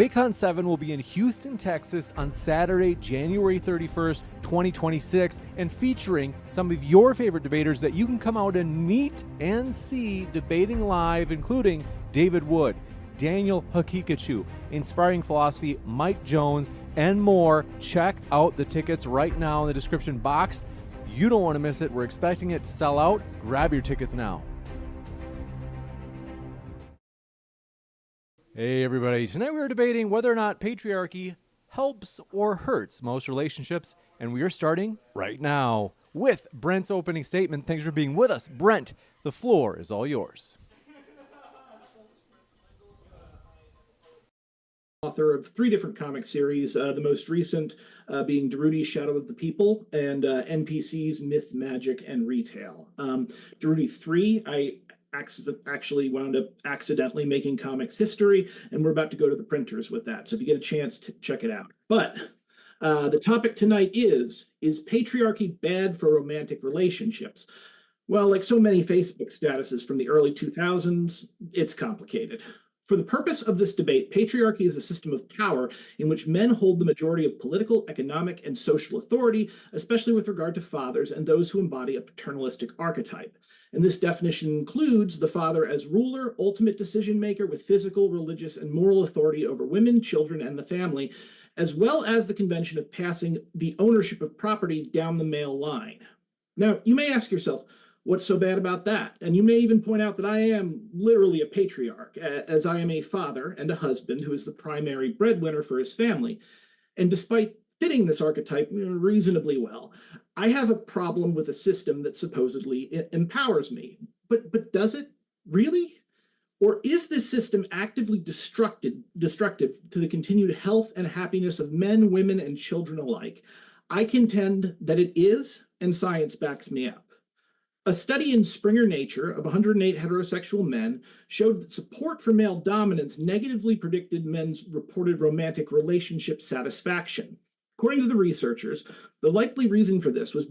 BakeCon 7 will be in Houston, Texas on Saturday, January 31st, 2026, and featuring some of your favorite debaters that you can come out and meet and see debating live, including David Wood, Daniel Hakikachu, Inspiring Philosophy, Mike Jones, and more. Check out the tickets right now in the description box. You don't want to miss it. We're expecting it to sell out. Grab your tickets now. Hey everybody, tonight we are debating whether or not patriarchy helps or hurts most relationships, and we are starting right now with Brent's opening statement. Thanks for being with us. Brent, the floor is all yours. Author of 3 different comic series, the most recent being Darudi's Shadow of the People and NPC's Myth, Magic, and Retail. Darudi 3, I actually wound up accidentally making comics history, and we're about to go to the printers with that. So if you get a chance to check it out. But the topic tonight is patriarchy bad for romantic relationships? Well, like so many Facebook statuses from the early 2000s, it's complicated. For the purpose of this debate, patriarchy is a system of power in which men hold the majority of political, economic, and social authority, especially with regard to fathers and those who embody a paternalistic archetype. And this definition includes the father as ruler, ultimate decision maker with physical, religious, and moral authority over women, children, and the family, as well as the convention of passing the ownership of property down the male line. Now, you may ask yourself, what's so bad about that? And you may even point out that I am literally a patriarch, as I am a father and a husband who is the primary breadwinner for his family. And despite fitting this archetype reasonably well, I have a problem with a system that supposedly empowers me. But does it really? Or is this system actively destructive to the continued health and happiness of men, women, and children alike? I contend that it is, and science backs me up. A study in Springer Nature of 108 heterosexual men showed that support for male dominance negatively predicted men's reported romantic relationship satisfaction. According to the researchers, the likely reason for this was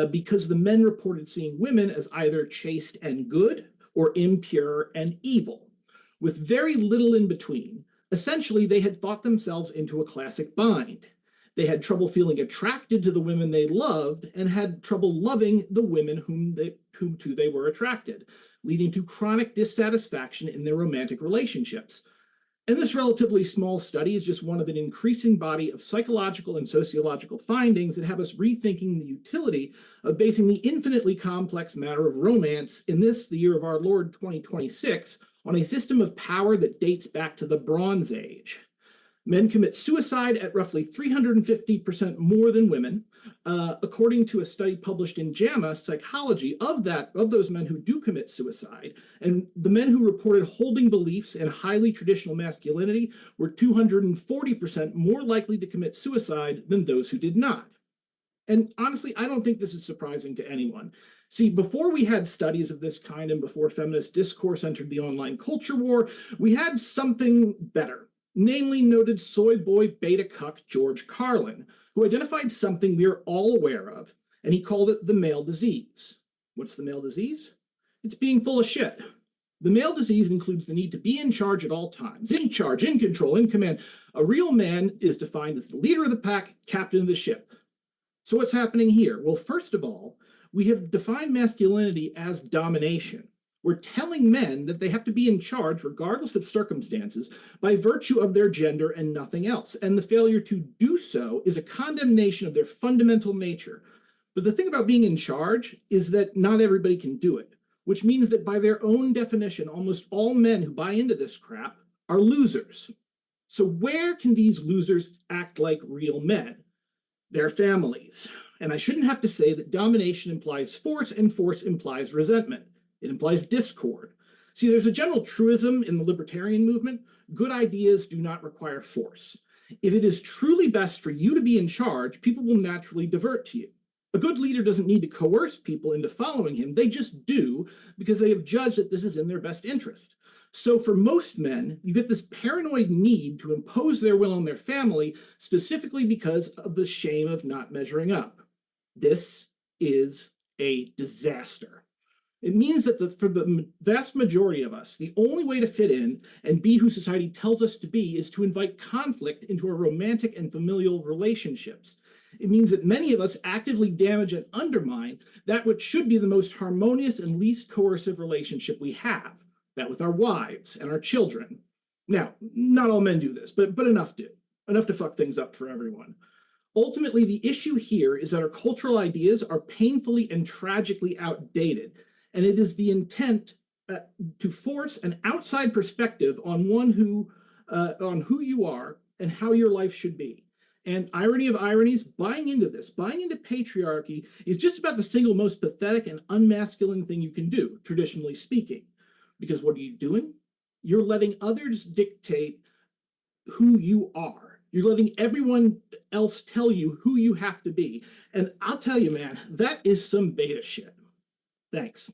because the men reported seeing women as either chaste and good or impure and evil, with very little in between. Essentially, they had thought themselves into a classic bind. They had trouble feeling attracted to the women they loved and had trouble loving the women whom to they were attracted, leading to chronic dissatisfaction in their romantic relationships. And this relatively small study is just one of an increasing body of psychological and sociological findings that have us rethinking the utility of basing the infinitely complex matter of romance in this, the year of our Lord 2026, on a system of power that dates back to the Bronze Age. Men commit suicide at roughly 350% more than women, according to a study published in JAMA Psychology. Of those men who do commit suicide, and the men who reported holding beliefs in highly traditional masculinity were 240% more likely to commit suicide than those who did not. And honestly, I don't think this is surprising to anyone. See, before we had studies of this kind and before feminist discourse entered the online culture war, we had something better. Namely noted soy boy beta cuck George Carlin, who identified something we are all aware of, and he called it the male disease. What's the male disease? It's being full of shit. The male disease includes the need to be in charge at all times, in charge, in control, in command. A real man is defined as the leader of the pack, captain of the ship. So what's happening here? Well, first of all, we have defined masculinity as domination. We're telling men that they have to be in charge regardless of circumstances by virtue of their gender and nothing else. And the failure to do so is a condemnation of their fundamental nature. But the thing about being in charge is that not everybody can do it, which means that by their own definition, almost all men who buy into this crap are losers. So where can these losers act like real men? Their families. And I shouldn't have to say that domination implies force and force implies resentment. It implies discord. See, there's a general truism in the libertarian movement: good ideas do not require force. If it is truly best for you to be in charge, people will naturally divert to you. A good leader doesn't need to coerce people into following him. They just do because they have judged that this is in their best interest. So for most men, you get this paranoid need to impose their will on their family, specifically because of the shame of not measuring up. This is a disaster. It means that for the vast majority of us, the only way to fit in and be who society tells us to be is to invite conflict into our romantic and familial relationships. It means that many of us actively damage and undermine that which should be the most harmonious and least coercive relationship we have, that with our wives and our children. Now, not all men do this, but enough do. Enough to fuck things up for everyone. Ultimately, the issue here is that our cultural ideas are painfully and tragically outdated, and it is the intent to force an outside perspective on on who you are and how your life should be. And irony of ironies, buying into patriarchy, is just about the single most pathetic and unmasculine thing you can do, traditionally speaking. Because what are you doing? You're letting others dictate who you are. You're letting everyone else tell you who you have to be. And I'll tell you, man, that is some beta shit. Thanks.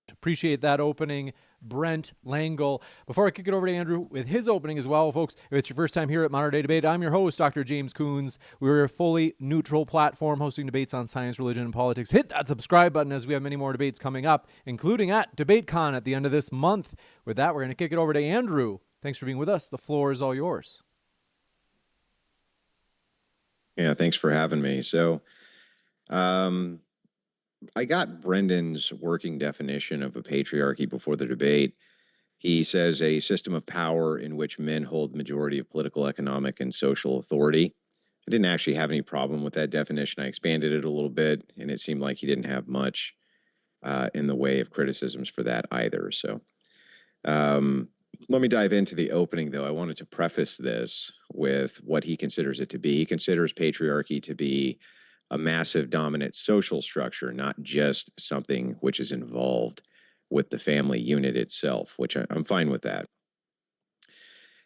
Appreciate that opening, Brent Lengel. Before I kick it over to Andrew with his opening as well, folks, if it's your first time here at Modern Day Debate, I'm your host, Dr. James Coons. We're a fully neutral platform hosting debates on science, religion, and politics. Hit that subscribe button as we have many more debates coming up, including at DebateCon at the end of this month. With that, we're going to kick it over to Andrew. Thanks for being with us. The floor is all yours. Yeah, thanks for having me. So, I got Brendan's working definition of a patriarchy before the debate. He says a system of power in which men hold the majority of political, economic, and social authority. I didn't actually have any problem with that definition. I expanded it a little bit, and it seemed like he didn't have much in the way of criticisms for that either. So let me dive into the opening, though. I wanted to preface this with what he considers it to be. He considers patriarchy to be a massive dominant social structure, not just something which is involved with the family unit itself, which I'm fine with that.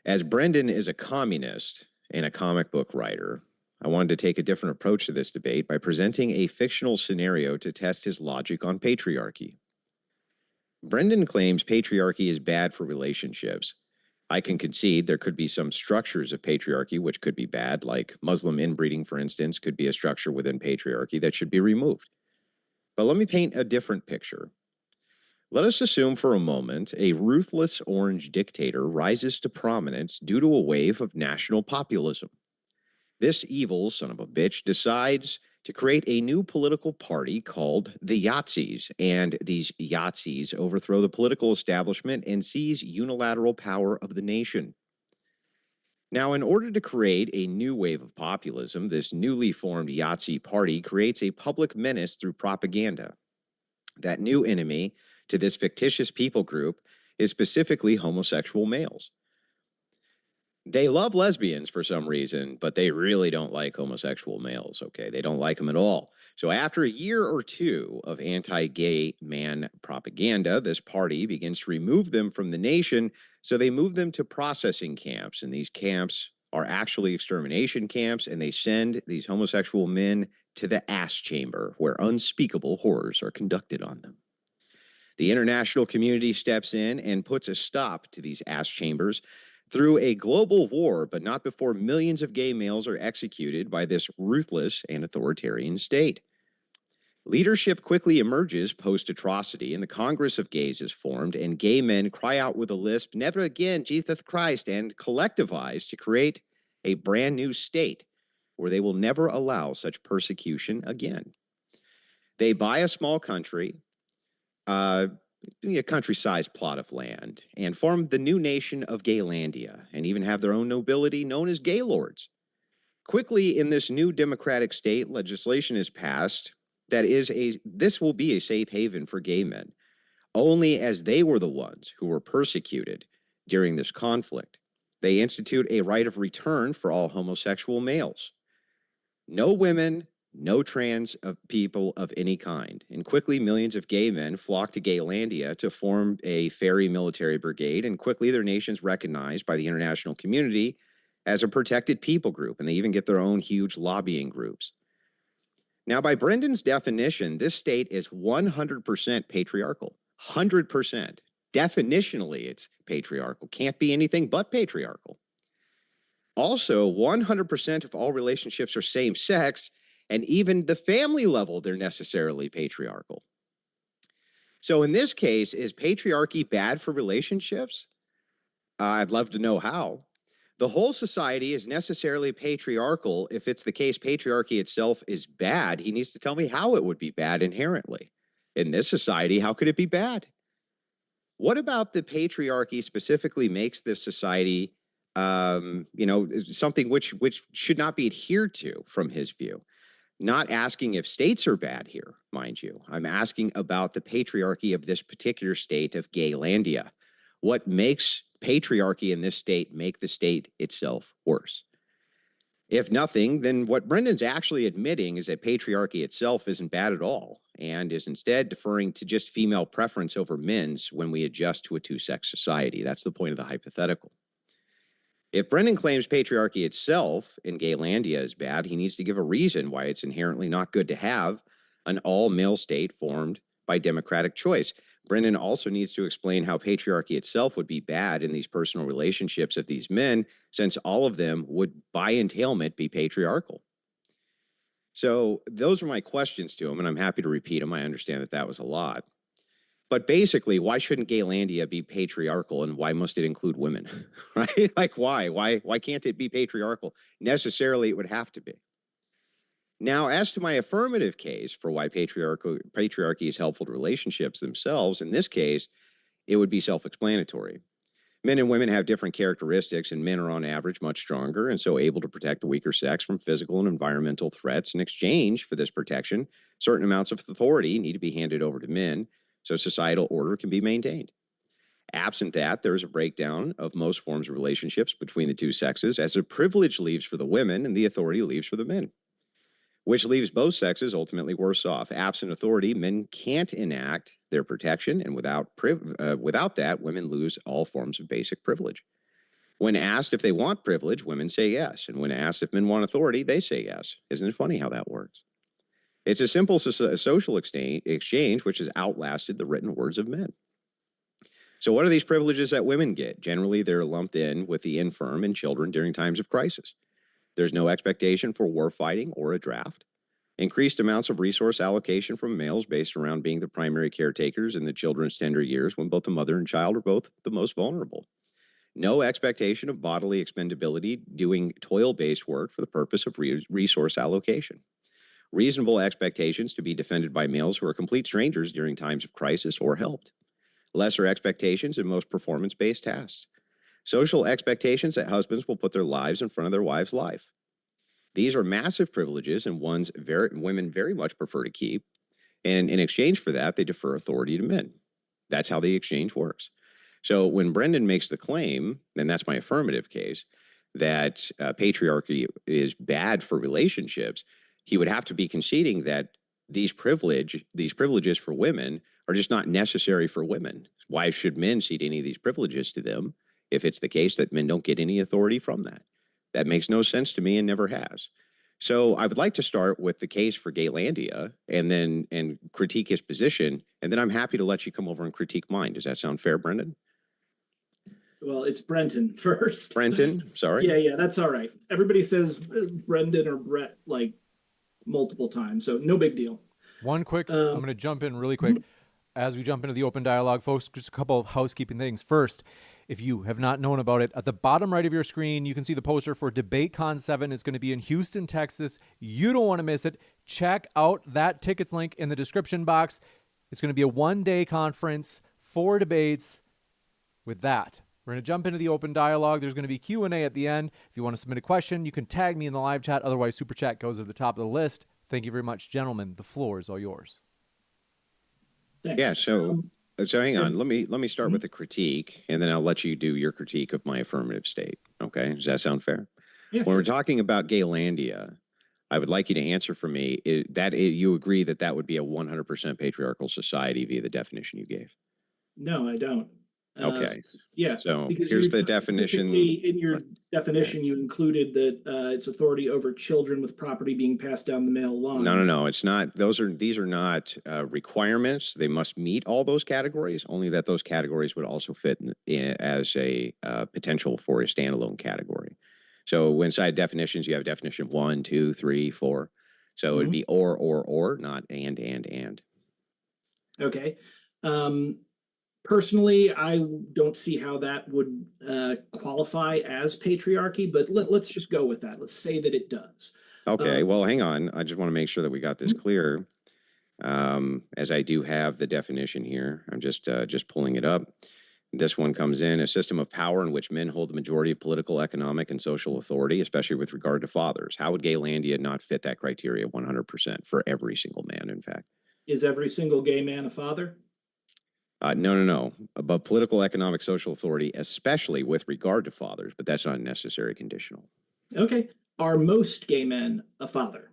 As Brendan is a communist and a comic book writer, I wanted to take a different approach to this debate by presenting a fictional scenario to test his logic on patriarchy. Brendan claims patriarchy is bad for relationships. I can concede there could be some structures of patriarchy which could be bad, like Muslim inbreeding, for instance, could be a structure within patriarchy that should be removed. But let me paint a different picture. Let us assume for a moment a ruthless orange dictator rises to prominence due to a wave of national populism. This evil son of a bitch decides to create a new political party called the Yahtzees, and these Yahtzees overthrow the political establishment and seize unilateral power of the nation. Now, in order to create a new wave of populism, this newly formed Yahtzee party creates a public menace through propaganda. That new enemy to this fictitious people group is specifically homosexual males. They love lesbians for some reason, but they really don't like homosexual males, okay? They don't like them at all. So after a year or two of anti-gay man propaganda, this party begins to remove them from the nation, so they move them to processing camps, and these camps are actually extermination camps, and they send these homosexual men to the ass chamber, where unspeakable horrors are conducted on them. The international community steps in and puts a stop to these ass chambers through a global war, but not before millions of gay males are executed by this ruthless and authoritarian state. Leadership quickly emerges post-atrocity, and the Congress of Gays is formed, and gay men cry out with a lisp, "Never again, Jesus Christ," and collectivize to create a brand new state where they will never allow such persecution again. They buy a small country, a country-sized plot of land, and form the new nation of Gaylandia, and even have their own nobility known as Gaylords. Quickly, in this new democratic state, legislation is passed that this will be a safe haven for gay men, only as they were the ones who were persecuted during this conflict. They institute a right of return for all homosexual males. No women, no trans people of any kind. And quickly, millions of gay men flock to Gaylandia to form a fairy military brigade, and quickly their nation's recognized by the international community as a protected people group, and they even get their own huge lobbying groups. Now, by Brendan's definition, this state is 100% patriarchal. 100%. Definitionally, it's patriarchal. Can't be anything but patriarchal. Also, 100% of all relationships are same-sex, And even the family level, they're necessarily patriarchal. So in this case, is patriarchy bad for relationships? I'd love to know how. The whole society is necessarily patriarchal. If it's the case patriarchy itself is bad, he needs to tell me how it would be bad inherently. In this society, how could it be bad? What about the patriarchy specifically makes this society, something which should not be adhered to from his view? Not asking if states are bad here, mind you. I'm asking about the patriarchy of this particular state of Gaylandia. What makes patriarchy in this state make the state itself worse? If nothing, then what Brendan's actually admitting is that patriarchy itself isn't bad at all and is instead deferring to just female preference over men's when we adjust to a two-sex society. That's the point of the hypothetical. If Brendan claims patriarchy itself in Gaylandia is bad, he needs to give a reason why it's inherently not good to have an all-male state formed by democratic choice. Brendan also needs to explain how patriarchy itself would be bad in these personal relationships of these men, since all of them would, by entailment, be patriarchal. So those are my questions to him, and I'm happy to repeat them. I understand that that was a lot. But basically, why shouldn't Gaylandia be patriarchal, and why must it include women? Right? Like, why? Why can't it be patriarchal? Necessarily, it would have to be. Now, as to my affirmative case for why patriarchy is helpful to relationships themselves, in this case, it would be self-explanatory. Men and women have different characteristics, and men are on average much stronger and so able to protect the weaker sex from physical and environmental threats. In exchange for this protection, certain amounts of authority need to be handed over to men so societal order can be maintained. Absent that, there is a breakdown of most forms of relationships between the two sexes, as the privilege leaves for the women and the authority leaves for the men, which leaves both sexes ultimately worse off. Absent authority, men can't enact their protection, and without that, women lose all forms of basic privilege. When asked if they want privilege, women say yes, and when asked if men want authority, they say yes. Isn't it funny how that works? It's a simple social exchange which has outlasted the written words of men. So what are these privileges that women get? Generally, they're lumped in with the infirm and children during times of crisis. There's no expectation for war fighting or a draft. Increased amounts of resource allocation from males based around being the primary caretakers in the children's tender years when both the mother and child are both the most vulnerable. No expectation of bodily expendability doing toil-based work for the purpose of resource allocation. Reasonable expectations to be defended by males who are complete strangers during times of crisis or helped. Lesser expectations in most performance-based tasks. Social expectations that husbands will put their lives in front of their wives' life. These are massive privileges and ones women very much prefer to keep. And in exchange for that, they defer authority to men. That's how the exchange works. So when Brendan makes the claim, and that's my affirmative case, that patriarchy is bad for relationships, he would have to be conceding that these privileges for women are just not necessary for women. Why should men cede any of these privileges to them if it's the case that men don't get any authority from that? That makes no sense to me and never has. So I would like to start with the case for Gaylandia and critique his position, and then I'm happy to let you come over and critique mine. Does that sound fair, Brendan? Well, it's Brenton first. Brenton, sorry. Yeah, that's all right. Everybody says Brendan or Brett like multiple times, so no big deal. One quick, I'm going to jump in really quick. As we jump into the open dialogue, folks, just a couple of housekeeping things. First, if you have not known about it, at the bottom right of your screen, you can see the poster for DebateCon 7. It's going to be in Houston, Texas. You don't want to miss it. Check out that tickets link in the description box. It's going to be a one-day conference, 4 debates. With that, we're going to jump into the open dialogue. There's going to be Q&A at the end. If you want to submit a question, you can tag me in the live chat. Otherwise, Super Chat goes at the top of the list. Thank you very much, gentlemen. The floor is all yours. Thanks. Yeah, so hang on. Let me start with the critique, and then I'll let you do your critique of my affirmative state. Okay, does that sound fair? Yeah, when we're talking about Gaylandia, I would like you to answer for me you agree that that would be a 100% patriarchal society via the definition you gave. No, I don't. Okay. Yeah. So because here's the definition. In your definition, you included that it's authority over children with property being passed down the male line. No. It's not. These are not requirements. They must meet all those categories. Only that those categories would also fit as a potential for a standalone category. So inside definitions, you have definition 1, 2, 3, 4. So it would be or, not and. Okay. Personally, I don't see how that would qualify as patriarchy, but let's just go with that. Let's say that it does. Okay, well, hang on. I just want to make sure that we got this clear. As I do have the definition here, I'm just pulling it up. This one comes in: a system of power in which men hold the majority of political, economic, and social authority, especially with regard to fathers. How would Gaylandia not fit that criteria 100% for every single man, in fact? Is every single gay man a father? No. Above political, economic, social authority, especially with regard to fathers, but that's not a necessary conditional. Okay. Are most gay men a father?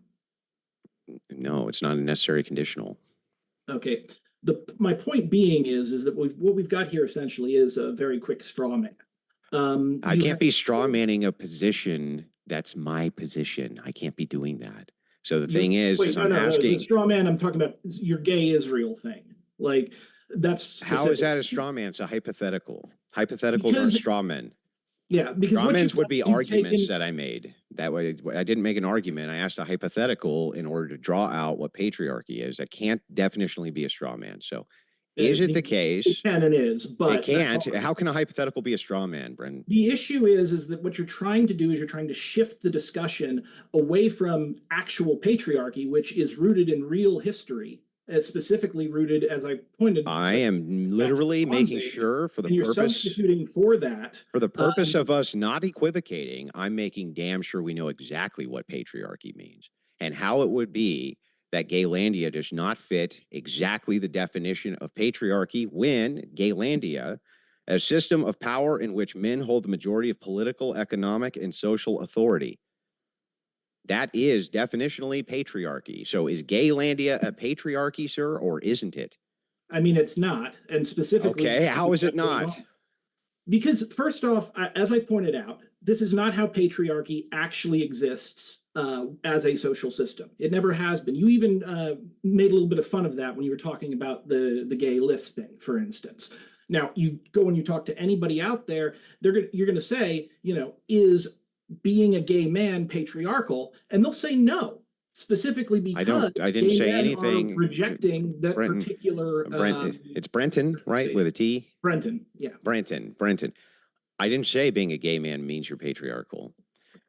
No, it's not a necessary conditional. Okay. My point being is that what we've got here essentially is a very quick straw man. I can't be straw manning a position that's my position. I can't be doing that. So the thing is I'm asking. The straw man I'm talking about is your gay Israel thing. Like, that's specific. How is that a straw man? It's a hypothetical. Hypotheticals are straw men. Yeah, because straw men would be arguments that I made. That way, I didn't make an argument. I asked a hypothetical in order to draw out what patriarchy is. That can't definitionally be a straw man. So, is it the case? It can and is, but it can't. How can a hypothetical be a straw man, Brent? The issue is that what you're trying to do is you're trying to shift the discussion away from actual patriarchy, which is rooted in real history. It's specifically rooted, as I pointed. I am literally making sure for the purpose. You're substituting for that. For the purpose of us not equivocating, I'm making damn sure we know exactly what patriarchy means and how it would be that Gaylandia does not fit exactly the definition of patriarchy when Gaylandia, a system of power in which men hold the majority of political, economic, and social authority. That is definitionally patriarchy. So is Gaylandia a patriarchy, sir, or isn't it? I mean, it's not. And specifically... Okay, how is it not? Because first off, as I pointed out, this is not how patriarchy actually exists as a social system. It never has been. You even made a little bit of fun of that when you were talking about the gay lisping, for instance. Now, you go and you talk to anybody out there, you're going to say, is being a gay man patriarchal? And they'll say no, specifically because I didn't say anything rejecting that particular. It's Brenton, right, with a T. Brenton, yeah. Brenton. I didn't say being a gay man means you're patriarchal.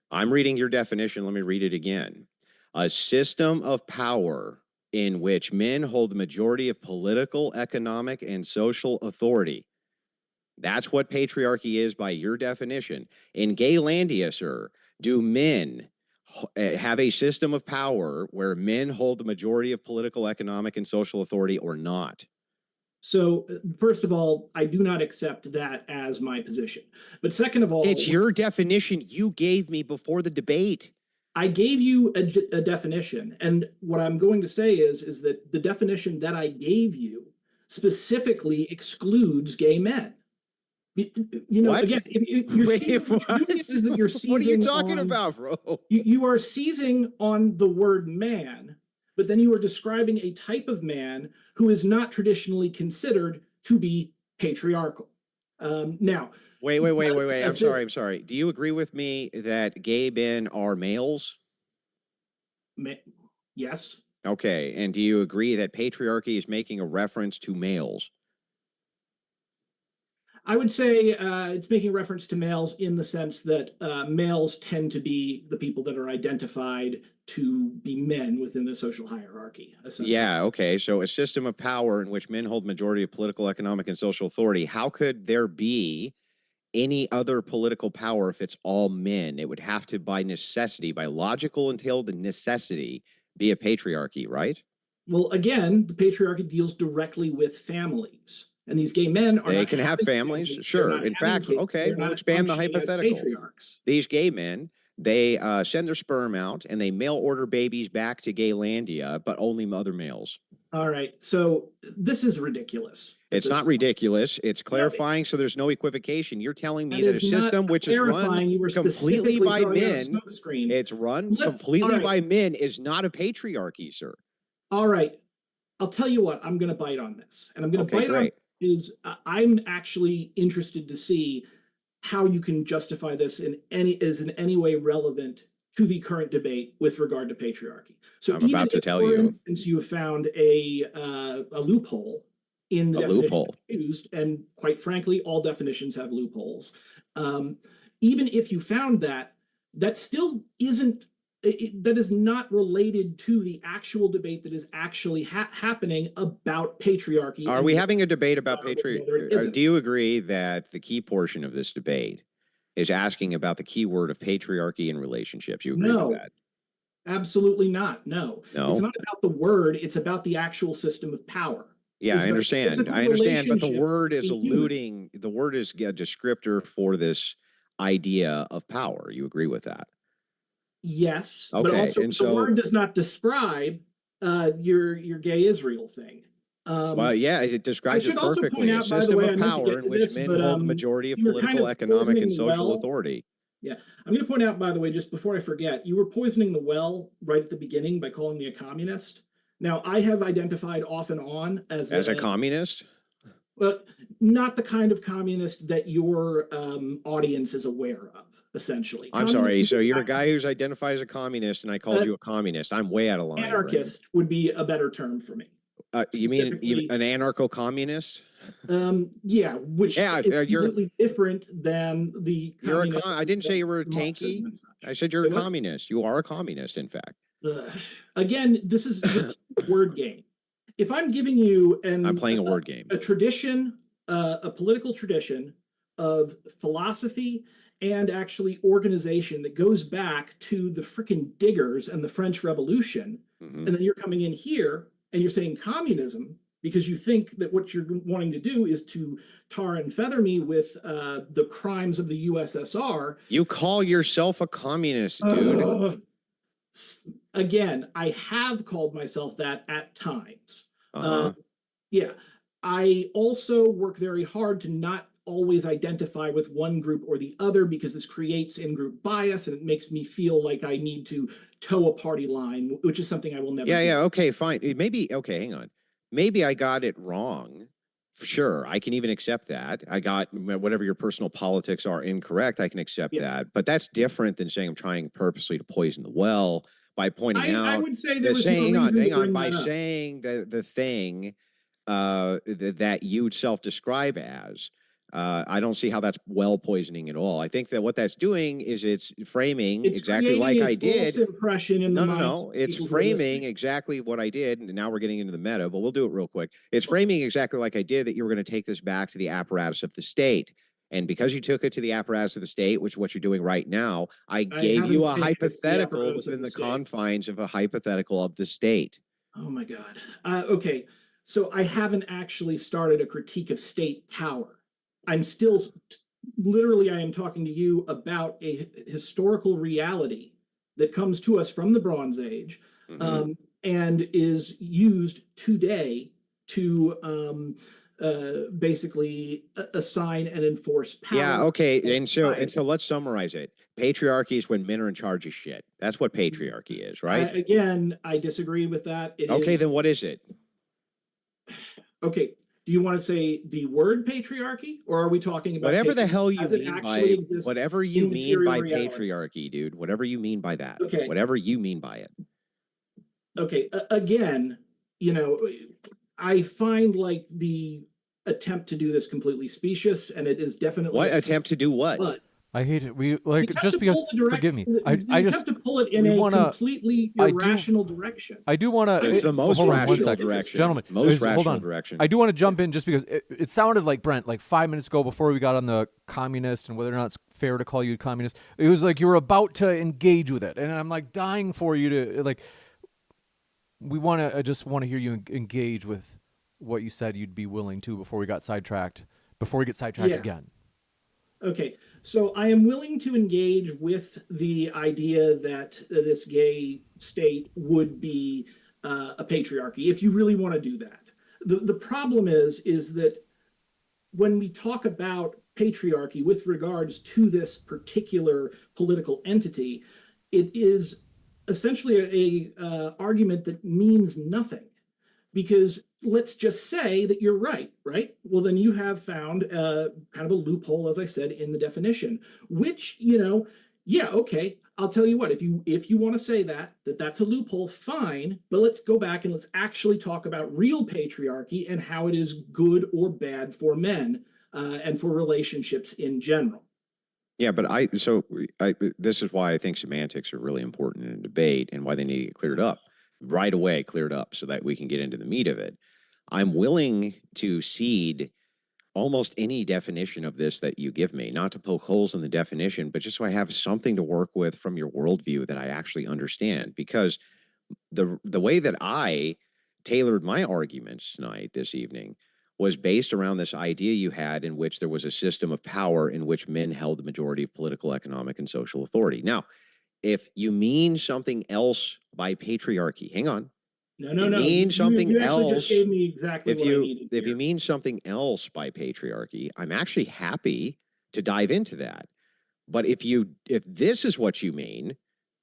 I'm reading your definition. Let me read it again. A system of power in which men hold the majority of political, economic, and social authority. That's what patriarchy is by your definition. In Gaylandia, sir, do men have a system of power where men hold the majority of political, economic, and social authority or not? So, first of all, I do not accept that as my position. But second of all... It's your definition you gave me before the debate. I gave you a definition. And what I'm going to say is that the definition that I gave you specifically excludes gay men. What? Again, What are you talking about, bro? You are seizing on the word man, but then you are describing a type of man who is not traditionally considered to be patriarchal. Now, wait. I'm sorry. Do you agree with me that gay men are males? Yes. Okay. And do you agree that patriarchy is making a reference to males? I would say it's making reference to males in the sense that males tend to be the people that are identified to be men within the social hierarchy. Yeah, okay. So a system of power in which men hold majority of political, economic, and social authority. How could there be any other political power if it's all men? It would have to, by necessity, by logical entailed necessity, be a patriarchy, right? Well, again, the patriarchy deals directly with families. And these gay men are... They can have families, sure. In fact, okay, we'll expand the hypothetical. These gay men, they send their sperm out and they mail order babies back to Gaylandia, but only other males. All right, so this is ridiculous. It's not ridiculous. It's clarifying, so there's no equivocation. You're telling me that a system which is run completely by men, it's run completely by men, is not a patriarchy, sir. All right, I'll tell you what, I'm going to bite on this. And I'm going to bite on is I'm actually interested to see how you can justify this in any way relevant to the current debate with regard to patriarchy. So I'm even about to if, tell for you. instance, you have found a loophole in the A definition loophole. used, and quite frankly, all definitions have loopholes. Even if you found that, that still isn't. That is not related to the actual debate that is actually happening about patriarchy. Are we having a debate about whether it patriarchy? isn't. Do you agree that the key portion of this debate is asking about the key word of patriarchy in relationships? You agree No. with that? Absolutely not. No. No? It's not about the word, it's about the actual system of power. Yeah, It's I about the understand. physical I understand, but the relationship word is between humans. alluding, the word is a descriptor for this idea of power. You agree with that? Yes, but Okay, also and the so, word does not describe your gay Israel thing. well, yeah, it I describes it should also point perfectly. A out, by the system way, I of meant to power get in to which this, men but hold the majority of you were kind political, of economic, and poisoning the social well. authority. Yeah, I'm going to point out, by the way, just before I forget, you were poisoning the well right at the beginning by calling me a communist. Now, I have identified off and on as As a communist? but not the kind of communist that your audience is aware of, essentially. I'm sorry. Communism So is you're a not- guy who's identified as a communist, and I called you a communist. I'm way out of line, Brent. Anarchist would be a better term for me. You mean Specifically- an anarcho-communist? Yeah, which Yeah, is you're- completely different than the You're a communist I didn't say you were a Marxism tanky. and such. I said you're a Say what? communist. You are a communist, in fact. Again, this is a word game. If I'm giving you I'm playing a word game. a tradition, a political tradition of philosophy and actually organization that goes back to the frickin' diggers and the French Revolution, Mhm. and then you're coming in here and you're saying communism because you think that what you're wanting to do is to tar and feather me with the crimes of the USSR. You call yourself a communist, dude. Again, I have called myself that at times. Uh-huh. Yeah, I also work very hard to not always identify with one group or the other because this creates in-group bias and it makes me feel like I need to toe a party line, which is something I will never do. Yeah, okay, fine. Maybe, okay, hang on. Maybe I got it wrong. Sure, I can even accept that. I got whatever your personal politics are incorrect. I can accept Yes. that. But that's different than saying I'm trying purposely to poison the well by pointing out. I would say there was saying, no reason hang to on, bring by that up. saying the thing that you self-describe as. I don't see how that's well poisoning at all. I think that what that's doing is it's framing It's exactly like creating a I false did. impression in the No, minds of it's people who are framing listening. exactly what I did. And now we're getting into the meta, but we'll do it real quick. It's framing exactly like I did that you were going to take this back to the apparatus of the state. And because you took it to the apparatus of the state, which is what you're doing right now, I gave you a haven't taken it to the hypothetical apparatus of within the the state. confines of a hypothetical of the state. Oh my God. Okay, so I haven't actually started a critique of state power. I'm still, literally, I am talking to you about a historical reality that comes to us from the Bronze Age and is used today to basically assign and enforce power. Yeah, okay. And so let's summarize it. Patriarchy is when men are in charge of shit. That's what patriarchy is, right? Again, I disagree with that. Okay, then what is it? Okay, do you want to say the word patriarchy, or are we talking about whatever the hell you as it mean actually by exists whatever you in mean by material reality? patriarchy, dude? Whatever you mean by that. Okay. Whatever you mean by it. Okay, again, you know, I find like the attempt to do this completely specious, and it is definitely What attempt to do what? But I hate it. We like just because. Forgive me. I just attempt to pull it in we a wanna- completely irrational direction. I do want to. It's the most hold on, one rational second. direction. Gentlemen, Most hold rational on. direction. I do want to jump in just because it sounded like Brent, like 5 minutes ago before we got on the communist and whether or not it's fair to call you a communist. It was like you were about to engage with it, and I'm like dying for you to like. We want to. I just want to hear you engage with what you said you'd be willing to before we got sidetracked. Before we get sidetracked again. Okay, so I am willing to engage with the idea that this gay state would be a patriarchy, if you really want to do that. The problem is that when we talk about patriarchy with regards to this particular political entity, it is essentially a argument that means nothing. Because let's just say that you're right? Well, then you have found kind of a loophole, as I said, in the definition, which, you know, Yeah, okay. I'll tell you what, if you want to say that's a loophole, fine, but let's go back and let's actually talk about real patriarchy and how it is good or bad for men and for relationships in general. Yeah, but this is why I think semantics are really important in a debate and why they need to get cleared up right away, cleared up so that we can get into the meat of it. I'm willing to cede almost any definition of this that you give me, not to poke holes in the definition, but just so I have something to work with from your worldview that I actually understand. Because the way that I tailored my arguments tonight, this evening, was based around this idea you had in which there was a system of power in which men held the majority of political, economic, and social authority. Now, if you mean something else by patriarchy, hang on. No, You no. mean something you actually else. Just gave me exactly what I needed. If you mean something else by patriarchy, I'm actually happy to dive into that. But if this is what you mean,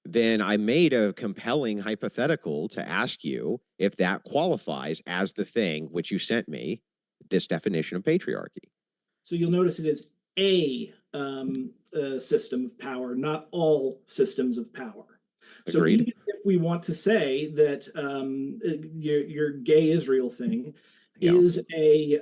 then I made a compelling hypothetical to ask you if that qualifies as the thing which you sent me, this definition of patriarchy. So you'll notice it is a system of power, not all systems of power. So Agreed. even if we want to say that your gay Israel thing is a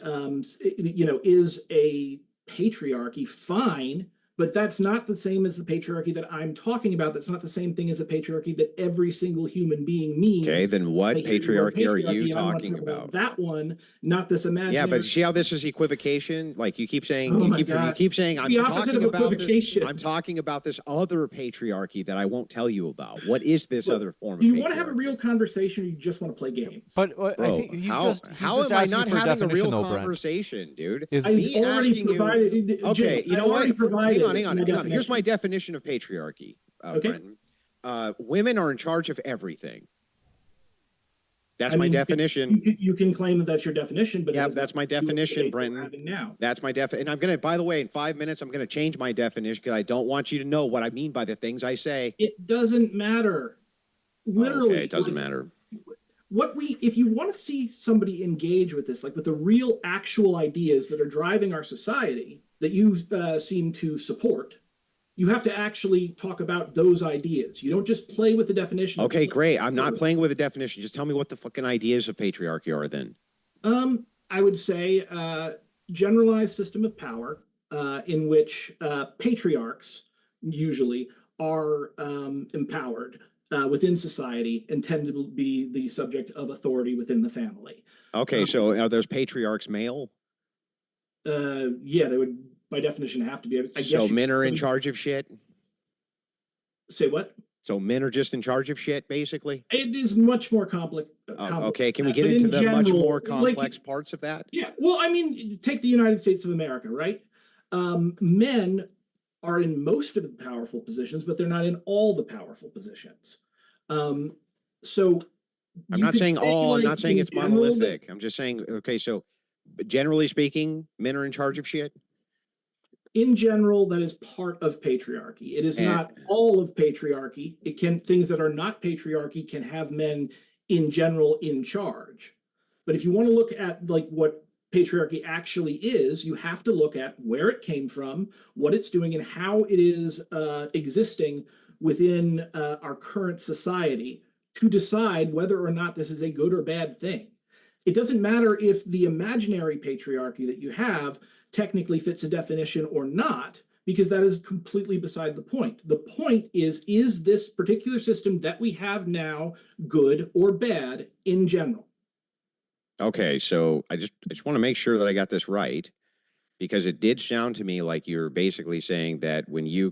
is a patriarchy, fine, but that's not the same as the patriarchy that I'm talking about. That's not the same thing as the patriarchy that every single human being means. Okay, then what patriarchy are you talking about? That one, not this imaginary. Yeah, but see how this is equivocation? Like you keep saying, Oh you keep saying, it's I'm the opposite talking of about equivocation. I'm talking about this other patriarchy that I won't tell you about. What is this other form of Do you patriarchy? want to have a real conversation, or you just want to play games? But Bro, I think how am I not having a real conversation, dude? Is asking you. Okay, you know what? Hang on. Here's my definition of patriarchy, Brenton. Women are in charge of everything. That's my definition. You can claim that that's your definition, but yeah, that's my definition, Brenton. Now. That's my definition. And I'm going to, by the way, in 5 minutes, I'm going to change my definition because I don't want you to know what I mean by the things I say. It doesn't matter. Literally. Okay, it doesn't matter. If you want to see somebody engage with this, like with the real actual ideas that are driving our society that you seem to support, you have to actually talk about those ideas. You don't just play with the definition. Okay, great. I'm not playing with a definition. Just tell me what the fucking ideas of patriarchy are then. I would say generalized system of power in which patriarchs usually are empowered within society and tend to be the subject of authority within the family. Okay, so are those patriarchs male? Yeah, they would, by definition, have to be. So men are in charge of shit? Say what? So men are just in charge of shit, basically? It is much more complex. Okay, can we get into the much more complex parts of that? Yeah, well, I mean, take the United States of America, right? Men are in most of the powerful positions, but they're not in all the powerful positions. So I'm not saying all, I'm not saying it's monolithic. I'm just saying, okay, so generally speaking, men are in charge of shit? In general, that is part of patriarchy. It is not all of patriarchy. Things that are not patriarchy can have men in general in charge. But if you want to look at like what patriarchy actually is, you have to look at where it came from, what it's doing, and how it is existing within our current society to decide whether or not this is a good or bad thing. It doesn't matter if the imaginary patriarchy that you have technically fits a definition or not, because that is completely beside the point. The point is this particular system that we have now good or bad in general? Okay, so I just want to make sure that I got this right, because it did sound to me like you're basically saying that when you're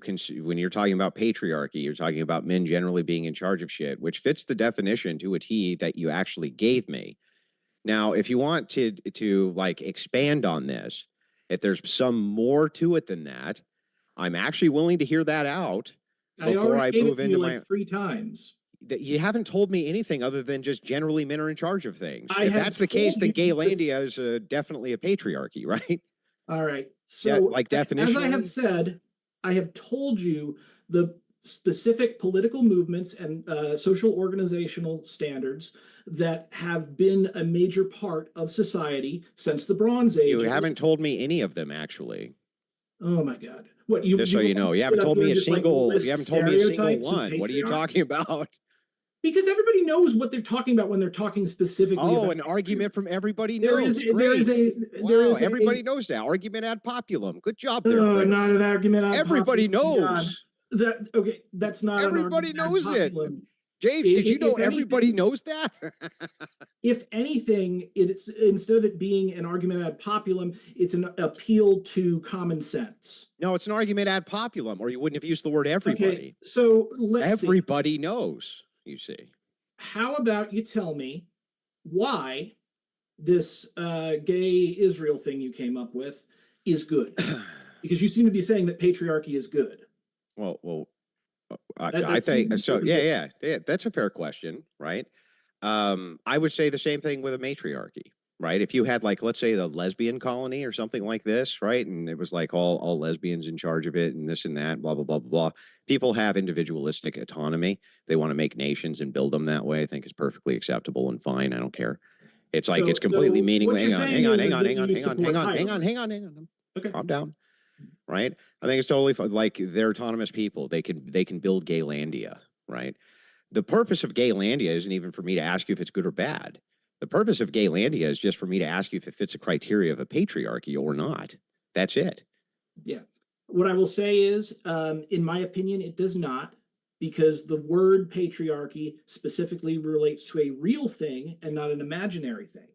talking about patriarchy, you're talking about men generally being in charge of shit, which fits the definition to a T that you actually gave me. Now, if you want to like expand on this, if there's some more to it than that, I'm actually willing to hear that out before I move into my 3 times. That you haven't told me anything other than just generally men are in charge of things. If that's the case, then Gaylandia is definitely a patriarchy, right? All right. So, yeah, like definition. As I have said, I have told you the specific political movements and social organizational standards that have been a major part of society since the Bronze Age. You haven't told me any of them, actually. Oh my God! What you Just so you want know, me you to haven't sit up told here me and a just, like, single. You list haven't told me a single stereotypes of one. What are you patriarchs? talking about? Because everybody knows what they're talking about when they're talking specifically Oh, about an argument from everybody there is knows. there is Great. a there Wow, is everybody a knows that. Argument ad populum. Good job there, Brent. not an argument ad Everybody populum, John. knows. That okay? That's not an Everybody argument ad knows it. populum. James, did you know If everybody anything, knows that? if anything, it's instead of it being an argument ad populum, it's an appeal to common sense. No, it's an argument ad populum, or you wouldn't have used the word everybody. Okay, so let's see. Everybody knows, you see. How about you tell me why this gay Israel thing you came up with is good? Because you seem to be saying that patriarchy is good. Well, That I think seems so. really good. Yeah, that's a fair question, right? I would say the same thing with a matriarchy, right? If you had, like, let's say, the lesbian colony or something like this, right? And it was like all lesbians in charge of it and this and that, blah, blah, blah, blah, blah. People have individualistic autonomy. They want to make nations and build them that way. I think it's perfectly acceptable and fine. I don't care. It's like it's completely So meaningless. what you're saying is that you support Hang hierarchy. on. Okay. Calm down. Right? I think it's totally fine. Like, they're autonomous people. They can build Gaylandia, right? The purpose of Gaylandia isn't even for me to ask you if it's good or bad. The purpose of Gaylandia is just for me to ask you if it fits the criteria of a patriarchy or not. That's it. Yeah. What I will say is, in my opinion, it does not, because the word patriarchy specifically relates to a real thing and not an imaginary thing,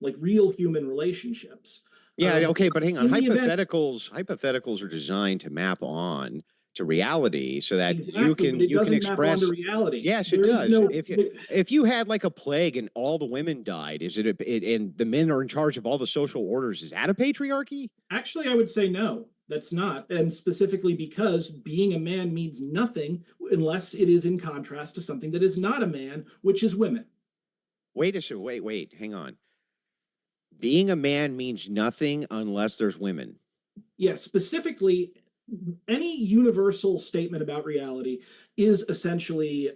like real human relationships. Yeah, okay, but hang on. in the event- Hypotheticals are designed to map on to reality so that Exactly, you but it can doesn't express. map onto reality. Yes, it There is does. no- If you had, like, a plague and all the women died, and the men are in charge of all the social orders, is that a patriarchy? Actually, I would say no, that's not. And specifically because being a man means nothing unless it is in contrast to something that is not a man, which is women. Wait, hang on. Being a man means nothing unless there's women. Yeah, specifically, any universal statement about reality is essentially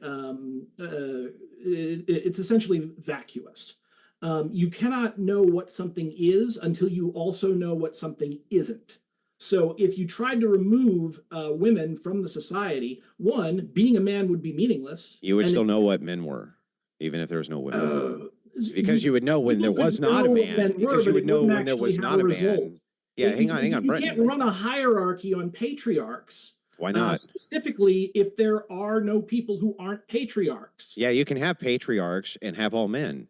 it's essentially vacuous. You cannot know what something is until you also know what something isn't. So if you tried to remove women from the society, one, being a man would be meaningless. You would still know what men were, even if there was no women. Because you would know when there people was could not a know man. men were, Because you but would it know wouldn't when there was actually not have a a result. man. Yeah, hang on, You Brent. can't run a hierarchy on patriarchs. Why not? Specifically, if there are no people who aren't patriarchs. Yeah, you can have patriarchs and have all men.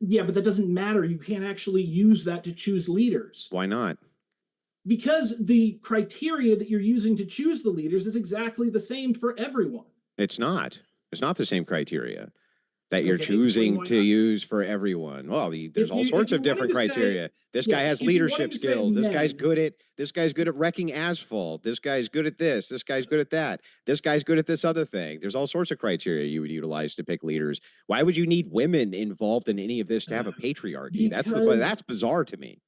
Yeah, but that doesn't matter. You can't actually use that to choose leaders. Why not? Because the criteria that you're using to choose the leaders is exactly the same for everyone. It's not. It's not the same criteria that you're Okay, choosing why to not? use for everyone. Well, there's all sorts of different criteria. This guy has if you wanted leadership to say skills. This guy's men- good at wrecking asphalt. This guy's good at this. This guy's good at that. This guy's good at this other thing. There's all sorts of criteria you would utilize to pick leaders. Why would you need women involved in any of this to have a patriarchy? That's bizarre to me.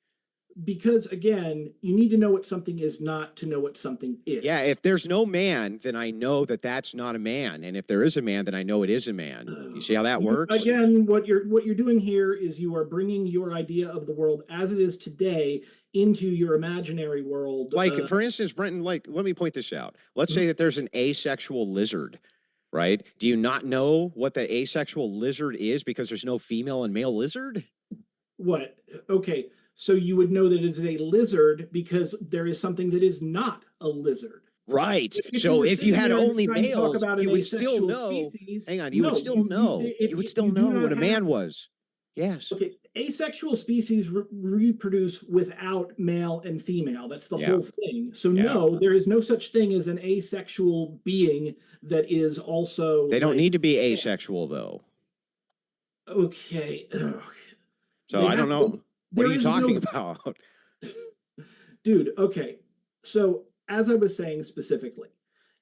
Because again, you need to know what something is not to know what something is. Yeah, if there's no man, then I know that that's not a man, and if there is a man, then I know it is a man. You see how that works? Again, what you're doing here is you are bringing your idea of the world as it is today into your imaginary world. Like, for instance, Brenton, like, let me point this out. Let's say that there's an asexual lizard, right? Do you not know what the asexual lizard is because there's no female and male lizard? What? Okay. So you would know that it is a lizard because there is something that is not a lizard. Right. So if you had only males, you would still know. Species, hang on, you would still know. You would still know what a man was. Yes. Okay. Asexual species reproduce without male and female. That's the whole thing. So no, there is no such thing as an asexual being that is also. They don't need to be asexual though. Okay. So I don't know. What are you talking about? Dude, okay. So, as I was saying specifically,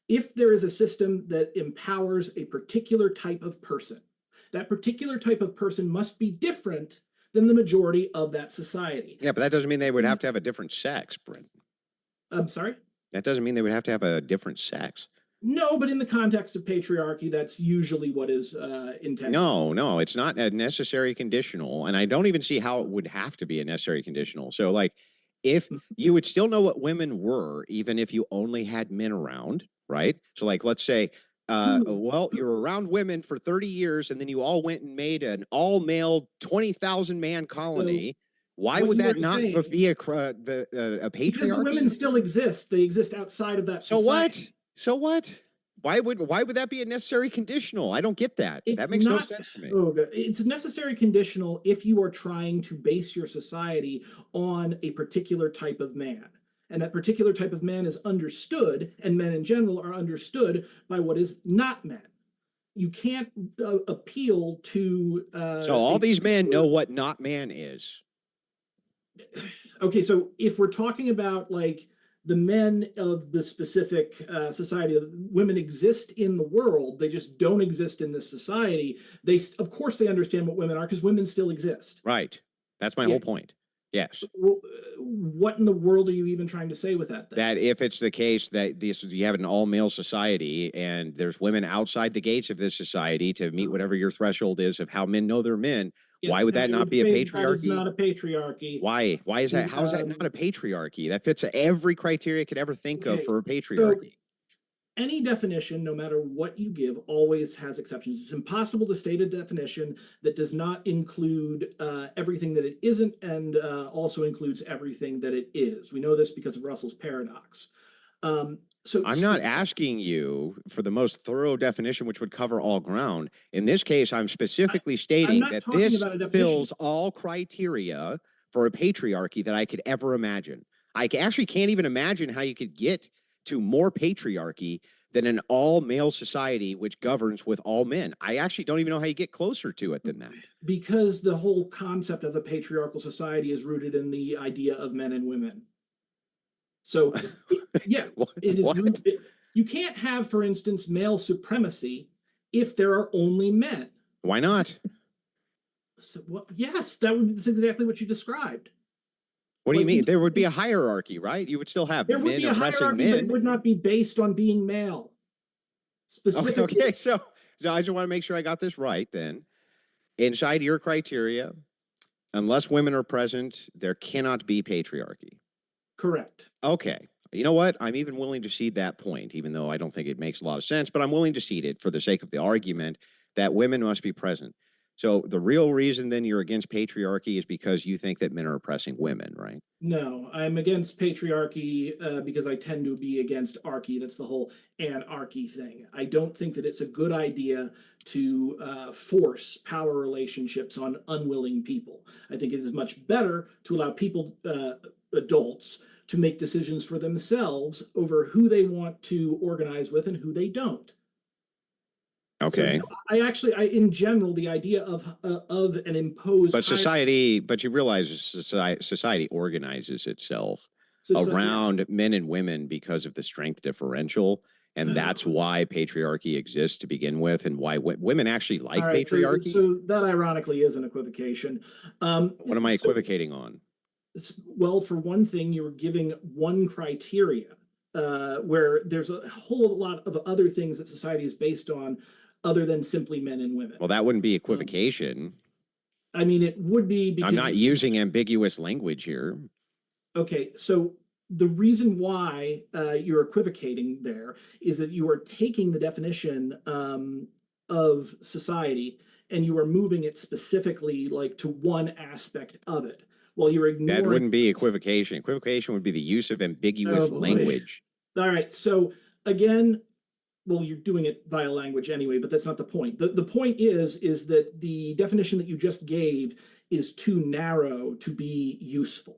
if there is a system that empowers a particular type of person, that particular type of person must be different than the majority of that society. Yeah, but that doesn't mean they would have to have a different sex, Brent. I'm sorry? That doesn't mean they would have to have a different sex. No, but in the context of patriarchy, that's usually what is intended. No, it's not a necessary conditional. And I don't even see how it would have to be a necessary conditional. So, like, if you would still know what women were, even if you only had men around, right? So, like, let's say, well, you're around women for 30 years, and then you all went and made an all-male 20,000 man colony. Why would that not be a Because patriarchy? the women still exist. They exist outside of that society. So what? Why would that be a necessary conditional? I don't get that. That makes no sense to me. It's necessary conditional if you are trying to base your society on a particular type of man. And that particular type of man is understood, and men in general are understood by what is not men. You can't appeal to. So all these men know what not man is. Okay, so if we're talking about like the men of the specific society, women exist in the world, they just don't exist in this society. They, of course, they understand what women are because women still exist. Right. That's my whole point. Yes. Well, what in the world are you even trying to say with that? Then? That if it's the case that you have an all-male society and there's women outside the gates of this society to meet whatever your threshold is of how men know they're men, yes, why would that not be a patriarchy? That is not a patriarchy. Why? Why is that? How is that not a patriarchy? That fits every criteria I could ever think of for a patriarchy. So, any definition, no matter what you give, always has exceptions. It's impossible to state a definition that does not include everything that it isn't and also includes everything that it is. We know this because of Russell's paradox. So I'm not asking you for the most thorough definition, which would cover all ground. In this case, I'm specifically stating that this fills all criteria for a patriarchy that I could ever imagine. I actually can't even imagine how you could get to more patriarchy than an all-male society which governs with all men. I actually don't even know how you get closer to it than that. Because the whole concept of a patriarchal society is rooted in the idea of men and women. So, yeah, it is rooted. You can't have, for instance, male supremacy if there are only men. Why not? So, well, yes, that's exactly what you described. What do you mean? There would be a hierarchy, right? You would still have men oppressing men. There would be a hierarchy, but it would not be based on being male. Specifically. Okay, so I just want to make sure I got this right then. Inside your criteria, unless women are present, there cannot be patriarchy. Correct. Okay. You know what? I'm even willing to cede that point, even though I don't think it makes a lot of sense, but I'm willing to cede it for the sake of the argument that women must be present. So the real reason then you're against patriarchy is because you think that men are oppressing women, right? No, I'm against patriarchy because I tend to be against archy. That's the whole anarchy thing. I don't think that it's a good idea to force power relationships on unwilling people. I think it is much better to allow people, adults, to make decisions for themselves over who they want to organize with and who they don't. Okay. So in general, the idea of an imposed, but you realize society organizes itself around men and women because of the strength differential, and that's why patriarchy exists to begin with, and why women actually like patriarchy. So that ironically is an equivocation. What am I equivocating on? Well, for one thing, you're giving one criteria where there's a whole lot of other things that society is based on other than simply men and women. Well, that wouldn't be equivocation. I mean, it would be because I'm not using ambiguous language here. Okay, so the reason why you're equivocating there is that you are taking the definition of society and you are moving it specifically like to one aspect of it. Well, you're ignoring. That wouldn't be equivocation. Equivocation would be the use of ambiguous language. All right. So again, well, you're doing it via language anyway, but that's not the point. The point is that the definition that you just gave is too narrow to be useful.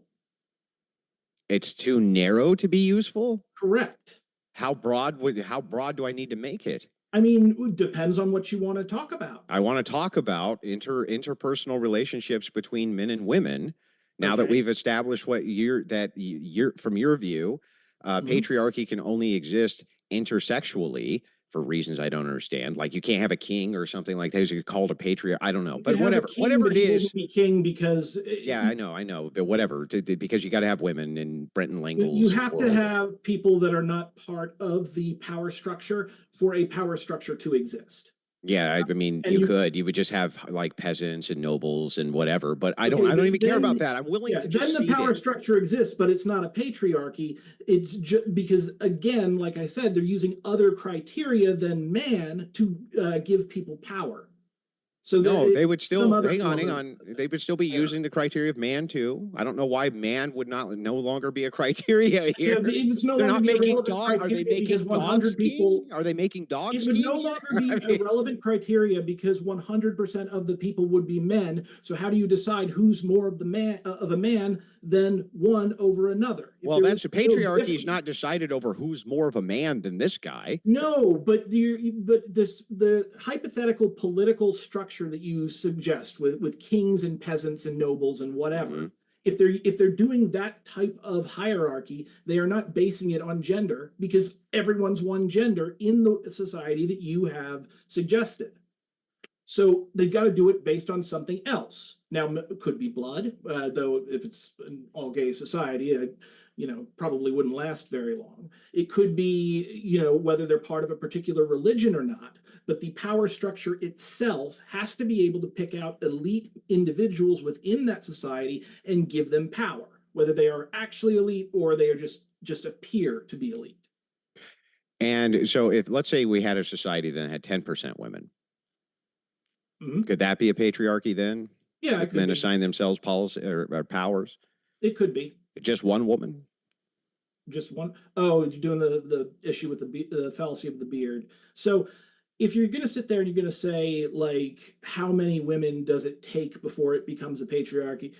It's too narrow to be useful? Correct. How broad do I need to make it? I mean, it depends on what you want to talk about. I want to talk about interpersonal relationships between men and women. Now that we've established from your view, patriarchy can only exist intersexually for reasons I don't understand. Like you can't have a king or something like that. Is it called a patriarch? I don't know, but whatever it is. Be king because yeah, I know, but whatever. Because you got to have women in Brent and Lengel. You have to have people that are not part of the power structure for a power structure to exist. Yeah, I mean, And you would just have like peasants and nobles and whatever, but I okay, don't even care then, about that. I'm willing yeah, to then just the cede power it. structure exists, but it's not a patriarchy. It's just because, again, like I said, they're using other criteria than man to give people power. So that No, they would some still other hang form of on. They would still be hierarchy. using the criteria of man too. I don't know why man would not no longer be a criteria Yeah, here. it's no They're longer not be a making relevant dog. Are they criteria because making dogs 100 people. king? Are they making It dogs would king no here? longer be I a mean, relevant criteria because 100% of the people would be men. So how do you decide who's more of the man of a man than one over another? If well, there that's is the no patriarchy is difference. not decided over who's more of a man than this guy. No, but the hypothetical political structure that you suggest with kings and peasants and nobles and whatever, Mhm. if they're doing that type of hierarchy, they are not basing it on gender because everyone's one gender in the society that you have suggested. So they've got to do it based on something else. Now, it could be blood, though if it's an all gay society, probably wouldn't last very long. It could be, whether they're part of a particular religion or not. But the power structure itself has to be able to pick out elite individuals within that society and give them power, whether they are actually elite or they are just appear to be elite. And so, if let's say we had a society that had 10% women, Mhm. could that be a patriarchy then? Yeah, it If could men be. assign themselves policy or powers? It could be. Just one woman? Just one. Oh, you're doing the issue with the fallacy of the beard. So if you're going to sit there and you're going to say, like, how many women does it take before it becomes a patriarchy?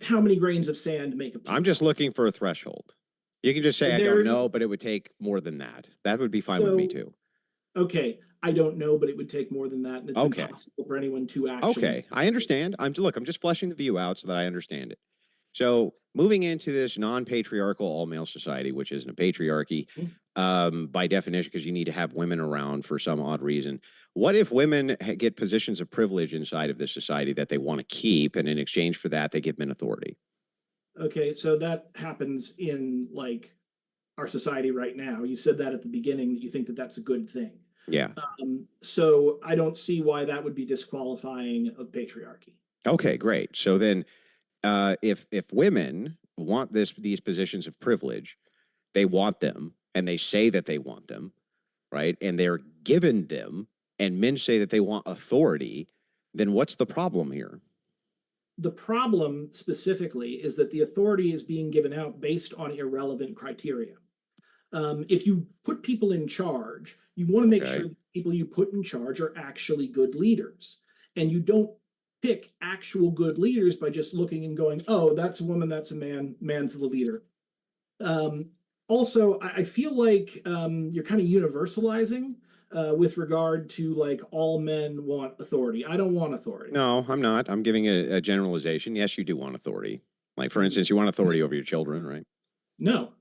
How many grains of sand make a I'm pea? just looking for a threshold. You can just say I don't There. know, but it would take more than that. That would be fine with me So too. okay, I don't know, but it would take more than that, and it's Okay. impossible for anyone to actually. Okay. I understand. I'm just fleshing the view out so that I understand it. So moving into this non-patriarchal all-male society, which isn't a patriarchy, by definition, because you need to have women around for some odd reason. What if women get positions of privilege inside of this society that they want to keep, and in exchange for that, they give men authority? Okay, so that happens in like our society right now. You said that at the beginning that you think that that's a good thing. Yeah. So I don't see why that would be disqualifying of patriarchy. Okay, great. So then, if women want these positions of privilege, they want them, and they say that they want them, right? And they're given them, and men say that they want authority. Then what's the problem here? The problem specifically is that the authority is being given out based on irrelevant criteria. If you put people in charge, you want to make Okay. sure that the people you put in charge are actually good leaders. And you don't pick actual good leaders by just looking and going, oh, that's a woman, that's a man, man's the leader. Also, I feel like you're kind of universalizing with regard to like all men want authority. I don't want authority. No, I'm not. I'm giving a generalization. Yes, you do want authority. Like, for instance, you want authority over your children, right? No,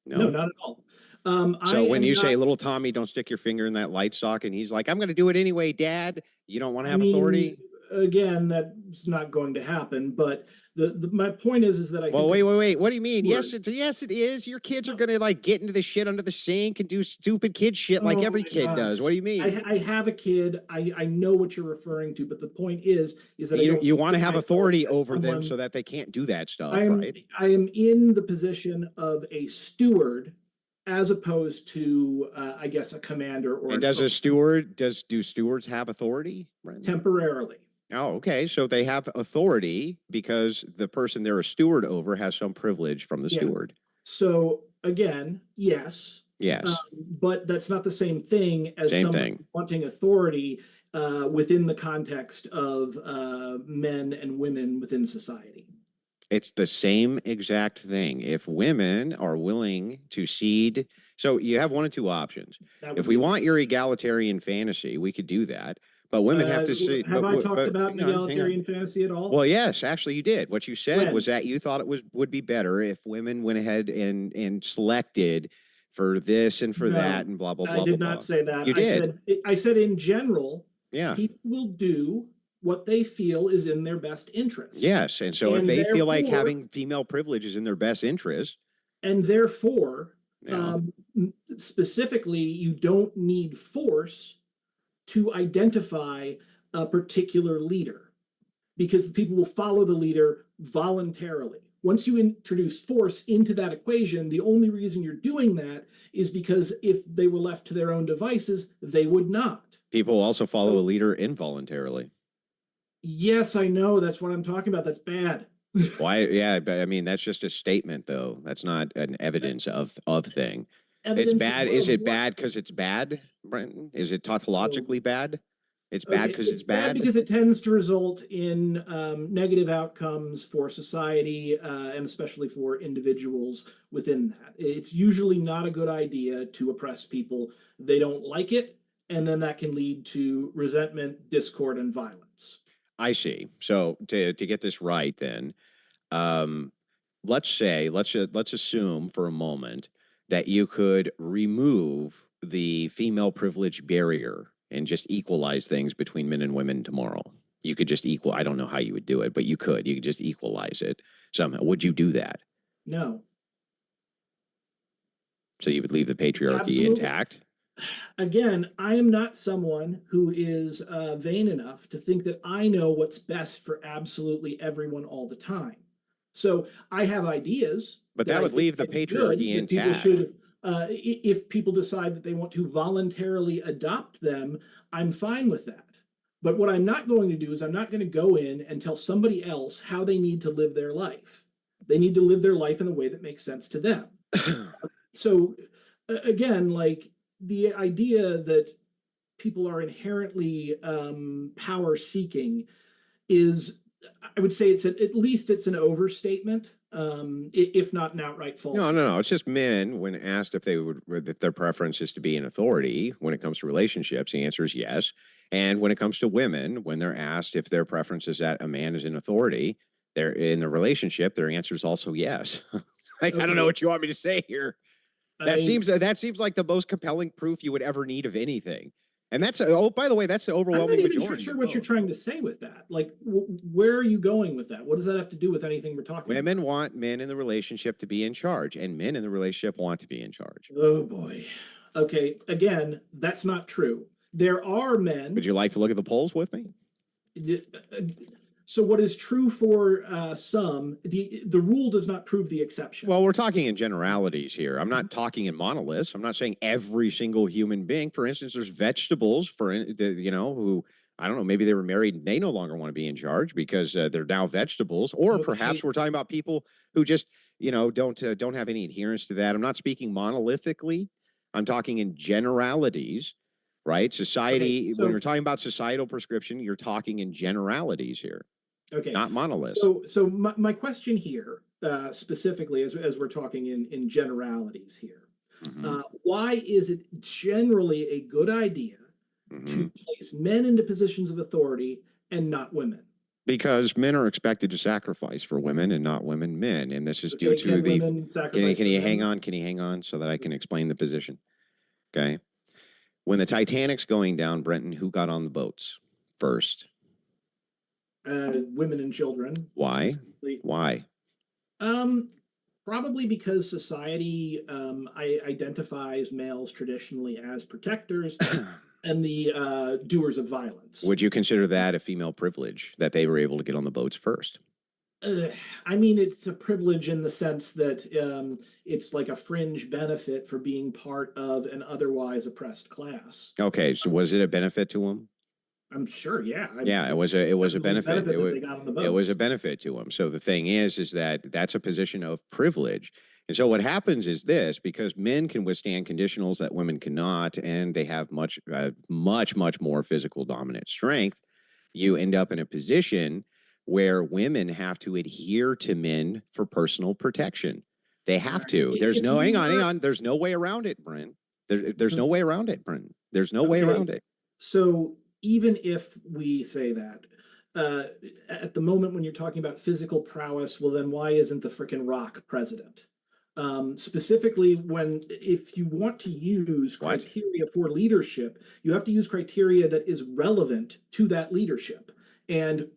no, No. not at all. I So when am you not. say, little Tommy, don't stick your finger in that light socket, and he's like, I'm going to do it anyway, Dad, you don't want to I have mean, authority? again, that's not going to happen. But my point is that I Well, think wait. What do you mean? Word. Yes, it is. Your kids are No. going to like get into the shit under the sink and do stupid kid shit like Oh every my kid gosh. does. What do you mean? I have a kid. I know what you're referring to, but the point is that I don't You want to see have myself authority as over them someone. so that they can't do that I stuff, am right? I am in the position of a steward as opposed to I guess a commander or And an does a owner steward do stewards have authority, Brandon? temporarily. Oh, okay. So they have authority because the person they're a steward over has some privilege from the Yeah. steward. So again, yes, Yes. but that's not the same thing as Same someone thing. wanting authority within the context of men and women within society. It's the same exact thing. If women are willing to cede, so you have one of two options. That If would we be want your egalitarian fantasy, we could do that. But women have to see. have I talked But about an hang on, hang on. egalitarian fantasy at all? Well, yes, actually, you did. What you said When? was that you thought would be better if women went ahead and selected for this and for that No, and blah blah I blah blah did not blah. say that. You did. I said in general, Yeah. people will do what they feel is in their best interest. Yes. And so if And they feel like therefore, having female privilege is in their best interest, and therefore, yeah. specifically, you don't need force to identify a particular leader, because the people will follow the leader voluntarily. Once you introduce force into that equation, the only reason you're doing that is because if they were left to their own devices, they would not. People also follow a leader involuntarily. Yes, I know. That's what I'm talking about. That's bad. Why? Yeah, but I mean, that's just a statement, though. That's not an evidence of thing. It's bad. Is it bad because it's bad, Brenton? Is it tautologically bad? It's bad because it's bad? because it tends to result in negative outcomes for society and especially for individuals within that. It's usually not a good idea to oppress people. They don't like it, and then that can lead to resentment, discord, and violence. I see. So to get this right, then, let's assume for a moment that you could remove the female privilege barrier and just equalize things between men and women tomorrow. You could just I don't know how you would do it, but you could just equalize it somehow. Would you do that? No. So you would leave the patriarchy Absolutely. intact? Again, I am not someone who is vain enough to think that I know what's best for absolutely everyone all the time. So I have ideas. But that would leave the patriarchy intact. People should, if people decide that they want to voluntarily adopt them, I'm fine with that. But what I'm not going to do is I'm not going to go in and tell somebody else how they need to live their life. They need to live their life in a way that makes sense to them. So again, like the idea that people are inherently power seeking is, I would say it's at least it's an overstatement, if not an outright false. No. It's just men, when asked if their preference is to be in authority when it comes to relationships, the answer is yes. And when it comes to women, when they're asked if their preference is that a man is in authority, they're in the relationship, their answer is also yes. Like, okay. I don't know what you want me to say here. That seems like the most compelling proof you would ever need of anything. And that's, by the way, that's the overwhelming majority. I'm not even sure what you're trying to say with that. Like, where are you going with that? What does that have to do with anything we're talking about? Women want men in the relationship to be in charge, and men in the relationship want to be in charge. Oh, boy. Okay, again, that's not true. There are men. Would you like to look at the polls with me? So what is true for some, the rule does not prove the exception. Well, we're talking in generalities here. I'm not talking in monoliths. I'm not saying every single human being. For instance, there's vegetables, who, I don't know, maybe they were married and they no longer want to be in charge because they're now vegetables. Or perhaps we're talking about people who just, don't have any adherence to that. I'm not speaking monolithically. I'm talking in generalities. Right? Society, okay, when you're talking about societal prescription, you're talking in generalities here. Okay. Not monoliths. So my question here, specifically, as we're talking in generalities here, why is it generally a good idea to place men into positions of authority and not women? Because men are expected to sacrifice for women and not women men. And this is due to the... Can you hang on? Can you hang on so that I can explain the position? Okay. When the Titanic's going down, Brenton, who got on the boats first? Women and children. Why? Why? Probably because society identifies males traditionally as protectors and the doers of violence. Would you consider that a female privilege that they were able to get on the boats first? I mean, it's a privilege in the sense that it's like a fringe benefit for being part of an otherwise oppressed class. Okay, so was it a benefit to them? I'm sure, yeah. It was a benefit. It was a benefit to them. So the thing is that that's a position of privilege. And so what happens is this, because men can withstand conditionals that women cannot, and they have much more physical dominant strength, you end up in a position where women have to adhere to men for personal protection. They have to. There's no, hang on. There's no way around it, Brent. There's no way around it, Brent. There's no way around it. So even if we say that, at the moment when you're talking about physical prowess, well, then why isn't the frickin' Rock president? Specifically, if you want to use criteria for leadership, you have to use criteria that is relevant to that leadership. And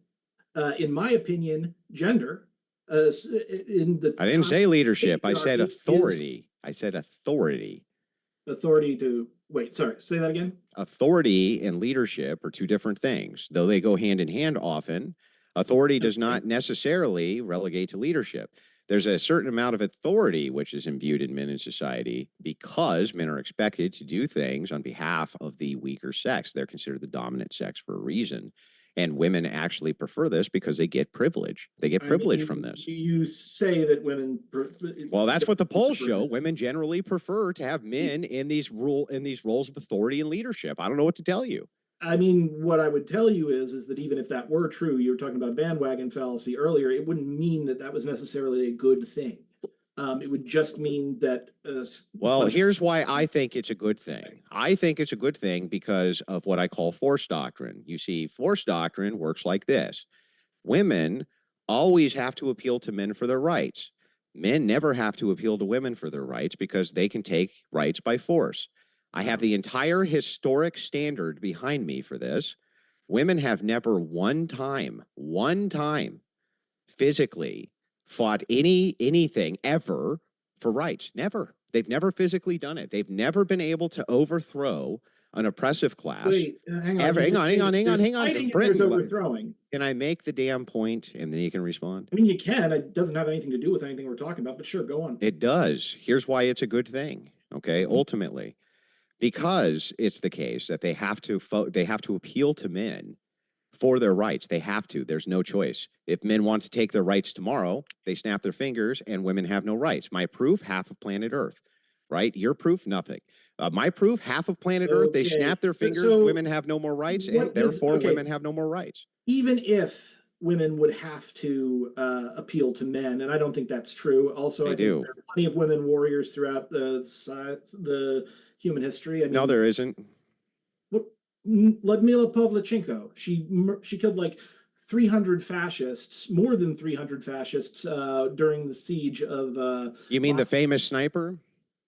in my opinion, gender. I didn't say leadership. I said authority. I said authority. Authority to Wait, sorry, say that again. Authority and leadership are two different things. Though they go hand in hand often, authority does not necessarily relegate to leadership. There's a certain amount of authority which is imbued in men in society because men are expected to do things on behalf of the weaker sex. They're considered the dominant sex for a reason. And women actually prefer this because they get privilege. They get privilege from this. You say that women. Well, that's what the polls show. Women generally prefer to have men in these roles of authority and leadership. I don't know what to tell you. I mean, what I would tell you is that even if that were true, you were talking about bandwagon fallacy earlier, it wouldn't mean that that was necessarily a good thing. It would just mean that. Well, here's why I think it's a good thing. I think it's a good thing because of what I call force doctrine. You see, force doctrine works like this. Women always have to appeal to men for their rights. Men never have to appeal to women for their rights because they can take rights by force. I have the entire historic standard behind me for this. Women have never one time physically fought anything ever for rights. Never. They've never physically done it. They've never been able to overthrow an oppressive class. Wait, hang on. Hang on. Fighting Brent, there's overthrowing. Can I make the damn point and then you can respond? I mean, you can. It doesn't have anything to do with anything we're talking about, but sure, go on. It does. Here's why it's a good thing. Okay, ultimately, because it's the case that they have to appeal to men for their rights. They have to. There's no choice. If men want to take their rights tomorrow, they snap their fingers and women have no rights. My proof, half of planet Earth, right? Your proof, nothing. My proof, half of planet Earth, they snap their fingers, women have no more rights, and therefore women have no more rights. Even if women would have to appeal to men, and I don't think that's true. Also, I think there are plenty of women warriors throughout the human history. I mean, no, there isn't. Ludmila Pavlichenko, she killed like 300 fascists, more than 300 fascists during the siege of. You mean the famous sniper?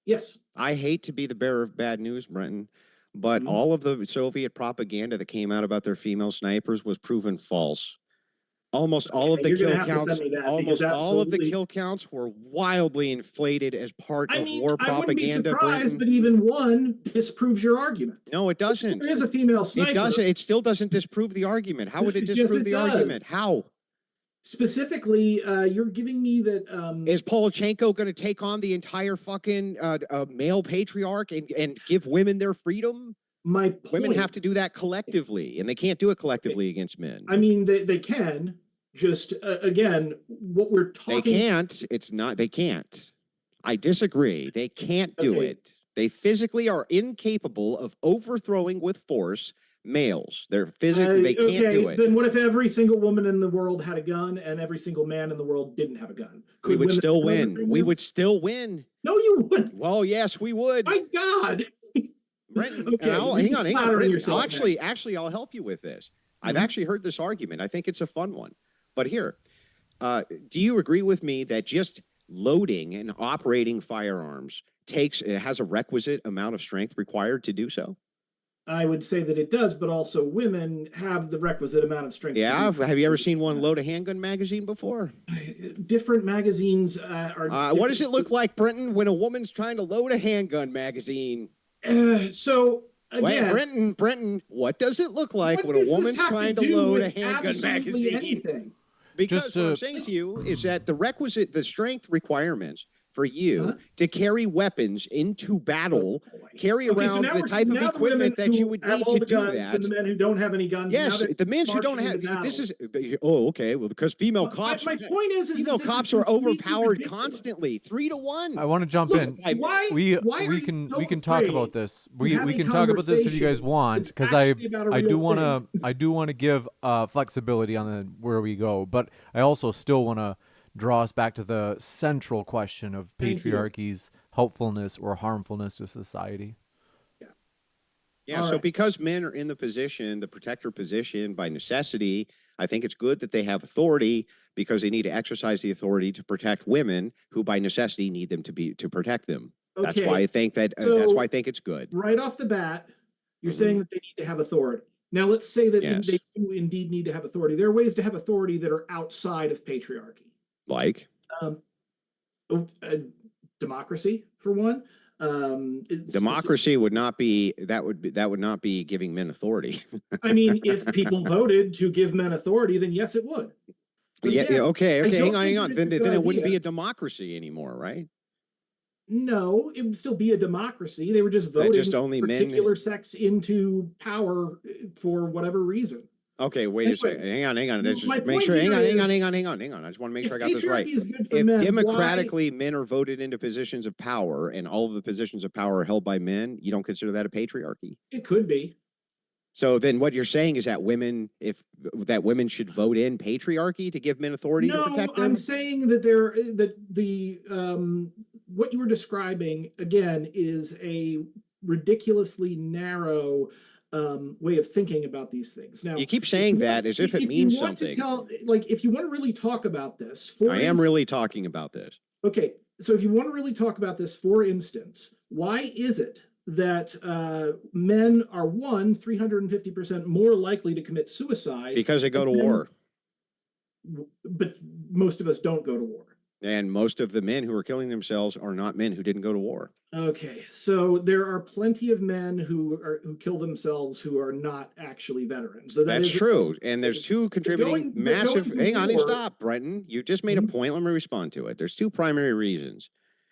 Yes. I hate to be the bearer of bad news, Brenton, but all of the Soviet propaganda that came out about their female snipers was proven false. Almost all of the kill counts were wildly inflated as part of war propaganda. I wouldn't be surprised, but even one disproves your argument. No, it doesn't. There is a female sniper. It doesn't. It still doesn't disprove the argument. How would it disprove the argument? How? Specifically, you're giving me that. Is Polachenko going to take on the entire fucking male patriarch and give women their freedom? My point, women have to do that collectively, and they can't do it collectively against men. I mean, they can. Just again, what we're talking. They can't. It's not. They can't. I disagree. They can't do it. They physically are incapable of overthrowing with force males. They're physically. They can't do it. Then what if every single woman in the world had a gun and every single man in the world didn't have a gun? We would still win. We would still win. No, you wouldn't. Well, yes, we would. My God. Brent, hang on. Actually, I'll help you with this. I've actually heard this argument. I think it's a fun one. But here, do you agree with me that just loading and operating firearms has a requisite amount of strength required to do so? I would say that it does, but also women have the requisite amount of strength. Yeah, have you ever seen one load a handgun magazine before? Different magazines are. What does it look like, Brenton, when a woman's trying to load a handgun magazine? So again, Brenton, what does it look like when a woman's trying to load a handgun magazine? Anything. Because what I'm saying to you is that the strength requirements for you to carry weapons into battle, carry around the type of equipment that you would need to do that. And the men who don't have any guns. Yes, the men who don't have. This is. Oh, okay. Well, because female cops. My point is female cops are overpowered constantly, 3-1. I want to jump in. We can talk about this. We can talk about this if you guys want, because I do want to give flexibility on where we go, but I also still want to draw us back to the central question of patriarchy's helpfulness or harmfulness to society. Yeah. So because men are in the protector position by necessity, I think it's good that they have authority because they need to exercise the authority to protect women who by necessity need them to protect them. Okay. That's why I think it's good. Right off the bat, you're saying that they need to have authority. Now let's say that they do indeed need to have authority. There are ways to have authority that are outside of patriarchy. Like? Democracy, for one. Democracy would not be that would not be giving men authority. I mean, if people voted to give men authority, then yes, it would. But yeah, again, okay, hang on. Then it wouldn't be idea. a democracy anymore, right? No, it would still be a democracy. They were just voting just only particular men sex into power for whatever reason. Okay, wait a second. Hang on. Let's My just make point sure. Hang here on. is, I just want to make if sure I got this right. patriarchy is good for If men, democratically men are voted into positions of power and all of the positions of power are held by men, you don't consider that a patriarchy? It could be. So then what you're saying is that women should vote in patriarchy to give men authority to protect them? I'm saying that what you were describing again is a ridiculously narrow way of thinking about these things. Now you keep saying that as if it means something. If you want to really talk about this, I am really talking about this. Okay, so if you want to really talk about this, for instance, why is it that men are 350% more likely to commit suicide? Because they go to war. But most of us don't go to war. And most of the men who are killing themselves are not men who didn't go to war. Okay, so there are plenty of men who kill themselves who are not actually veterans. So that's true. And there's two contributing massive. Hang on, stop, Brenton. You just made a point. Let me respond to it. There's two primary reasons.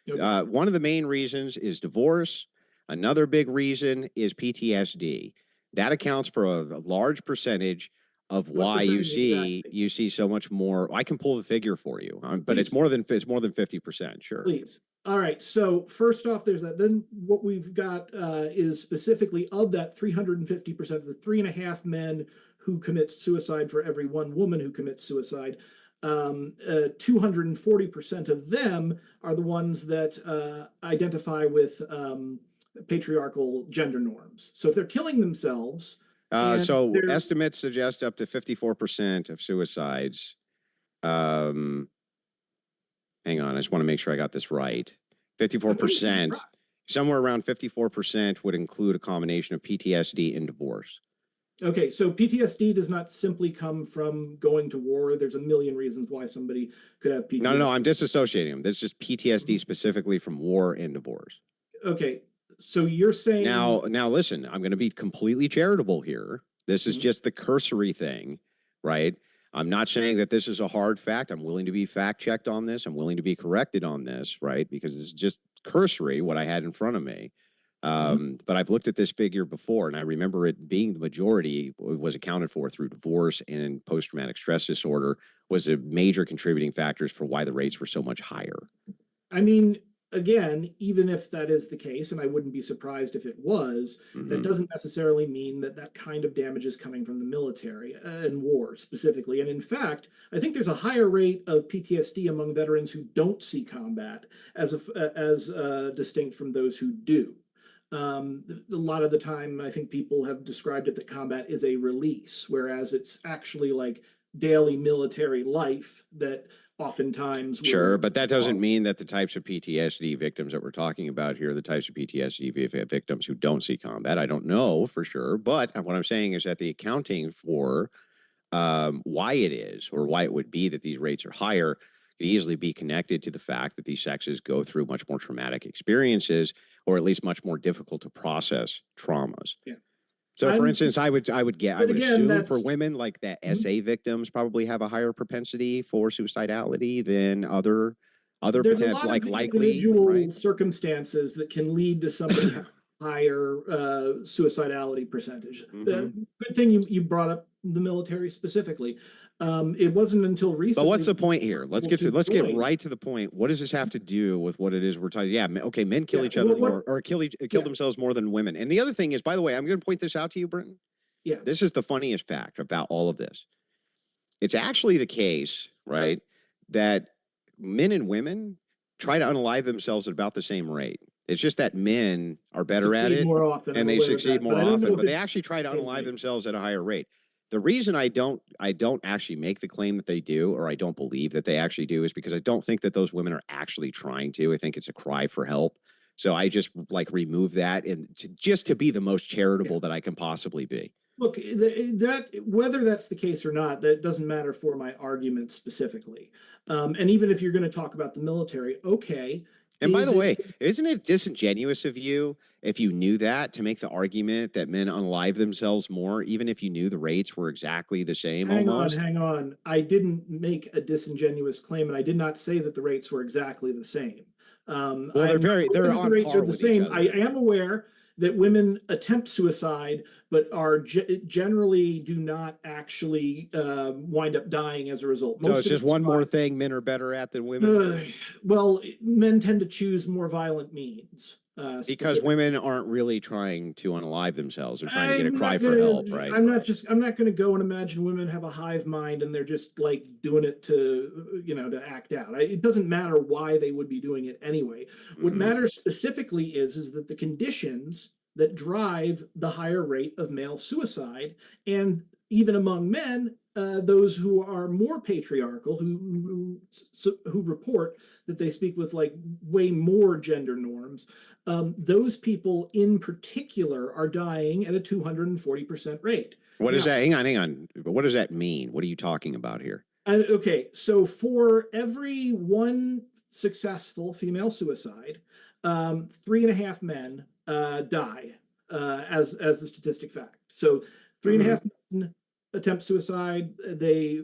Okay. One of the main reasons is divorce. Another big reason is PTSD. That accounts for a large percentage of why you see so much more. I can pull the figure for you, but it's more than 50%. Sure. Please. All right. So first off, there's that. Then what we've got is specifically of that 350%, the 3.5 men who commit suicide for every one woman who commits suicide. 240% of them are the ones that identify with patriarchal gender norms. So if they're killing themselves. So estimates suggest up to 54% of suicides. Hang on, I just want to make sure I got this right. 54%, somewhere around 54% would include a combination of PTSD and divorce. Okay, so PTSD does not simply come from going to war. There's a million reasons why somebody could have PTSD. No, I'm disassociating them. There's just PTSD specifically from war and divorce. Okay. So you're saying now listen, I'm going to be completely charitable here. This is just the cursory thing, right? I'm not saying that this is a hard fact. I'm willing to be fact checked on this. I'm willing to be corrected on this, right? Because this is just cursory what I had in front of me. But I've looked at this figure before, and I remember it being the majority was accounted for through divorce and post-traumatic stress disorder was a major contributing factors for why the rates were so much higher. I mean, again, even if that is the case, and I wouldn't be surprised if it was, that doesn't necessarily mean that that kind of damage is coming from the military and war specifically. And in fact, I think there's a higher rate of PTSD among veterans who don't see combat as distinct from those who do. A lot of the time, I think people have described it that combat is a release, whereas it's actually like daily military life that oftentimes. Sure, but that doesn't mean that the types of PTSD victims that we're talking about here, the types of PTSD victims who don't see combat, I don't know for sure. But what I'm saying is that the accounting for why it is or why it would be that these rates are higher could easily be connected to the fact that these sexes go through much more traumatic experiences, or at least much more difficult to process traumas. Yeah. So, for instance, I would assume for women like that SA victims probably have a higher propensity for suicidality than other potential, like likely individual circumstances that can lead to somebody higher suicidality percentage. Good thing you brought up the military specifically. It wasn't until recently. But what's the point here? Let's get right to the point. What does this have to do with what it is we're talking? Yeah, okay, men kill each other more, or kill themselves more than women. And the other thing is, by the way, I'm going to point this out to you, Brenton. Yeah, this is the funniest fact about all of this. It's actually the case, right, that men and women try to unalive themselves at about the same rate. It's just that men are better at it more often, and they succeed more often, but they actually try to unalive themselves at a higher rate. The reason I don't actually make the claim that they do, or I don't believe that they actually do, is because I don't think that those women are actually trying to. I think it's a cry for help. So I just remove that and just to be the most charitable that I can possibly be. Look, that whether that's the case or not, that doesn't matter for my argument specifically. And even if you're going to talk about the military, okay, And by Is the it? way, isn't it disingenuous of you, if you knew that, to make the argument that men unalive themselves more, even if you knew the rates were exactly the same Hang on, almost? hang on. I didn't make a disingenuous claim, and I did not say that the rates were exactly the same. Well, I'm not aware they're that the on rates are par the with each same. I other. am aware that women attempt suicide, but are generally do not actually wind up dying as a result. So Most it's of just them one more survive. thing men are better at than women Well, men tend to choose more violent means, because specifically. women aren't really trying to unalive themselves. They're trying to get a I'm cry not for gonna. help, right? I'm not gonna go and imagine women have a hive mind and they're just like doing it to, to act out. It doesn't matter why they would be doing it anyway. What Hmm. matters specifically is that the conditions that drive the higher rate of male suicide, and even among men, those who are more patriarchal, who report that they speak with like way more gender norms, those people in particular are dying at a 240% rate. What does Now, that, hang on, hang on. What does that mean? What are you talking about here? okay, so for every one successful female suicide, 3.5 men die as the statistic fact. So three and a Hmm. half men attempt suicide, they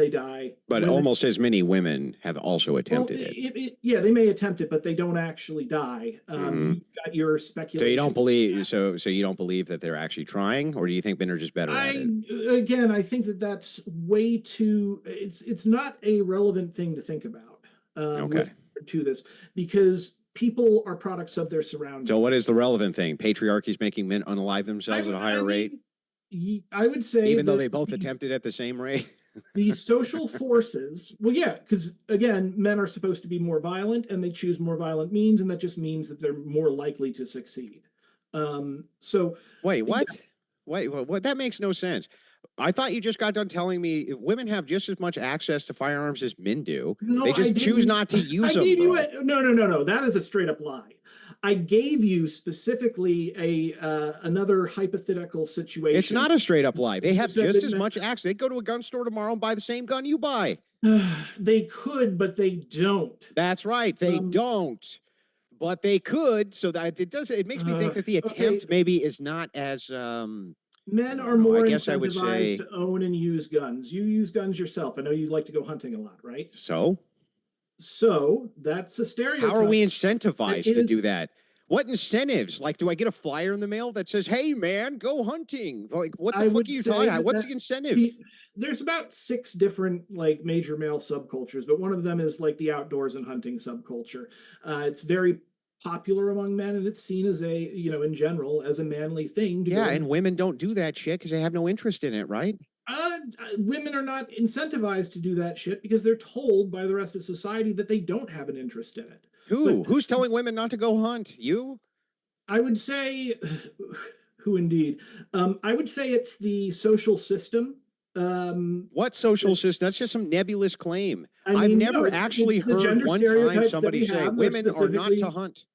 die. But Women, almost as many women have also well, attempted it. yeah, they may attempt it, but they don't actually die. Hmm. You got your So you don't speculation. believe so you don't believe that they're actually trying, or do you think men are just better at it? I think that that's way too. It's not a relevant thing to think about with Okay. to this, because people are products of their surroundings. So what is the relevant thing? Patriarchy is making men unalive themselves at a higher rate, I would say even though that they both attempted at the same rate. the social forces, well, yeah, because again, men are supposed to be more violent and they choose more violent means, and that just means that they're more likely to succeed. So Wait, yeah, what? Wait, what? That makes no sense. I thought you just got done telling me women have just as much access to firearms as men do. no, They I just choose didn't. not to use I them, gave you bro. a no. That is a straight up lie. I gave you specifically a another hypothetical It's situation. not a straight up lie. They You have said just that as much access. They go to a gun store tomorrow and buy the same gun you buy. they could, but they don't. That's right. They Um, don't, but they could. So that it does. It makes me think that the okay, attempt maybe is not as I men don't are know. I more guess I would incentivized say to own and use guns. You use guns yourself. I know you like to go hunting a lot, right? so. So that's a How are we stereotype that incentivized to is do that? What incentives? Like, do I get a flyer in the mail that says, "Hey, man, go hunting"? Like, what the I fuck would are you say talking about? that What's the incentive? there's about 6 different like major male subcultures, but one of them is like the outdoors and hunting subculture. It's very popular among men, and it's seen as a in general as a manly thing to Yeah, go and and. women don't do that shit because they have no interest in it, right? Women are not incentivized to do that shit because they're told by the rest of society that they don't have an interest in it. But Who? Who's telling women not to go hunt? You? I would say, who indeed? I would say it's the social system. What social That, system? That's just some nebulous claim. I I've mean, no, never actually it's the heard gender one time stereotypes that somebody we say have. They're women are not to specifically, hunt.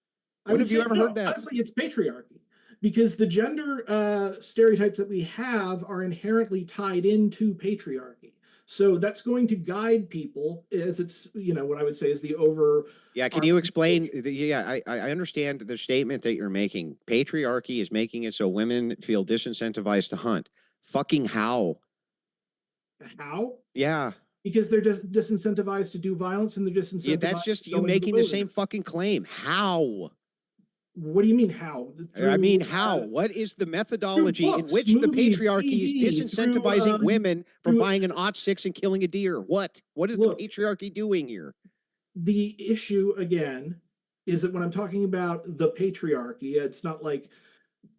I When would have you say, ever heard no, that? honestly, it's patriarchy. Because the gender stereotypes that we have are inherently tied into patriarchy. So that's going to guide people as it's, what I would say is the over. Yeah, can you explain? Yeah, I understand the statement that you're making. Patriarchy is making it so women feel disincentivized to hunt. Fucking how? How? Yeah. Because they're disincentivized to do violence, and they're Yeah, that's disincentivized just to you go into the making the same wilderness. fucking claim. How? What do you mean how? I mean, Through how? What is the through methodology in books, which the movies, patriarchy is TV, disincentivizing women from through buying an *06 and killing a deer? What? What is the look, patriarchy doing here? the issue again is that when I'm talking about the patriarchy, it's not like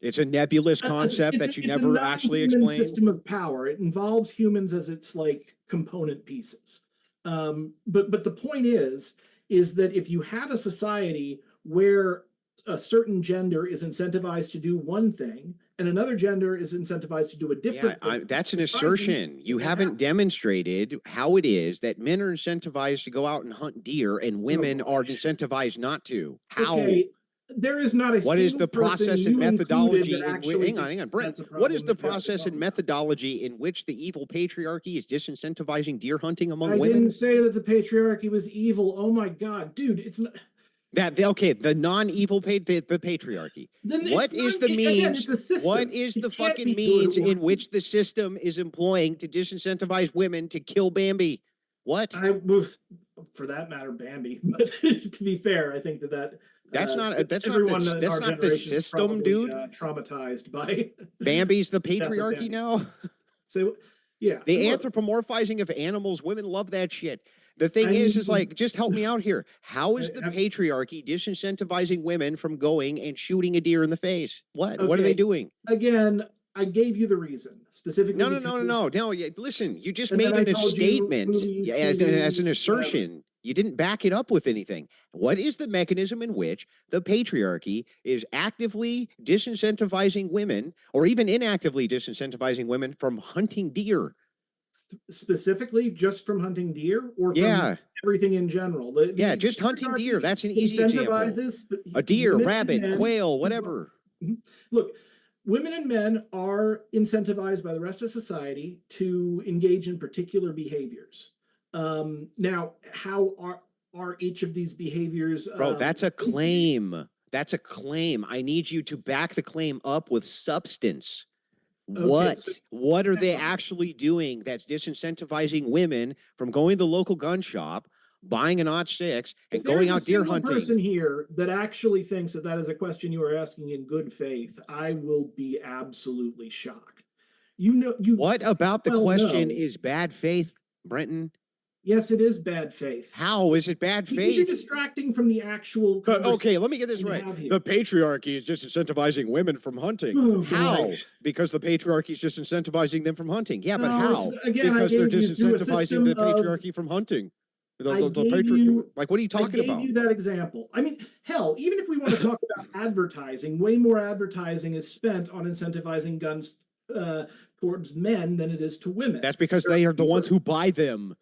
It's a nebulous concept that you it's a never actually non-human explained. system of power. It involves humans as its like component pieces. But the point is that if you have a society where a certain gender is incentivized to do one thing and another gender is incentivized to do a Yeah, different thing, that's an surprising assertion. You that haven't happens. demonstrated how it is that men are incentivized to go out and hunt deer and Oh women boy. are incentivized not to. How? Okay, there is not a What is single the person, process and you included, that methodology in which, actually hang on, thinks hang on, Brent, that's a what is problem the that you have to process talk and about. methodology in which the evil patriarchy is disincentivizing deer hunting among I didn't women? say that the patriarchy was evil. Oh my God, dude, it's not. Okay, the non-evil the patriarchy. Then What is the means? Again, it's a system. What is It the can't fucking be good means or in which the system is employing to disincentivize women to kill Bambi? What? For that matter, Bambi. But to be fair, I think that That's not everyone the, in that's our not the generation is system, probably, dude. traumatized by Bambi's the Bambi. patriarchy now. So, yeah, The look, anthropomorphizing of animals, women love that shit. The thing I is mean, like, just help me out here. How is the I- patriarchy disincentivizing women from going and shooting a deer in the face? What? What are they okay, doing? again, I gave you the reason specifically. No. Yeah, listen, you just And then made I a told you statement movies, as TV, an assertion. You didn't back it up with anything. What is the mechanism in which the patriarchy is actively disincentivizing women, or even inactively disincentivizing women from hunting deer? specifically just from hunting deer or from Yeah. everything in general? Yeah, just hunting deer. That's an easy example. Incentivizes A deer, women and rabbit, men. quail, whatever. Look, women and men are incentivized by the rest of society to engage in particular behaviors. Now, how are each of these behaviors? Bro, that's a claim. That's a claim. I need you to back the claim up with substance. Okay, What are they hang on. actually doing that's disincentivizing women from going to the local gun shop, buying an odd six, and If there's going a out deer single hunting? person here that actually thinks that that is a question you are asking in good faith, I will be absolutely shocked. You What about the well question know. is bad faith, Brenton? Yes, it is bad faith. How is it bad Because you're faith? distracting from the actual Okay, let me get this we right. have here. The patriarchy is disincentivizing women from hunting. Oh, boy. How? Because the patriarchy is disincentivizing them from hunting. Yeah, but No, how? again, I Because they're gave you through a disincentivizing system the of- patriarchy from hunting. I gave you- Like, what are you I talking gave about? you that example. I mean, hell, even if we want to talk about advertising, way more advertising is spent on incentivizing guns towards men than it is to women. That's because they are the ones who buy them.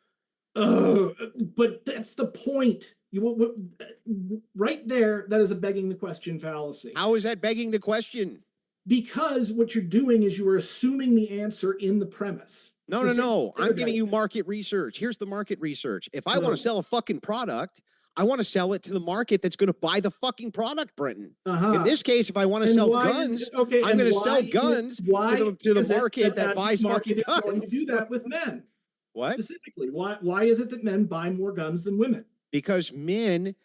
But that's the point. Right there, that is a begging the question fallacy. How is that begging the question? Because what you're doing is you are assuming the answer in the premise. No. I'm giving you market research. Here's the market research. If I want to sell a fucking product, I want to sell it to the market that's going to buy the fucking product, Brenton. In this case, if I want to sell guns, I'm going to sell guns to the market that buys fucking guns. Going to do that with men. What? Specifically, why is it that men buy more guns than women? Because men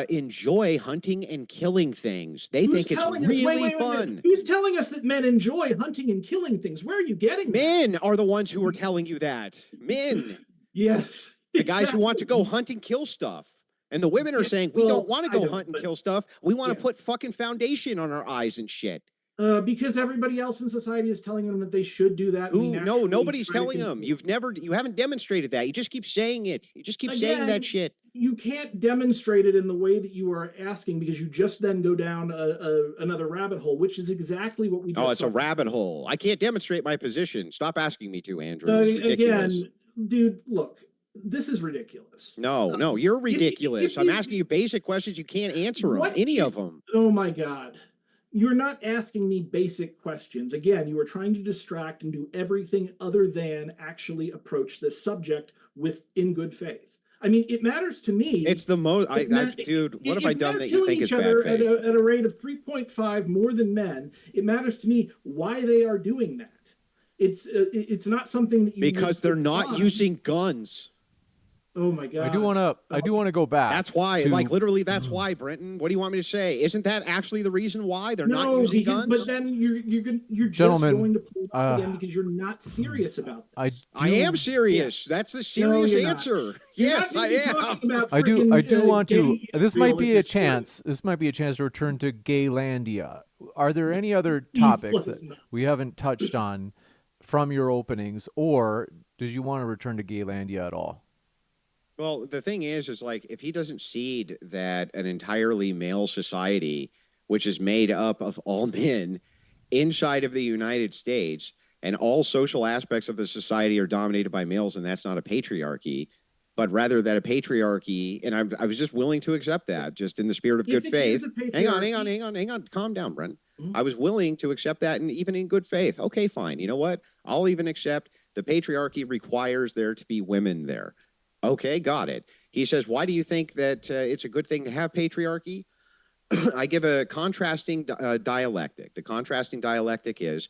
enjoy hunting and killing things. They think it's really fun. Who's telling us that men enjoy hunting and killing things? Where are you getting that? Men are the ones who are telling you that. Men. Yes. The guys who want to go hunt and kill stuff. And the women are saying, we don't want to go hunt and kill stuff. We want to put fucking foundation on our eyes and shit. Because everybody else in society is telling them that they should do that. No, nobody's telling them. You haven't demonstrated that. You just keep saying it. You just keep saying that shit. You can't demonstrate it in the way that you are asking because you just then go down another rabbit hole, which is exactly what we just it's saw. a rabbit hole. I can't demonstrate my position. Stop asking me to, Andrew. It's ridiculous. Again, dude, look, this is ridiculous. No, you're ridiculous. I'm asking you basic questions. You can't answer them. Any of them. Oh my God. You're not asking me basic questions. Again, you are trying to distract and do everything other than actually approach this subject in good faith. I mean, it matters to me. It's the most, dude, what have I done that you think is bad faith? At a rate of 3.5 more than men, it matters to me why they are doing that. It's not something that you because they're not using guns. Oh my God! I do want to go back. That's why, literally, that's why, Brenton. What do you want me to say? Isn't that actually the reason why they're not using guns? But then you're just going to pull it off again because you're not serious about this. I am serious. Yeah. That's the serious answer. Yes, I am. I do want to. This might be a chance. This might be a chance to return to Gaylandia. Are there any other topics that we haven't touched on from your openings, or did you want to return to Gaylandia at all? Well, the thing is like, if he doesn't cede that an entirely male society, which is made up of all men inside of the United States, and all social aspects of the society are dominated by males, and that's not a patriarchy, but rather that a patriarchy, and I was just willing to accept that, just in the spirit of good faith. Hang on. Calm down, Brent. Mm-hmm. I was willing to accept that, and even in good faith. Okay, fine. You know what? I'll even accept the patriarchy requires there to be women there. Okay, got it. He says, why do you think that it's a good thing to have patriarchy? I give a contrasting dialectic. The contrasting dialectic is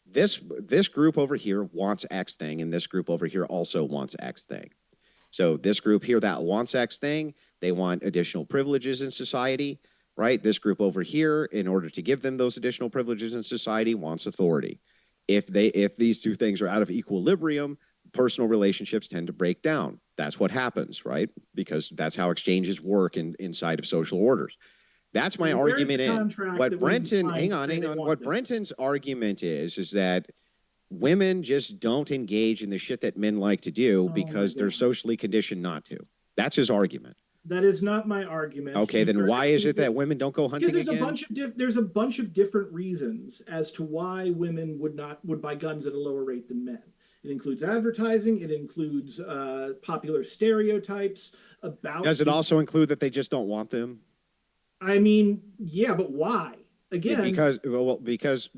this group over here wants X thing, and this group over here also wants X thing. So this group here that wants X thing, they want additional privileges in society, right? This group over here, in order to give them those additional privileges in society, wants authority. If these two things are out of equilibrium, personal relationships tend to break down. That's what happens, right? Because that's how exchanges work inside of social orders. That's my argument in. What Brenton, hang on. What Brenton's argument is that women just don't engage in the shit that men like to do because they're socially conditioned not to. That's his argument. That is not my argument. Okay, then why is it that women don't go hunting again? There's a bunch of different reasons as to why women would buy guns at a lower rate than men. It includes advertising. It includes popular stereotypes about. Does it also include that they just don't want them? I mean, yeah, but why? Again, because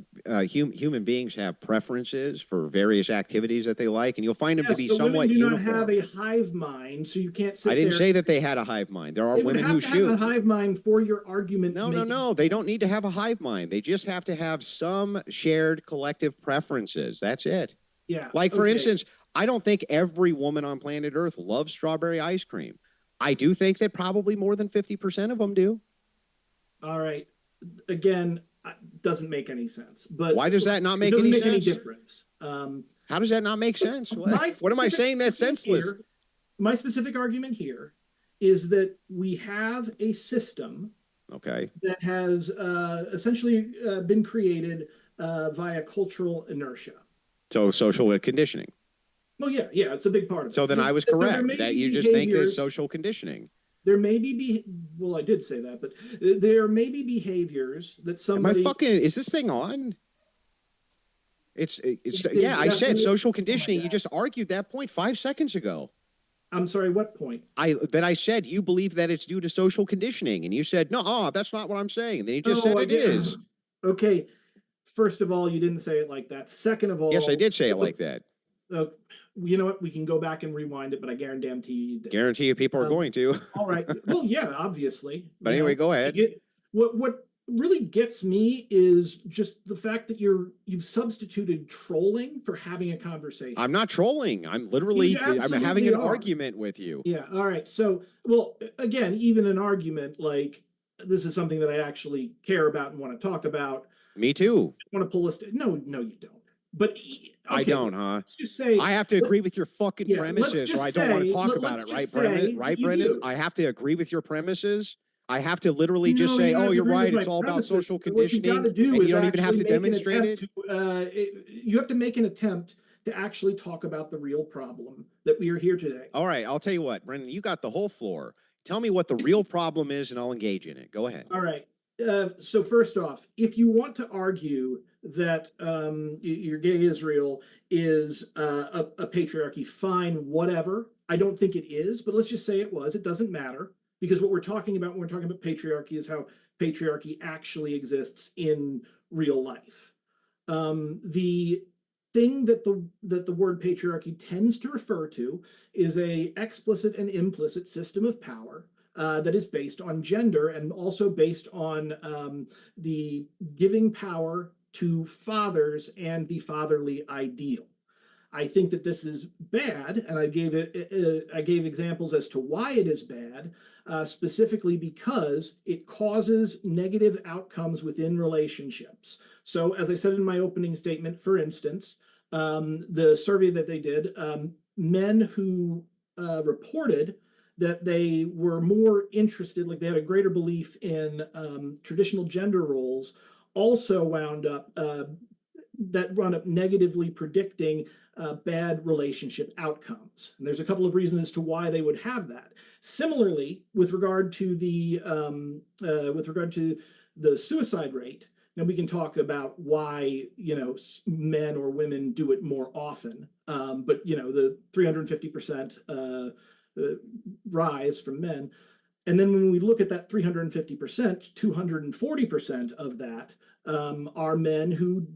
human beings have preferences for various activities that they like, and you'll find them to be somewhat uniform. Women do not have a hive mind, so you can't sit I didn't say that they had a hive mind. There are women who shoot. Have a hive mind for your argument. No. They don't need to have a hive mind. They just have to have some shared collective preferences. That's it. Yeah. Like, for instance, I don't think every woman on planet Earth loves strawberry ice cream. I do think that probably more than 50% of them do. All right. Again, doesn't make any sense. But why does that not make any sense? Doesn't make any difference. How does that not make sense? What am I saying that's senseless? My specific argument here is that we have a system that has essentially been created via cultural inertia. So social conditioning. Well, yeah, it's a big part of it. So then I was correct that you just think there's social conditioning. There may be, well, I did say that, but there may be behaviors that somebody. Is this thing on? It's yeah, I said social conditioning. You just argued that point 5 seconds ago. I'm sorry, what point? I said you believe that it's due to social conditioning, and you said, no, that's not what I'm saying. And then you just said it is. Okay. First of all, you didn't say it like that. Second of all. Yes, I did say it like that. You know what? We can go back and rewind it, but I guarantee you that. Guarantee you people are going to. All right. Well, yeah, obviously. But anyway, go ahead. What really gets me is just the fact that you've substituted trolling for having a conversation. I'm not trolling. I'm literally I'm having an argument with you. Yeah. All right. So, well, again, even an argument like this is something that I actually care about and want to talk about. Me too. I want to pull a no, you don't. But I don't, huh? Let's just say I have to agree with your fucking premises, or I don't want to talk about it, right, Brendan? Right, Brendan? I have to agree with your premies. I have to literally just say, "Oh, you're right. It's all about social conditioning," and you don't even have to demonstrate it. You have to make an attempt to actually talk about the real problem that we are here today. All right, I'll tell you what, Brendan. You got the whole floor. Tell me what the real problem is, and I'll engage in it. Go ahead. All right. So first off, if you want to argue that your gay Israel is a patriarchy, fine, whatever. I don't think it is, but let's just say it was. It doesn't matter, because what we're talking about when we're talking about patriarchy is how patriarchy actually exists in real life. The thing that the word patriarchy tends to refer to is a explicit and implicit system of power that is based on gender and also based on the giving power to fathers and the fatherly ideal. I think that this is bad, and I gave examples as to why it is bad, specifically because it causes negative outcomes within relationships. So, as I said in my opening statement, for instance, the survey that they did, men who reported that they were more interested, like they had a greater belief in traditional gender roles, also wound up negatively predicting bad relationship outcomes. And there's a couple of reasons as to why they would have that. Similarly, with regard to the suicide rate, now we can talk about why men or women do it more often, but the 350% rise from men. And then when we look at that 350%, 240% of that are men who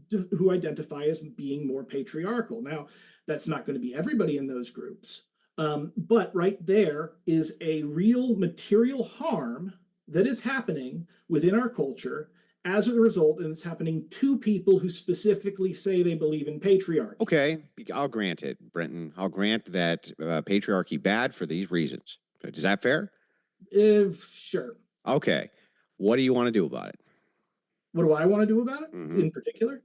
identify as being more patriarchal. Now, that's not going to be everybody in those groups, But right there is a real material harm that is happening within our culture as a result, and it's happening to people who specifically say they believe in patriarchy. Okay, I'll grant it, Brenton. I'll grant that patriarchy bad for these reasons. Is that fair? Sure. Okay. What do you want to do about it? What do I want to do about it in particular?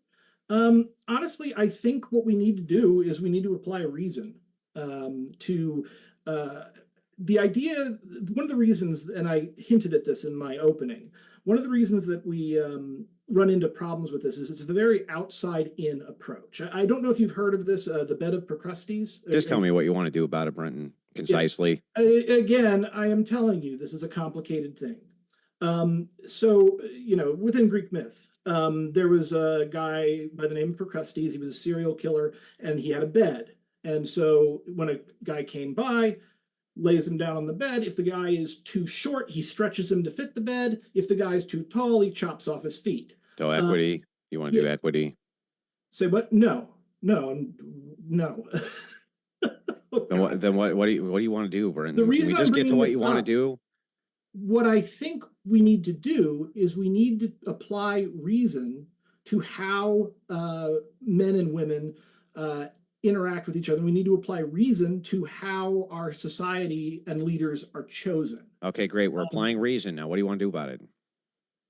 Honestly, I think what we need to do is we need to apply reason to the idea. One of the reasons, and I hinted at this in my opening, one of the reasons that we run into problems with this is it's a very outside-in approach. I don't know if you've heard of this, the bed of Procrustes. Just tell me what you want to do about it, Brenton, concisely. Yeah. Again, I am telling you, this is a complicated thing. So, within Greek myth, there was a guy by the name of Procrustes. He was a serial killer, and he had a bed. And so when a guy came by, lays him down on the bed. If the guy is too short, he stretches him to fit the bed. If the guy's too tall, he chops off his feet. So equity, you want to do equity? Say what? No. Oh, then what do you want to do, Brenton? Can we just get to what you want to do? What I think we need to do is we need to apply reason to how men and women interact with each other. We need to apply reason to how our society and leaders are chosen. Okay, great. We're applying reason now. What do you want to do about it?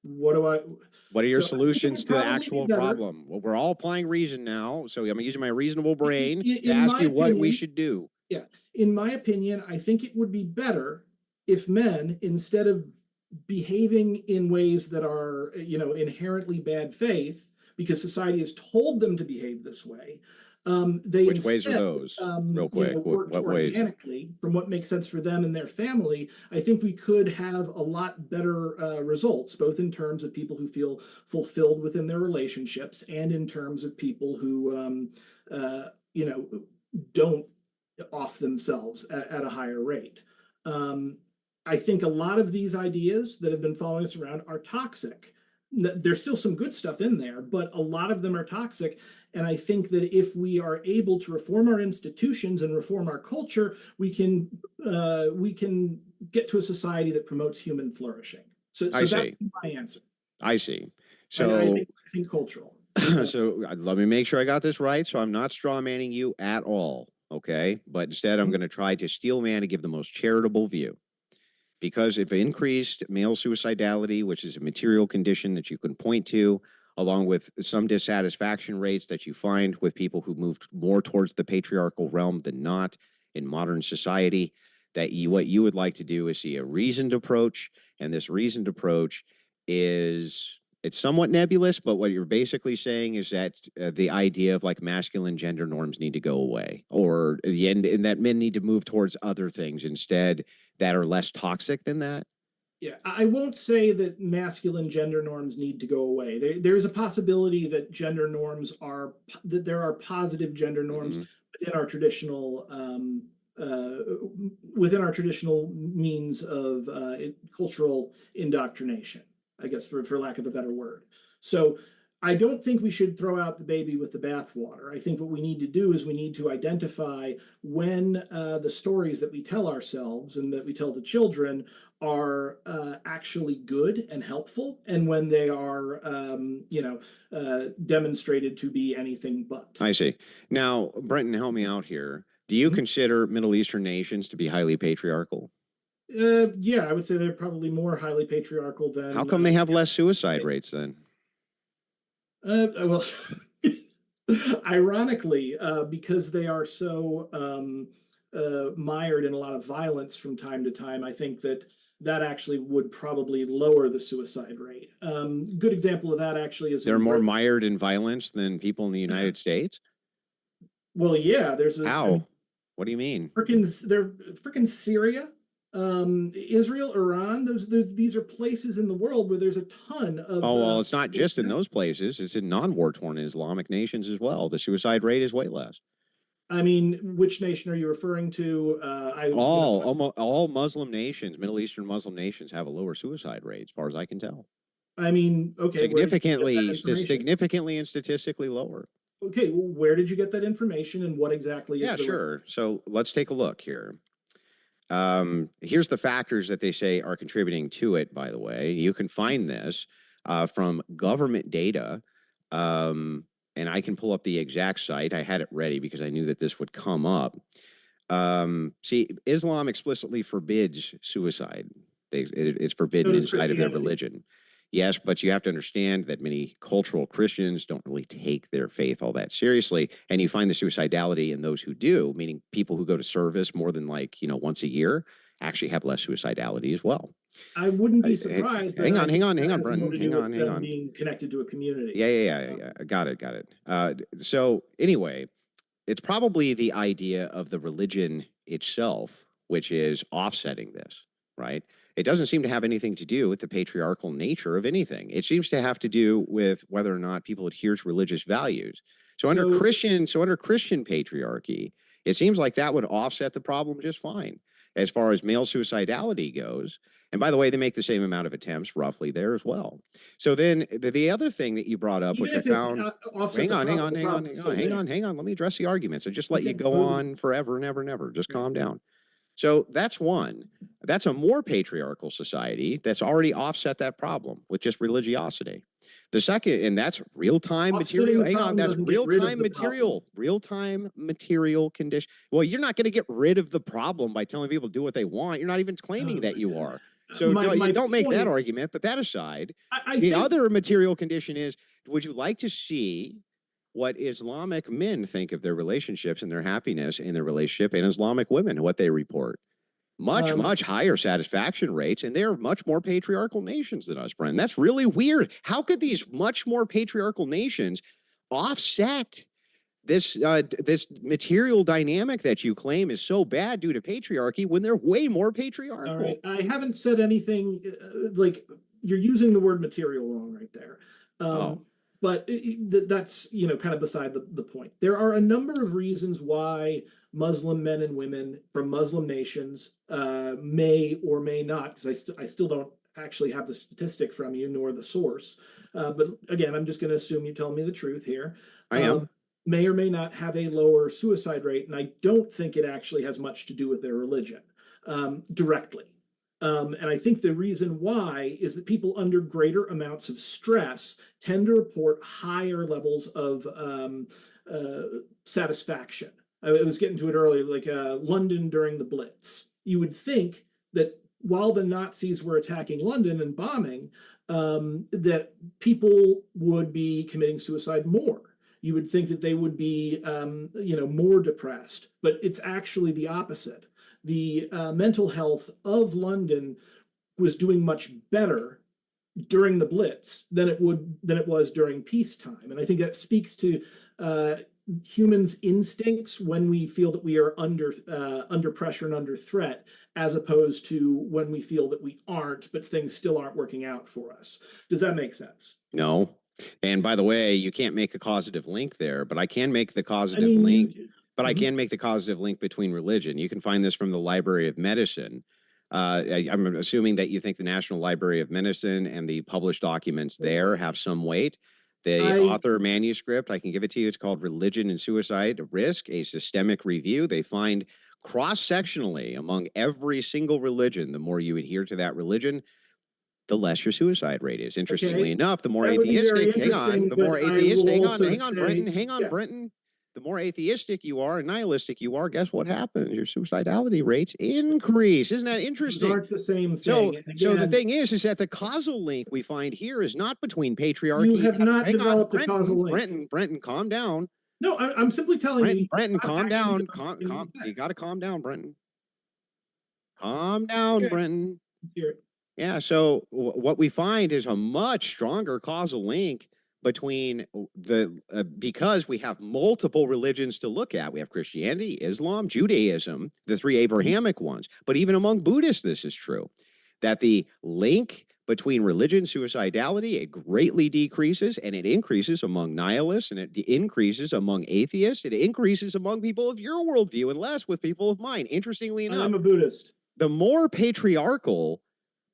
What are your solutions to the actual problem? Well, we're all applying reason now, so I'm using my reasonable brain to ask you what we should do. Yeah, in my opinion, I think it would be better if men, instead of behaving in ways that are, inherently bad faith, because society has told them to behave this way, they Which ways are those? Real quick, what ways? Organically, from what makes sense for them and their family. I think we could have a lot better results, both in terms of people who feel fulfilled within their relationships and in terms of people who, don't off themselves at a higher rate. I think a lot of these ideas that have been following us around are toxic. There's still some good stuff in there, but a lot of them are toxic. And I think that if we are able to reform our institutions and reform our culture, we can get to a society that promotes human flourishing. So that's my answer. I see. So I think cultural. So let me make sure I got this right. So I'm not straw manning you at all. Okay. But instead, I'm going to try to steel man and give the most charitable view. Because if increased male suicidality, which is a material condition that you can point to, along with some dissatisfaction rates that you find with people who moved more towards the patriarchal realm than not in modern society, that what you would like to do is see a reasoned approach. And this reasoned approach it's somewhat nebulous, but what you're basically saying is that the idea of like masculine gender norms need to go away, or and that men need to move towards other things instead that are less toxic than that. Yeah, I won't say that masculine gender norms need to go away. There's a possibility that there are positive gender norms within our traditional means of cultural indoctrination, I guess, for lack of a better word. So I don't think we should throw out the baby with the bathwater. I think what we need to do is we need to identify when the stories that we tell ourselves and that we tell to children are actually good and helpful, and when they are, demonstrated to be anything but. I see. Now, Brenton, help me out here. Do you consider Middle Eastern nations to be highly patriarchal? Yeah, I would say they're probably more highly patriarchal than. How come they have less suicide rates then? Well, ironically, because they are so mired in a lot of violence from time to time, I think that actually would probably lower the suicide rate. Good example of that actually is they're more mired in violence than people in the United States. Well, yeah, there's how? What do you mean? They're freaking Syria. Israel, Iran, these are places in the world where there's a ton of. Oh, well, it's not just in those places. It's in non-war-torn Islamic nations as well. The suicide rate is way less. I mean, which nation are you referring to? All Muslim nations, Middle Eastern Muslim nations, have a lower suicide rate, as far as I can tell. I mean, okay, significantly and statistically lower. Okay, well, where did you get that information, and what exactly is Yeah, the sure. So let's take a look here. Here's the factors that they say are contributing to it, by the way. You can find this from government data. And I can pull up the exact site. I had it ready because I knew that this would come up. See, Islam explicitly forbids suicide. It's So forbidden does inside of their Christianity. religion. Yes, but you have to understand that many cultural Christians don't really take their faith all that seriously. And you find the suicidality in those who do, meaning people who go to service more than once a year actually have less suicidality as well. I wouldn't be surprised, but Hang I on, hang think on, hang that on, has more Brenton. to Hang do on, with hang them on. being connected to a community. Yeah. Got it, got it. So anyway, it's probably the idea of the religion itself, which is offsetting this, right? It doesn't seem to have anything to do with the patriarchal nature of anything. It seems to have to do with whether or not people adhere to religious values. So under So Christian patriarchy, it seems like that would offset the problem just fine as far as male suicidality goes. And by the way, they make the same amount of attempts roughly there as well. So then the other thing that you brought up, even which I if it found, offset the problem, hang on. Let me address the arguments. I just let you Okay, go moving. on forever and ever and ever. Just Right. calm down. So that's one. That's a more patriarchal society that's already offset that problem with just religiosity. The second, and that's real-time Offsetting material. the Hang on, problem that's doesn't get rid of real-time the problem. real-time material condition. Well, you're not going to get rid of the problem by telling people to do what they want. You're not even claiming Oh that my you God. are. So My don't make that point, argument. But that aside, I the think other material condition is: would you like to see what Islamic men think of their relationships and their happiness in their relationship, and Islamic women, what they report? Much higher satisfaction rates, and they're much more patriarchal nations than us, Brent. That's really weird. How could these much more patriarchal nations offset this material dynamic that you claim is so bad due to patriarchy when they're way more patriarchal? All right, I haven't said anything like you're using the word material wrong right there. But that's kind of beside the point. There are a number of reasons why Muslim men and women from Muslim nations may or may not, because I still don't actually have the statistic from you nor the source. But again, I'm just going to assume you're telling me the truth here. I am. May or may not have a lower suicide rate, and I don't think it actually has much to do with their religion directly. And I think the reason why is that people under greater amounts of stress tend to report higher levels of satisfaction. I was getting to it earlier, like London during the Blitz. You would think that while the Nazis were attacking London and bombing, that people would be committing suicide more. You would think that they would be, more depressed, but it's actually the opposite. The mental health of London was doing much better during the Blitz than it was during peacetime, and I think that speaks to humans' instincts when we feel that we are under pressure and under threat, as opposed to when we feel that we aren't, but things still aren't working out for us. Does that make sense? No. And by the way, you can't make a causative link there, but I can make the I causative mean, link. But I mhm. can make the causative link between religion. You can find this from the Library of Medicine. I'm assuming that you think the National Library of Medicine and the published documents there have some weight. The author manuscript, I can give it to you. It's called Religion and Suicide Risk, a Systemic Review. They find cross-sectionally among every single religion, the more you adhere to that religion, the less your suicide rate is. Interestingly enough, the more That would be very atheistic, interesting, the more but I atheistic, will also hang on, say, Brenton, yeah. Brenton. The more atheistic you are and nihilistic you are, guess what happens? Your suicidality rates increase. Isn't that Those interesting? aren't the same So, thing. And so the again, thing is that the causal link we find here is not between you patriarchy. have not Hang on, developed a causal link. Brenton, calm down. No, I'm simply telling you. Brenton, calm down. Calm. You got to calm down, Brenton. Calm down, Okay. Brenton. Let's hear it. Yeah, so what we find is a much stronger causal link between because we have multiple religions to look at. We have Christianity, Islam, Judaism, the three Abrahamic ones. But even among Buddhists, this is true, that the link between religion and suicidality, it greatly decreases, and it increases among nihilists, and it increases among atheists, it increases among people of your worldview, and less with people of mine. Interestingly enough, I'm a Buddhist. The more patriarchal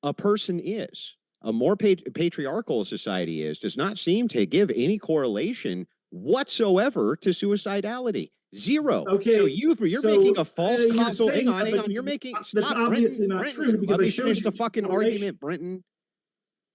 a person is, a more patriarchal society is, does not seem to give any correlation whatsoever to suicidality. Zero. Okay, So you're so, making a false you're causal. saying Hang that, on, but You're making that's stop, obviously Brenton. not Brenton, true, because let I me showed finish you the two fucking correlations. argument, Brenton.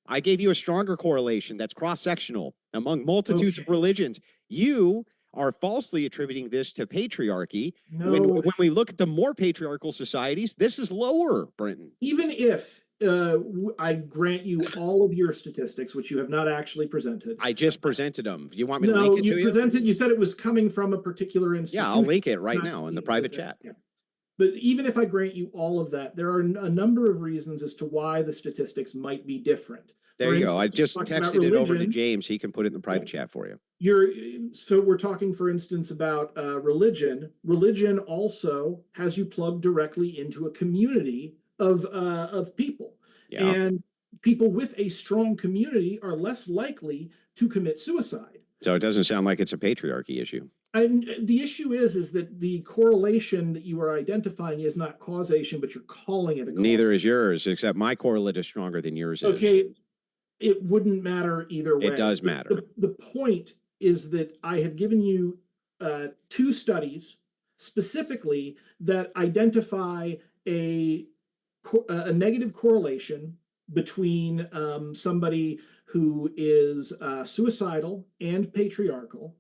I gave you a stronger correlation that's cross-sectional among multitudes of religions. You are falsely attributing this to patriarchy. No. When we look at the more patriarchal societies, this is lower, Brenton. Even if I grant you all of your statistics, which you have not actually presented. I just presented them. You want me to No, link it to you you? presented. You said it was coming from a particular institution. Yeah, I'll link it right Not now in the seen private with chat. that. Yeah. But even if I grant you all of that, there are a number of reasons as to why the statistics might be different. There you go. I just talking about texted it over to religion. James. He can put it in the private chat for you. So we're talking, for instance, about religion. Religion also has you plugged directly into a community of people. Yeah. And people with a strong community are less likely to commit suicide. So it doesn't sound like it's a patriarchy issue. And the issue is that the correlation that you are identifying is not causation, but you're calling it a Neither is yours, except my correlate is stronger than yours is. Okay, it wouldn't matter either way. It does matter. The point is that I have given you two studies specifically that identify a negative correlation between somebody who is suicidal and patriarchal,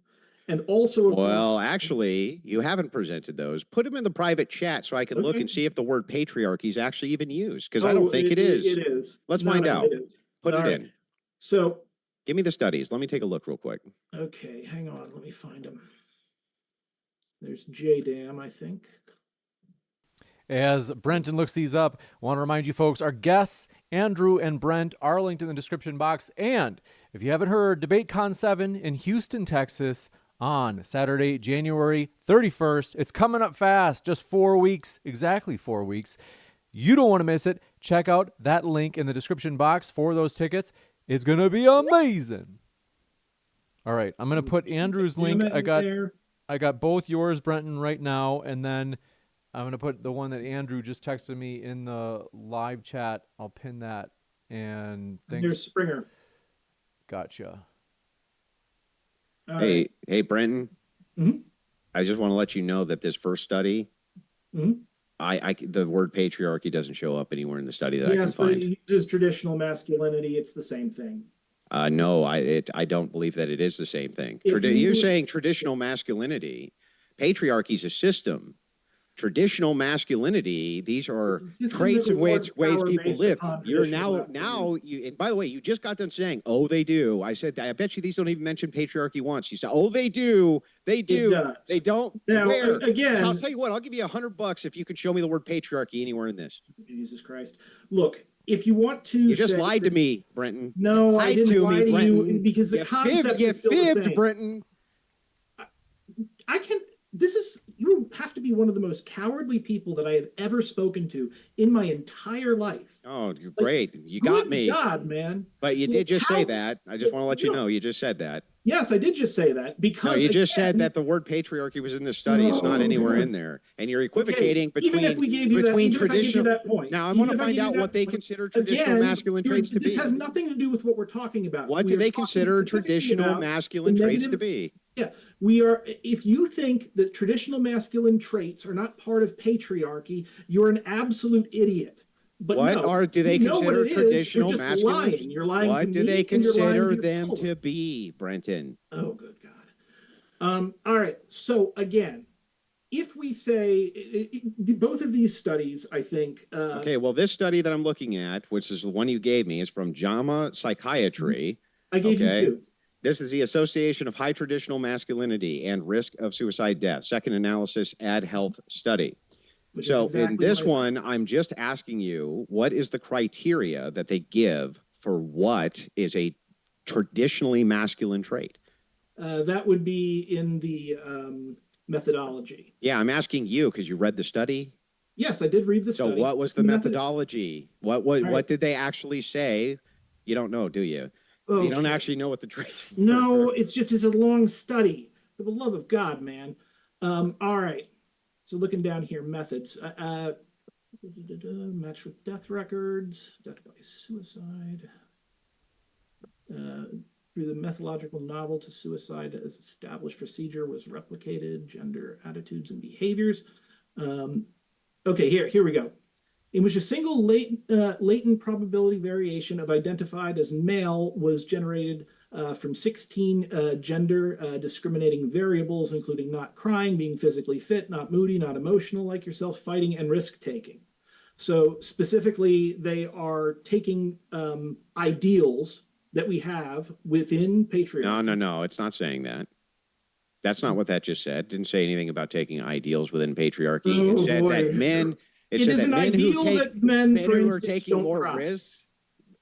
and also well, actually, you haven't presented those. Put them in the private chat so I can look and see if the word patriarchy is actually even used, because I don't think it is. It is. Let's find out. It is. Put it in. So give me the studies. Let me take a look real quick. Okay, hang on. Let me find them. There's JDAM, I think. As Brenton looks these up, I want to remind you folks, our guests, Andrew and Brent, are linked in the description box. And if you haven't heard, DebateCon 7 in Houston, Texas on Saturday, January 31st. It's coming up fast, just 4 weeks, exactly 4 weeks. You don't want to miss it. Check out that link in the description box for those tickets. It's going to be amazing. All right, I'm going to put Andrew's link. I got both yours, Brenton, right now, and then I'm going to put the one that Andrew just texted me in the live chat. I'll pin that. And thanks. There's Springer. Gotcha. Hey, Brenton. Mm-hmm. I just want to let you know that this first study, mm-hmm. The word patriarchy doesn't show up anywhere in the study that I can find. Yes, but it uses traditional masculinity. It's the same thing. No, I don't believe that it is the same thing. You're saying traditional masculinity. Patriarchy is a system. Traditional masculinity, these are traits and ways people live. You're now, and by the way, you just got done saying, oh, they do. I said, I bet you these don't even mention patriarchy once. You said, oh, they do. They do. They don't. Now, where? Again, I'll tell you what, I'll give you $100 if you can show me the word patriarchy anywhere in this. Jesus Christ. Look, if you want to, you just lied to me, Brenton. No, I didn't lie to you, because the concept is still the same. Brenton. You have to be one of the most cowardly people that I have ever spoken to in my entire life. Oh, great. You got me. God, man. But you did just say that. I just want to let you know, you just said that. Yes, I did just say that, because no, you just said that the word patriarchy was in the study. It's not anywhere in there. And you're equivocating between traditional. Now, I want to find out what they consider traditional masculine traits to be. This has nothing to do with what we're talking about. What do they consider traditional masculine traits to be? Yeah, if you think that traditional masculine traits are not part of patriarchy, you're an absolute idiot. But do they consider traditional masculine? You're lying. What do they consider them to be, Brenton? Oh, good God. All right. So again, if we say both of these studies, I think. Okay. Well, this study that I'm looking at, which is the one you gave me, is from JAMA Psychiatry. I gave you two. This is the Association of High Traditional Masculinity and Risk of Suicide Death, Second Analysis Ad Health Study. So in this one, I'm just asking you, what is the criteria that they give for what is a traditionally masculine trait? That would be in the methodology. Yeah, I'm asking you because you read the study. Yes, I did read the study. So what was the methodology? What did they actually say? You don't know, do you? Okay. You don't actually know what the traits are. No, it's a long study. For the love of God, man. All right. So looking down here, methods. Match with death records, death by suicide. through the methodological novel to suicide as established procedure was replicated, gender attitudes and behaviors. Okay, here we go. In which a single latent probability variation of identified as male was generated from 16 gender discriminating variables, including not crying, being physically fit, not moody, not emotional like yourself, fighting, and risk-taking. So specifically, they are taking ideals that we have within patriarchy. No, it's not saying that. That's not what that just said. It didn't say anything about taking ideals within patriarchy. It said that men. It is an ideal that men, for instance, are taking more risks.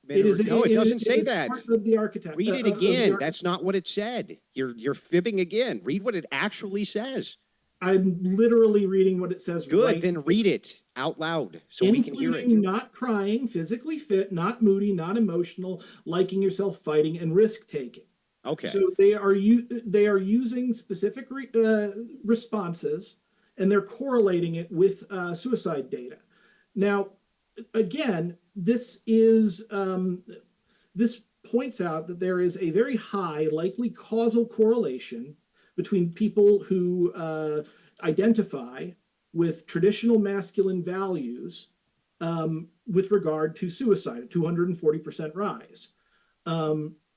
It doesn't say that. Part of the architect. Read it again. That's not what it said. You're fibbing again. Read what it actually says. I'm literally reading what it says. Good, then read it out loud so we can hear it. Not crying, physically fit, not moody, not emotional, liking yourself, fighting, and risk-taking. Okay. So they are using specific responses, and they're correlating it with suicide data. Now, again, this points out that there is a very high likely causal correlation between people who identify with traditional masculine values with regard to suicide, a 240% rise.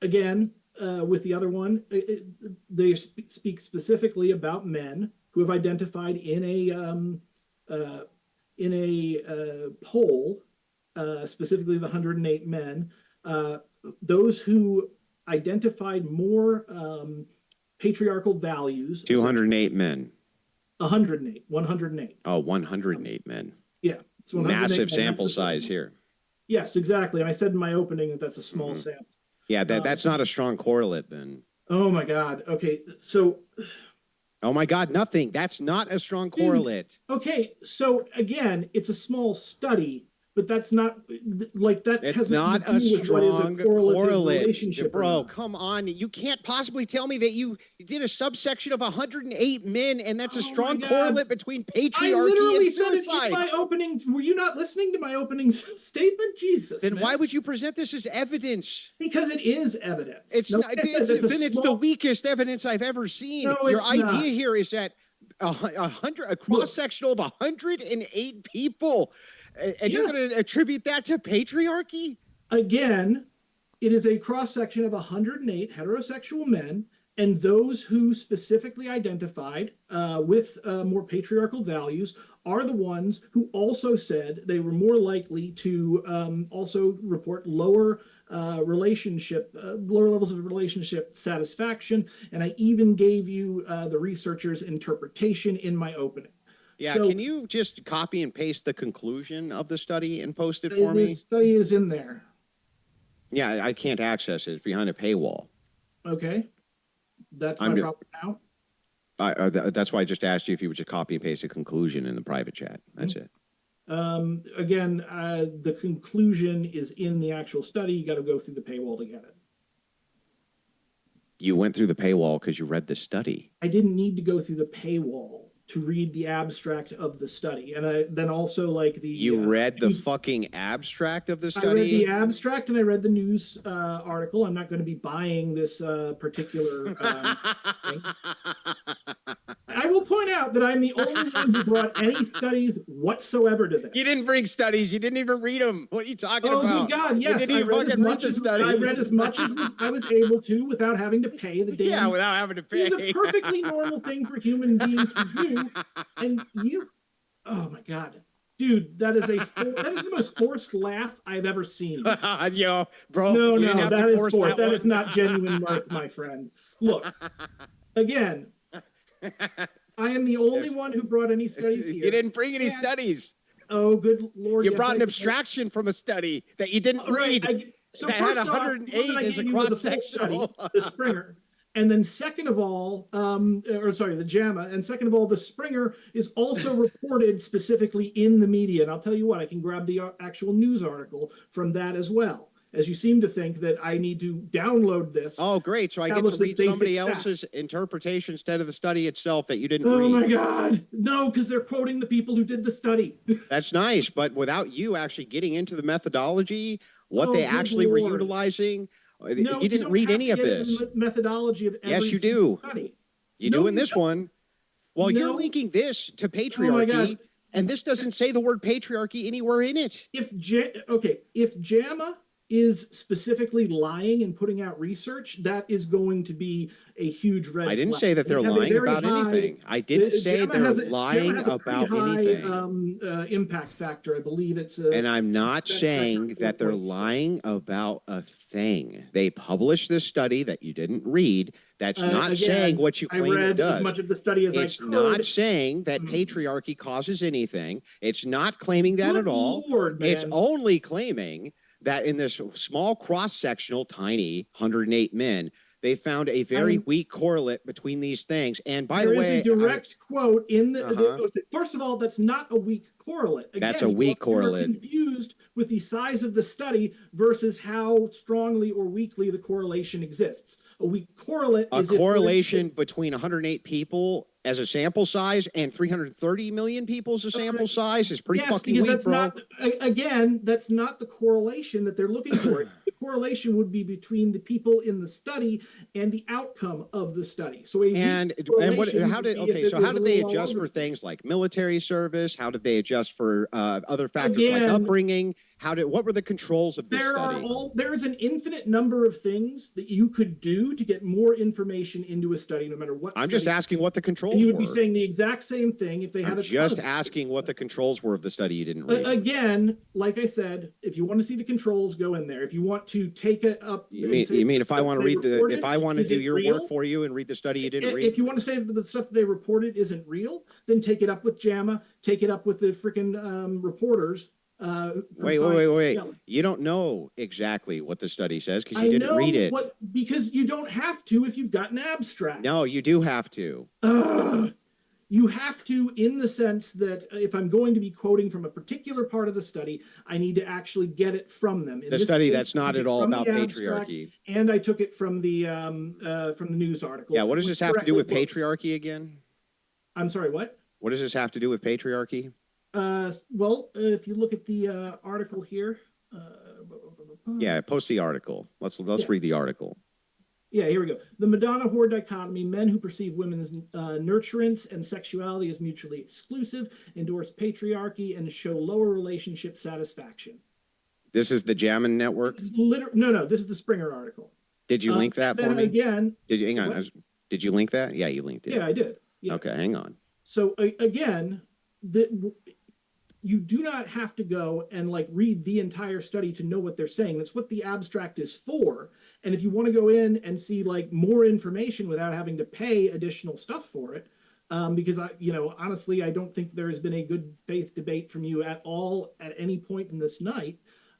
Again, with the other one, they speak specifically about men who have identified in a poll, specifically the 108 men, those who identified more patriarchal values. 208 men. 108. 108. Oh, 108 men. Yeah. It's massive sample size here. Yes, exactly. And I said in my opening that that's a small sample. Yeah, that's not a strong correlate then. Oh my God. Okay. So. Oh my God, nothing. That's not a strong correlate. Okay. So again, it's a small study, but that's not like that. It's not a strong correlate, bro. Come on, you can't possibly tell me that you did a subsection of 108 men, and that's a strong correlate between patriarchy and suicide. Said it in my opening. Were you not listening to my opening statement? Jesus. Then why would you present this as evidence? Because it is evidence. It's not. It's the weakest evidence I've ever seen. No, your idea here is that a cross sectional of 108 people. And you're going to attribute that to patriarchy? Again, it is a cross-section of 108 heterosexual men, and those who specifically identified with more patriarchal values are the ones who also said they were more likely to also report lower levels of relationship satisfaction. And I even gave you the researcher's interpretation in my opening. Yeah, so, can you just copy and paste the conclusion of the study and post it for me? The study is in there. Yeah, I can't access it. It's behind a paywall. Okay. That's my problem now? That's why I just asked you if you would just copy and paste a conclusion in the private chat. That's it. Again, the conclusion is in the actual study. You got to go through the paywall to get it. You went through the paywall because you read the study. I didn't need to go through the paywall to read the abstract of the study. And then also like the... You read the fucking abstract of the study? I read the abstract and I read the news article. I'm not going to be buying this particular thing. I will point out that I'm the only one who brought any studies whatsoever to this. You didn't bring studies. You didn't even read them. What are you talking about? Oh, God, yes. I read as much as I was able to without having to pay the damn... Yeah, without having to pay. It's a perfectly normal thing for human beings to do. And you... Oh, my God. Dude, that is the most forced laugh I've ever seen. Yo, bro. No, that is forced. That is not genuine mirth, my friend. Look, again... I am the only one who brought any studies here. You didn't bring any studies. Oh, good Lord. You brought an abstraction from a study that you didn't read. So that had 108 as a cross-sectional. The Springer. And then second of all, the JAMA. And second of all, the Springer is also reported specifically in the media. And I'll tell you what, I can grab the actual news article from that as well. As you seem to think that I need to download this. Oh, great. So I get to read somebody else's interpretation instead of the study itself that you didn't read. Oh, my God. No, because they're quoting the people who did the study. That's nice. But without you actually getting into the methodology, what they actually were utilizing, No, You didn't read have any to of get into this. the methodology of every Yes, you single do. study. You No, do in you this don't. one. Well, you're No. linking this to Oh my God. patriarchy, and this doesn't say the word patriarchy anywhere in it. If JAMA is specifically lying and putting out research, that is going to be a huge red flag. I didn't say that they're lying about anything. I didn't say they're lying about anything. Impact factor. I believe it's and I'm not saying that they're lying about a thing. They published this study that you didn't read. That's not saying what you claim it does. As much of the study as it's I could. not saying that patriarchy causes anything. It's not claiming that Good at all. Lord, man. It's only claiming that in this small cross-sectional, tiny 108 men, they found a very weak correlate between these things. And by the way, there is a direct quote in the. First of all, that's not a weak correlate. Again, that's a weak correlate. Confused with the size of the study versus how strongly or weakly the correlation exists. A weak correlate is a correlation between 108 people as a sample size and 330 million people as a sample size is pretty fucking weak, that's bro. Not, again, that's not the correlation that they're looking for. The correlation would be between the people in the study and the outcome of the study. So how did they adjust for things like military service? How did they adjust for other factors like upbringing? What were the controls of this study? There is an infinite number of things that you could do to get more information into a study, no matter what. I'm just asking what the controls were. You would be saying the exact same thing if they had a. Just asking what the controls were of the study you didn't read. Again, like I said, if you want to see the controls, go in there. If you want to take it up, you mean if I want to read if I want to do your work for you and read the study you didn't read? If you want to say that the stuff they reported isn't real, then take it up with JAMA. Take it up with the freaking reporters. Wait. You don't know exactly what the study says because you didn't read it. Because you don't have to if you've got an abstract. No, you do have to. You have to, in the sense that if I'm going to be quoting from a particular part of the study, I need to actually get it from them. The study that's not at all about patriarchy. And I took it from the news article. Yeah, what does this have to do with patriarchy again? I'm sorry, what? What does this have to do with patriarchy? Well, if you look at the article here. Yeah, post the article. Let's read the article. Yeah, here we go. The Madonna-whore dichotomy, men who perceive women's nurturance and sexuality as mutually exclusive, endorse patriarchy, and show lower relationship satisfaction. This is the Jammin Network? No, this is the Springer article. Did you link that for me? Again, hang on. Did you link that? Yeah, you linked it. Yeah, I did. Yeah. Okay, hang on. So again, you do not have to go and read the entire study to know what they're saying. That's what the abstract is for. And if you want to go in and see more information without having to pay additional stuff for it, because honestly, I don't think there has been a good faith debate from you at all at any point in this night.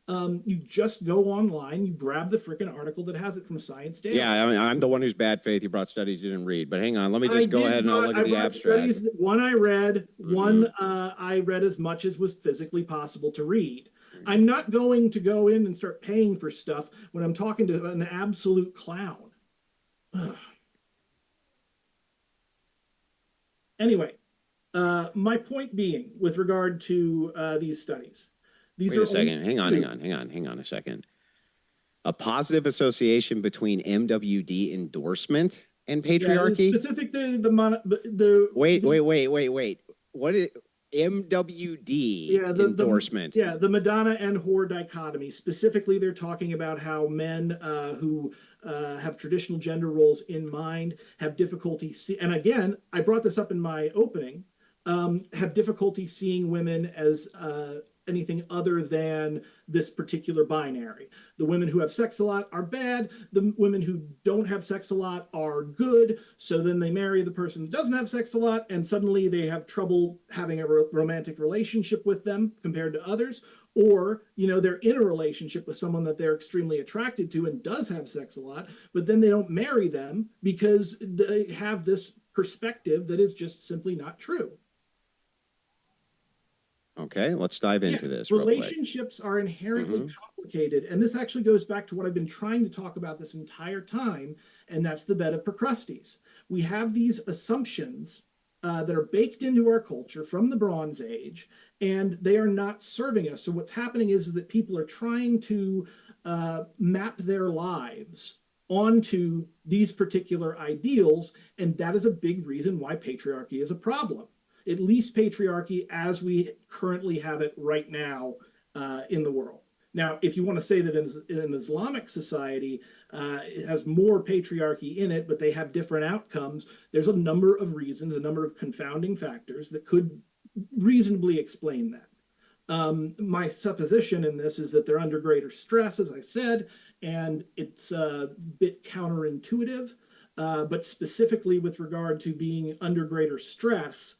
You just go online, you grab the freaking article that has it from Science Daily. Yeah, I'm the one who's bad faith. You brought studies you didn't read, but hang on, let me just go ahead and I'll look at the abstract. One I read, one I read as much as was physically possible to read. I'm not going to go in and start paying for stuff when I'm talking to an absolute clown. Anyway, my point being with regard to these studies. Wait a second. Hang on a second. A positive association between MWD endorsement and patriarchy? Yeah, specific the Wait. What is MWD endorsement? The Madonna and whore dichotomy. Specifically, they're talking about how men who have traditional gender roles in mind have difficulty and again, I brought this up in my opening, have difficulty seeing women as anything other than this particular binary. The women who have sex a lot are bad. The women who don't have sex a lot are good. So then they marry the person who doesn't have sex a lot, and suddenly they have trouble having a romantic relationship with them compared to others. Or, they're in a relationship with someone that they're extremely attracted to and does have sex a lot, but then they don't marry them because they have this perspective that is just simply not true. Okay, let's dive into this. Relationships are inherently complicated. And this actually goes back to what I've been trying to talk about this entire time, and that's the bed of Procrustes. We have these assumptions that are baked into our culture from the Bronze Age, and they are not serving us. So what's happening is that people are trying to map their lives onto these particular ideals, and that is a big reason why patriarchy is a problem. At least patriarchy as we currently have it right now in the world. Now, if you want to say that in an Islamic society, it has more patriarchy in it, but they have different outcomes, there's a number of reasons, a number of confounding factors that could reasonably explain that. My supposition in this is that they're under greater stress, as I said, and it's a bit counterintuitive, but specifically with regard to being under greater stress,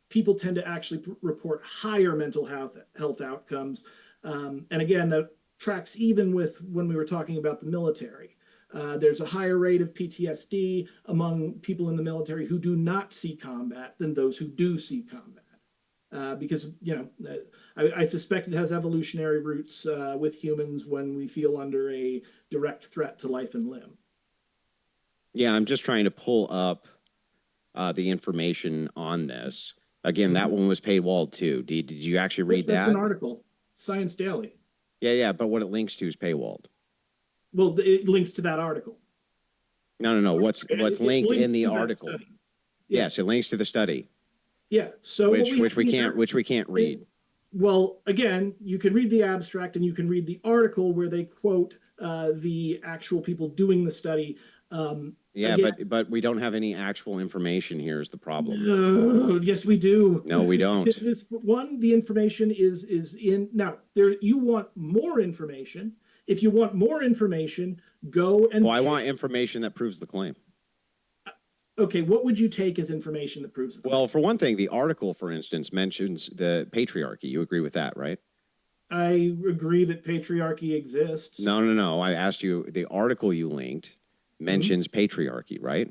people tend to actually report higher mental health outcomes. And again, that tracks even with when we were talking about the military. There's a higher rate of PTSD among people in the military who do not see combat than those who do see combat. Because, I suspect it has evolutionary roots with humans when we feel under a direct threat to life and limb. Yeah, I'm just trying to pull up the information on this. Again, that one was paywalled too. Did you actually read that? That's an article, Science Daily. Yeah, but what it links to is paywalled. Well, it links to that article. No. What's linked in the article? Yes, it links to the study. Yeah. So which we can't read. Well, again, you can read the abstract and you can read the article where they quote the actual people doing the study. Yeah, again, but we don't have any actual information here is the problem. Yes, we do. No, we don't. This one, the information is in now. There, you want more information. If you want more information, go and. Well, I want information that proves the claim. Okay, what would you take as information that proves the claim? Well, for one thing, the article, for instance, mentions the patriarchy. You agree with that, right? I agree that patriarchy exists. No. I asked you, the article you linked mentions patriarchy, right?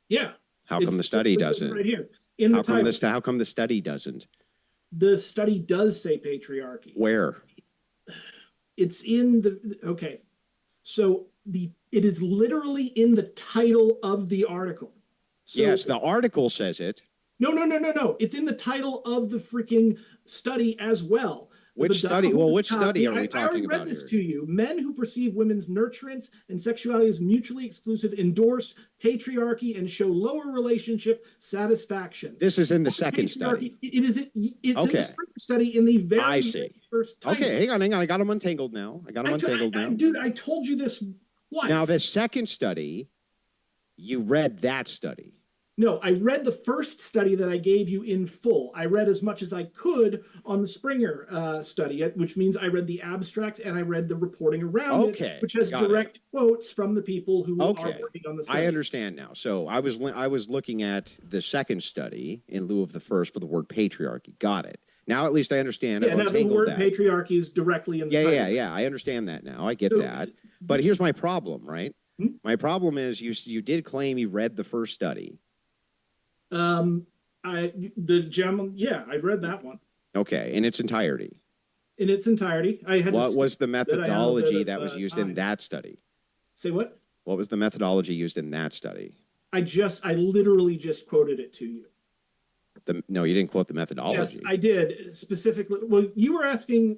Yeah. How come the study doesn't? Right here. How come the study doesn't? The study does say patriarchy. Where? It's in the, okay. So it is literally in the title of the article. So yes, the article says it. No. It's in the title of the freaking study as well. Which study? Well, which study are we talking about? I read this to you. Men who perceive women's nurturance and sexuality as mutually exclusive endorse patriarchy and show lower relationship satisfaction. This is in the second study. It's okay. In the second study in the very first title. Okay, hang on. I got them untangled now. Dude, I told you this once. Now, the second study, you read that study. No, I read the first study that I gave you in full. I read as much as I could on the Springer study, which means I read the abstract and I read the reporting around it, which has direct quotes from the people who are working on the study. I understand now. So I was looking at the second study in lieu of the first for the word patriarchy. Got it. Now at least I understand. Yeah, now the word patriarchy is directly in the title. Yeah. I understand that now. I get that. But here's my problem, right? My problem is you did claim you read the first study. I read that one. Okay, in its entirety. In its entirety, What was the methodology that was used in that study? Say what? What was the methodology used in that study? I literally just quoted it to you. No, you didn't quote the methodology. Yes, I did specifically. Well, you were asking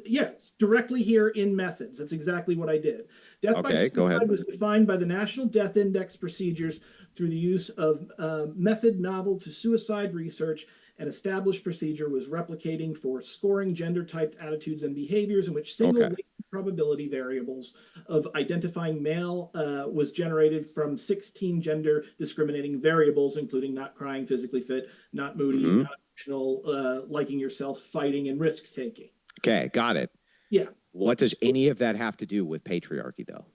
yes, directly here in methods. That's exactly what I did. Death by suicide was defined by the National Death Index procedures through the use of method novel to suicide research. An established procedure was replicating for scoring gender-typed attitudes and behaviors in which single probability variables of identifying male was generated from 16 gender discriminating variables, including not crying, physically fit, not moody, not emotional, liking yourself, fighting, and risk-taking. Okay, got it. Yeah. What does any of that have to do with patriarchy, though?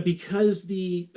Because the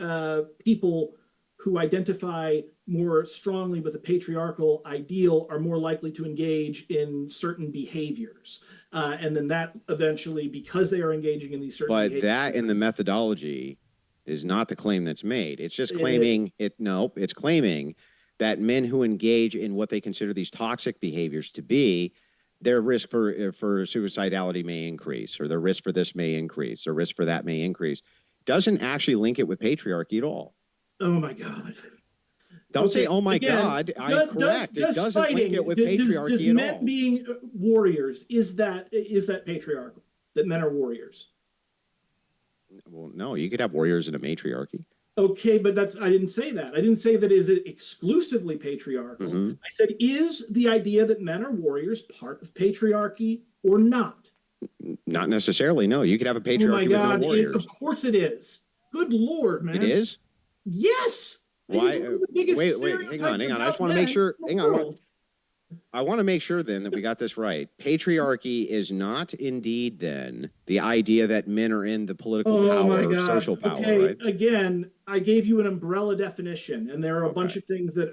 people who identify more strongly with a patriarchal ideal are more likely to engage in certain behaviors. And then that eventually, because they are engaging in these certain behaviors. But that in the methodology is not the claim that's made. It's just claiming it's claiming that men who engage in what they consider these toxic behaviors to be, their risk for suicidality may increase, or their risk for this may increase, or risk for that may increase. Doesn't actually link it with patriarchy at all. Oh my God. Don't say, oh my God. I'm correct. It doesn't link it with patriarchy at all. Men being warriors, is that patriarchal? that men are warriors. Well, no, you could have warriors in a matriarchy. Okay, but I didn't say that. I didn't say that is it exclusively patriarchal. I said, is the idea that men are warriors part of patriarchy or not? Not necessarily, no. You could have a patriarchy Oh my with no God, warriors. of course it is. Good Lord, man. It is? Yes. Why? It's one of the biggest Wait, hang stereotypes on. I just about want to make men sure. in the Hang on. world. I want to make sure then that we got this right. Patriarchy is not indeed then the idea that men are in the political power or social power, Okay, right? again, I gave you an umbrella definition, and there are a bunch of things that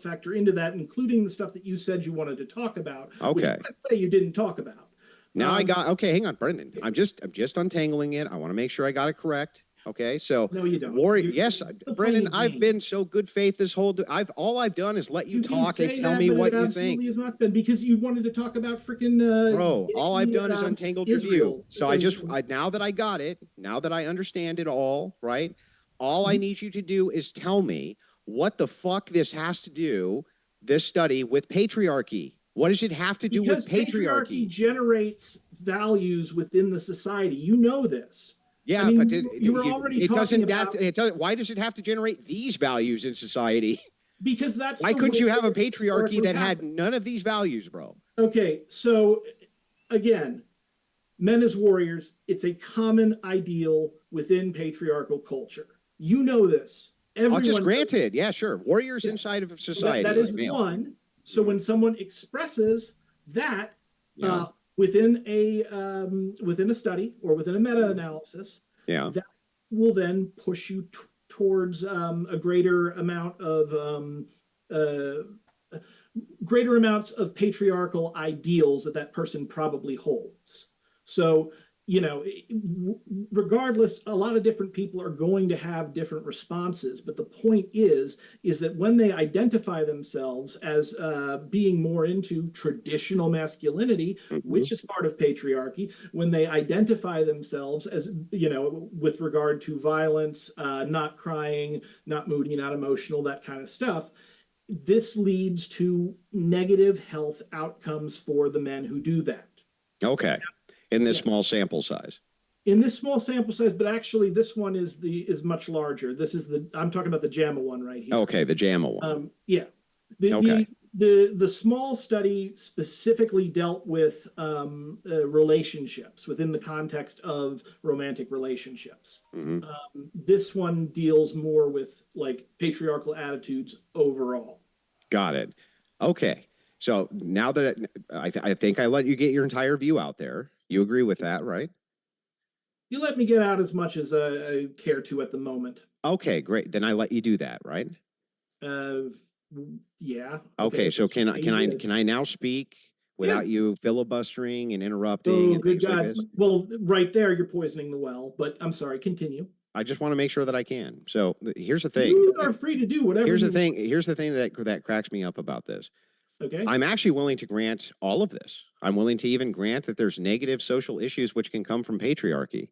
factor into that, including the stuff that you said you wanted to talk about. Which, by the way, you didn't talk about. Now I got, okay, hang on, Brendan. I'm just untangling it. I want to make sure I got it correct. Okay, so no, you don't. Yes, Brendan, I've been so good faith this whole. All I've done is let you talk and tell me what you think. Has not been because you wanted to talk about freaking. Bro, all I've done is untangled your view. So now that I got it, now that I understand it all, right? All I need you to do is tell me what the fuck this has to do, this study, with patriarchy. What does it have to do with patriarchy? Patriarchy generates values within the society. You know this. Yeah, I mean, but you were already talking about. Why does it have to generate these values in society? Because that's why couldn't you have a patriarchy that had none of these values, bro? Okay, so again, men as warriors, it's a common ideal within patriarchal culture. You know this. I'll just grant it. Yeah, sure. Warriors inside of society. That is one. So when someone expresses that within a study or within a meta-analysis, that will then push you towards a greater amount of greater amounts of patriarchal ideals that person probably holds. So, you know, regardless, a lot of different people are going to have different responses. But the point is that when they identify themselves as being more into traditional masculinity, which is part of patriarchy, when they identify themselves as, you know, with regard to violence, not crying, not moody, not emotional, that kind of stuff, this leads to negative health outcomes for the men who do that. Okay. In this small sample size. In this small sample size, but actually this one is much larger. This is I'm talking about the JAMA one right here. Okay, the JAMA one. Yeah. The small study specifically dealt with relationships within the context of romantic relationships. This one deals more with like patriarchal attitudes overall. Got it. Okay. So now that I think I let you get your entire view out there. You agree with that, right? You let me get out as much as I care to at the moment. Okay, great. Then I let you do that, right? Yeah. Okay, so can I now speak without you filibustering and interrupting and things like this? Well, right there, you're poisoning the well. But I'm sorry. Continue. I just want to make sure that I can. So here's the thing. You are free to do whatever. Here's the thing that cracks me up about this. Okay. I'm actually willing to grant all of this. I'm willing to even grant that there's negative social issues which can come from patriarchy.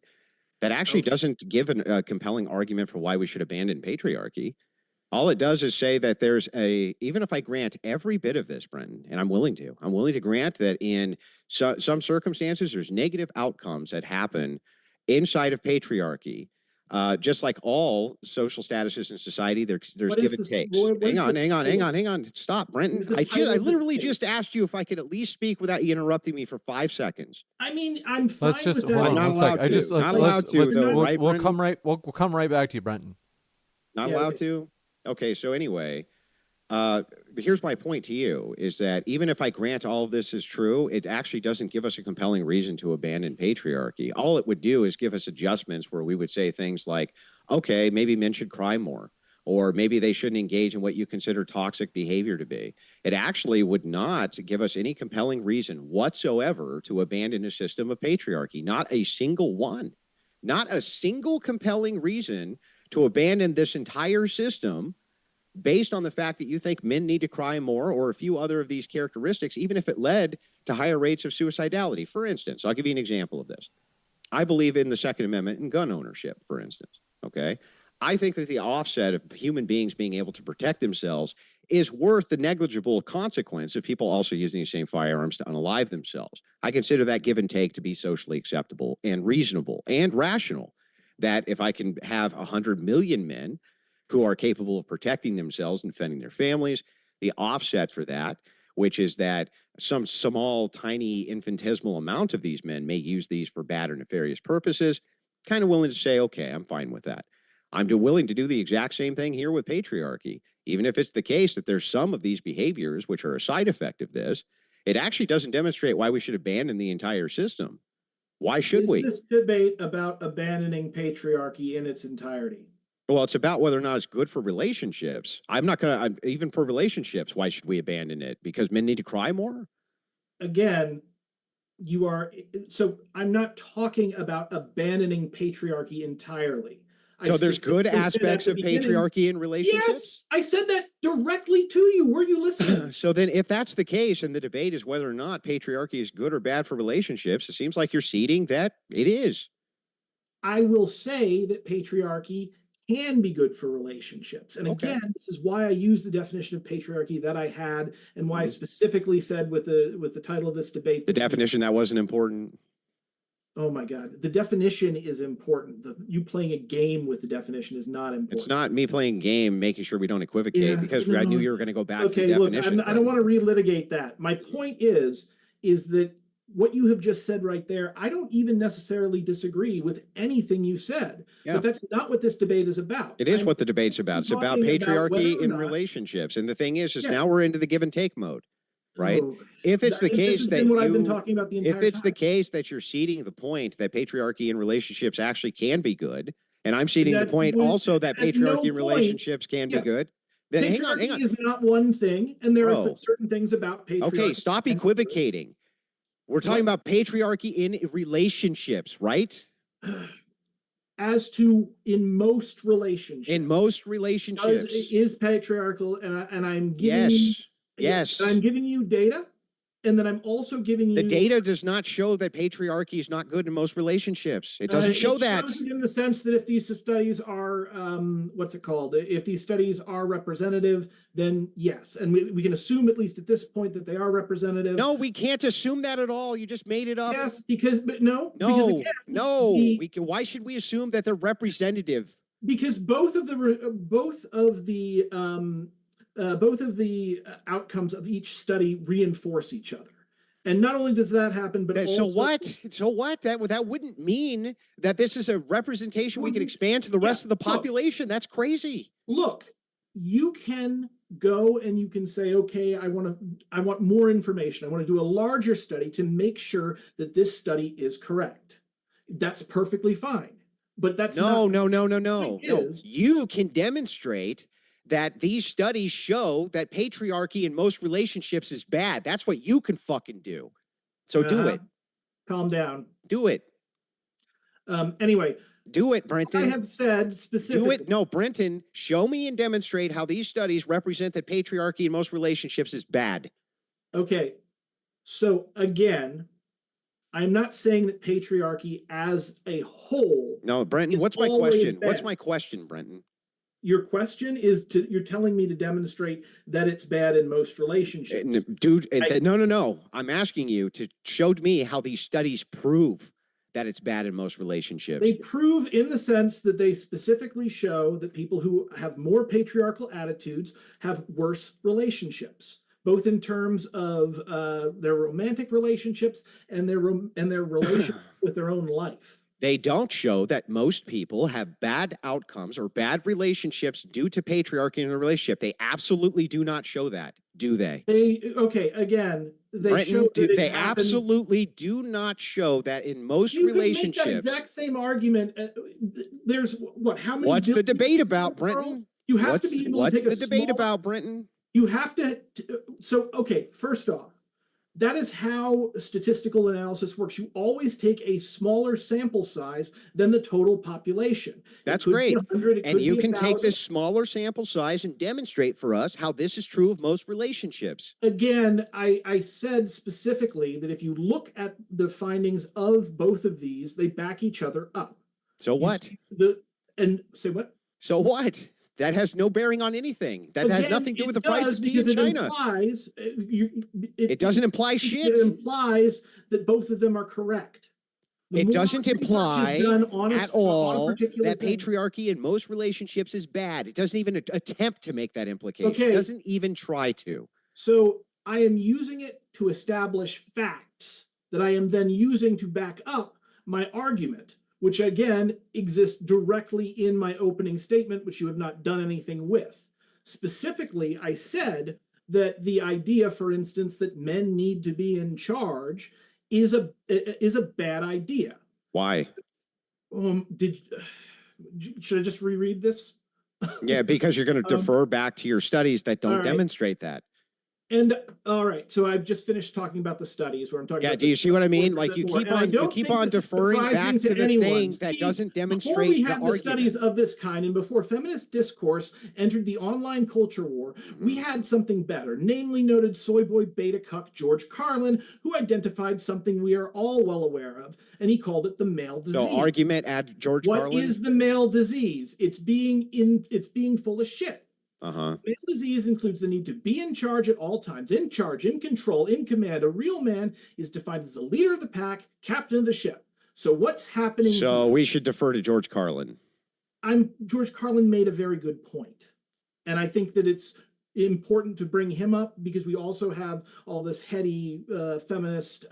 That actually doesn't give a compelling argument for why we should abandon patriarchy. All it does is say that even if I grant every bit of this, Brenton, and I'm willing to grant that in some circumstances, there's negative outcomes that happen inside of patriarchy. Just like all social statuses in society, there's give and takes. Hang on. Stop, Brenton. I literally just asked you if I could at least speak without you interrupting me for 5 seconds. I mean, I'm fine Let's just with that. hold on not one second. allowed to. Not allowed to, though, right, We'll Brenton? we'll come right back to you, Brenton. Not allowed to? Okay, so anyway, here's my point to you, is that even if I grant all of this is true, it actually doesn't give us a compelling reason to abandon patriarchy. All it would do is give us adjustments where we would say things like, okay, maybe men should cry more, or maybe they shouldn't engage in what you consider toxic behavior to be. It actually would not give us any compelling reason whatsoever to abandon a system of patriarchy. Not a single one. Not a single compelling reason to abandon this entire system based on the fact that you think men need to cry more or a few other of these characteristics, even if it led to higher rates of suicidality. For instance, I'll give you an example of this. I believe in the Second Amendment and gun ownership, for instance, okay? I think that the offset of human beings being able to protect themselves is worth the negligible consequence of people also using the same firearms to unalive themselves. I consider that give and take to be socially acceptable and reasonable and rational. That if I can have 100 million men who are capable of protecting themselves and defending their families, the offset for that, which is that some small, tiny, infinitesimal amount of these men may use these for bad or nefarious purposes, kind of willing to say, okay, I'm fine with that. I'm willing to do the exact same thing here with patriarchy. Even if it's the case that there's some of these behaviors which are a side effect of this, it actually doesn't demonstrate why we should abandon the entire system. Why should we? Is this debate about abandoning patriarchy in its entirety? Well, it's about whether or not it's good for relationships. I'm not going to, even for relationships, why should we abandon it? Because men need to cry more? Again, you are, so I'm not talking about abandoning patriarchy entirely. So there's good aspects of patriarchy in relationships? Yes, I said that directly to you. Were you listening? So then if that's the case and the debate is whether or not patriarchy is good or bad for relationships, it seems like you're ceding that it is. I will say that patriarchy can be good for relationships. And again, this is why I use the definition of patriarchy that I had, and why I specifically said with the title of this debate. The definition that wasn't important. Oh my God, the definition is important. You playing a game with the definition is not important. It's not me playing a game, making sure we don't equivocate, because I knew you were going to go back to the definition. Look, I don't want to relitigate that. My point is that what you have just said right there, I don't even necessarily disagree with anything you said. Yeah. But that's not what this debate is about. It is what the debate's about. It's about patriarchy in relationships. And the thing is now we're into the give and take mode. Right? If it's the case that I've been talking about the entire if it's the case that you're ceding the point that patriarchy in relationships actually can be good, and I'm ceding the point also that patriarchy in relationships can be good, then hang on. Patriarchy is not one thing, and there are certain things about patriarchy. Okay, stop equivocating. We're talking about patriarchy in relationships, right? As to in most relationships. In most relationships. Is patriarchal, and I'm giving you. Yes. I'm giving you data, and then I'm also giving you... The data does not show that patriarchy is not good in most relationships. It doesn't show that. Shows in the sense that if these studies are, what's it called? If these studies are representative, then yes. And we can assume, at least at this point, that they are representative. No, we can't assume that at all. You just made it up. Yes, but no. Because again, why should we assume that they're representative? Because both of the outcomes of each study reinforce each other. And not only does that happen, but also... So what? That wouldn't mean that this is a representation we can expand to the rest of the population. That's crazy. Look, you can go and you can say, okay, I want more information. I want to do a larger study to make sure that this study is correct. That's perfectly fine. But that's no. You can demonstrate that these studies show that patriarchy in most relationships is bad. That's what you can fucking do. So do it. Calm down. Do it. Anyway. Do it, Brenton. I have said specifically. Do it. No, Brenton, show me and demonstrate how these studies represent that patriarchy in most relationships is bad. Okay. So again, I'm not saying that patriarchy as a whole. No, Brenton, what's my question? What's my question, Brenton? Your question is you're telling me to demonstrate that it's bad in most relationships. Dude, no. I'm asking you to show me how these studies prove that it's bad in most relationships. They prove in the sense that they specifically show that people who have more patriarchal attitudes have worse relationships, both in terms of their romantic relationships and their relationship with their own life. They don't show that most people have bad outcomes or bad relationships due to patriarchy in a relationship. They absolutely do not show that, do they? Again, they absolutely do not show that in most relationships. You can make that exact same argument. There's how many? What's the debate about, Brenton? You have to be able to take what's the debate about, Brenton? You have to. First off, that is how statistical analysis works. You always take a smaller sample size than the total population. That's great. And you can take this smaller sample size and demonstrate for us how this is true of most relationships. Again, I said specifically that if you look at the findings of both of these, they back each other up. So what? And say what? So what? That has no bearing on anything. That has nothing to do with the price of tea in China. It doesn't imply shit. It implies that both of them are correct. It doesn't imply at all that patriarchy in most relationships is bad. It doesn't even attempt to make that implication. Okay. It doesn't even try to. So I am using it to establish facts that I am then using to back up my argument, which again exists directly in my opening statement, which you have not done anything with. Specifically, I said that the idea, for instance, that men need to be in charge is a bad idea. Why? Should I just reread this? Yeah, because you're going to defer back to your studies that don't demonstrate that. And all right, so I've just finished talking about the studies where I'm talking. Yeah, about do you see what I mean? Like you keep on deferring back to the thing that doesn't demonstrate the argument. Before we had the studies of this kind, and before feminist discourse entered the online culture war, we had something better. Namely, noted soy boy beta cuck George Carlin, who identified something we are all well aware of, and he called it the male disease. So argument at George Carlin. What is the male disease? It's being full of shit. Male disease includes the need to be in charge at all times, in charge, in control, in command. A real man is defined as the leader of the pack, captain of the ship. So what's happening? So we should defer to George Carlin. George Carlin made a very good point. And I think that it's important to bring him up because we also have all this heady feminist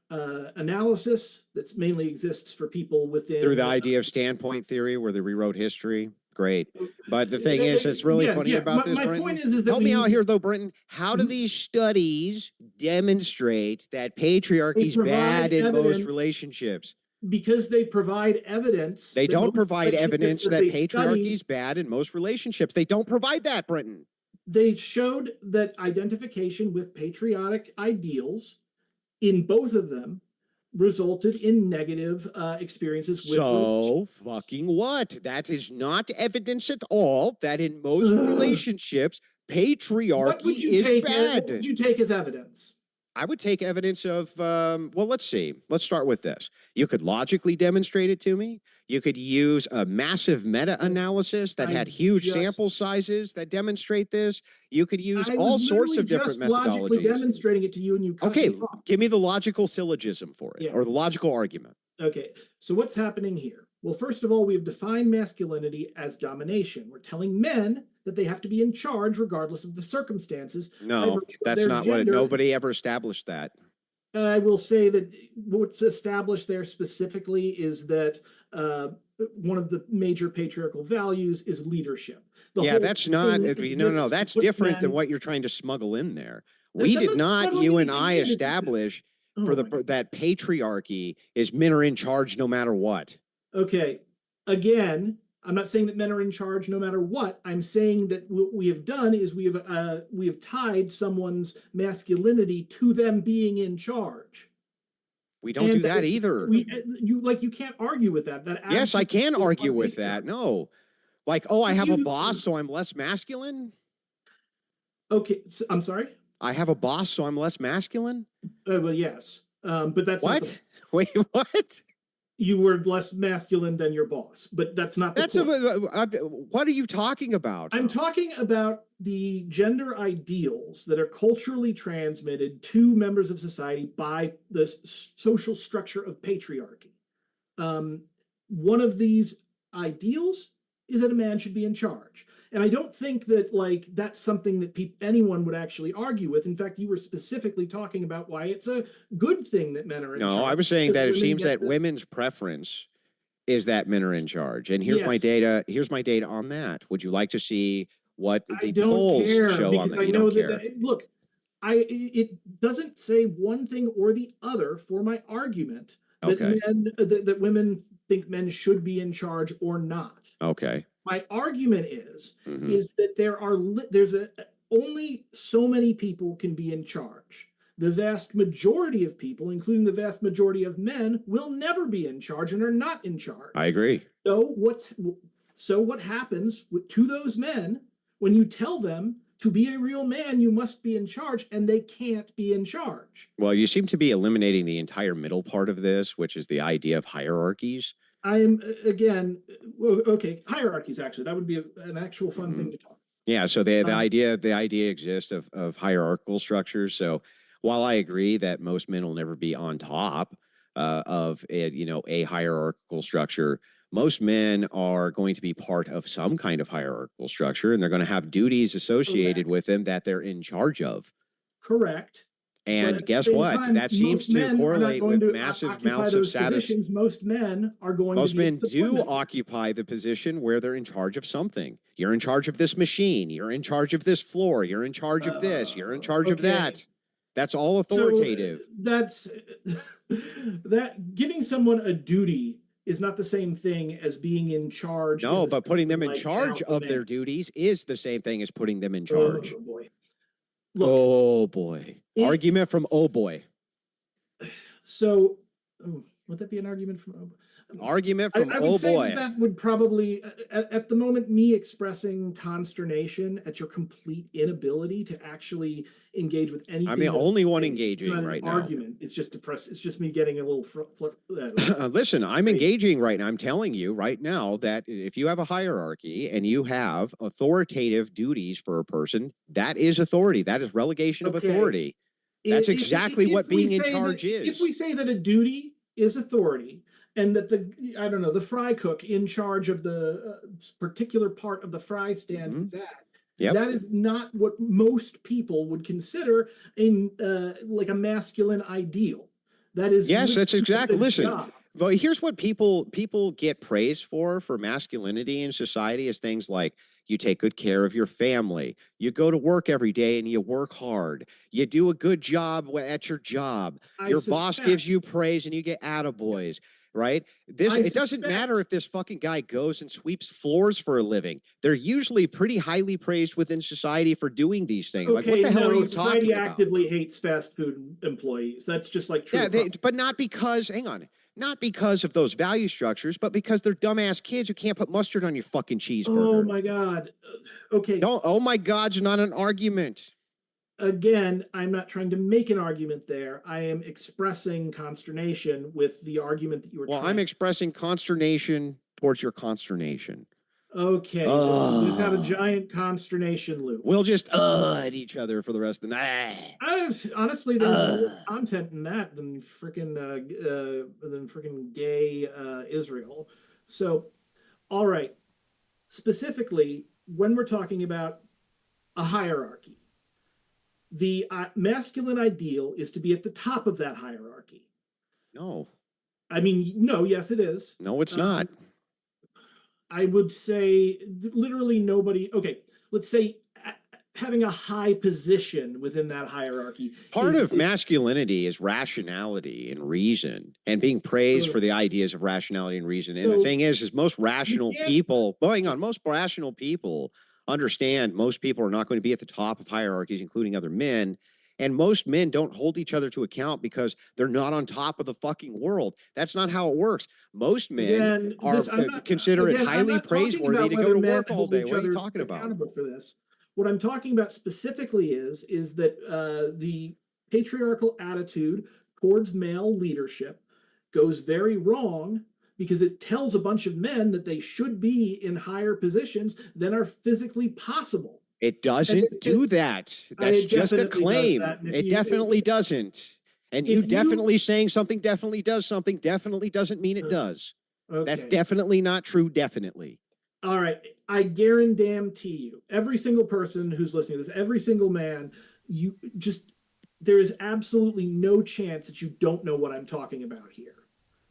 analysis that mainly exists for people within. Through the idea of standpoint theory where they rewrote history. Great. But the thing is, it's really funny about this, Brenton. Point is that help me out here, though, Brenton. How do these studies demonstrate that patriarchy is bad in most relationships? Because they provide evidence. They don't provide evidence that patriarchy is bad in most relationships. They don't provide that, Brenton. They showed that identification with patriotic ideals in both of them resulted in negative experiences with so fucking what? That is not evidence at all that in most relationships patriarchy is bad. What would you take as evidence? I would take evidence of well, let's see. Let's start with this. You could logically demonstrate it to me. You could use a massive meta-analysis that had huge sample sizes that demonstrate this. You could use all sorts of different methodologies. Logically demonstrating it to you, and you cut me off. Give me the logical syllogism for it, or the logical argument. Okay, so what's happening here? Well, first of all, we've defined masculinity as domination. We're telling men that they have to be in charge regardless of the circumstances. No, that's not what nobody ever established that. I will say that what's established there specifically is that one of the major patriarchal values is leadership. That's not, no, that's different than what you're trying to smuggle in there. We did not, you and I, establish that patriarchy is men are in charge no matter what. Okay, again, I'm not saying that men are in charge no matter what. I'm saying that what we have done is we have tied someone's masculinity to them being in charge. We don't do that either. You can't argue with that. Yes, I can argue with that. No, like, oh, I have a boss, so I'm less masculine. Okay, so, I'm sorry. I have a boss, so I'm less masculine. Well, yes, but that's what? Wait, what? You were less masculine than your boss, but that's not the point. What are you talking about? I'm talking about the gender ideals that are culturally transmitted to members of society by the social structure of patriarchy. One of these ideals is that a man should be in charge. And I don't think that that's something that anyone would actually argue with. In fact, you were specifically talking about why it's a good thing that men are in charge. No, I was saying that it seems that women's preference is that men are in charge. And here's my data. Here's my data on that. Would you like to see what the polls show on that? You don't care. Look, it doesn't say one thing or the other for my argument that women think men should be in charge or not. Okay. My argument is that there's only so many people can be in charge. The vast majority of people, including the vast majority of men, will never be in charge and are not in charge. I agree. So what happens to those men when you tell them to be a real man, you must be in charge, and they can't be in charge? Well, you seem to be eliminating the entire middle part of this, which is the idea of hierarchies. I am again, okay, hierarchies, actually, that would be an actual fun thing to talk. Yeah, so the Um, idea exists of hierarchical structures. So while I agree that most men will never be on top of a hierarchical structure, most men are going to be part of some kind of hierarchical structure, and they're going to have duties associated with them that they're in charge of. Correct. But And at the guess same what? time, That seems most to men are not correlate going with to massive occupy amounts of those status. positions. Most men are going Most to be men do subordinate. occupy the position where they're in charge of something. You're in charge of this machine. You're in charge of this floor. You're in charge of this. You're in charge of Okay. that. That's all So authoritative. that's that giving someone a duty is not the same thing as being in charge. No, in the but putting sense of them in like charge alpha of man. their duties is the same thing as putting them in charge. Oh boy. Look, Oh boy. Argument from oh boy. So would that be an argument from? Argument from I would oh say boy. that would probably, at the moment, me expressing consternation at your complete inability to actually engage with anything. I'm the only one it's engaging not an right now. argument. It's just it's just me getting a little. Listen, I'm engaging right now. I'm telling you right now that if you have a hierarchy and you have authoritative duties for a person, that is authority. That is relegation of authority. That's exactly what being in charge is. If we say that a duty is authority, and that the fry cook in charge of the particular part of the fry stand is that is not what most people would consider like a masculine ideal. That is that's exactly. Listen, job. But here's what people get praised for masculinity in society is things like you take good care of your family, you go to work every day and you work hard, you do a good job at your job, your boss gives you praise and you get attaboys. Right? It doesn't matter if this fucking guy goes and sweeps floors for a living. They're usually pretty highly praised within society for doing these things. Okay, like, what the hell are you society talking about? actively hates fast food employees. That's just like true. Yeah, but not because, hang on, not because of those value structures, but because they're dumbass kids who can't put mustard on your fucking cheeseburger. Oh my God. Okay. Oh my God's not an argument. Again, I'm not trying to make an argument there. I am expressing consternation with the argument that you were I'm expressing consternation towards your consternation. Okay, we've got a giant consternation loop. We'll just at each other for the rest of the night. Honestly, there's more content in that than freaking gay Israel. So, all right. Specifically, when we're talking about a hierarchy, the masculine ideal is to be at the top of that hierarchy. No. I mean, no, yes, it is. No, it's not. I would say literally nobody. Okay, let's say having a high position within that hierarchy. Part of masculinity is rationality and reason and being praised for the ideas of rationality and reason. And the thing is most rational people, most rational people understand most people are not going to be at the top of hierarchies, including other men. And most men don't hold each other to account because they're not on top of the fucking world. That's not how it works. Most men consider it highly praiseworthy to go to work all day. What are you talking about? For this. What I'm talking about specifically is that the patriarchal attitude towards male leadership goes very wrong because it tells a bunch of men that they should be in higher positions than are physically possible. It doesn't do that. That's just a claim. It definitely doesn't. And you definitely saying something definitely does something definitely doesn't mean it does. Okay. That's definitely not true, definitely. All right. I guarantee you, every single person who's listening to this, every single man, there is absolutely no chance that you don't know what I'm talking about here.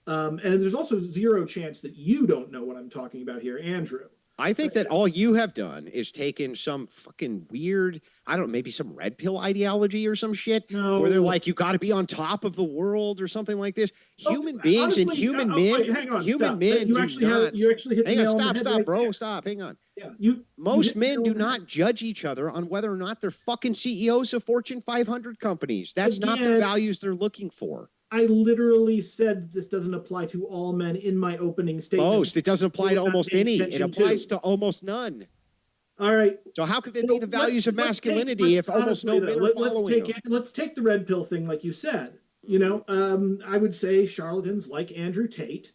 And there's also zero chance that you don't know what I'm talking about here, Andrew. I think that all you have done is taken some fucking weird, maybe some red pill ideology or some shit, where they're like, you got to be on top of the world or something like this. Human beings and human men, do not. You actually hit the nail on the head. Stop, bro. Stop. Hang on. Yeah, most men do not judge each other on whether or not they're fucking CEOs of Fortune 500 companies. That's not the values they're looking for. I literally said this doesn't apply to all men in my opening statement. Most. It doesn't apply to almost any. It applies to almost none. All right. So how could it be the values of masculinity if almost no men are following them? Let's take the red pill thing like you said. I would say charlatans like Andrew Tate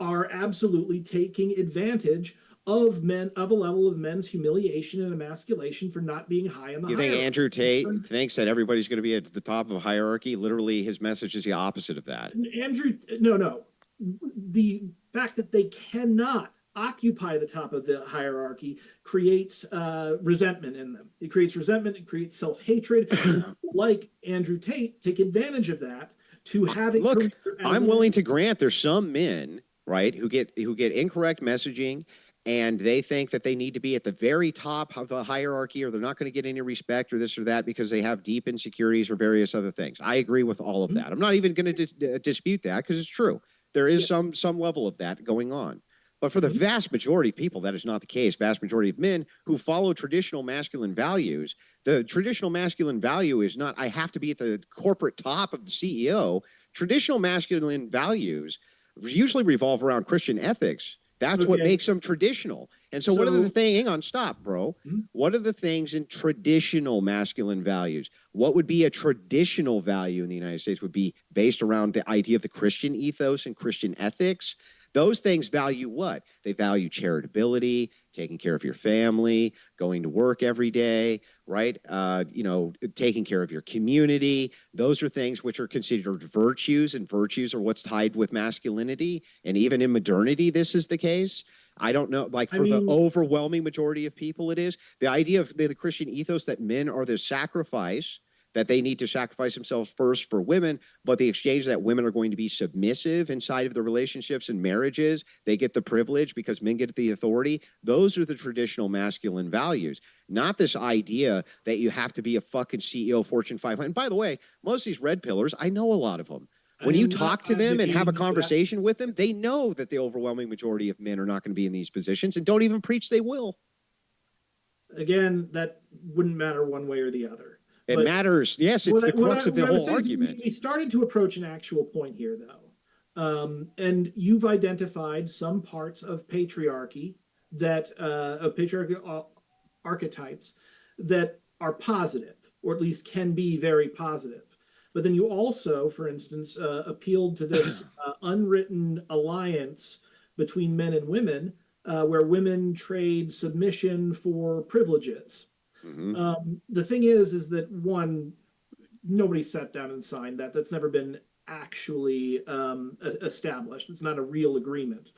are absolutely taking advantage of men, of a level of men's humiliation and emasculation for not being high in the You think hierarchy. Andrew Tate thinks that everybody's going to be at the top of a hierarchy? Literally, his message is the opposite of that. Andrew, no. The fact that they cannot occupy the top of the hierarchy creates resentment in them. It creates resentment, it creates self-hatred. Like Andrew Tate, take advantage of that to have a Look, career as I'm willing to grant there's some men, right, who get incorrect messaging, and they think that they need to be at the very top of the hierarchy, or they're not going to get any respect or this or that because they have deep insecurities or various other things. I agree with all of that. I'm not even going to dispute that because it's true. There is some level of that going on. But for the vast majority of people, that is not the case. Vast majority of men who follow traditional masculine values, the traditional masculine value is not, I have to be at the corporate top of the CEO. Traditional masculine values usually revolve around Christian ethics. That's what makes them traditional. And so what are the things, hang on, stop, bro. What are the things in traditional masculine values? What would be a traditional value in the United States would be based around the idea of the Christian ethos and Christian ethics. Those things value what? They value charitability, taking care of your family, going to work every day, right? Taking care of your community. Those are things which are considered virtues, and virtues are what's tied with masculinity. And even in modernity, this is the case. I don't know, like for the overwhelming majority of people, it is. The idea of the Christian ethos that men are the sacrifice, that they need to sacrifice themselves first for women, but the exchange that women are going to be submissive inside of the relationships and marriages, they get the privilege because men get the authority. Those are the traditional masculine values, not this idea that you have to be a fucking CEO of Fortune 500. And by the way, most of these red pillars, I know a lot of them. When you talk to them and have a conversation with them, they know that the overwhelming majority of men are not going to be in these positions and don't even preach they will. Again, that wouldn't matter one way or the other. It matters. Yes, it's the crux of the whole argument. We started to approach an actual point here, though. And you've identified some parts of patriarchy that, of patriarchal archetypes that are positive, or at least can be very positive. But then you also, for instance, appealed to this unwritten alliance between men and women, where women trade submission for privileges. The thing is that one, nobody sat down and signed that. That's never been actually established. It's not a real agreement.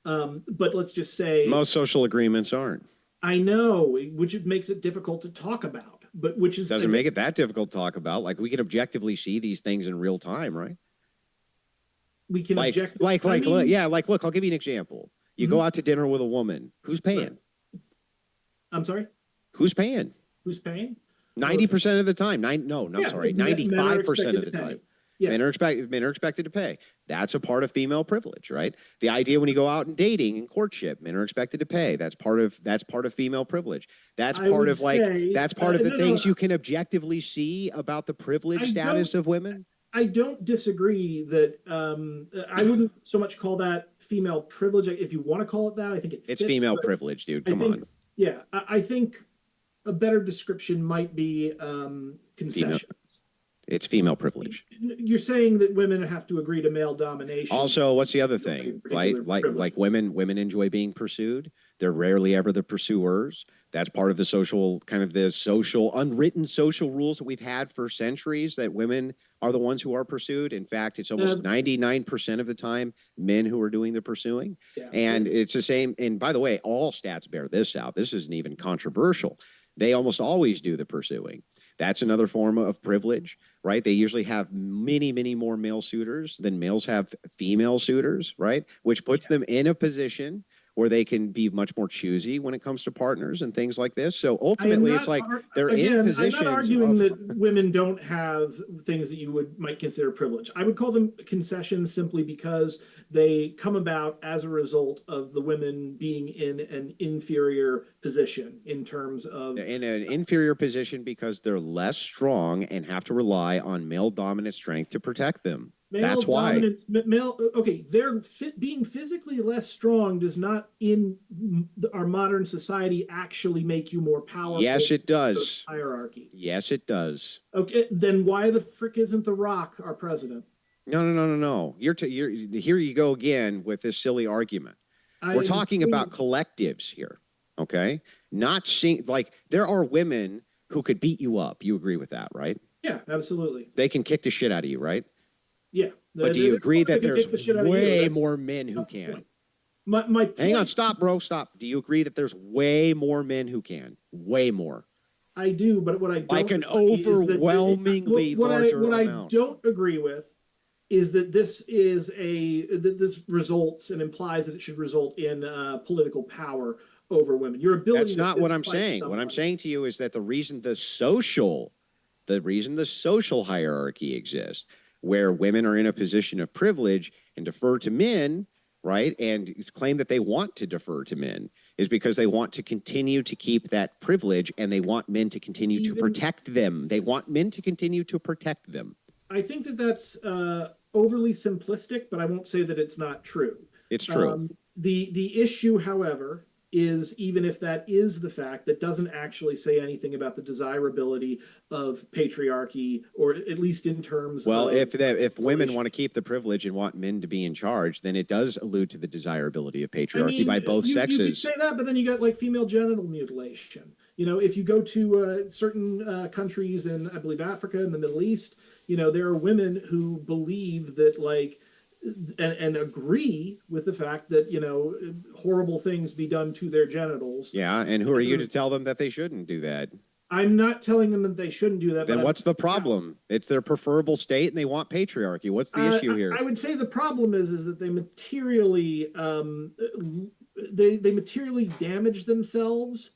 But let's just say most social agreements aren't. I know, which makes it difficult to talk about. But which is doesn't make it that difficult to talk about. Like we can objectively see these things in real time, right? We can look, I'll give you an example. You go out to dinner with a woman. Who's paying? I'm sorry? Who's paying? Who's paying? 90% of the time. 95% of the time. Yeah. Men are expected to pay. That's a part of female privilege, right? The idea when you go out and dating and courtship, men are expected to pay. That's part of female privilege. That's part of the things you can objectively see about the privilege status of women. I don't disagree that I wouldn't so much call that female privilege. If you want to call it that, I think it's female privilege, dude. Come on. Yeah, I think a better description might be concessions. It's female privilege. You're saying that women have to agree to male domination. Also, what's the other thing? Like women enjoy being pursued. They're rarely ever the pursuers. That's part of the social unwritten social rules that we've had for centuries, that women are the ones who are pursued. In fact, it's almost 99% of the time men who are doing the pursuing. Yeah. And it's the same. And by the way, all stats bear this out. This isn't even controversial. They almost always do the pursuing. That's another form of privilege, right? They usually have many, many more male suitors than males have female suitors, right? Which puts them in a position where they can be much more choosy when it comes to partners and things like this. So ultimately, it's like they're in positions. I'm not arguing that women don't have things that you might consider privilege. I would call them concessions simply because they come about as a result of the women being in an inferior position in terms of... In an inferior position because they're less strong and have to rely on male dominant strength to protect them. That's why. Being physically less strong does not, in our modern society, actually make you more powerful. Yes, it does. Hierarchy. Yes, it does. Okay, then why the frick isn't The Rock our president? No. You're here you go again with this silly argument. We're talking about collectives here, okay? Not seeing, like, there are women who could beat you up. You agree with that, right? Yeah, absolutely. They can kick the shit out of you, right? Yeah. But do you agree that there's way more men who can? My point, hang on, stop, bro, stop. Do you agree that there's way more men who can? Way more. I do, but what I don't like an overwhelmingly larger amount. What I don't agree with is that this results and implies that it should result in political power over women. Your ability. That's not what I'm saying. What I'm saying to you is that the reason the social hierarchy exists, where women are in a position of privilege and defer to men, right, and claim that they want to defer to men, is because they want to continue to keep that privilege, and they want men to continue to protect them. They want men to continue to protect them. I think that that's overly simplistic, but I won't say that it's not true. It's true. The issue, however, is even if that is the fact, that doesn't actually say anything about the desirability of patriarchy, or at least in terms of... if women want to keep the privilege and want men to be in charge, then it does allude to the desirability of patriarchy by both sexes. You could say that, but then you got like female genital mutilation. You know, if you go to certain countries in, I believe, Africa and the Middle East, you know, there are women who believe that, like, and agree with the fact that, you know, horrible things be done to their genitals. Yeah, and who are you to tell them that they shouldn't do that? I'm not telling them that they shouldn't do that. Then what's the problem? Yeah. It's their preferable state, and they want patriarchy. What's the issue here? I would say the problem is that they materially they materially damage themselves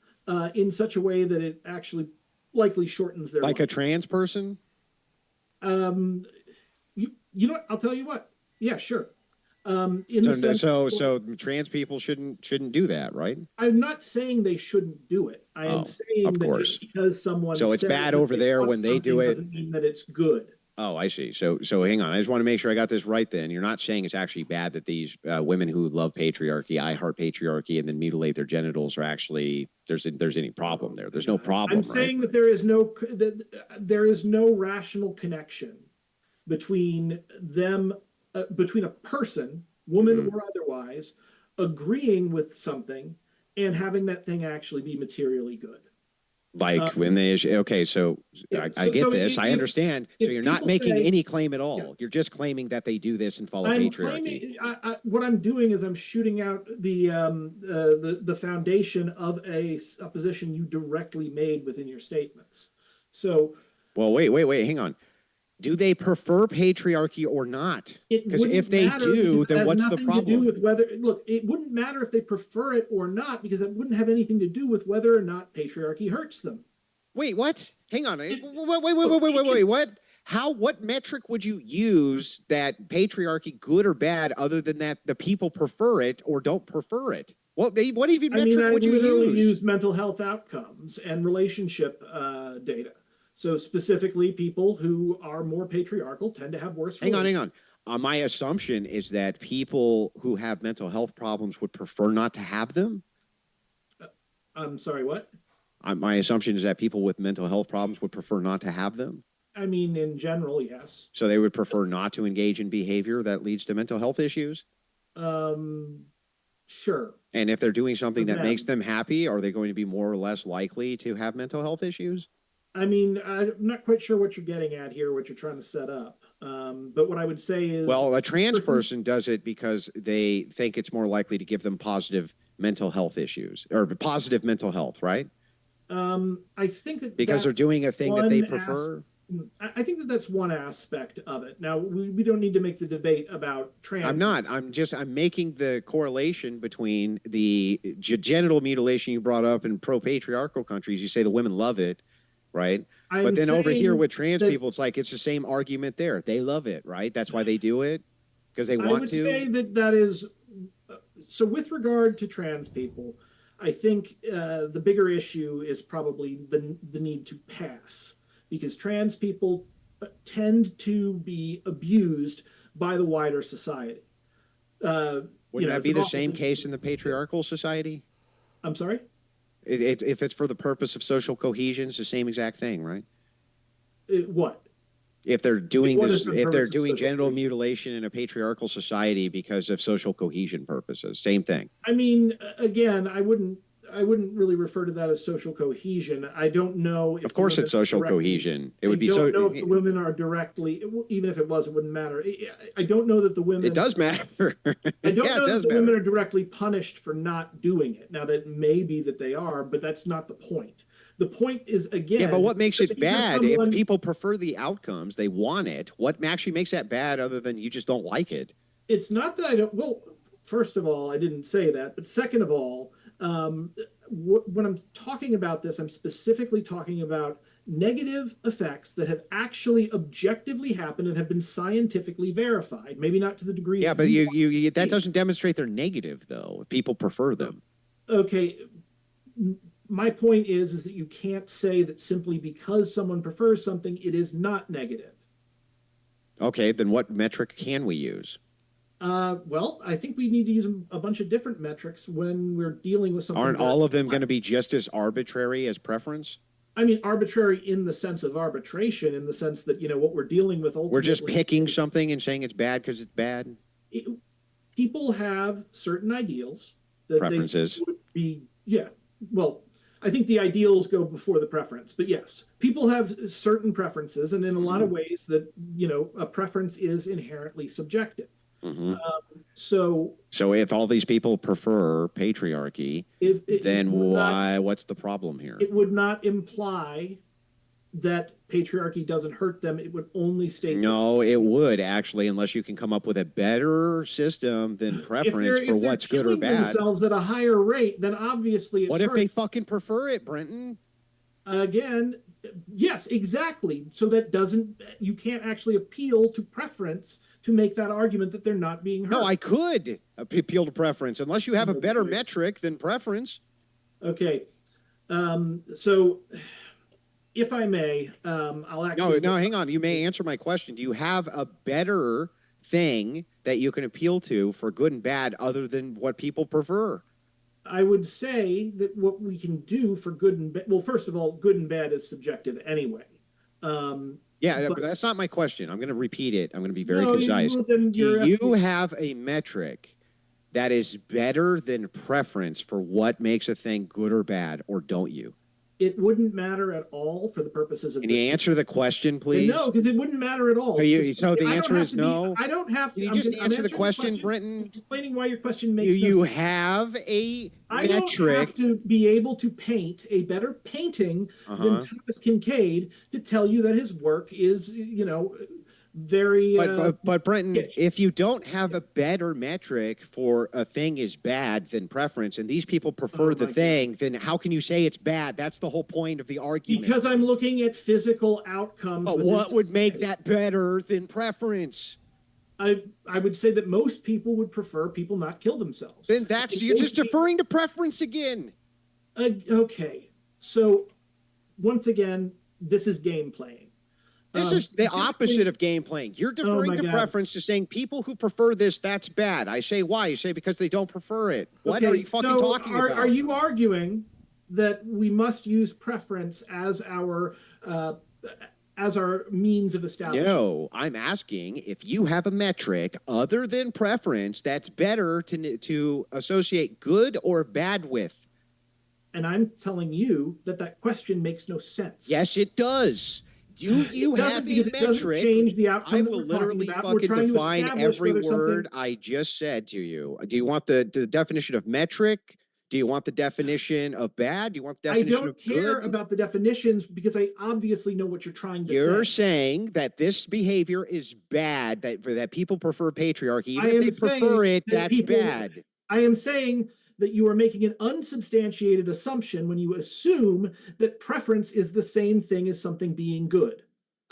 in such a way that it actually likely shortens their life. A trans person? You know what? I'll tell you what. Yeah, sure. So trans people shouldn't do that, right? I'm not saying they shouldn't do it. I am saying that just because someone it's bad over there when they do it doesn't mean that it's good. Oh, I see. So hang on. I just want to make sure I got this right then. You're not saying it's actually bad that these women who love patriarchy, I heart patriarchy, and then mutilate their genitals are actually, there's any problem there. There's no problem, I'm saying that there is no rational connection between them, between a person, woman or otherwise, agreeing with something and having that thing actually be materially good. Like when they, okay, so I get this. I understand. So you're not making any claim at all. Yeah. You're just claiming that they do this and follow patriarchy. What I'm doing is I'm shooting out the foundation of a supposition you directly made within your statements. So, well, wait, hang on. Do they prefer patriarchy or not? Because if they do, then what's the problem? To do with whether, look, it wouldn't matter if they prefer it or not, because it wouldn't have anything to do with whether or not patriarchy hurts them. Wait, what? Hang on. Wait, what? What metric would you use that patriarchy good or bad, other than that the people prefer it or don't prefer it? What even metric would you use mental health outcomes and relationship data. So specifically, people who are more patriarchal tend to have worse. Hang on. My assumption is that people who have mental health problems would prefer not to have them. I'm sorry, what? My assumption is that people with mental health problems would prefer not to have them. I mean, in general, yes. So they would prefer not to engage in behavior that leads to mental health issues? Sure. And if they're doing something that makes them happy, are they going to be more or less likely to have mental health issues? I mean, I'm not quite sure what you're getting at here, what you're trying to set up. But what I would say is... Well, a trans person does it because they think it's more likely to give them positive mental health issues, or positive mental health, right? I think that because they're doing a thing that they prefer. I think that that's one aspect of it. Now, we don't need to make the debate about trans. I'm not. I'm making the correlation between the genital mutilation you brought up in pro-patriarchal countries. You say the women love it. Right. But then over here with trans people, it's like it's the same argument there. They love it. Right. That's why they do it, because they want to. I would say that is. So with regard to trans people, I think the bigger issue is probably the need to pass, because trans people tend to be abused by the wider society. Wouldn't that be the same case in the patriarchal society? I'm sorry? If it's for the purpose of social cohesion, it's the same exact thing, right? What? If they're doing What this, is the if they're purpose of doing social genital cohesion? mutilation in a patriarchal society because of social cohesion purposes, same thing. I mean, again, I wouldn't really refer to that as social cohesion. I don't know if Of course, the it's social cohesion. It would be so. I don't know if the women are directly, even if it was, it wouldn't matter. I don't know that the women. It does matter. I don't Yeah, know it that does the matter. women are directly punished for not doing it. Now, that may be that they are, but that's not the point. The point is, again, Yeah, but what makes it bad? someone, If people prefer the outcomes, they want it. What actually makes that bad other than you just don't like it? it's not that I don't, well, first of all, I didn't say that, but second of all, when I'm talking about this, I'm specifically talking about negative effects that have actually objectively happened and have been scientifically verified. Maybe not to the degree. Yeah, that but you that doesn't demonstrate they're negative though. If people prefer them. Okay, my point is that you can't say that simply because someone prefers something, it is not negative. Okay, then what metric can we use? Well, I think we need to use a bunch of different metrics when we're dealing with something. Aren't all of them going to be just as arbitrary as preference? I mean, arbitrary in the sense of arbitration, in the sense that, what we're dealing with ultimately. We're just picking something and saying it's bad because it's bad? People have certain ideals that preferences. They would be, yeah. Well, I think the ideals go before the preference, but yes, people have certain preferences, and in a lot of ways that, a preference is inherently subjective. So if all these people prefer patriarchy, then what's the problem here? It would not imply that patriarchy doesn't hurt them. It would only state. No, it would actually, unless you can come up with a better system than preference for what's good or bad. Themselves at a higher rate, then obviously it's. What if they fucking prefer it, Brenton? Again, yes, exactly. So that doesn't. You can't actually appeal to preference to make that argument that they're not being hurt. No, I could appeal to preference unless you have a better metric than preference. Okay, so. If I may, I'll actually. No, hang on. You may answer my question. Do you have a better thing that you can appeal to for good and bad other than what people prefer? I would say that what we can do for good and bad, well, first of all, good and bad is subjective anyway. But that's not my question. I'm going to repeat it. I'm going to be very concise. Do you have a metric that is better than preference for what makes a thing good or bad, or don't you? It wouldn't matter at all for the purposes of. Can you answer the question, please? No, because it wouldn't matter at all. So the answer is no? I don't have to. Can you just answer the question, Brenton? Explaining why your question makes sense. You have a metric. I don't have to be able to paint a better painting than Thomas Kincaid to tell you that his work is, very. But Brenton, if you don't have a better metric for a thing is bad than preference, and these people prefer the thing, then how can you say it's bad? That's the whole point of the argument. Because I'm looking at physical outcomes. But what would make that better than preference? I would say that most people would prefer people not kill themselves. Then you're just deferring to preference again. Okay, so once again, this is game playing. This is the opposite of game playing. You're deferring to preference to saying people who prefer this, that's bad. I say why? You say because they don't prefer it. What are you fucking talking about? Are you arguing that we must use preference as our means of establishing? No, I'm asking if you have a metric other than preference that's better to associate good or bad with. And I'm telling you that question makes no sense. Yes, it does. Do you have a metric? Change the outcome. I will literally fucking define every word I just said to you. Do you want the definition of metric? Do you want the definition of bad? Do you want the definition of good? I don't care about the definitions because I obviously know what you're trying to say. You're saying that this behavior is bad, that people prefer patriarchy. Even if they prefer it, that's bad. I am saying that you are making an unsubstantiated assumption when you assume that preference is the same thing as something being good.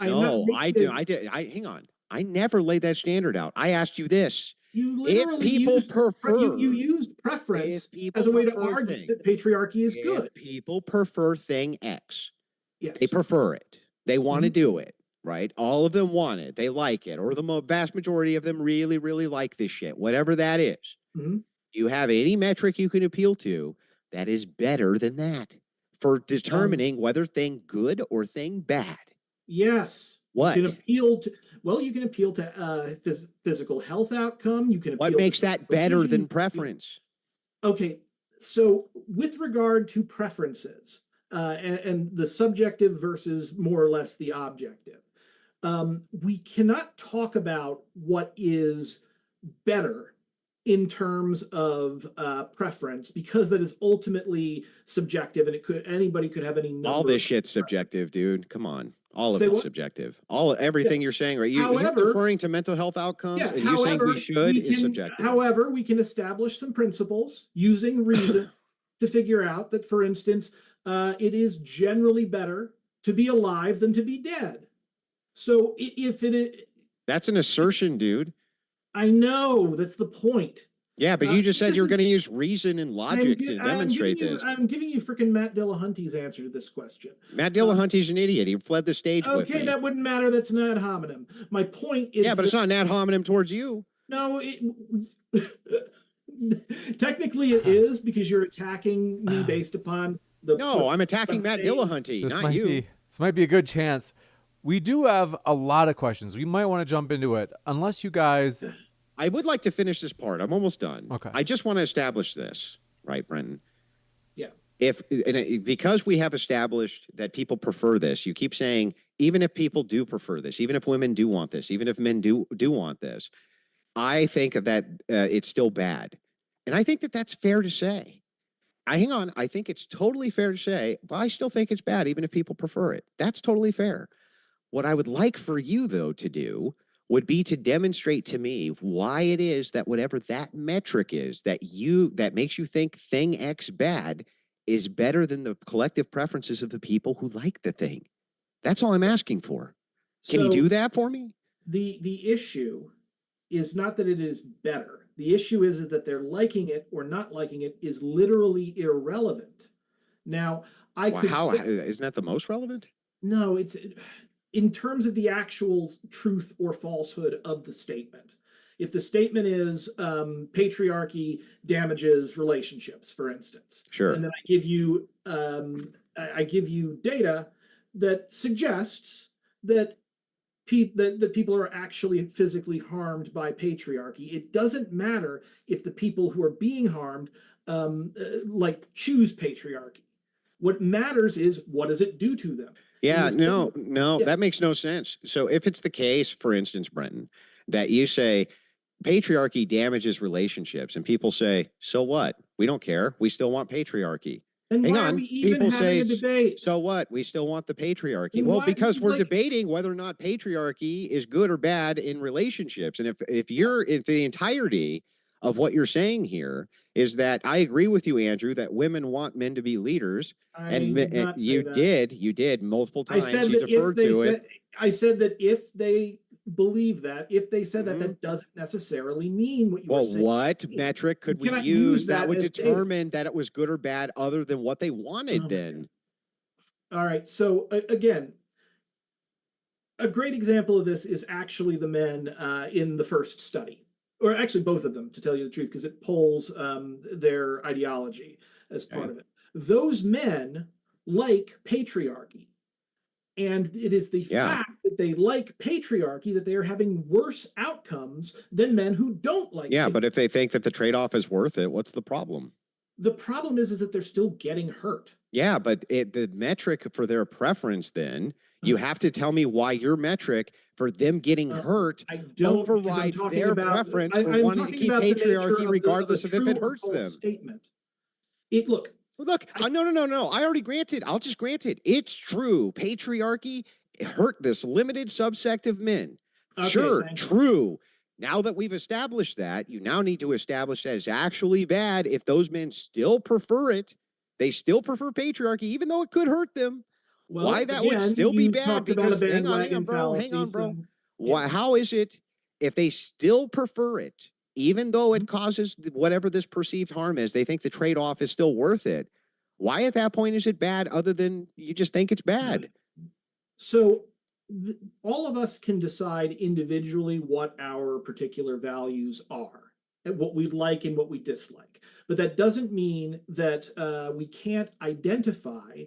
No, I did. Hang on. I never laid that standard out. I asked you this. You literally you used preference as a way to argue that patriarchy is good. People prefer thing X. Yes. They prefer it. They want to do it, right? All of them want it. They like it. Or the vast majority of them really, really like this shit, whatever that is. Do you have any metric you can appeal to that is better than that for determining whether thing good or thing bad? Yes. What? You can appeal to, well, you can appeal to physical health outcome. You can appeal What makes to that better vision. than preference? Okay, so with regard to preferences and the subjective versus more or less the objective, we cannot talk about what is better in terms of preference, because that is ultimately subjective, and anybody could have any number. All this shit's subjective, dude. Come on. All of Say it's what? subjective. Everything you're saying, right? You're However, referring to mental health outcomes, yeah, and you saying we should is subjective. However, we can establish some principles using reason to figure out that, for instance, it is generally better to be alive than to be dead. So if it is, That's an assertion, dude. I know, that's the point. Yeah, but you just said you were going to use reason and logic to demonstrate this. I'm giving you freaking Matt Dillahunty's answer to this question. Matt Dillahunty's an idiot. He fled the stage with me. Okay, that wouldn't matter. That's an ad hominem. My point is, yeah, but it's not an ad hominem towards you. No, technically it is, because you're attacking me based upon the. No, I'm attacking Matt Dillahunty, not you. This might be a good chance. We do have a lot of questions. We might want to jump into it, unless you guys. I would like to finish this part. I'm almost done. Okay. I just want to establish this, right, Brenton? Yeah. Because we have established that people prefer this, you keep saying, even if people do prefer this, even if women do want this, even if men do want this, I think that it's still bad. And I think that that's fair to say. Hang on. I think it's totally fair to say, well, I still think it's bad, even if people prefer it. That's totally fair. What I would like for you, though, to do would be to demonstrate to me why it is that whatever that metric is that makes you think thing X bad is better than the collective preferences of the people who like the thing. That's all I'm asking for. Can you do that for me? The issue is not that it is better. The issue is that they're liking it or not liking it is literally irrelevant. Now, isn't that the most relevant? No, it's in terms of the actual truth or falsehood of the statement. If the statement is patriarchy damages relationships, for instance, sure, and then I give you data that suggests that people are actually physically harmed by patriarchy, it doesn't matter if the people who are being harmed choose patriarchy. What matters is, what does it do to them? Yeah, no, that makes no sense. So if it's the case, for instance, Brenton, that you say patriarchy damages relationships, and people say, so what? We don't care. We still want patriarchy. And hang why on, are we even having a debate? So what? We still want the patriarchy. Well, because we're debating whether or not patriarchy is good or bad in relationships. And if the entirety of what you're saying here is that I agree with you, Andrew, that women want men to be leaders, you did multiple times. You deferred to it. I said that if they believe that, if they said that doesn't necessarily mean what you were saying. Well, what metric could we use that would determine that it was good or bad other than what they wanted then? All right. So again, a great example of this is actually the men in the first study, or actually both of them, to tell you the truth, because it polls their ideology as part of it. Those men like patriarchy. And it is the fact that they like patriarchy that they are having worse outcomes than men who don't like patriarchy. But if they think that the trade-off is worth it, what's the problem? The problem is that they're still getting hurt. Yeah, but the metric for their preference, then, you have to tell me why your metric for them getting hurt overrides their preference for wanting to keep patriarchy regardless of if it hurts them. Statement. Look, no. I already granted. I'll just grant it. It's true. Patriarchy hurt this limited subsect of men. Okay, sure, true. Now that we've established that, you now need to establish that it's actually bad if those men still prefer it. They still prefer patriarchy, even though it could hurt them. Well, why that would still be bad? Because hang on, bro. Why? How is it if they still prefer it? Even though it causes whatever this perceived harm is, they think the trade-off is still worth it. Why at that point is it bad other than you just think it's bad? So all of us can decide individually what our particular values are, and what we like and what we dislike. But that doesn't mean that we can't identify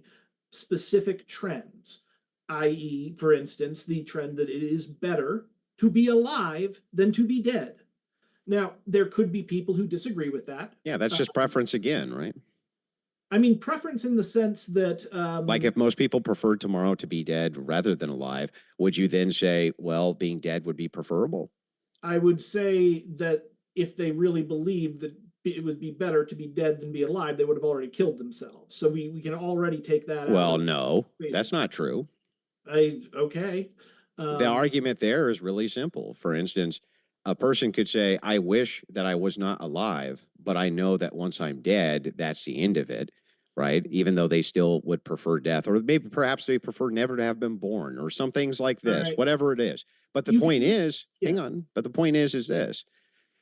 specific trends. i.e., for instance, the trend that it is better to be alive than to be dead. Now, there could be people who disagree with that. Yeah, that's just preference again, right? I mean, preference in the sense that like if most people preferred tomorrow to be dead rather than alive, would you then say, well, being dead would be preferable? I would say that if they really believed that it would be better to be dead than be alive, they would have already killed themselves. So we can already take that out. Well, no, that's not true. Okay. The argument there is really simple. For instance, a person could say, I wish that I was not alive, but I know that once I'm dead, that's the end of it, right? Even though they still would prefer death, or maybe perhaps they prefer never to have been born, or some things like this, right. whatever it is. But the point is, hang on, but the point is this.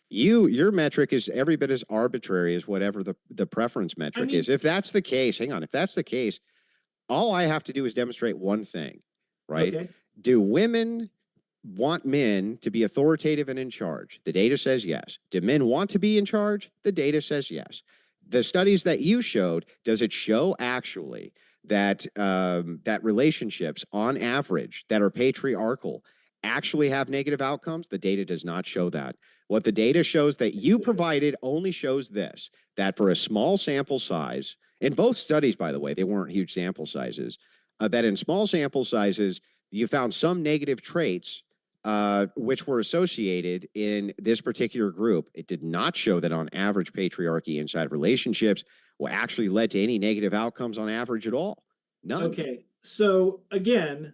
Your metric is every bit as arbitrary as whatever the preference metric is. If that's the case, hang on, if that's the case, all I have to do is demonstrate one thing, right? Okay. Do women want men to be authoritative and in charge? The data says yes. Do men want to be in charge? The data says yes. The studies that you showed, does it show actually that that relationships on average that are patriarchal actually have negative outcomes? The data does not show that. What the data shows that you provided only shows this, that for a small sample size, in both studies, by the way, they weren't huge sample sizes, that in small sample sizes, you found some negative traits which were associated in this particular group. It did not show that on average patriarchy inside relationships actually led to any negative outcomes on average at all. None. Okay. So again,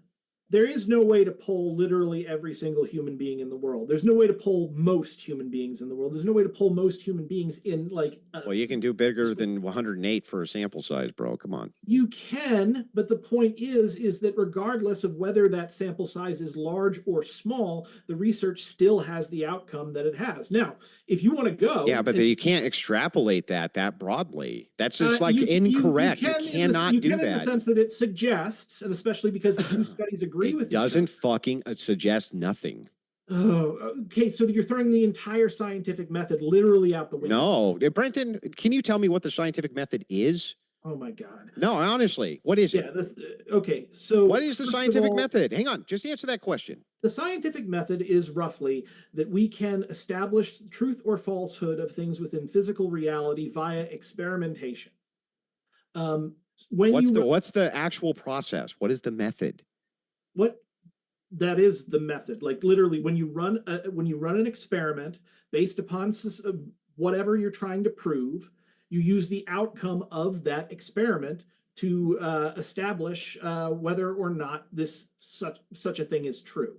there is no way to poll literally every single human being in the world. There's no way to poll most human beings in the world. There's no way to poll most human beings in like. Well, you can do bigger than 108 for a sample size, bro. Come on. You can, but the point is that regardless of whether that sample size is large or small, the research still has the outcome that it has. Now, if you want to go, yeah, but you can't extrapolate that broadly. That's just like incorrect. You cannot do that. In the sense that it suggests, and especially because the two studies agree with each other. It doesn't fucking suggest nothing. Oh, okay. So you're throwing the entire scientific method literally out the window. No, Brenton, can you tell me what the scientific method is? Oh my God. No, honestly, what is it? Yeah, okay. So what is the scientific method? Hang on, just answer that question. The scientific method is roughly that we can establish truth or falsehood of things within physical reality via experimentation. What's the actual process? What is the method? That is the method. Like literally, when you run an experiment based upon whatever you're trying to prove, you use the outcome of that experiment to establish whether or not such a thing is true.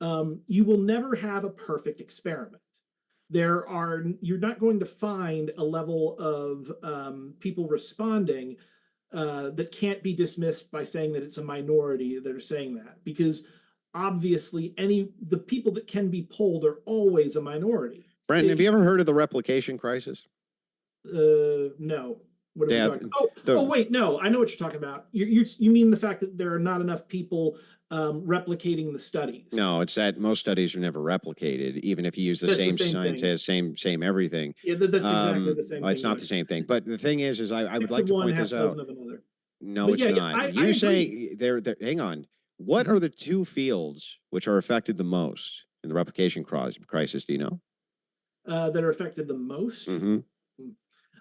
You will never have a perfect experiment. You're not going to find a level of people responding that can't be dismissed by saying that it's a minority that are saying that, because obviously the people that can be polled are always a minority. Brent, have you ever heard of the replication crisis? No. What are we talking? Wait, no, I know what you're talking about. You mean the fact that there are not enough people replicating the studies? No, it's that most studies are never replicated, even if you use the same scientist, same everything. Yeah, that's exactly the same thing. It's not the same thing. But the thing is I would like to point this out. No, it's not. You say they're hang on. What are the two fields which are affected the most in the replication crisis? Do you know? That are affected the most? Mm-hmm.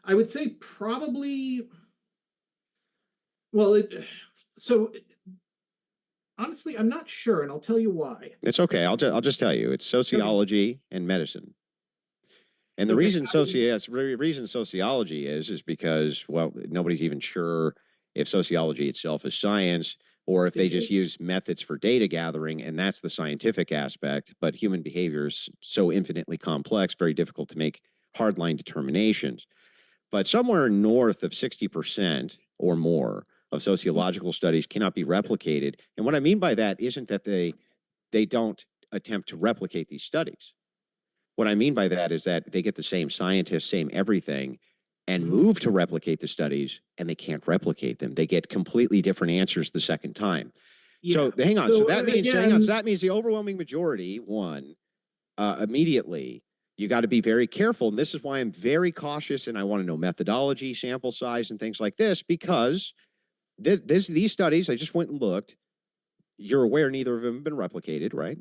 I would say probably. Honestly, I'm not sure, and I'll tell you why. It's okay. I'll just tell you. It's sociology and medicine. And the reason sociology is because, well, nobody's even sure if sociology itself is science, or if they just use methods for data gathering, and that's the scientific aspect. But human behavior is so infinitely complex, very difficult to make hardline determinations. But somewhere north of 60% or more of sociological studies cannot be replicated. And what I mean by that isn't that they don't attempt to replicate these studies. What I mean by that is that they get the same scientists, same everything, and move to replicate the studies, and they can't replicate them. They get completely different answers the second time. Yeah. So hang on. So that means that means the overwhelming majority won immediately. You got to be very careful. And this is why I'm very cautious, and I want to know methodology, sample size, and things like this, because these studies, I just went and looked, You're aware neither of them have been replicated, right?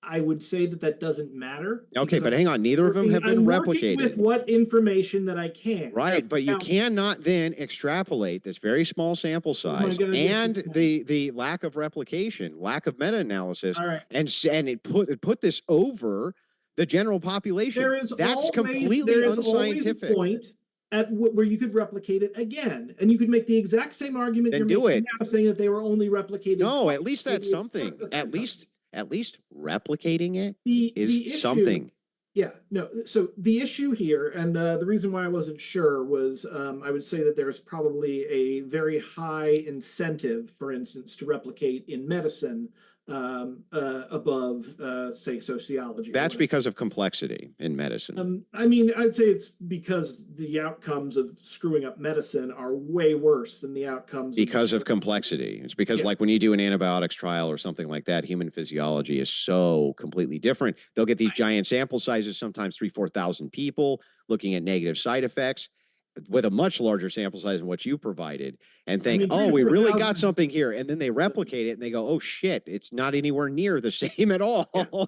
I would say that doesn't matter. Okay, but hang on. Neither of them have been I'm working with replicated. what information that I can. Right, but you cannot then extrapolate this very small sample size God, yes, and you can. the lack of replication, lack of meta-analysis, All right. and it put this over the general population. That's completely unscientific. Always a point at where you could replicate it again, and you could make the exact same argument Then you're making do now, saying that they were only replicated. No, twice. at least that's something. At least replicating it the is issue, something. Yeah, no. So the issue here, and the reason why I wasn't sure was I would say that there's probably a very high incentive, for instance, to replicate in medicine above, say, sociology. That's because of complexity in medicine. I mean, I'd say it's because the outcomes of screwing up medicine are way worse than the outcomes because of complexity. It's because, like, when you do an antibiotics trial or something like that, human physiology is so completely different. They'll get these giant sample sizes, sometimes 3,000-4,000 people, looking at negative side effects with a much larger sample size than what you provided, and think, oh, we really got something here. And then they replicate it and they go, oh shit, it's not anywhere near the same at all. Yeah.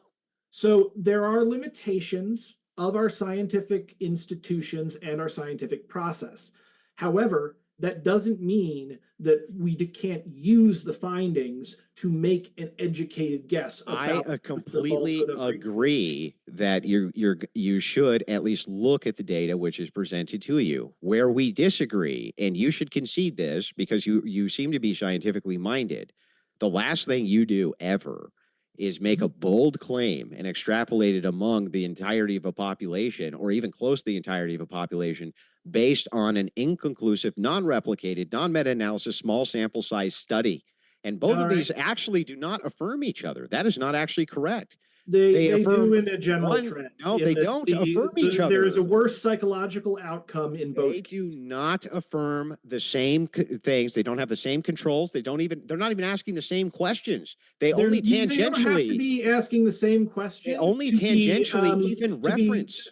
So there are limitations of our scientific institutions and our scientific process. However, that doesn't mean that we can't use the findings to make an educated guess about. I completely agree that you should at least look at the data which is presented to you. Where we disagree, and you should concede this because you seem to be scientifically minded, the last thing you do ever is make a bold claim and extrapolate it among the entirety of a population, or even close to the entirety of a population, based on an inconclusive, non-replicated, non-meta-analysis, small sample size study. And both of these actually do not affirm each other. That is not actually correct. They do in a general trend. No, they don't affirm each other. There is a worse psychological outcome in both. They do not affirm the same things. They don't have the same controls. They're not even asking the same questions. They only tangentially. They don't have to be asking the same question. Only tangentially even reference.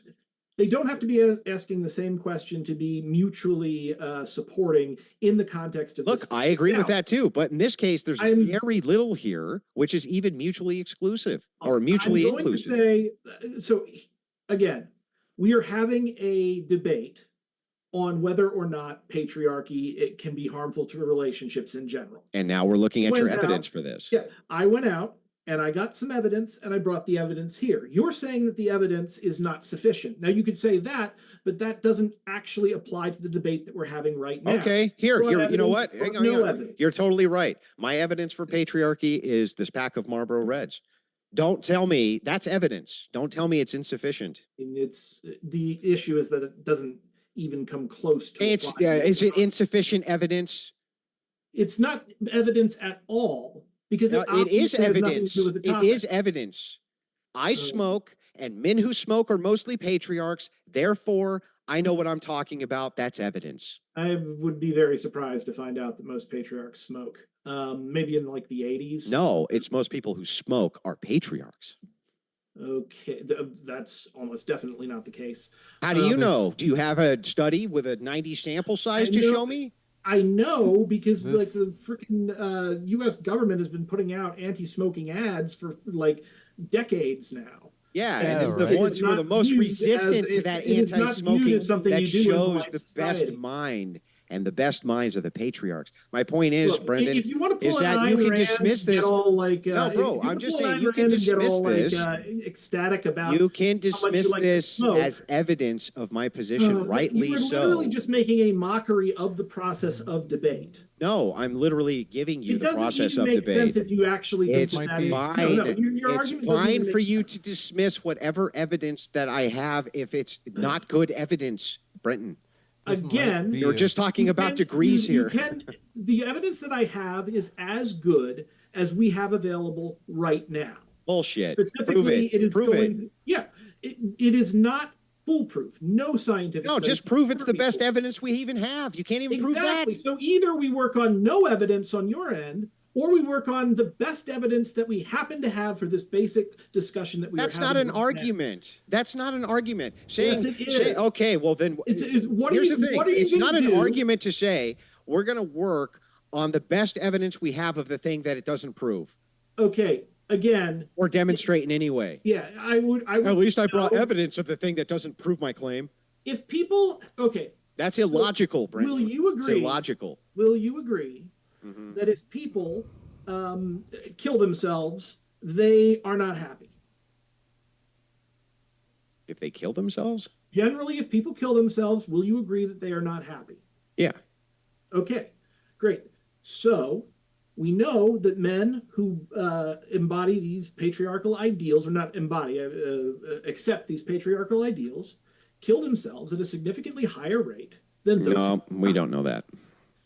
They don't have to be asking the same question to be mutually supporting in the context of. Look, I agree with that too, but in this case, there's very little here, which is even mutually exclusive or mutually inclusive. So again, we are having a debate on whether or not patriarchy can be harmful to relationships in general. And now we're looking at your evidence for this. Yeah, I went out and I got some evidence and I brought the evidence here. You're saying that the evidence is not sufficient. Now you could say that, but that doesn't actually apply to the debate that we're having right now. Okay, here, you know what? Hang on. You're totally right. My evidence for patriarchy is this pack of Marlboro Reds. Don't tell me that's evidence. Don't tell me it's insufficient. And the issue is that it doesn't even come close to. Is it insufficient evidence? It's not evidence at all. Because it is evidence. It is evidence. I smoke, and men who smoke are mostly patriarchs. Therefore, I know what I'm talking about. That's evidence. I would be very surprised to find out that most patriarchs smoke. Maybe in like the 80s. No, it's most people who smoke are patriarchs. Okay, that's almost definitely not the case. How do you know? Do you have a study with a 90 sample size to show me? I know because like the freaking U.S. government has been putting out anti-smoking ads for like decades now. Yeah, and it's the ones who are the most resistant to that anti-smoking that shows the best mind, and the best minds are the patriarchs. My point is, Brendan, is that you can dismiss this. No, bro, I'm just saying you can dismiss this. Ecstatic about. You can dismiss this as evidence of my position, rightly so. You're literally just making a mockery of the process of debate. No, I'm literally giving you the process of debate. It doesn't make sense if you actually. It's fine. It's fine for you to dismiss whatever evidence that I have if it's not good evidence, Brenton. Again, you're just talking about degrees here. The evidence that I have is as good as we have available right now. Bullshit. Specifically, Prove it. It is not foolproof. No scientific. No, just prove it's the best evidence we even have. You can't even prove that. So either we work on no evidence on your end, or we work on the best evidence that we happen to have for this basic discussion that we are having. That's not an argument. That's not an argument. Yes, it is. Okay, well then, here's the thing. It's not an argument to say we're going to work on the best evidence we have of the thing that it doesn't prove. Okay, again, or demonstrate in any way. yeah, I would. At least I brought evidence of the thing that doesn't prove my claim. If people, okay, that's illogical, Brent. Will you agree? It's illogical. Will you agree that if people kill themselves, they are not happy? If they kill themselves? Generally, if people kill themselves, will you agree that they are not happy? Yeah. Okay, great. So we know that men who embody these patriarchal ideals, or not embody, accept these patriarchal ideals, kill themselves at a significantly higher rate than those. No, we don't know that.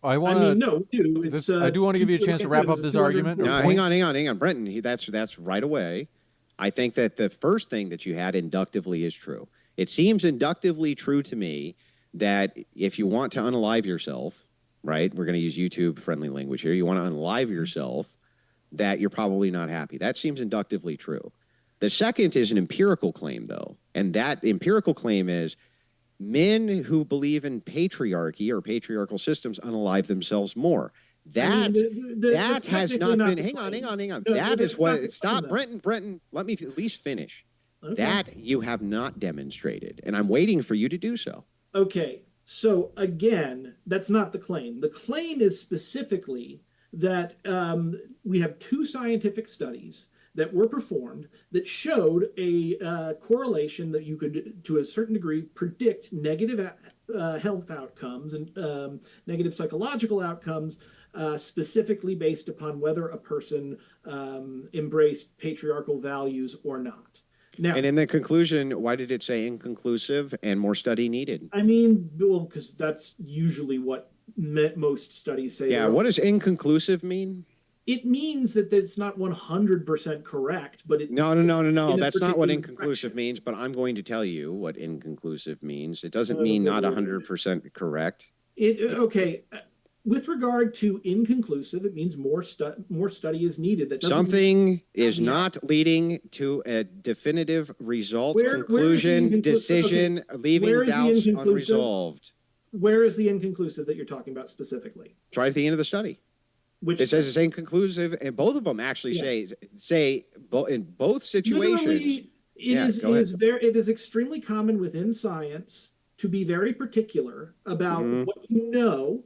I want to. I do want to give you a chance to wrap up this argument. No, hang on, Brenton. That's right away. I think that the first thing that you had inductively is true. It seems inductively true to me that if you want to unalive yourself, right? We're going to use YouTube-friendly language here. You want to unalive yourself, that you're probably not happy. That seems inductively true. The second is an empirical claim, though, and that empirical claim is men who believe in patriarchy or patriarchal systems unalive themselves more. That has not been. Hang on. That is what. Stop, Brenton. Let me at least finish. Okay. That you have not demonstrated, and I'm waiting for you to do so. Okay. So again, that's not the claim. The claim is specifically that we have two scientific studies that were performed that showed a correlation that you could, to a certain degree, predict negative health outcomes and negative psychological outcomes, specifically based upon whether a person embraced patriarchal values or not. Now, and in the conclusion, why did it say inconclusive and more study needed? I mean, well, because that's usually what most studies say. Yeah, what does inconclusive mean? It means that it's not 100% correct, but it... No. That's not what inconclusive means, but I'm going to tell you what inconclusive means. It doesn't mean not 100% correct. Okay. With regard to inconclusive, it means more study is needed. That something is not leading to a definitive result, conclusion, decision, leaving doubts unresolved. Where is the inconclusive that you're talking about specifically? It's right at the end of the study. Which it says it's inconclusive, and both of them actually say in both situations. It is extremely common within science to be very particular about what you know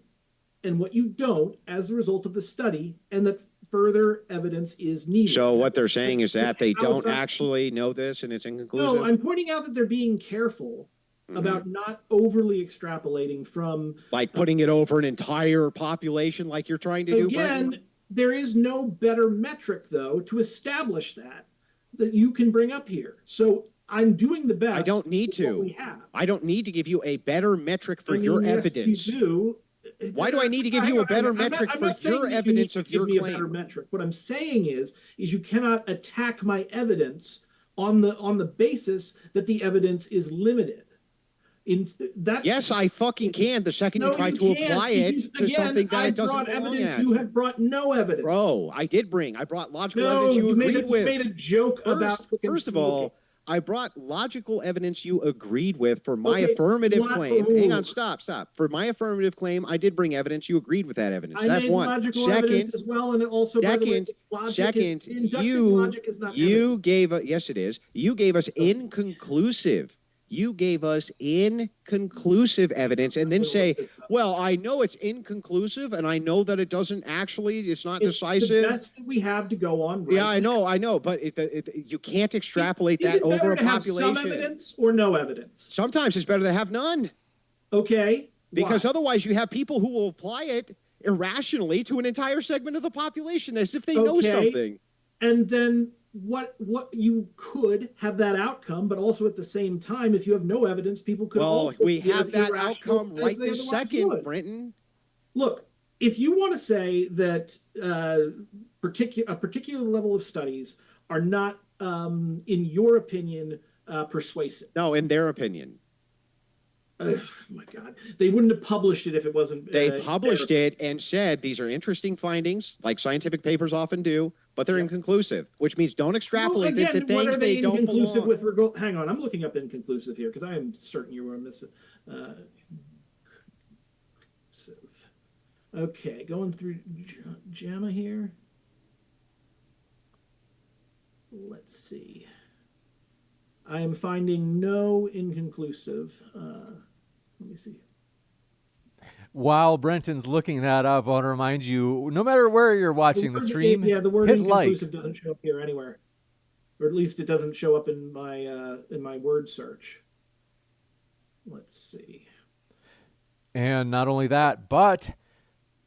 and what you don't as a result of the study, and that further evidence is needed. So what they're saying is that they don't actually know this, and it's inconclusive? No, I'm pointing out that they're being careful about not overly extrapolating from... Like putting it over an entire population like you're trying to do, Again, there is no better metric, though, to establish that you can bring up here. So I'm doing the best. I don't need to. I don't need to give you a better metric for your evidence. You do. Why do I need to give you a better metric for your evidence of your claim? A better metric. What I'm saying is you cannot attack my evidence on the basis that the evidence is limited. Yes, I fucking can. The second you try to apply it to something that it doesn't belong at. You have brought no evidence. Bro, I brought logical evidence you agreed with. You made a joke about... First of all, I brought logical evidence you agreed with for my affirmative claim. Hang on, stop. For my affirmative claim, I did bring evidence. You agreed with that evidence. That's one. Logical evidence as well, and also, second, you gave us... Yes, it is. You gave us inconclusive. You gave us inconclusive evidence and then say, well, I know it's inconclusive and I know that it doesn't actually, it's not decisive. That's that we have to go on. Right? Yeah, I know, but you can't extrapolate that over a population. Have some evidence or no evidence? Sometimes it's better to have none. Okay. Because otherwise you have people who will apply it irrationally to an entire segment of the population as if they know something. And then what you could have that outcome, but also at the same time, if you have no evidence, people could... Well, we have that outcome right this second, Brenton. Look, if you want to say that a particular level of studies are not, in your opinion, persuasive. No, in their opinion. Oh my God. They wouldn't have published it if it wasn't... They published it and said, these are interesting findings, like scientific papers often do, but they're inconclusive, which means don't extrapolate it to things they don't belong. Hang on, I'm looking up inconclusive here, because I am certain you were missing... Okay, going through JAMA here. Let's see. I am finding no inconclusive. Let me see. While Brenton's looking that up, I want to remind you, no matter where you're watching the stream, yeah, the word hit like. inconclusive doesn't show up here anywhere, or at least it doesn't show up in my word search. Let's see. And not only that, but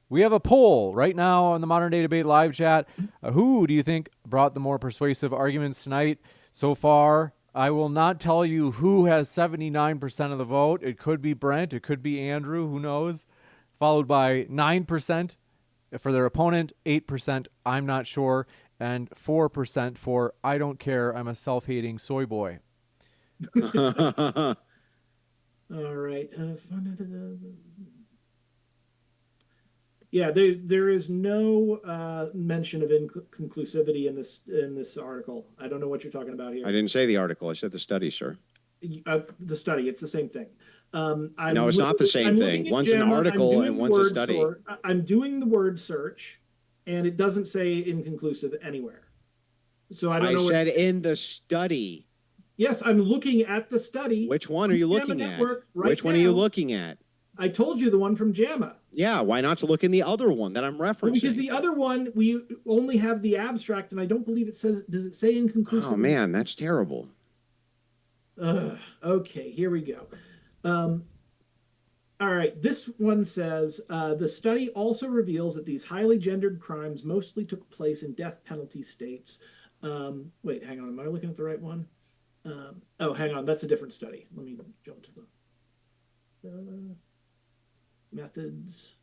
we have a poll right now on the Modern Day Debate live chat. Who do you think brought the more persuasive arguments tonight? So far, I will not tell you who has 79% of the vote. It could be Brent. It could be Andrew. Who knows? Followed by 9% for their opponent, 8%, I'm not sure, and 4% for I don't care, I'm a self-hating soy boy. All right. Yeah, there is no mention of inconclusivity in this article. I don't know what you're talking about here. I didn't say the article. I said the study, sir. The study, it's the same thing. No, it's not the same thing. One's an article and one's a study. I'm doing the word search, and it doesn't say inconclusive anywhere. So I don't know. I said in the study. Yes, I'm looking at the study. Which one are you looking at? Which one are you looking at? I told you the one from JAMA. Yeah, why not to look in the other one that I'm referencing? Well, because the other one, we only have the abstract, and I don't believe it says, does it say inconclusive? Oh, man, that's terrible. Okay, here we go. All right, this one says, the study also reveals that these highly gendered crimes mostly took place in death penalty states. Wait, hang on, am I looking at the right one? Oh, hang on, that's a different study. Let me jump to the methods.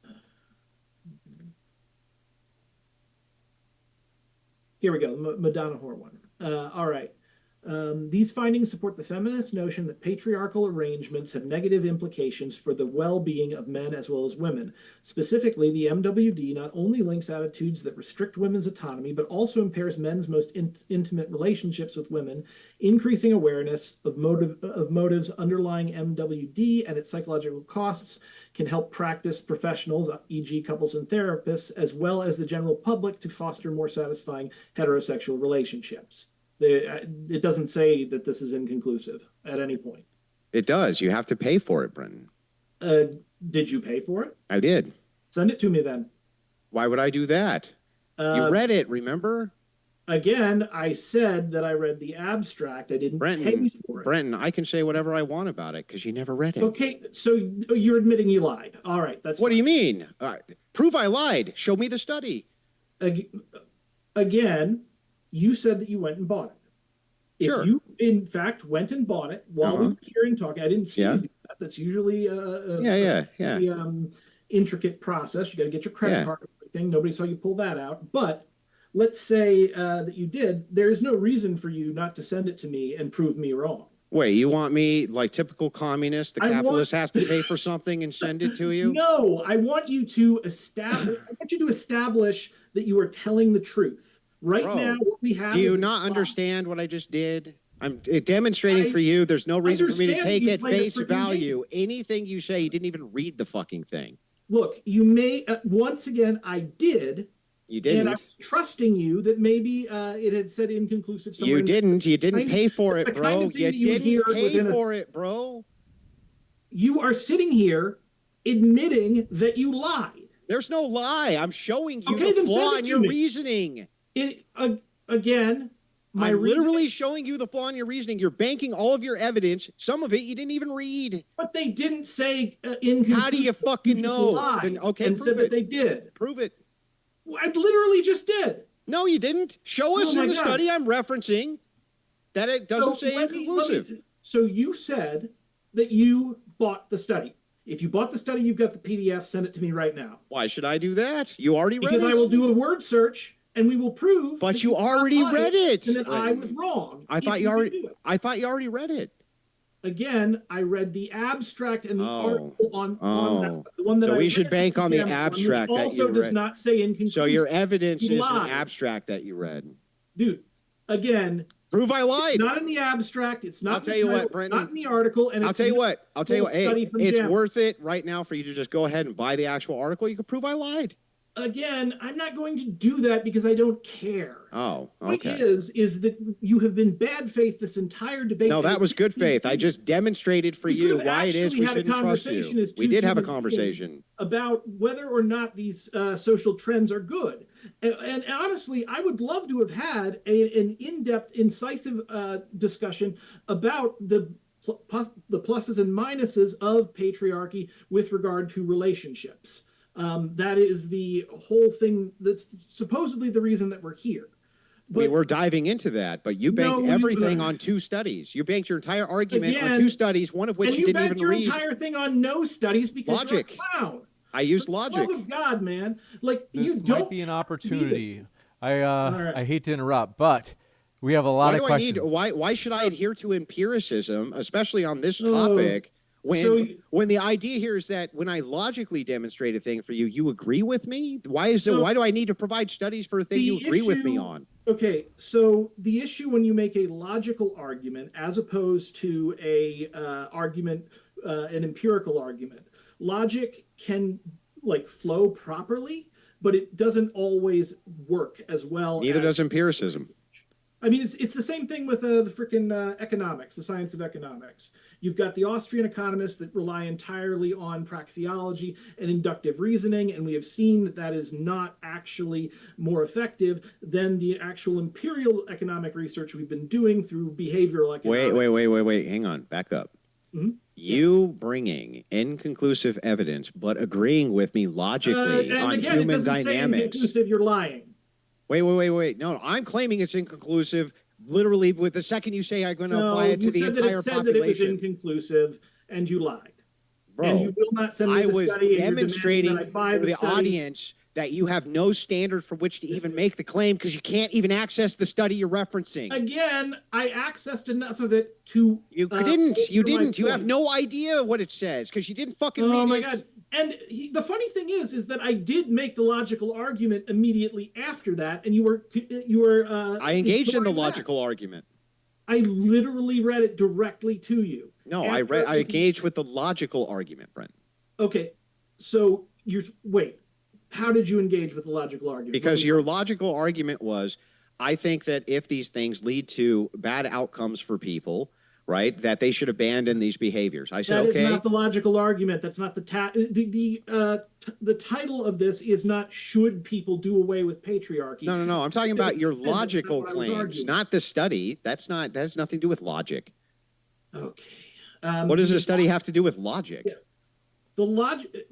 Here we go, Madonna Whore one. All right. These findings support the feminist notion that patriarchal arrangements have negative implications for the well-being of men as well as women. Specifically, the MWD not only links attitudes that restrict women's autonomy, but also impairs men's most intimate relationships with women, increasing awareness of motives underlying MWD and its psychological costs can help practice professionals, e.g. couples and therapists, as well as the general public to foster more satisfying heterosexual relationships. It doesn't say that this is inconclusive at any point. It does. You have to pay for it, Brenton. Did you pay for it? I did. Send it to me then. Why would I do that? You read it, remember? Again, I said that I read the abstract. I didn't pay for it. Brenton, I can say whatever I want about it because you never read it. Okay, so you're admitting you lied. All right, that's What do you mean? Prove I lied. Show me the study. Again, you said that you went and bought it. Sure. If you, in fact, went and bought it while we were hearing talking, I didn't see you do that. That's usually a intricate process. You got to get your credit card and everything. Nobody saw you pull that out. But let's say that you did. There is no reason for you not to send it to me and prove me wrong. Wait, you want me, like typical communist, the capitalist has to pay for something and send it to you? No, I want you to establish that you are telling the truth. Right now, what we have. Do you not understand what I just did? I'm demonstrating for you. There's no reason for me to take at face value anything you say. You didn't even read the fucking thing. Look, you may once again. I did. You didn't. And I was trusting you that maybe it had said inconclusive. You didn't. You didn't pay for it, bro. You didn't pay for it, bro. You are sitting here admitting that you lied. There's no lie. I'm showing you the flaw in your reasoning. Again, I'm literally showing you the flaw in your reasoning. You're banking all of your evidence. Some of it you didn't even read. But they didn't say inconclusive. How do you fucking know? Then okay, and said that they did. Prove it. I literally just did. No, you didn't. Show us in the study I'm referencing that it doesn't say inconclusive. So you said that you bought the study. If you bought the study, you've got the PDF. Send it to me right now. Why should I do that? You already read it. Because I will do a word search. And we will prove. But you already read it. And that I was wrong. I thought you already read it. Again, I read the abstract and the article on the one that so we should bank on the abstract that you read. Also does not say inconclusive. So your evidence is an abstract that you read. Dude, again, Prove I lied. Not in the abstract. It's not. I'll tell you what, Brendan. Not in the article. And I'll tell you what. Hey, it's JAMA. worth it right now for you to just go ahead and buy the actual article. You can prove I lied. Again, I'm not going to do that because I don't care. Oh, okay. okay. The point is that you have been bad faith this entire debate. No, that was good faith. I just demonstrated for you why it is we shouldn't trust you. We did have a conversation about whether or not these social trends are good. And honestly, I would love to have had an in-depth, incisive discussion about the pluses and minuses of patriarchy with regard to relationships. That is the whole thing. That's supposedly the reason that we're here. But we were diving into that, but you banked everything on 2 studies. You banked your entire argument on 2 studies, one of which you didn't even read. And you banked your entire thing on no studies because logic. You're a clown. I used logic. For the love of God, man! Like this you don't might be an opportunity. I hate to interrupt, but we have a lot of questions. Why should I adhere to empiricism, especially on this topic? When the idea here is that when I logically demonstrate a thing for you, you agree with me? Why do I need to provide studies for a thing you agree with me on? Okay, so the issue when you make a logical argument as opposed to an empirical argument, logic can flow properly, but it doesn't always work as well. Neither does empiricism. I mean, it's the same thing with the freaking economics, the science of economics. You've got the Austrian economists that rely entirely on praxeology and inductive reasoning, and we have seen that that is not actually more effective than the actual empirical economic research we've been doing through behavioral economics. Wait. Hang on. Back up. Mm-hmm. You bringing inconclusive evidence, but agreeing with me logically on human dynamics. Say inconclusive, you're lying. Wait. No, I'm claiming it's inconclusive. Literally, with the second you say I'm going to apply it to the entire population. You said that it was inconclusive, and you lied. Bro, and you will not send me the study. I was demonstrating to the audience that you have no standard for which to even make the claim because you can't even access the study you're referencing. Again, I accessed enough of it to. You didn't. You have no idea what it says because you didn't fucking read it. Oh my God. And the funny thing is that I did make the logical argument immediately after that, and you were. I engaged in the logical argument. I literally read it directly to you. No, I engaged with the logical argument, Brent. Okay, so wait. How did you engage with the logical argument? Because your logical argument was, I think that if these things lead to bad outcomes for people, right, that they should abandon these behaviors. I said, okay. That is not the logical argument. That's not the title of this is not should people do away with patriarchy. No. I'm talking about your logical claims, not the study. That has nothing to do with logic. Okay. What does the study have to do with logic? Yeah.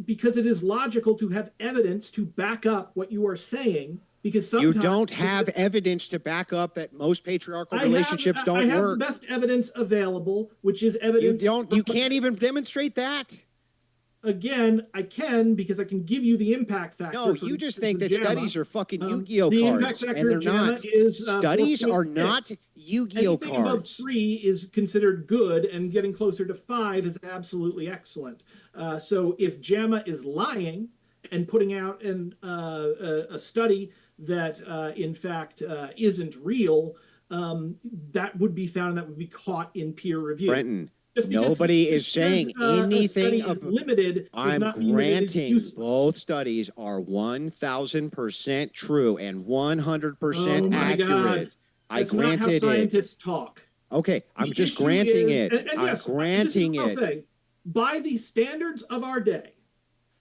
Because it is logical to have evidence to back up what you are saying. Because sometimes you don't have evidence to back up that most patriarchal relationships don't work. I have the best evidence available, which is evidence. You can't even demonstrate that. Again, I can because I can give you the impact factor. No, you just think that studies are fucking Yu-Gi-Oh cards, and they're not. Studies are not Yu-Gi-Oh cards. Anything above 3 is considered good, and getting closer to 5 is absolutely excellent. So if JAMA is lying and putting out a study that in fact isn't real, that would be found, that would be caught in peer review. Brenton, nobody is saying anything of limited. I'm granting both studies are 1,000% true and 100% accurate. God. I That's granted not how scientists talk. Okay, I'm just granting it. I'm granting it. Say, by the standards of our day,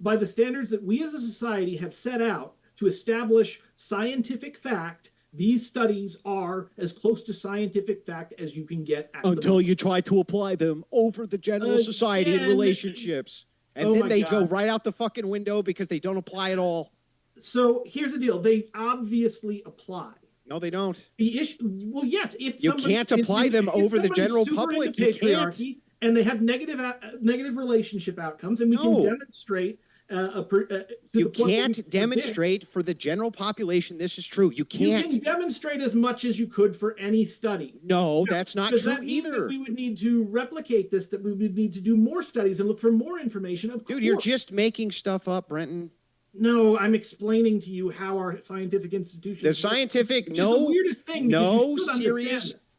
by the standards that we as a society have set out to establish scientific fact, these studies are as close to scientific fact as you can get. Until you try to apply them over the general society and relationships. And then they go right out the fucking window because they don't apply at all. So here's the deal. They obviously apply. No, they don't. The issue, well, yes, if you can't apply them over the general public, you can't. And they have negative relationship outcomes, and we can demonstrate. You can't demonstrate for the general population this is true. You can't. You can demonstrate as much as you could for any study. No, that's not true either. That we would need to replicate this, that we would need to do more studies and look for more information. Of course. Dude, you're just making stuff up, Brenton. No, I'm explaining to you how our scientific institutions. The scientific, the weirdest thing.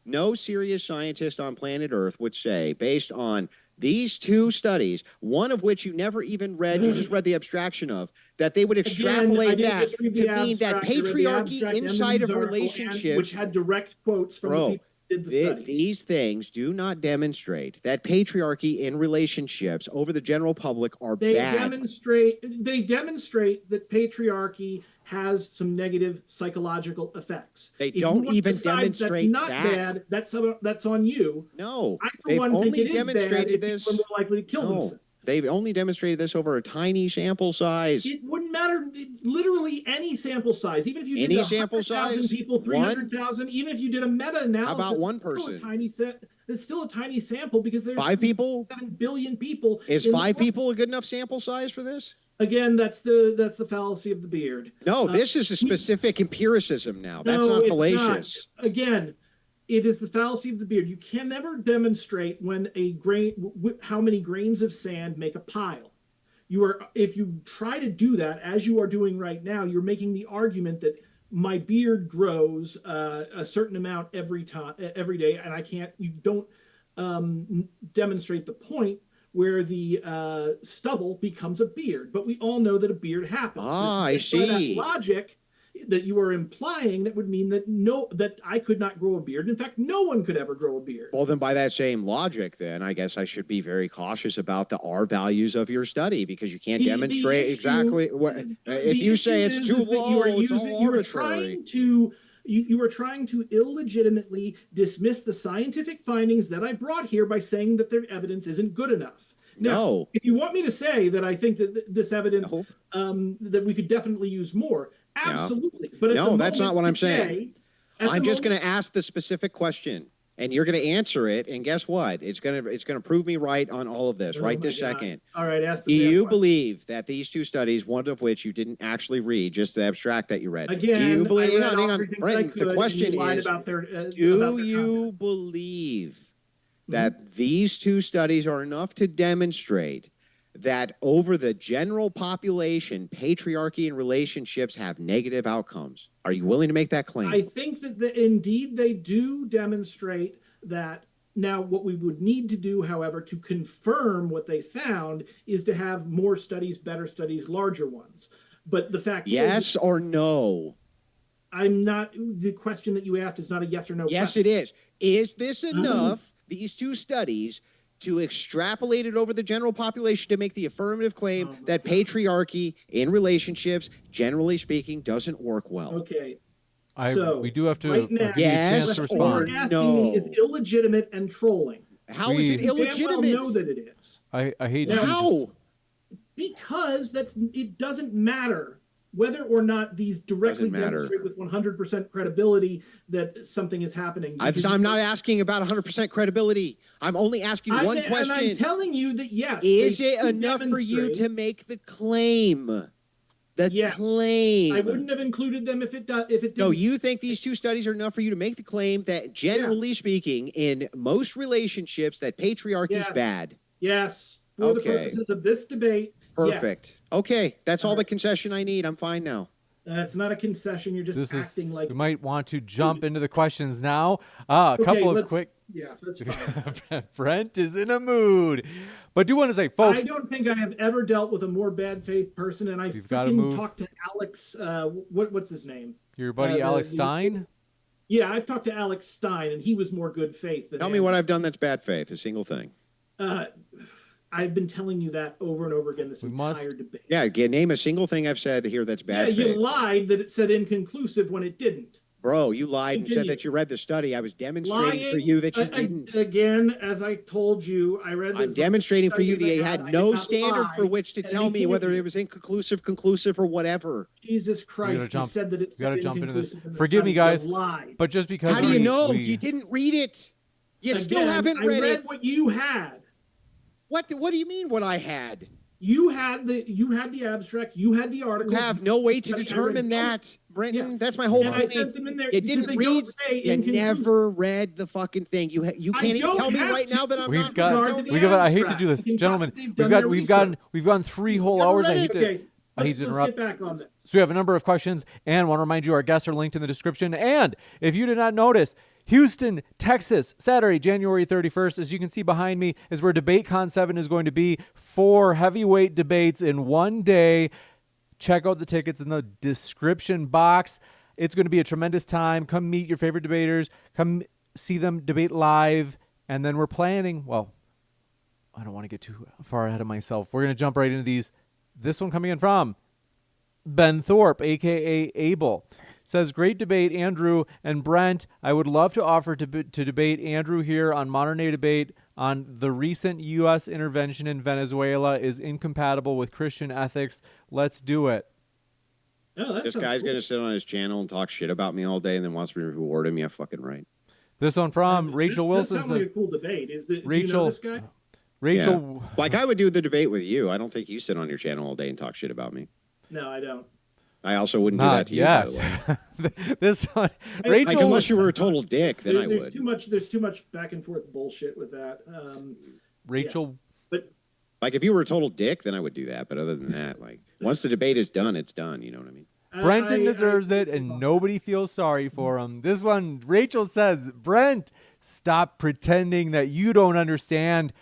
no serious scientist on planet Earth would say, based on these two studies, one of which you never even read, you just read the abstraction of, that they would extrapolate that to mean that patriarchy inside of relationships, which had direct quotes from the people who did the study. These things do not demonstrate that patriarchy in relationships over the general public are bad. They demonstrate that patriarchy has some negative psychological effects. They don't even demonstrate that's not bad. That's on you. No, I, for one, only think it demonstrated is bad if people are more likely to kill themselves. They've only demonstrated this over a tiny sample size. It wouldn't matter. Literally any sample size, even if you did 100,000 people, 300,000, even if you did a meta-analysis. How about one person? It's still a tiny sample because there's 5 people. 7 billion people. Is 5 people a good enough sample size for this? Again, that's the fallacy of the beard. No, this is a specific empiricism now. That's not fallacious. Not. Again, it is the fallacy of the beard. You can never demonstrate when how many grains of sand make a pile. If you try to do that, as you are doing right now, you're making the argument that my beard grows a certain amount every day, and you don't demonstrate the point where the stubble becomes a beard. But we all know that a beard happens. I see. That logic that you are implying, that would mean that I could not grow a beard. In fact, no one could ever grow a beard. Well, then by that same logic, then I guess I should be very cautious about the R values of your study, because you can't demonstrate exactly what. If you say it's too low, it's all arbitrary. You are trying to illegitimately dismiss the scientific findings that I brought here by saying that their evidence isn't good enough. Now, if you want me to say that I think that this evidence, that we could definitely use more, absolutely. But that's not what I'm saying. I'm just going to ask the specific question, and you're going to answer it. And guess what? It's going to prove me right on all of this right this second. All right, ask the Do you believe that these two studies, one of which you didn't actually read, just the abstract that you read? Again, do you believe? Hang on, Brent, the question is: do you believe that these two studies are enough to demonstrate that over the general population, patriarchy and relationships have negative outcomes? Are you willing to make that claim? I think that indeed they do demonstrate that. Now, what we would need to do, however, to confirm what they found is to have more studies, better studies, larger ones. But the fact yes or no? I'm not. The question that you asked is not a yes or no. Yes, question. it is. Is this enough? These two studies to extrapolate it over the general population to make the affirmative claim that patriarchy in relationships, generally speaking, doesn't work well. Okay. We do have to right now, yes to respond. What you're asking me is illegitimate and trolling. How is it illegitimate? You know that it is. I hate how? Because it doesn't matter whether or not these directly demonstrate with 100% credibility that something is happening. I'm not asking about 100% credibility. I'm only asking one question. And I'm telling you that yes. Is it enough for you to make the claim? Claim. I wouldn't have included them if it didn't. No, you think these two studies are enough for you to make the claim that, generally speaking, in most relationships, that patriarchy is bad? Yes. For the purposes of this debate. Perfect. Yes. Okay, that's all the concession I need. I'm fine now. It's not a concession. You're just acting like. We might want to jump into the questions now. A couple of quick. Yeah, that's fine. Brent is in a mood. But do want to say, folks. I don't think I have ever dealt with a more bad faith person, and I freaking talked to Alex. What's his name? Your buddy Alex Stein? Yeah, I've talked to Alex Stein, and he was more good faith than Tell me what I've done that's bad faith, a single thing. I've been telling you that over and over again this entire debate. Yeah, name a single thing I've said here that's bad faith. You lied that it said inconclusive when it didn't. Bro, you lied and said that you read the study. I was demonstrating for you that you didn't. Again, as I told you, I read this. I'm demonstrating for you that you had no standard for which to tell me whether it was inconclusive, conclusive, or whatever. Jesus Christ, you said that it said inconclusive. Forgive me, guys, but just because. How do you know? You didn't read it. You still haven't read it. I read what you had. What do you mean what I had? You had the abstract, you had the article. You have no way to determine that, Brenton. Yeah. That's my whole point. I sent them in there. You didn't read. You never read the fucking thing. You can't even tell me right now that I'm not. I hate to do this, gentlemen. We've gone 3 whole hours. I hate to interrupt. Get back on that. So we have a number of questions, and want to remind you our guests are linked in the description. And if you did not notice, Houston, Texas, Saturday, January 31st. As you can see behind me is where DebateCon 7 is going to be. 4 heavyweight debates in one day. Check out the tickets in the description box. It's going to be a tremendous time. Come meet your favorite debaters. Come see them debate live. And then we're planning, well, I don't want to get too far ahead of myself. We're going to jump right into these. This one coming in from Ben Thorpe, a.k.a. Abel. Says, great debate, Andrew and Brent. I would love to offer to debate Andrew here on Modern Day Debate on the recent U.S. intervention in Venezuela is incompatible with Christian ethics. Let's do it. Oh, This guy's going to sit on his channel and talk shit about me all day and then wants me to reward him. Yeah, fucking right. This one from Rachel Wilson That sounds says, like a cool debate. Is it? Rachel, do you know this guy? Rachel, Yeah. Like I would do the debate with you. I don't think you sit on your channel all day and talk shit about me. No, I don't. I also wouldn't do not that to yet. you, by the way. This one, Like, Rachel, unless you were a total dick, then I There's would. There's too much back and forth bullshit with that. Rachel, But Like if you were a total dick, then I would do that. But other than that, like once the debate is done, it's done. You know what I mean? Brenton deserves it, and nobody feels sorry for him. This one, Rachel says, Brent, stop pretending that you don't understand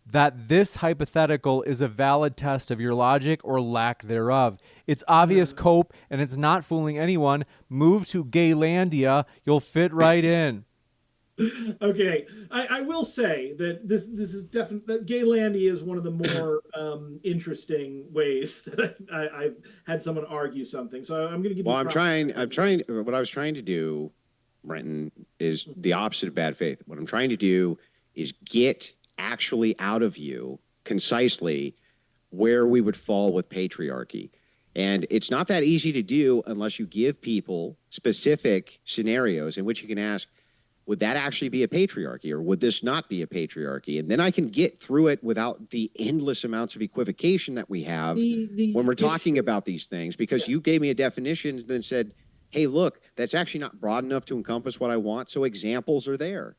that this hypothetical is a valid test of your logic or lack thereof. It's obvious cope, and it's not fooling anyone. Move to Gaylandia. You'll fit right in. Okay, I will say that this is definitely that Gaylandia is one of the more interesting ways that I've had someone argue something. So I'm going to give. Well, you I'm trying. What I was trying to do, Brenton, is the opposite of bad faith. What I'm trying to do is get actually out of you concisely where we would fall with patriarchy. And it's not that easy to do unless you give people specific scenarios in which you can ask, would that actually be a patriarchy or would this not be a patriarchy? And then I can get through it without the endless amounts of equivocation that we have when we're talking about these things, because you gave me a definition and then said, hey, look, that's actually not broad enough to encompass what I want. So examples are there.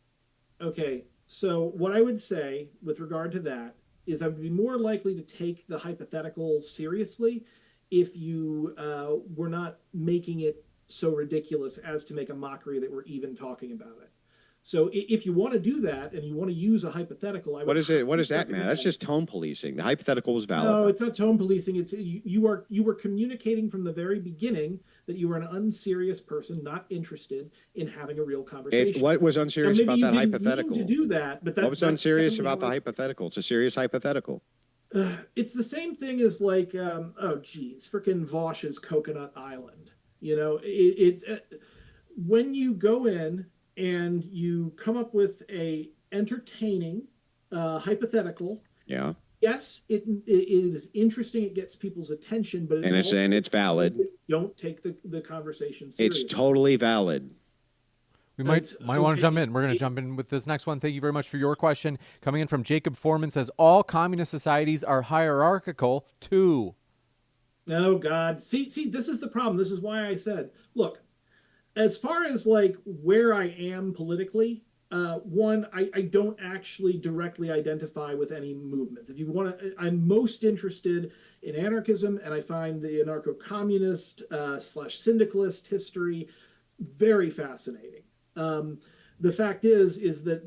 Okay, so what I would say with regard to that is I would be more likely to take the hypothetical seriously if you were not making it so ridiculous as to make a mockery that we're even talking about it. So if you want to do that and you want to use a hypothetical, What is it? What is that, man? That's just tone policing. The hypothetical was valid. No, it's not tone policing. It's you were communicating from the very beginning that you were an unserious person, not interested in having a real conversation. What was unserious about that hypothetical? To do that, but what was unserious about the hypothetical? It's a serious hypothetical. It's the same thing as like, oh geez, freaking Vosh's Coconut Island. You know, it's when you go in and you come up with a entertaining hypothetical. Yeah. Yes, it is interesting. It gets people's attention, but it's valid. Don't take the conversation seriously. It's totally valid. We might want to jump in. We're going to jump in with this next one. Thank you very much for your question. Coming in from Jacob Foreman says, all communist societies are hierarchical too. Oh, God. See, this is the problem. This is why I said, look, as far as like where I am politically, one, I don't actually directly identify with any movements. If you want to, I'm most interested in anarchism, and I find the anarcho-communist / syndicalist history very fascinating. The fact is that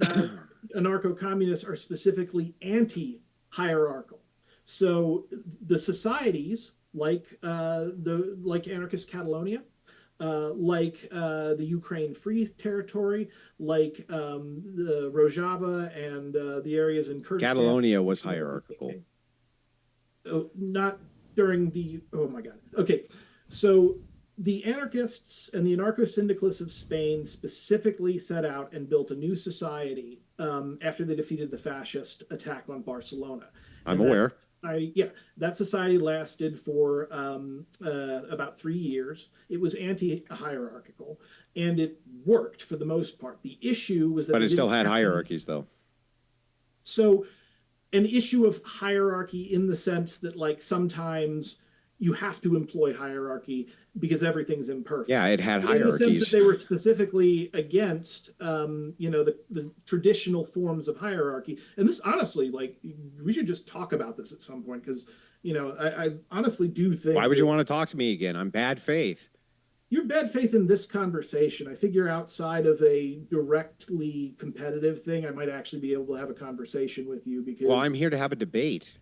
anarcho-communists are specifically anti-hierarchical. So the societies like anarchist Catalonia, like the Ukraine Free Territory, like the Rojava and the areas in Kurdistan. Catalonia was hierarchical. Oh, not during the, oh my God. Okay, so the anarchists and the anarcho-syndicalists of Spain specifically set out and built a new society after they defeated the fascist attack on Barcelona. I'm aware. That society lasted for about 3 years. It was anti-hierarchical, and it worked for the most part. The issue was that... But it still had hierarchies, though. So an issue of hierarchy in the sense that, like, sometimes you have to employ hierarchy because everything's imperfect. Yeah, it had hierarchies. In the sense that they were specifically against, the traditional forms of hierarchy. And this, honestly, like, we should just talk about this at some point because, I honestly do think... Why would you want to talk to me again? I'm bad faith. Your bad faith in this conversation, I figure outside of a directly competitive thing, I might actually be able to have a conversation with you because Well, I'm here to have a debate.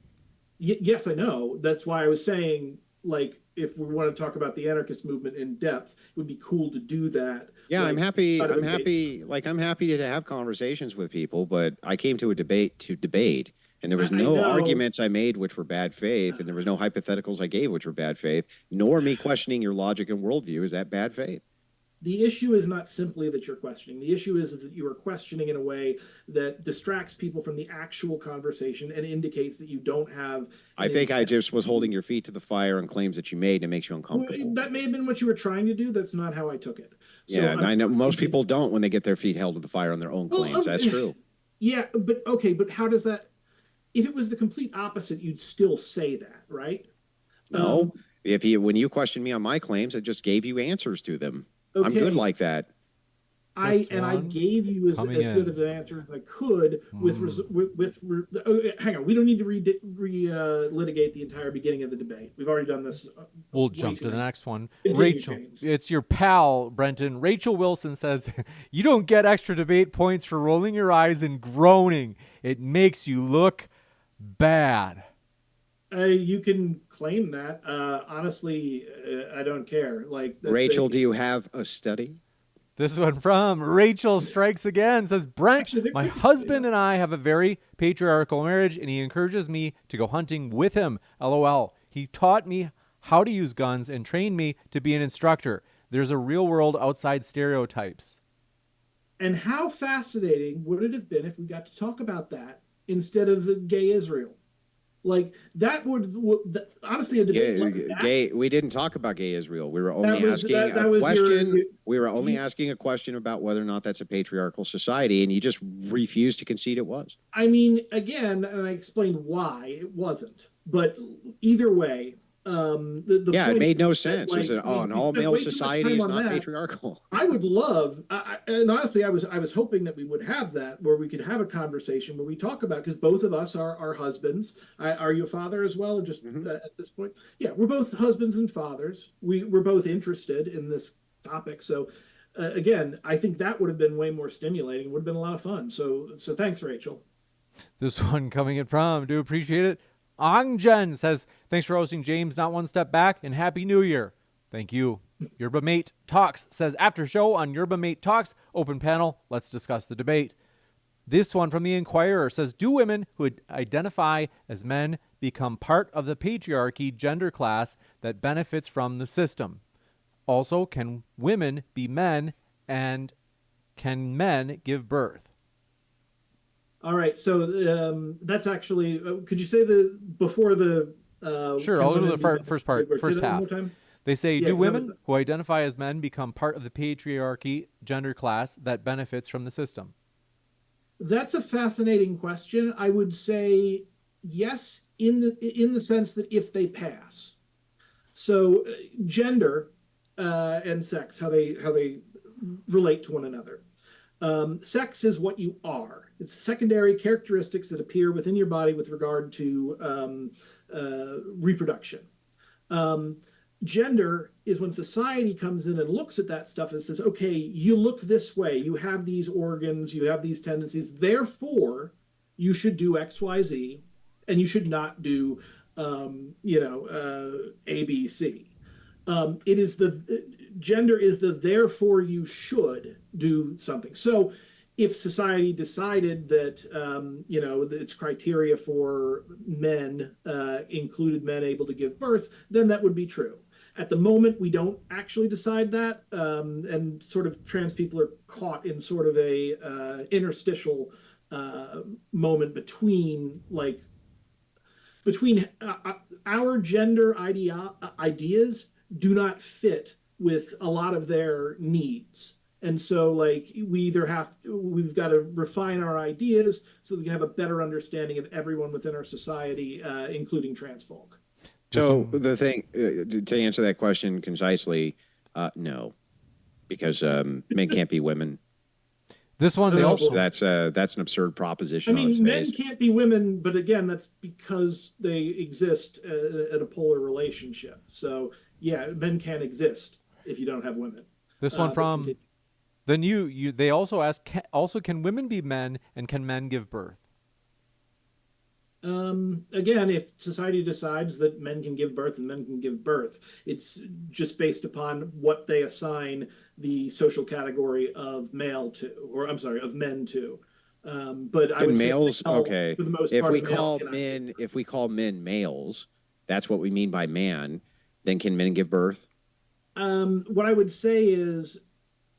yes, I know. That's why I was saying, like, if we want to talk about the anarchist movement in depth, it would be cool to do that. Yeah, like, I'm happy. out of I'm a debate. happy. Like, I'm happy to have conversations with people, but I came to a debate to debate, and there was I no know. arguments I made which were bad faith, and there was no hypotheticals I gave which were bad faith, nor me questioning your logic and worldview. Is that bad faith? The issue is not simply that you're questioning. The issue is that you are questioning in a way that distracts people from the actual conversation and indicates that you don't have. I think I just was holding your feet to the fire on claims that you made and it makes you uncomfortable. That may have been what you were trying to do. That's not how I took it. So Yeah, and I know most people don't when they get their feet held to the fire on their own claims. That's true. Yeah, but okay, but how does that? If it was the complete opposite, you'd still say that, right? No, when you questioned me on my claims, I just gave you answers to them. Okay. I'm good like that. I gave you as good of an answer as I could with hang on, we don't need to litigate the entire beginning of the debate. We've already done this. We'll jump to the next one. Continue, Rachel, James. it's your pal, Brenton. Rachel Wilson says, you don't get extra debate points for rolling your eyes and groaning. It makes you look bad. You can claim that. Honestly, I don't care. Like, Rachel, do you have a study? This one from Rachel Strikes Again says, Brent, my husband and I have a very patriarchal marriage, and he encourages me to go hunting with him. LOL. He taught me how to use guns and trained me to be an instructor. There's a real world outside stereotypes. And how fascinating would it have been if we got to talk about that instead of gay Israel? Like, that would honestly, a debate like that, gay. We didn't talk about gay Israel. We were only asking a question. We were only asking a question about whether or not that's a patriarchal society, and you just refused to concede it was. I mean, again, and I explained why it wasn't. But either way, it made no sense. Like, an all-male society is not patriarchal. I would love, and honestly, I was hoping that we would have that, where we could have a conversation where we talk about, because both of us are husbands. Are you a father as well? Just at this point, yeah, we're both husbands and fathers. We're both interested in this topic, so. Again, I think that would have been way more stimulating. Would have been a lot of fun. So thanks, Rachel. This one coming in from, do appreciate it. Angjen says, thanks for hosting, James. Not one step back, and Happy New Year. Thank you. Yerba Mate Talks says, after show on Yerba Mate Talks, open panel, let's discuss the debate. This one from the Inquirer says, do women who identify as men become part of the patriarchy gender class that benefits from the system? Also, can women be men, and can men give birth? All right, so that's actually. Could you say before the? Sure, I'll do the first part, first half. They say, do women who identify as men become part of the patriarchy gender class that benefits from the system? That's a fascinating question. I would say yes, in the sense that if they pass. So gender and sex, how they relate to one another. Sex is what you are. It's secondary characteristics that appear within your body with regard to reproduction. Gender is when society comes in and looks at that stuff and says, okay, you look this way, you have these organs, you have these tendencies, therefore you should do X, Y, Z, and you should not do, A, B, C. It is gender is the therefore you should do something. So if society decided that, its criteria for men included men able to give birth, then that would be true. At the moment, we don't actually decide that, and sort of trans people are caught in sort of a interstitial moment between our gender ideas do not fit with a lot of their needs. And so we've got to refine our ideas so we can have a better understanding of everyone within our society, including trans folk. So the thing, to answer that question concisely, no, because men can't be women. This one, that's an absurd proposition. I mean, men can't be women, but again, that's because they exist at a polar relationship. So yeah, men can exist. if you don't have women. This one But from continue. then they also ask can women be men and can men give birth? Again, if society decides that men can give birth and men can give birth, it's just based upon what they assign the social category of male to, or I'm sorry, of men to. But I Can would say males, male, okay. for the most If part, we a male call cannot men, if we call men males, that's what we mean by man, then can men give birth? What I would say is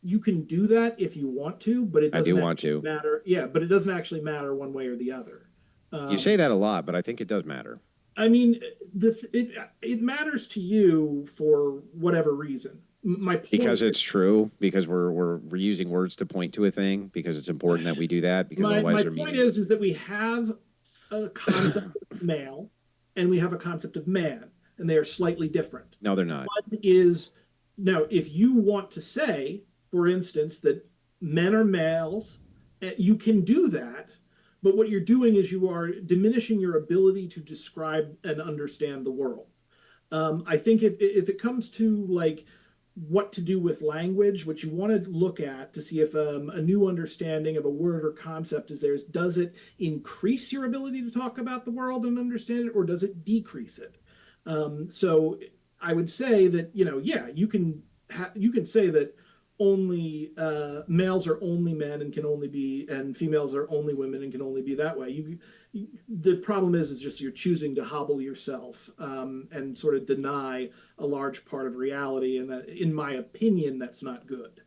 you can do that if you want to, but it I do doesn't want actually to. matter. Yeah, but it doesn't actually matter one way or the other. You say that a lot, but I think it does matter. I mean, it matters to you for whatever reason. My point Because is, it's true, because we're using words to point to a thing, because it's important that we do that, because otherwise my they're point meaningless. is that we have a concept of male and we have a concept of man, and they are slightly different. No, they're not. One is now, if you want to say, for instance, that men are males, you can do that. But what you're doing is you are diminishing your ability to describe and understand the world. I think if it comes to like what to do with language, what you want to look at to see if a new understanding of a word or concept is there is, does it increase your ability to talk about the world and understand it, or does it decrease it? So I would say that, yeah, you can say that only males are only men and can only be, and females are only women and can only be that way. The problem is just you're choosing to hobble yourself and sort of deny a large part of reality, and that, in my opinion, that's not good.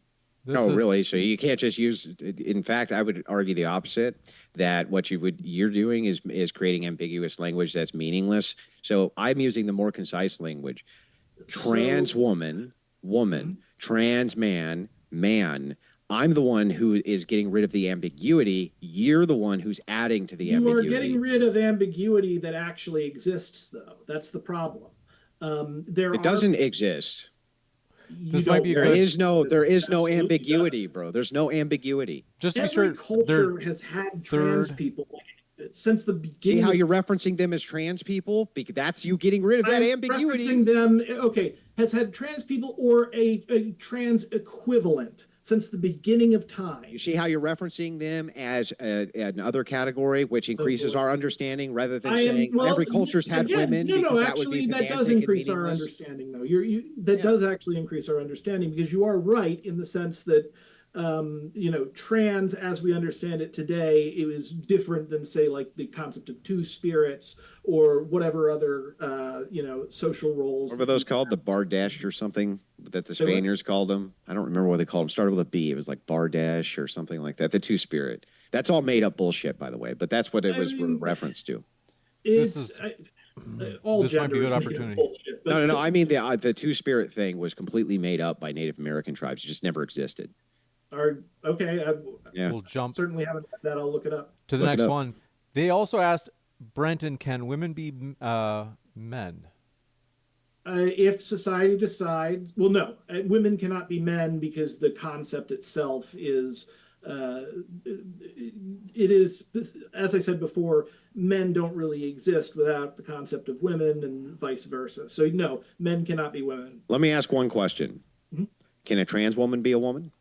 Really? So you can't just use. In fact, I would argue the opposite. That what you're doing is creating ambiguous language that's meaningless. So I'm using the more concise language. Trans woman, woman, trans man, man. I'm the one who is getting rid of the ambiguity. You're the one who's adding to the ambiguity. You are getting rid of ambiguity that actually exists, though. That's the problem. It doesn't exist. This might be there is no ambiguity, bro. There's no ambiguity. Just to be Every sure, culture has had trans people since the beginning. See how you're referencing them as trans people? That's you getting rid of that ambiguity. Referencing them, okay, has had trans people or a trans equivalent since the beginning of time. You see how you're referencing them as another category, which increases our understanding, rather than saying every culture's had women. No, actually, that does increase our understanding, though. That does actually increase our understanding, because you are right in the sense that trans, as we understand it today, it was different than, say, like the concept of two spirits or whatever other social roles. What were those called? The Bardash or something that the Spaniards called them? I don't remember what they called them. Started with a B. It was like Bardash or something like that. The two spirit. That's all made up bullshit, by the way. But that's what it was referenced to. All this might be a good opportunity. Bullshit, No. I mean the two spirit thing was completely made up by Native American tribes. It just never existed. Okay. We'll jump. Certainly haven't had that. I'll look it up. To the next one. They also asked Brenton, can women be men? If society decides, well, no, women cannot be men, because the concept itself is, it is, as I said before, men don't really exist without the concept of women, and vice versa. So no, men cannot be women. Let me ask one question. Can a trans woman be a woman?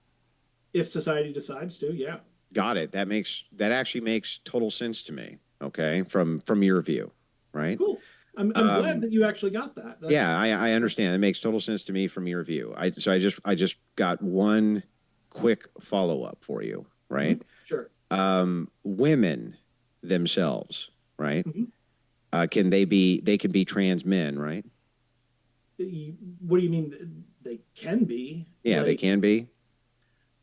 If society decides to, yeah. Got it. That actually makes total sense to me. Okay, from your view, right? Cool. I'm glad that you actually got that. Yeah, I understand. It makes total sense to me from your view. I just got one quick follow up for you, right? Sure. Women themselves, right? Can they can be trans men, right? What do you mean? They can be. Yeah, they can be.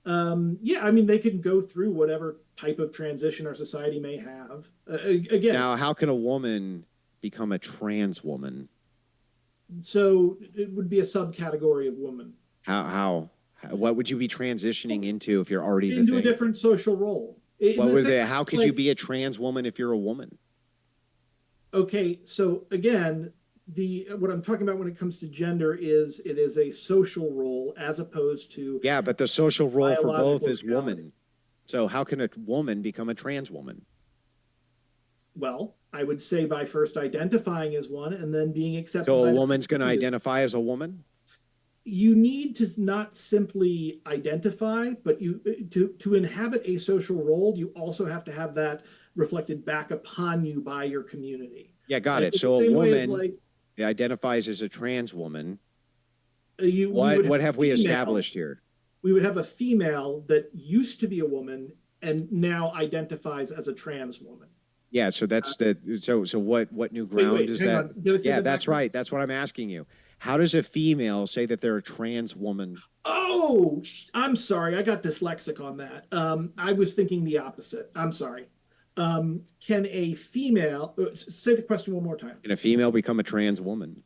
Yeah, I mean, they can go through whatever type of transition our society may have. Again, now, how can a woman become a trans woman? So it would be a subcategory of woman. How? What would you be transitioning into if you're already into a different social role? How could you be a trans woman if you're a woman? Okay, so again, what I'm talking about when it comes to gender is it is a social role as opposed to but the social role for both is reality. woman. So how can a woman become a trans woman? Well, I would say by first identifying as one and then being accepted. So a woman's going to identify as a woman? you need to not simply identify, but you to inhabit a social role, you also have to have that reflected back upon you by your community. Yeah, got it. In the So a same way as woman like identifies as a trans woman. we What would have have a we female, established here? we would have a female that used to be a woman and now identifies as a trans woman. Yeah, so that's so what new Wait, ground wait, is hang that? on. Did I say Yeah, that that's backwards? right. That's what I'm asking you. How does a female say that they're a trans woman? Oh, I'm sorry. I got dyslexic on that. I was thinking the opposite. I'm sorry. Can a female say the question one more time? Can a female become a trans woman?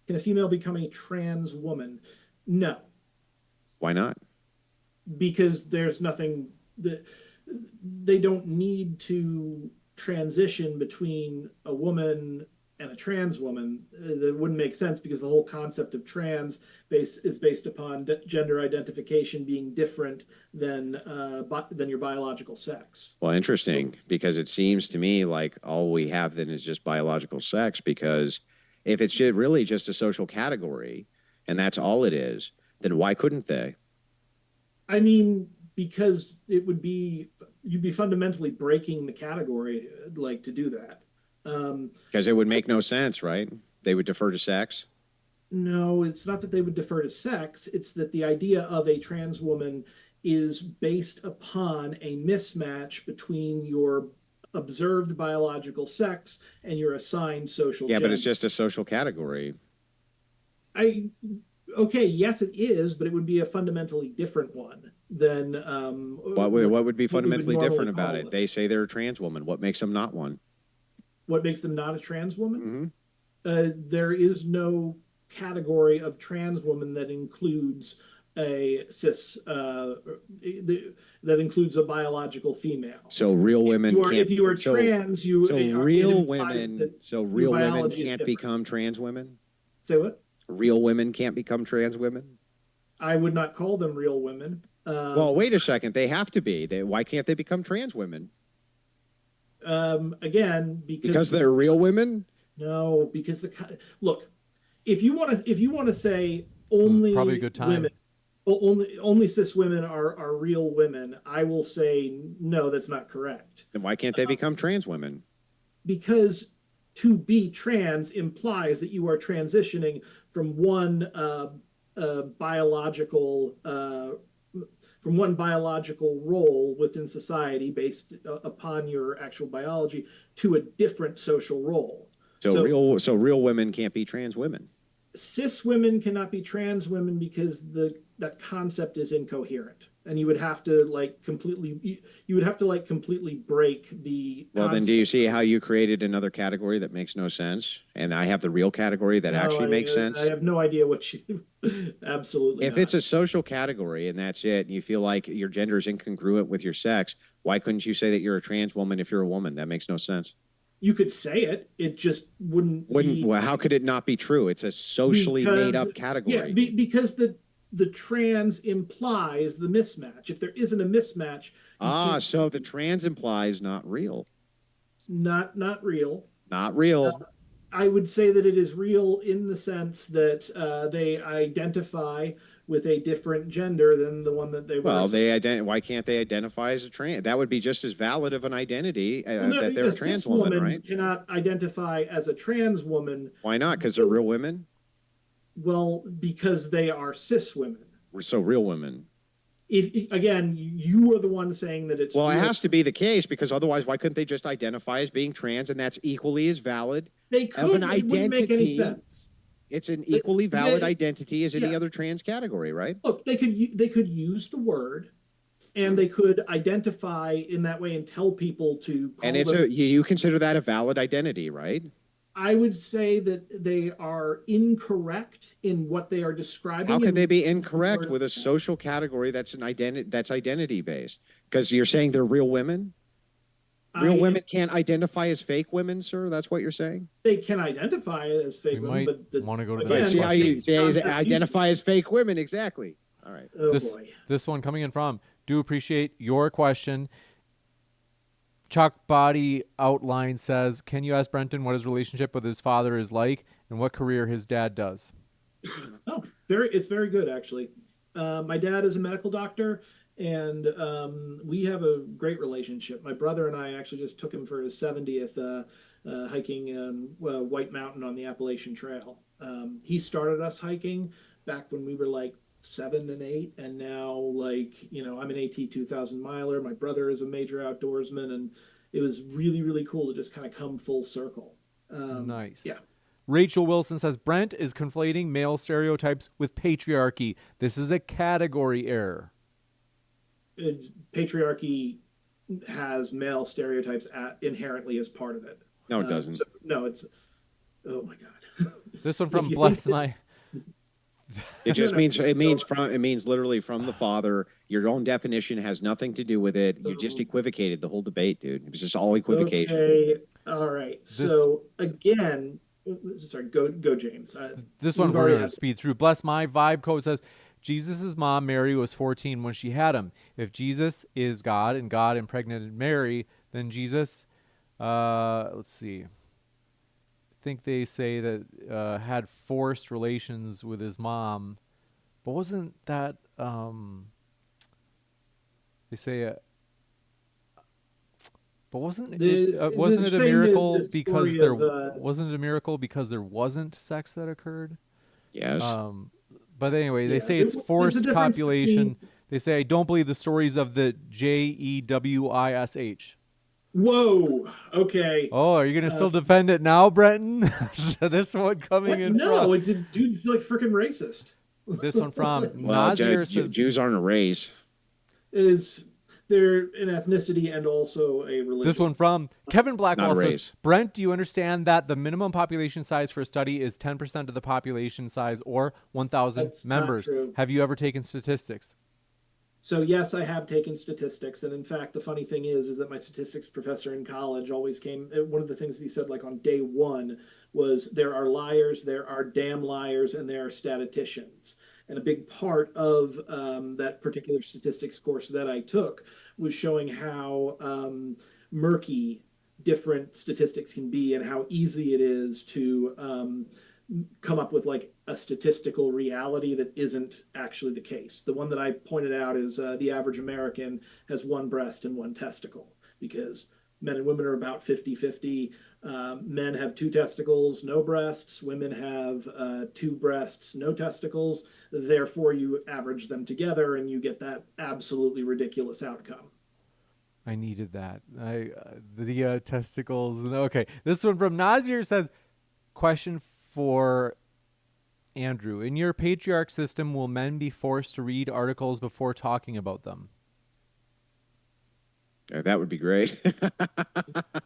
Can a female become a trans woman? No, Why not? because there's nothing that they don't need to transition between a woman and a trans woman. That wouldn't make sense because the whole concept of trans is based upon gender identification being different than your biological sex. Well, interesting, because it seems to me like all we have then is just biological sex, because if it's really just a social category and that's all it is, then why couldn't they? I mean, because you'd be fundamentally breaking the category like to do that. Because it would make no sense, right? They would defer to sex. No, it's not that they would defer to sex. It's that the idea of a trans woman is based upon a mismatch between your observed biological sex and your assigned social Yeah, gender. but it's just a social category. Okay, yes, it is, but it would be a fundamentally different one than What would be what we would fundamentally normally different about call it? They say they're a trans woman. What makes them not one? What makes them not a trans woman? Mm-hmm. There is no category of trans woman that includes a cis that includes a biological female. So real women can't. If you are trans, you so it real implies women. that So your real women biology is can't different. become trans women. Say what? Real women can't become trans women. I would not call them real women. Well, wait a second. They have to be. Why can't they become trans women? Again, Because they're real women. No, because look, if you want to say only probably a good time. women, only cis women are real women, I will say no, that's not correct. Then why can't they become trans women? Because to be trans implies that you are transitioning from one biological role within society based upon your actual biology to a different social role. So real women can't be trans women. Cis women cannot be trans women because that concept is incoherent, and you would have to completely break the Well, then do you see how you created another category that makes no sense? And I have the real category that actually makes sense. I have no idea what you absolutely If not. it's a social category and that's it, and you feel like your gender is incongruent with your sex, why couldn't you say that you're a trans woman if you're a woman? That makes no sense. You could say it just wouldn't be, Well, how could it not be true? It's a socially made up category. Yeah, because the trans implies the mismatch. If there isn't a mismatch, So the trans implies not real. Not real. Not real. I would say that it is real in the sense that they identify with a different gender than the one that they were. Well, why can't they identify as a trans? That would be just as valid of an identity that they're a trans woman, right? Cannot identify as a trans woman. Why not? Because they're real women? Well, because they are cis women. So real women. If again, you are the one saying that it's well, real. It has to be the case, because otherwise, why couldn't they just identify as being trans, and that's equally as valid they could, of an it wouldn't make any identity? sense. It's an equally valid identity as any other trans category, right? Look, they could use the word, and they could identify in that way and tell people to call And you consider that a valid identity, right? I would say that they are incorrect in what they are describing. How could they be incorrect with a social category that's identity based? Because you're saying they're real women? Real women can't identify as fake women, sir? That's what you're saying? They can identify as fake women, but want to go to the next next question. See how you identify as fake women, exactly. All right. Oh, this one coming in from, do appreciate your question. Chalk Body Outline says, can you ask Brenton what his relationship with his father is like and what career his dad does? Oh, it's very good actually. My dad is a medical doctor, and we have a great relationship. My brother and I actually just took him for his 70th hiking White Mountain on the Appalachian Trail. He started us hiking back when we were like 7 and 8, and now I'm an AT 2000 miler. My brother is a major outdoorsman, and it was really really cool to just kind of come full circle. Nice. Yeah. Rachel Wilson says Brent is conflating male stereotypes with patriarchy. This is a category error. Patriarchy has male stereotypes inherently as part of it. No, it doesn't. No, it's oh my god. This one from Bless My. It just means literally from the father. Your own definition has nothing to do with it. You just equivocated the whole debate, dude. It was just all equivocation. Okay, all right. So again, sorry, go James. This one we're going to speed through. Bless My Vibe Code says Jesus' mom Mary was 14 when she had him. If Jesus is God and God impregnated Mary, then Jesus, let's see. I think they say that had forced relations with his mom, but wasn't that they say? But wasn't it a miracle because wasn't it a miracle because there wasn't sex that occurred? Yes. But anyway, they say it's forced copulation. They say I don't believe the stories of the JEWISH. Whoa. Okay. Oh, are you gonna still defend it now, Brenton? So this one coming in. No, it's a dude's like freaking racist. This one from well, Nazir says Jews aren't a race. They're an ethnicity and also a religion. This one from Kevin Blackwell says, Brent, do you understand that the minimum population size for a study is 10% of the population size or 1,000 members? Have you ever taken statistics? So yes, I have taken statistics, and in fact, the funny thing is that my statistics professor in college always came. One of the things that he said, like on day one, was there are liars, there are damn liars, and there are statisticians. And a big part of that particular statistics course that I took was showing how murky different statistics can be and how easy it is to come up with like a statistical reality that isn't actually the case. The one that I pointed out is the average American has one breast and one testicle, because men and women are about 50-50. Men have two testicles, no breasts. Women have two breasts, no testicles. Therefore, you average them together and you get that absolutely ridiculous outcome. I needed that. The testicles. Okay. This one from Nazir says, question for Andrew. In your patriarch system, will men be forced to read articles before talking about them? That would be great.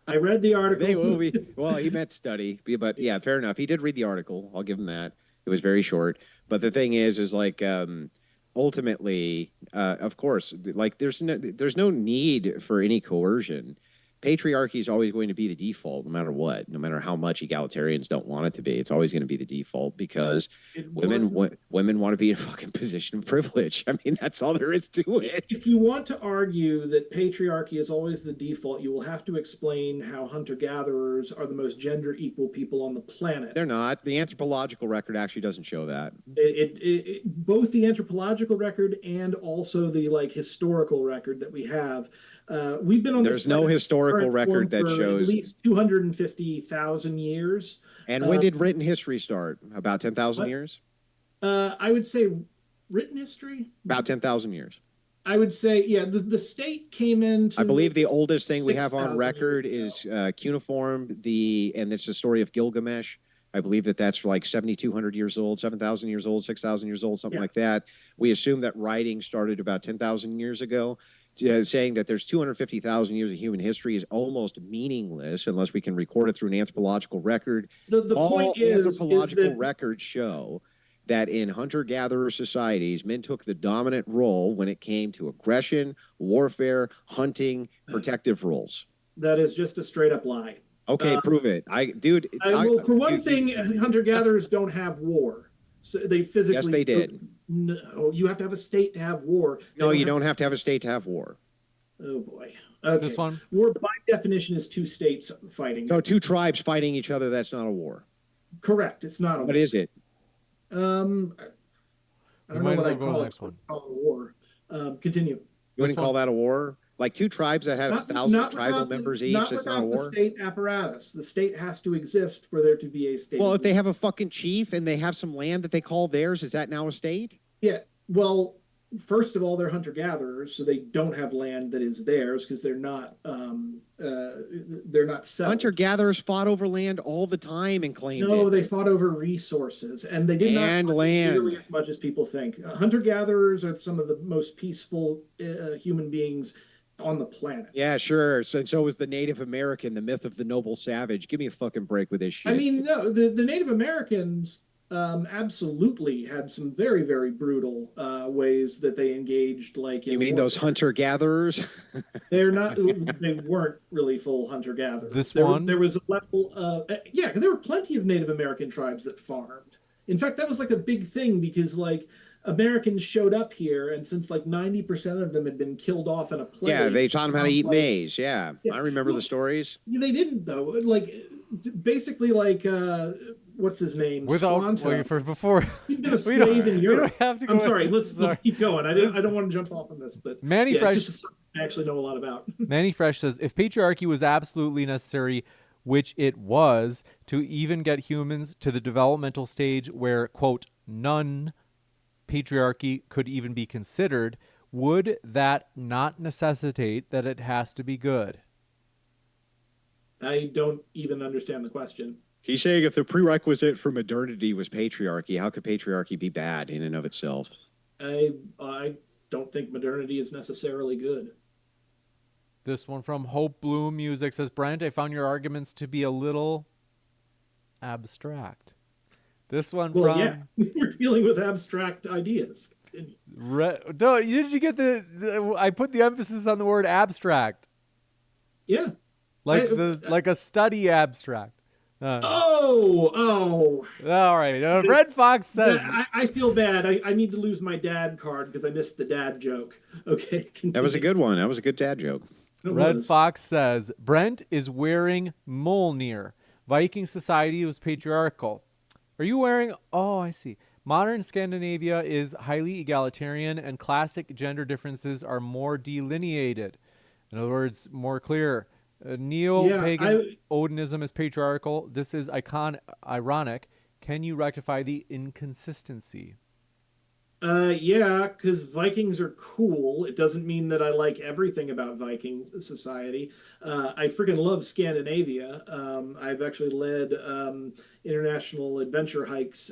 I read the article. They will be. Well, he meant study, but yeah, fair enough. He did read the article. I'll give him that. It was very short. But the thing is like ultimately, of course, like there's no need for any coercion. Patriarchy is always going to be the default, no matter what, no matter how much egalitarians don't want it to be. It's always going to be the default because women want to be in a fucking position of privilege. I mean, that's all there is to it. If you want to argue that patriarchy is always the default, you will have to explain how hunter-gatherers are the most gender equal people on the planet. They're not. The anthropological record actually doesn't show that. Both the anthropological record and also the historical record that we have. We've been on. There's no historical record that shows at least 250,000 years. And when did written history start? About 10,000 years? I would say written history. About 10,000 years. I would say, yeah, the state came into. I believe the oldest thing we have on record is cuneiform. And it's the story of Gilgamesh. I believe that's like 7,200 years old, 7,000 years old, 6,000 years old, something like that. We assume that writing started about 10,000 years ago. Saying that there's 250,000 years of human history is almost meaningless unless we can record it through an anthropological record. The All point is anthropological records show that in hunter-gatherer societies, men took the dominant role when it came to aggression, warfare, hunting, protective roles. That is just a straight-up lie. Okay, prove it. For one thing, hunter-gatherers don't have war. So they physically. Yes, they did. No, you have to have a state to have war. No, you don't have to have a state to have war. Oh boy. Okay. This one. War by definition is two states fighting. No, two tribes fighting each other. That's not a war. Correct. It's not a war. What is it? Um, I We don't know might as what well I'd go to the call it. next one. Call it a war. Continue. You This wouldn't call one. that a war? Like two tribes that have Not 1,000 not tribal without members each, not that's not a without the war? state apparatus. The state has to exist for there to be a state. Well, of if they war. have a fucking chief and they have some land that they call theirs, is that now a state? Yeah. Well, first of all, they're hunter gatherers, so they don't have land that is theirs because they're not settled. Hunter gatherers fought over land all the time and claimed No, it. they fought over resources, and they did not And fight nearly land. as much as people think. Hunter gatherers are some of the most peaceful human beings on the planet. Yeah, sure. So was the Native American, the myth of the noble savage. Give me a fucking break with this shit. I mean, no, the Native Americans absolutely had some very, very brutal ways that they engaged. Like, you mean those hunter gatherers? They're not. They weren't really full hunter gatherers. This there, one? there was a level. Yeah, because there were plenty of Native American tribes that farmed. In fact, that was like a big thing because like Americans showed up here, and since like 90% of them had been killed off in a plague. Yeah, they taught them how to eat like, maize. Yeah, I remember the stories. They didn't though. Like basically, like what's his name? Without wait, before He'd been a slave in Europe. We don't have to go. I'm sorry. Let's keep going. I don't want to jump off on this, but Manny yeah, Fresh. it's just I actually know a lot about. Manny Fresh says if patriarchy was absolutely necessary, which it was, to even get humans to the developmental stage where quote none patriarchy could even be considered, would that not necessitate that it has to be good? I don't even understand the question. He's saying if the prerequisite for modernity was patriarchy, how could patriarchy be bad in and of itself? I don't think modernity is necessarily good. This one from Hope Bloom Music says, Brent, I found your arguments to be a little abstract. This one Well, from... yeah, we're dealing with abstract ideas. Did you get the... I put the emphasis on the word abstract. Yeah. Like a study abstract. Oh. All right. Red Fox says... I feel bad. I need to lose my dad card because I missed the dad joke. Okay. Continue. That was a good one. That was a good dad joke. Red Fox says, Brent is wearing Mjolnir. Viking society was patriarchal. Are you wearing... Oh, I see. Modern Scandinavia is highly egalitarian and classic gender differences are more delineated. In other words, more clear. Neo-pagan Odinism is patriarchal. This is ironic. Can you rectify the inconsistency? Yeah, because Vikings are cool. It doesn't mean that I like everything about Viking society. I freaking love Scandinavia. I've actually led international adventure hikes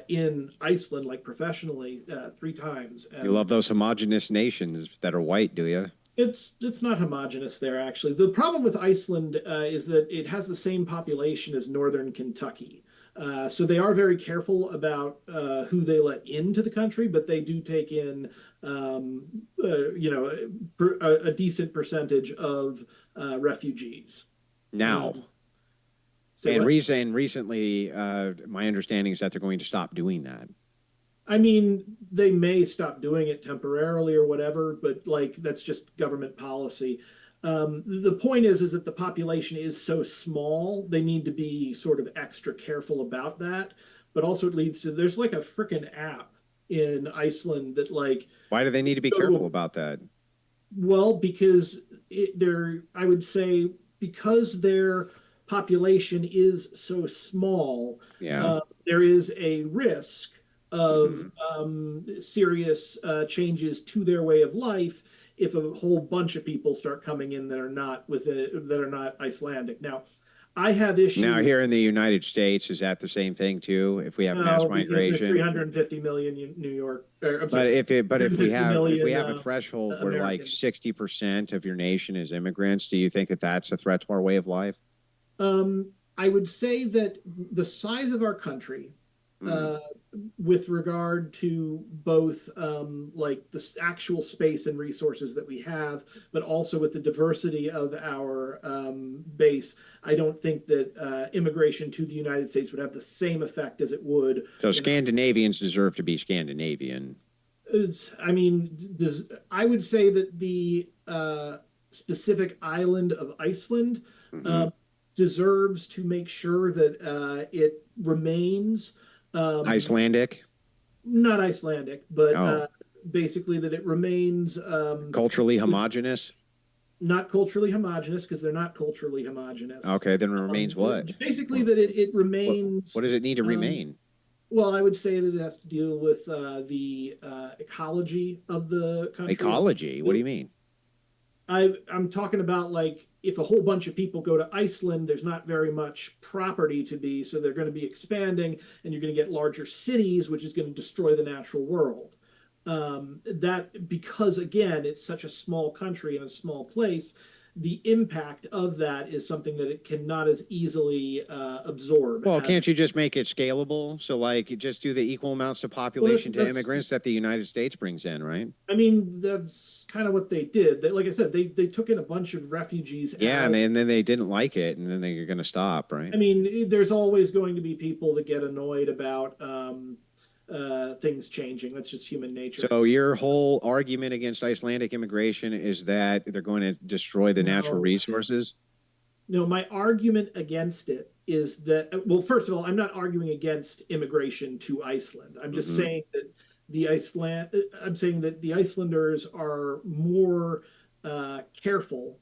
in Iceland, like professionally, 3 times. And you love those homogenous nations that are white, do you? It's not homogenous there, actually. The problem with Iceland is that it has the same population as northern Kentucky. So they are very careful about who they let into the country, but they do take in, a decent percentage of refugees. Now, recently, my understanding is that they're going to stop doing that. I mean, they may stop doing it temporarily or whatever, but like that's just government policy. The point is that the population is so small, they need to be sort of extra careful about that. But also it leads to, there's like a freaking app in Iceland that like... Why do they need to be careful about that? Well, because I would say because their population is so small, there is a risk of serious changes to their way of life if a whole bunch of people start coming in that are not Icelandic. Now, I have issues. Now, here in the United States, is that the same thing too? If we have mass migration, there's 350 million in New York. If we have a threshold where like 60% of your nation is immigrants, do you think that that's a threat to our way of life? I would say that the size of our country, with regard to both like the actual space and resources that we have, but also with the diversity of our base, I don't think that immigration to the United States would have the same effect as it would. So Scandinavians deserve to be Scandinavian. I would say that the specific island of Iceland deserves to make sure that it remains Icelandic. not Icelandic, but Oh. basically that it remains Culturally homogenous? not culturally homogenous, because they're not culturally homogenous. Okay, then it remains what? Basically, that it remains. What does it need to remain? Well, I would say that it has to deal with the ecology of the country. Ecology? What do you mean? I'm talking about, like, if a whole bunch of people go to Iceland, there's not very much property to be, so they're going to be expanding, and you're going to get larger cities, which is going to destroy the natural world. That, because again, it's such a small country in a small place, the impact of that is something that it cannot as easily absorb. Well, can't you just make it scalable? So, like, you just do the equal amounts of population to immigrants that the United States brings in, right? I mean, that's kind of what they did. Like I said, they took in a bunch of refugees. Yeah, and then they didn't like it, and then they're going to stop, right? I mean, there's always going to be people that get annoyed about things changing. That's just human nature. So your whole argument against Icelandic immigration is that they're going to destroy the natural resources? No, my argument against it is that, well, first of all, I'm not arguing against immigration to Iceland. I'm just saying that I'm saying that the Icelanders are more careful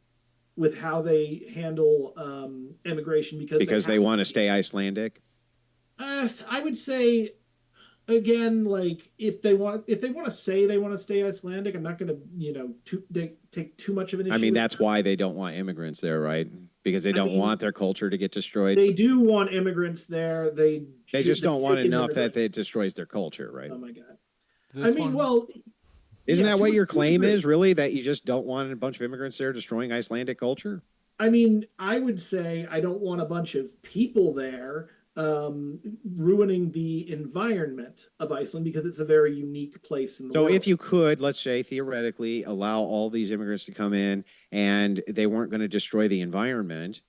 with how they handle immigration because they want to stay Icelandic. I would say, again, like, if they want to say they want to stay Icelandic, I'm not going to take too much of an issue. I mean, that's why they don't want immigrants there, right? Because they don't want their culture to get destroyed. They do want immigrants there. They just don't want enough that it destroys their culture, right? Oh my God. I mean, well, isn't that what your claim is, really? That you just don't want a bunch of immigrants there destroying Icelandic culture? I mean, I would say I don't want a bunch of people there ruining the environment of Iceland, because it's a very unique place in the world. So if you could, let's say, theoretically, allow all these immigrants to come in and they weren't going to destroy the environment,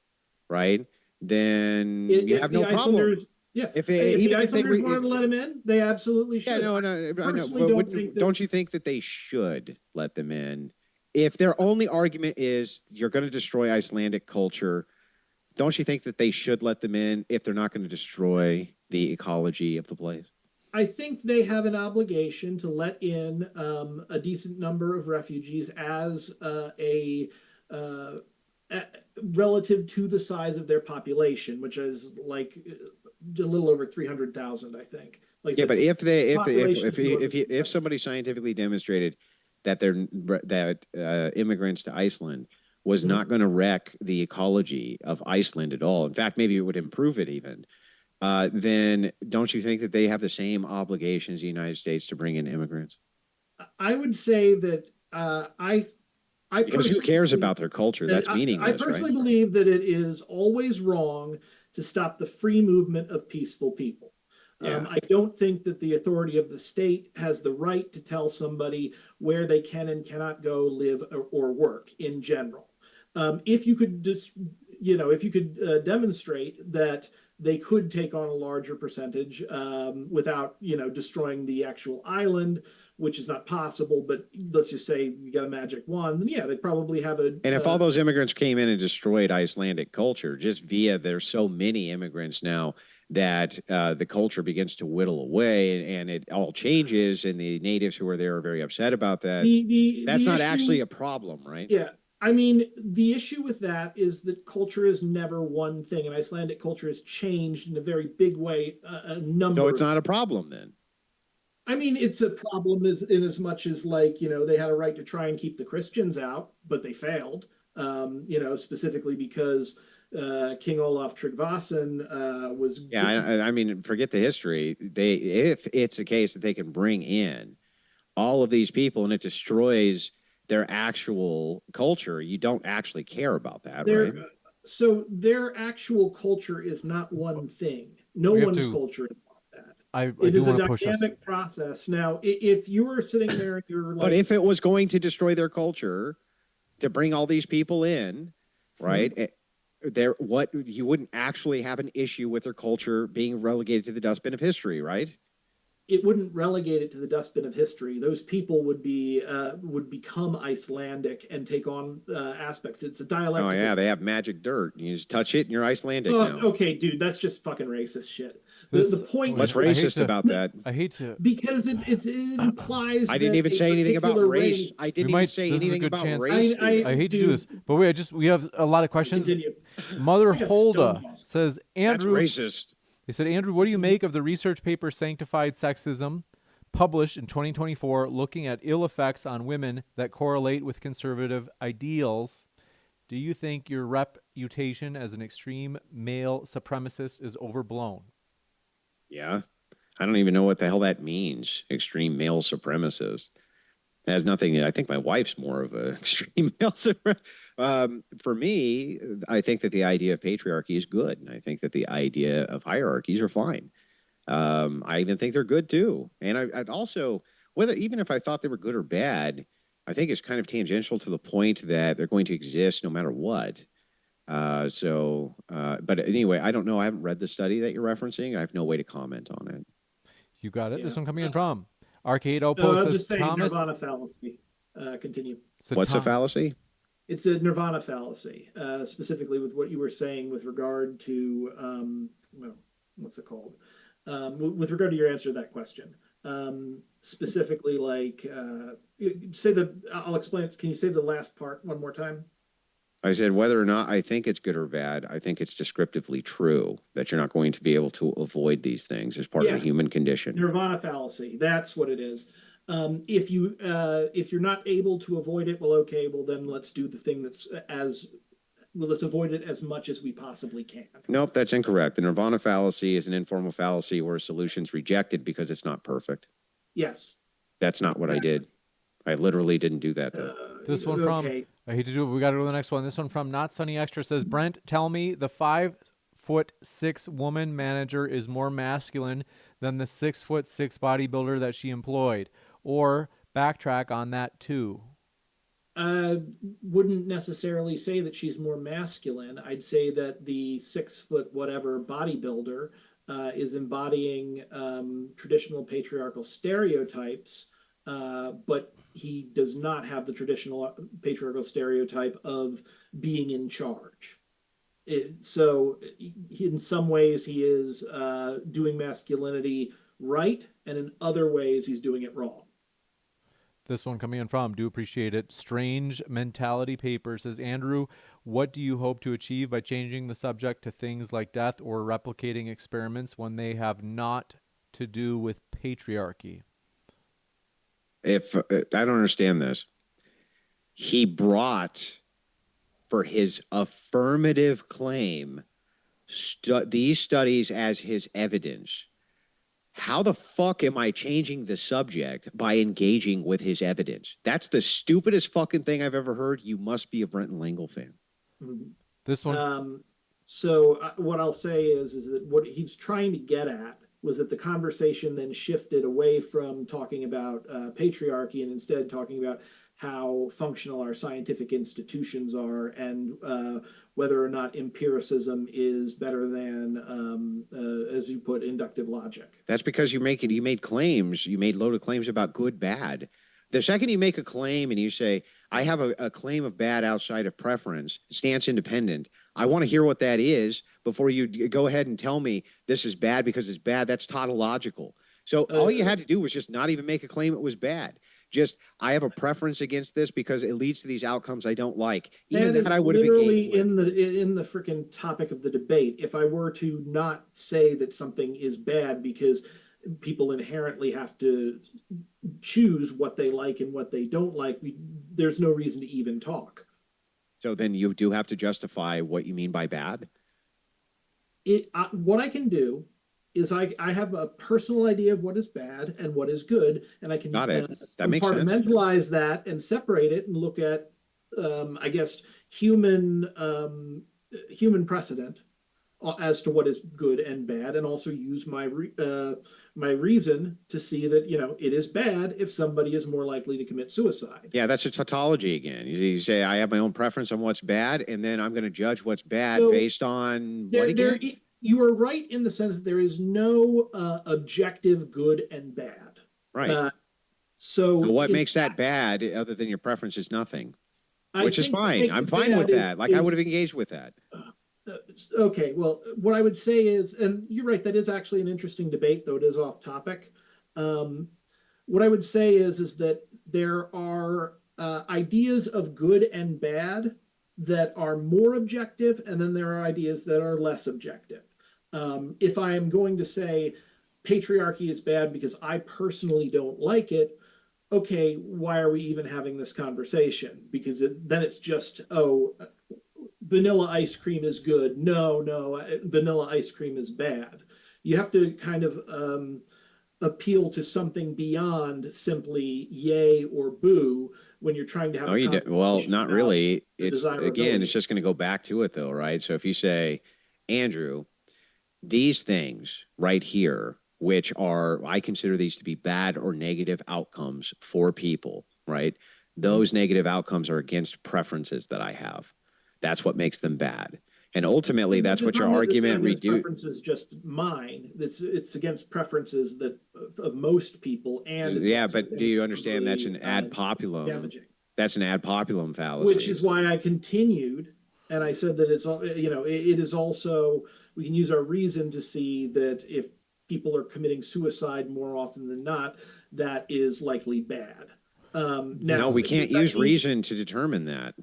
right? Then you have no problem. Yeah, if the Icelanders wanted to let them in, they absolutely should. Yeah, no, I know. Don't you think that they should let them in? If their only argument is you're going to destroy Icelandic culture, don't you think that they should let them in if they're not going to destroy the ecology of the place? I think they have an obligation to let in a decent number of refugees as relative to the size of their population, which is like a little over 300,000, I think. Like, yeah, but if somebody scientifically demonstrated that immigrants to Iceland was not going to wreck the ecology of Iceland at all, in fact, maybe it would improve it even, then don't you think that they have the same obligation as the United States to bring in immigrants? I would say that because who cares about their culture? That's meaningless. I personally believe that it is always wrong to stop the free movement of peaceful people. Yeah. I don't think that the authority of the state has the right to tell somebody where they can and cannot go live or work in general. If you could demonstrate that they could take on a larger percentage without, destroying the actual island, which is not possible, but let's just say you got a magic wand, then yeah, they'd probably have a... And if all those immigrants came in and destroyed Icelandic culture, just via there's so many immigrants now that the culture begins to whittle away and it all changes, and the natives who are there are very upset about that. That's not actually a problem, right? Yeah. I mean, the issue with that is that culture is never one thing, and Icelandic culture has changed in a very big way. So it's not a problem then? I mean, it's a problem in as much as, like, they had a right to try and keep the Christians out, but they failed, specifically because King Olaf Tryggvason was... Yeah, I mean, forget the history. If it's a case that they can bring in all of these people and it destroys their actual culture, you don't actually care about that, right? So their actual culture is not one thing. No one's culture is like that. It is a dynamic process. Now, if you were sitting there and you're like... But if it was going to destroy their culture to bring all these people in, right, you wouldn't actually have an issue with their culture being relegated to the dustbin of history, right? It wouldn't relegate it to the dustbin of history. Those people would become Icelandic and take on aspects. It's a dialect. Oh yeah, they have magic dirt. You just touch it and you're Icelandic now. Okay, dude, that's just fucking racist shit. The point. What's I hate racist to- about that? I hate to. Because it implies. I didn't that even a say anything about particular race. I didn't even say this is a anything good about chance. race. Stephen. I hate to do this, but wait, we have a lot of questions. Continue. Mother Like a Holda Stonewall. says, That's Andrew, racist. they said, Andrew, what do you make of the research paper Sanctified Sexism, published in 2024, looking at ill effects on women that correlate with conservative ideals? Do you think your reputation as an extreme male supremacist is overblown? Yeah. I don't even know what the hell that means. Extreme male supremacist. It has nothing. I think my wife's more of an extreme male supremacist. For me, I think that the idea of patriarchy is good. And I think that the idea of hierarchies are fine. I even think they're good too. And I'd also, even if I thought they were good or bad, I think it's kind of tangential to the point that they're going to exist no matter what. But anyway, I don't know. I haven't read the study that you're referencing. I have no way to comment on it. You got it. Yeah. This one coming in from Arcade Oppo I'll says just say Thomas. Nirvana fallacy. Continue. What's a fallacy? It's a Nirvana fallacy, specifically with what you were saying with regard to, what's it called? With regard to your answer to that question. Specifically, I'll explain it. Can you say the last part one more time? I said whether or not I think it's good or bad, I think it's descriptively true that you're not going to be able to avoid these things as part of the human condition. Nirvana fallacy. That's what it is. If you're not able to avoid it, well, then let's do the thing let's avoid it as much as we possibly can. Nope, that's incorrect. The Nirvana fallacy is an informal fallacy where a solution's rejected because it's not perfect. Yes. That's not what I did. I literally didn't do that, though. This one from, I hate to do it, but we got to go to the next one. This one from Not Sunny Extra says, Brent, tell me the 5'6" woman manager is more masculine than the 6'6" bodybuilder that she employed. Or backtrack on that too. Wouldn't necessarily say that she's more masculine. I'd say that the 6 foot whatever bodybuilder is embodying traditional patriarchal stereotypes, but he does not have the traditional patriarchal stereotype of being in charge. So in some ways he is doing masculinity right, and in other ways he's doing it wrong. This one coming in from, do appreciate it, Strange Mentality Paper says, Andrew, what do you hope to achieve by changing the subject to things like death or replicating experiments when they have not to do with patriarchy? If I don't understand this, he brought for his affirmative claim these studies as his evidence. How the fuck am I changing the subject by engaging with his evidence? That's the stupidest fucking thing I've ever heard. You must be a Brent and Lengel fan. Mm-hmm. This one. So what I'll say is that what he's trying to get at was that the conversation then shifted away from talking about patriarchy and instead talking about how functional our scientific institutions are and whether or not empiricism is better than, as you put, inductive logic. That's because you made claims, you made loaded claims about good, bad. The second you make a claim and you say, I have a claim of bad outside of preference, stance independent, I want to hear what that is before you go ahead and tell me this is bad because it's bad. That's tautological. So all you had to do was just not even make a claim it was bad. Just, I have a preference against this because it leads to these outcomes I don't like. Even that I would have engaged with. in the freaking topic of the debate. If I were to not say that something is bad because people inherently have to choose what they like and what they don't like, there's no reason to even talk. So then you do have to justify what you mean by bad? What I can do is I have a personal idea of what is bad and what is good, and I can Got it. That makes sense. Compartmentalize that and separate it and look at, I guess, human precedent as to what is good and bad, and also use my reason to see that it is bad if somebody is more likely to commit suicide. Yeah, that's a tautology again. You say I have my own preference on what's bad, and then I'm going to judge what's bad based on what again? You are right in the sense that there is no objective good and bad. Right. So what makes that bad other than your preference is nothing, which is fine. I'm fine with that. Like I would have engaged with that. Okay, well, what I would say is, and you're right, that is actually an interesting debate, though it is off topic. Um, what I would say is that there are ideas of good and bad that are more objective, and then there are ideas that are less objective. If I am going to say patriarchy is bad because I personally don't like it, okay, why are we even having this conversation? Because then it's just, oh, vanilla ice cream is good. No, no, vanilla ice cream is bad. You have to kind of appeal to something beyond simply yay or boo when you're trying to have No, a you did. Well, conversation not about really. the It's again, it's desirability. just going to go back to it though, right? So if you say, Andrew, these things right here, which are, I consider these to be bad or negative outcomes for people, right? Those negative outcomes are against preferences that I have. That's what makes them bad. And ultimately, that's The what your problem is it's not argument against reduce. preferences just mine. It's against preferences that of most people, and it's Yeah, also but do you understand that's incredibly an ad populum? damaging. That's an ad populum Which fallacy. is why I continued, and I said that it's all, it is also, we can use our reason to see that if people are committing suicide more often than not, that is likely bad. No, Now, we can't does that use mean reason to determine that.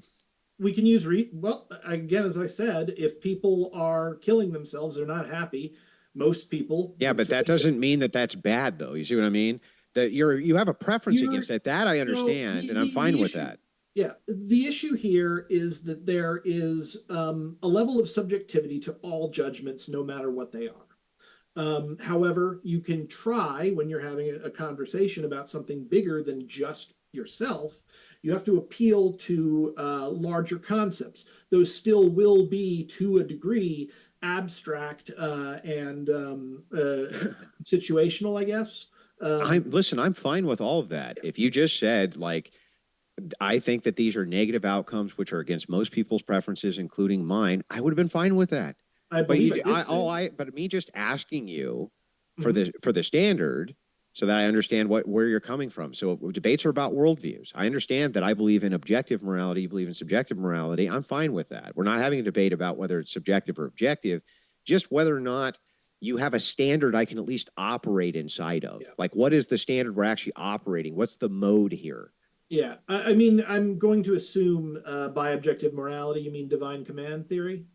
we can use well, again, as I said, if people are killing themselves, they're not happy. Most people Yeah, would but say that that doesn't mean that that's bad, though. You see what I mean? That you have a preference you're, against it. That I understand, and I'm fine the with issue, that. yeah, the issue here is that there is a level of subjectivity to all judgments, no matter what they are. However, you can try when you're having a conversation about something bigger than just yourself. You have to appeal to larger concepts. Those still will be, to a degree, abstract and situational, I guess. Listen, I'm fine with all of that. If you just said like, I think that these are negative outcomes which are against most people's preferences, including mine, I would have been fine with that. I But believe I did say. but me just asking you for Mhm. the standard so that I understand where you're coming from. So debates are about worldviews. I understand that I believe in objective morality, you believe in subjective morality. I'm fine with that. We're not having a debate about whether it's subjective or objective, just whether or not you have a standard I can at least operate inside of. Yeah. Like, what is the standard we're actually operating? What's the mode here? Yeah, I mean, I'm going to assume by objective morality, you mean divine command theory?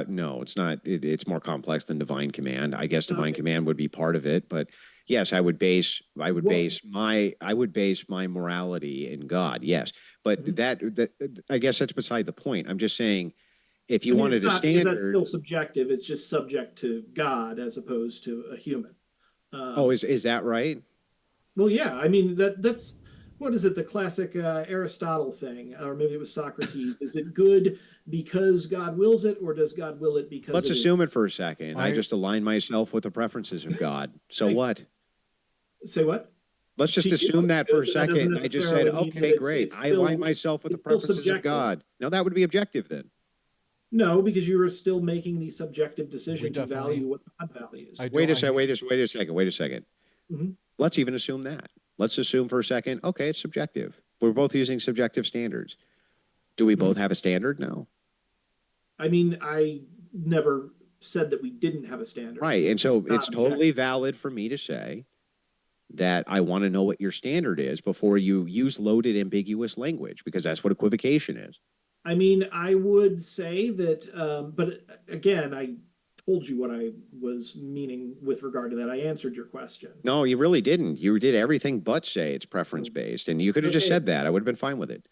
No, it's not. It's more complex than divine command. I guess divine Okay. command would be part of it, but yes, Well, I would base my morality in God. Yes, but mhm. that I guess that's beside the point. I'm just saying, if I you mean, it's wanted a not because that's standard, still subjective. It's just subject to God as opposed to a human. oh, Um, is that right? well, yeah, I mean that's what is it? The classic Aristotle thing, or maybe it was Socrates. Is it good because God wills it, or does God will it because Let's it is? assume it for a second. I I just align myself with the preferences of God. So I what? say what? Let's just To you, assume it's that for good, a but that doesn't second. I just said, necessarily mean that okay, great. I align myself with the it's still preferences of subjective. God. Now that would be objective then. No, because you are still making the subjective we decision to definitely. value what God values. I don't. I Wait a second. Wait a second. Mhm. Let's even assume that. Let's assume for a second, okay, it's subjective. We're both using subjective standards. Do we both Mhm. have a standard? No. I mean, I never said that we didn't have a standard. Right. It's And just so not it's totally objective. valid for me to say that I want to know what your standard is before you use loaded ambiguous language, because that's what equivocation is. I mean, I would say that, but again, I told you what I was meaning with regard to that. I answered your question. No, you really didn't. You did everything but say it's preference So, based. And you could have just okay, said that. I would have been fine with it.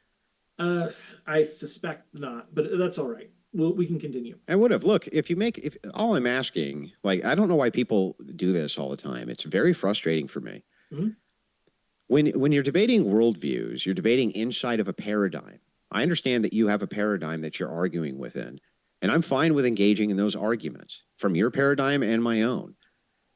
uh, I suspect not, but that's all right. We can continue. I would have. Look, if all I'm asking, like, I don't know why people do this all the time. It's very frustrating for me. Mhm. When you're debating worldviews, you're debating inside of a paradigm. I understand that you have a paradigm that you're arguing within, and I'm fine with engaging in those arguments from your paradigm and my own,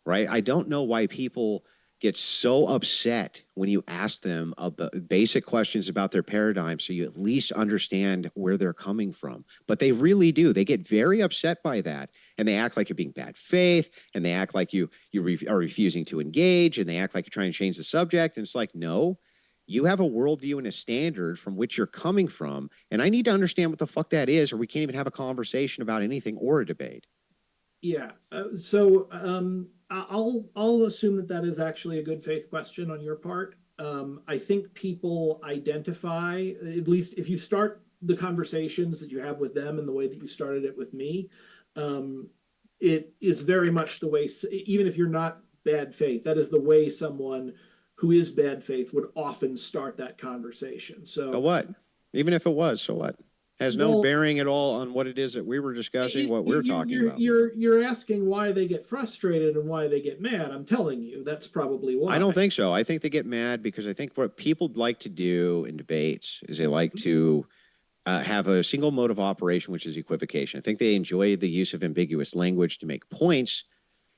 right? I don't know why people get so upset when you ask them about basic questions about their paradigm so you at least understand where they're coming from. But they really do. They get very upset by that, and they act like you're being bad faith, and they act like you are refusing to engage, and they act like you're trying to change the subject. And it's like, no, You have a worldview and a standard from which you're coming from, and I need to understand what the fuck that is, or we can't even have a conversation about anything or a debate. Yeah. I'll assume that that is actually a good faith question on your part. I think people identify, at least if you start the conversations that you have with them in the way that you started it with me, it is very much the way, even if you're not bad faith, that is the way someone who is bad faith would often start that conversation. So what? Even if it was, so what? Has no Well, bearing at all on what it is that we were discussing, what we're talking about. You're asking why they get frustrated and why they get mad. I'm telling you, that's probably why. I don't think so. I think they get mad because I think what people like to do in debates is they like to have a single mode of operation, which is equivocation. I think they enjoy the use of ambiguous language to make points.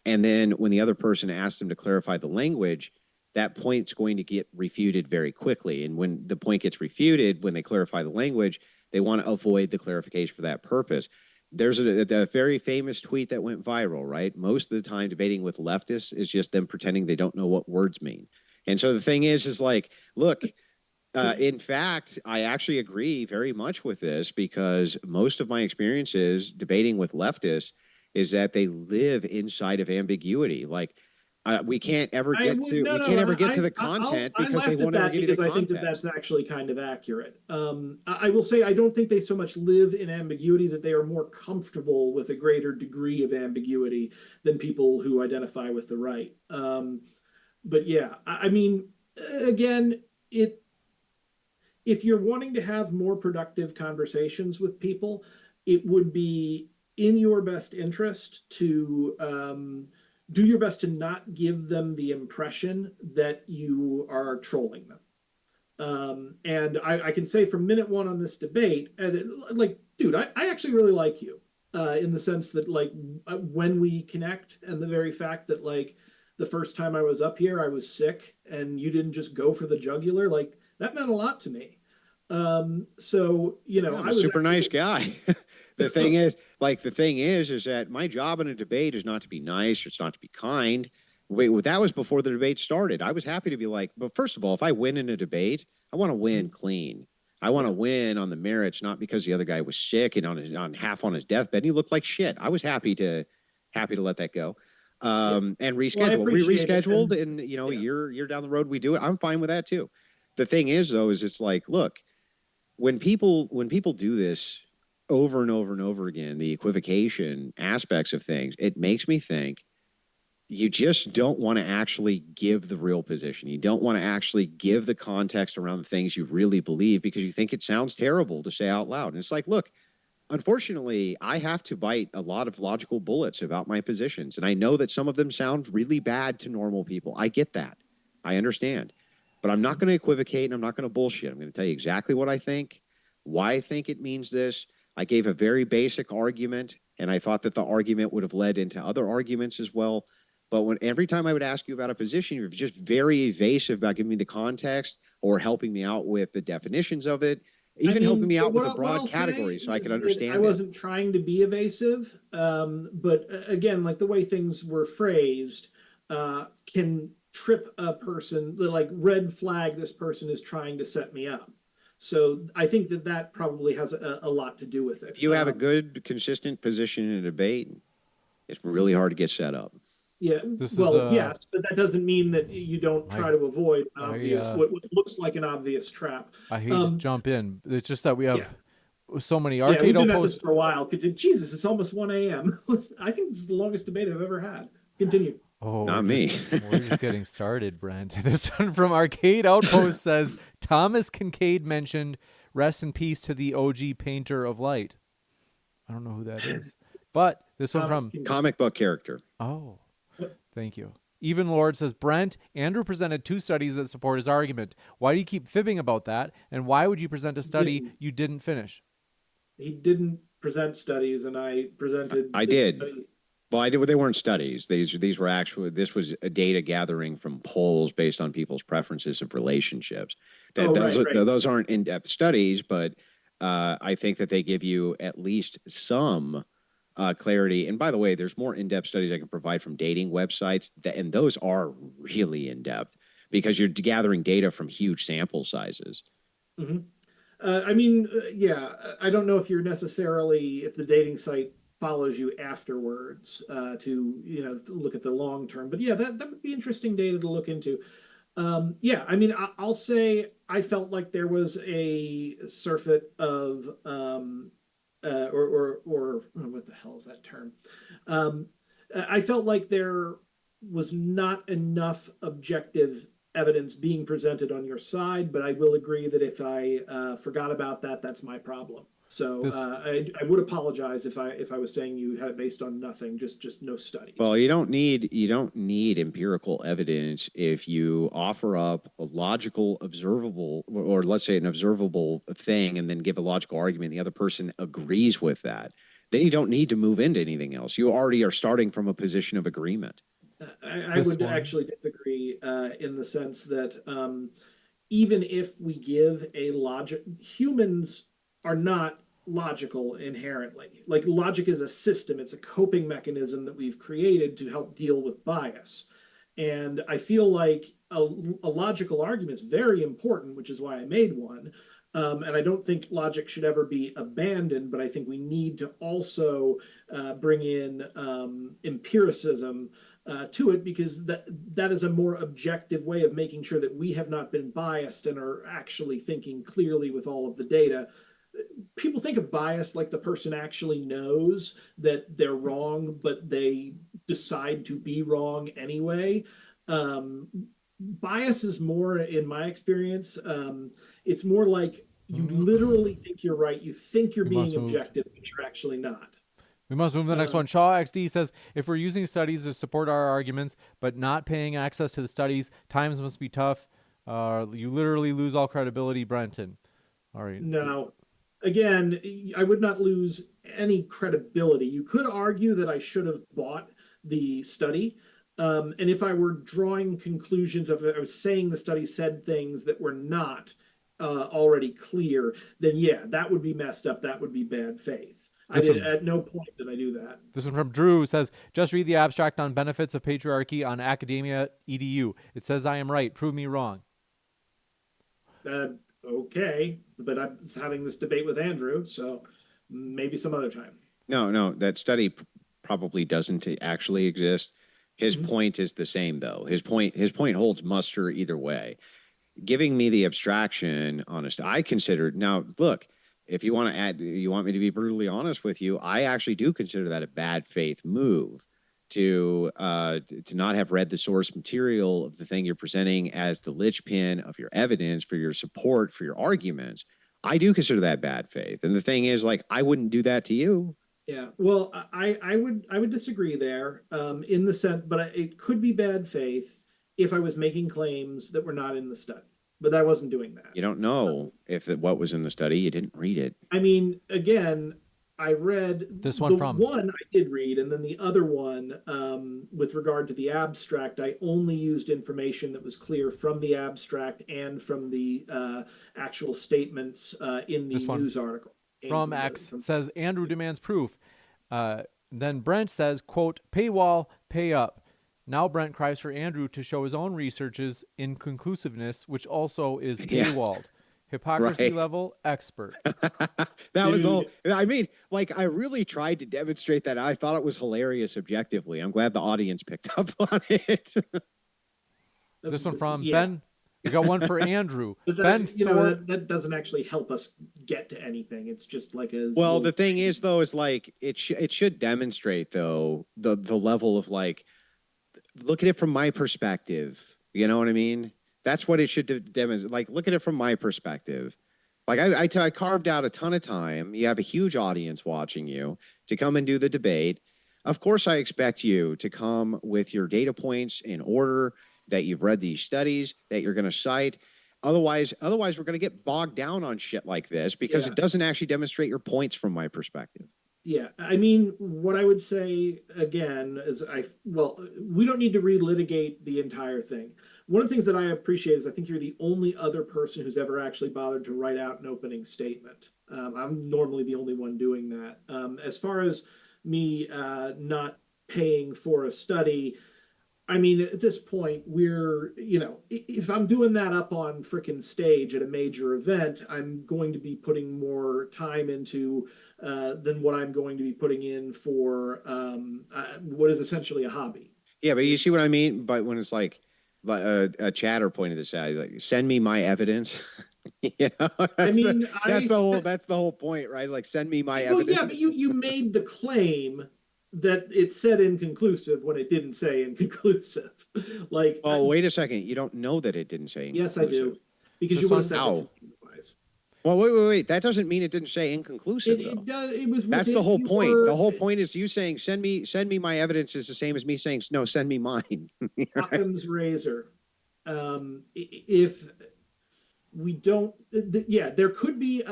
And then when the other person asks them to clarify the language, that point's going to get refuted very quickly. And when the point gets refuted, when they clarify the language, they want to avoid the clarification for that purpose. There's a very famous tweet that went viral, right? Most of the time debating with leftists is just them pretending they don't know what words mean. And so the thing is like, look, in fact, I actually agree very much with this because most of my experiences debating with leftists is that they live inside of ambiguity. Like, we can't ever get to the content because they won't ever give you the context. I think that that's actually kind of accurate. I will say I don't think they so much live in ambiguity that they are more comfortable with a greater degree of ambiguity than people who identify with the right. But yeah, I mean, again, if you're wanting to have more productive conversations with people, it would be in your best interest to do your best to not give them the impression that you are trolling them. And I can say from minute one on this debate, like, dude, I actually really like you in the sense that, like, when we connect, and the very fact that, like, the first time I was up here, I was sick, and you didn't just go for the jugular, like, that meant a lot to me. So, you know, I'm a super nice guy. The thing is that my job in a debate is not to be nice, or it's not to be kind. Wait, that was before the debate started. I was happy to be like, but first of all, if I win in a debate, I want to win clean. I want to win on the merits, not because the other guy was sick and on half on his deathbed. He looked like shit. I was happy to let that go. And reschedule. We rescheduled, and you know, you're down the road. We do it. I'm fine with that too. The thing is, though, is it's like, look, when people do this over and over and over again, the equivocation aspects of things, it makes me think you just don't want to actually give the real position. You don't want to actually give the context around the things you really believe because you think it sounds terrible to say out loud. And it's like, look, unfortunately, I have to bite a lot of logical bullets about my positions. And I know that some of them sound really bad to normal people. I get that. I understand. But I'm not going to equivocate, and I'm not going to bullshit. I'm going to tell you exactly what I think, why I think it means this. I gave a very basic argument, and I thought that the argument would have led into other arguments as well. But every time I would ask you about a position, you're just very evasive about giving me the context or helping me out with the definitions of it, even helping me out with a broad category so I can understand it. I wasn't trying to be evasive, but again, like the way things were phrased can trip a person, like red flag, this person is trying to set me up. So I think that probably has a lot to do with it. If you have a good, consistent position in a debate, it's really hard to get set up. Yeah, yes, but that doesn't mean that you don't try to avoid what looks like an obvious trap. I hate to jump in. It's just that we have so many arcade we've been at this for a while. Jesus, it's almost 1 a.m. I think this is the longest debate I've ever had. Continue. Oh, not me. We're just getting started, Brent. This one from Arcade Outpost says, Thomas Kincaid mentioned, rest in peace to the OG painter of light. I don't know who that is. But this one from... Comic book character. Oh, thank you. Even Lord says, Brent, Andrew presented 2 studies that support his argument. Why do you keep fibbing about that? And why would you present a study you didn't finish? He didn't present studies, and I presented... I did. Studies. Well, I did. They weren't studies. These were actually. This was a data gathering from polls based on people's preferences of relationships. Those aren't in-depth studies, but I think that they give you at least some clarity. And by the way, there's more in-depth studies I can provide from dating websites, and those are really in-depth. because you're gathering data from huge sample sizes. Mhm. Yeah, I don't know if you're necessarily, if the dating site follows you afterwards to, look at the long term, but yeah, that would be interesting data to look into. Yeah, I'll say I felt like there was a surfeit of, or what the hell is that term? Um, I felt like there was not enough objective evidence being presented on your side, but I will agree that if I forgot about that, that's my problem. So This I would apologize if I was saying you had it based on nothing, just no Well, studies. you don't need empirical evidence if you offer up a logical, observable, or let's say an observable thing, and then give a logical argument. The other person agrees with that. Then you don't need to move into anything else. You already are starting from a position of agreement. I this would one. actually disagree in the sense that even if we give a logic, humans are not logical inherently. Like logic is a system, it's a coping mechanism that we've created to help deal with bias. And I feel like a logical argument is very important, which is why I made one. And I don't think logic should ever be abandoned, but I think we need to also bring in empiricism to it, because that is a more objective way of making sure that we have not been biased and are actually thinking clearly with all of the data. People think of bias like the person actually knows that they're wrong, but they decide to be wrong anyway. Um, Bias is more, in my experience, it's more like you Mm, literally think you're right, you think you're We being must move. objective, but you're actually not. We must move to the next Um, one. Shaw XD says, if we're using studies to support our arguments, but not paying access to the studies, times must be tough. You literally lose all credibility, Brenton. All right. No. Again, I would not lose any credibility. You could argue that I should have bought the study. And if I were drawing conclusions of, I was saying the study said things that were not already clear, then yeah, that would be messed up. That would be bad faith. I This did, one. at no point did I do that. This one from Drew says, just read the abstract on benefits of patriarchy on Academia EDU. It says I am right. Prove me wrong. Uh, okay, but I'm having this debate with Andrew, so maybe some other time. No, that study probably doesn't actually exist. His Mhm. point is the same, though. His point holds muster either way. Giving me the abstraction, honest, I consider now. Look, if you want to add, you want me to be brutally honest with you. I actually do consider that a bad faith move to not have read the source material of the thing you're presenting as the linchpin of your evidence for your support for your arguments. I do consider that bad faith. And the thing is, like, I wouldn't do that to you. Yeah, well, I would disagree there, in the sense, but it could be bad faith if I was making claims that were not in the study, but I wasn't doing that. You don't know if what was in the study. You didn't read it. Again, I read This one the from. one I did read, and then the other one, with regard to the abstract, I only used information that was clear from the abstract and from the actual statements in the This one news article. Came from from the X from. says Andrew demands proof. Then Brent says, quote, paywall, pay up. Now Brent cries for Andrew to show his own research's inconclusiveness, which also is Yeah, paywalled. Hypocrisy right. level expert. That was the whole. Dude, I mean, like, I really tried to demonstrate that. I thought it was hilarious objectively. I'm glad the audience picked up on it. This one from yeah. Ben. We got one for Andrew. But Ben Thor. that doesn't actually help us get to anything. It's just like a Well, little the thing thing. is, though, is like it should demonstrate, though, the level of, like, look at it from my perspective. You know what I mean? That's what it should demonstrate. Like, look at it from my perspective. Like, I carved out a ton of time. You have a huge audience watching you to come and do the debate. Of course, I expect you to come with your data points in order, that you've read these studies, that you're going to cite. Otherwise, we're going to get bogged down on shit like this because Yeah. it doesn't actually demonstrate your points from my perspective. Yeah, what I would say again is we don't need to relitigate the entire thing. One of the things that I appreciate is I think you're the only other person who's ever actually bothered to write out an opening statement. I'm normally the only one doing that. As far as me not paying for a study, I mean, at this point, if I'm doing that up on frickin' stage at a major event, I'm going to be putting more time into than what I'm going to be putting in for what is essentially a hobby. Yeah, but you see what I mean? But when it's like a chatter pointed this out, like send me my evidence. You know, I mean, that's the whole point, right? It's like send me my well, yeah, but evidence. you made the claim that it said inconclusive when it didn't say inconclusive. Like, Oh, wait a second. You don't know that it didn't say yes, I inconclusive. do, because This you would one- have sent it to How? me otherwise. Well, wait. That doesn't mean it didn't say inconclusive, It though. it does. It was That's the within whole point. The your whole point is you saying send me my evidence is the same as me saying no, send me mine. Right? Occam's razor. If we don't, yeah, there could be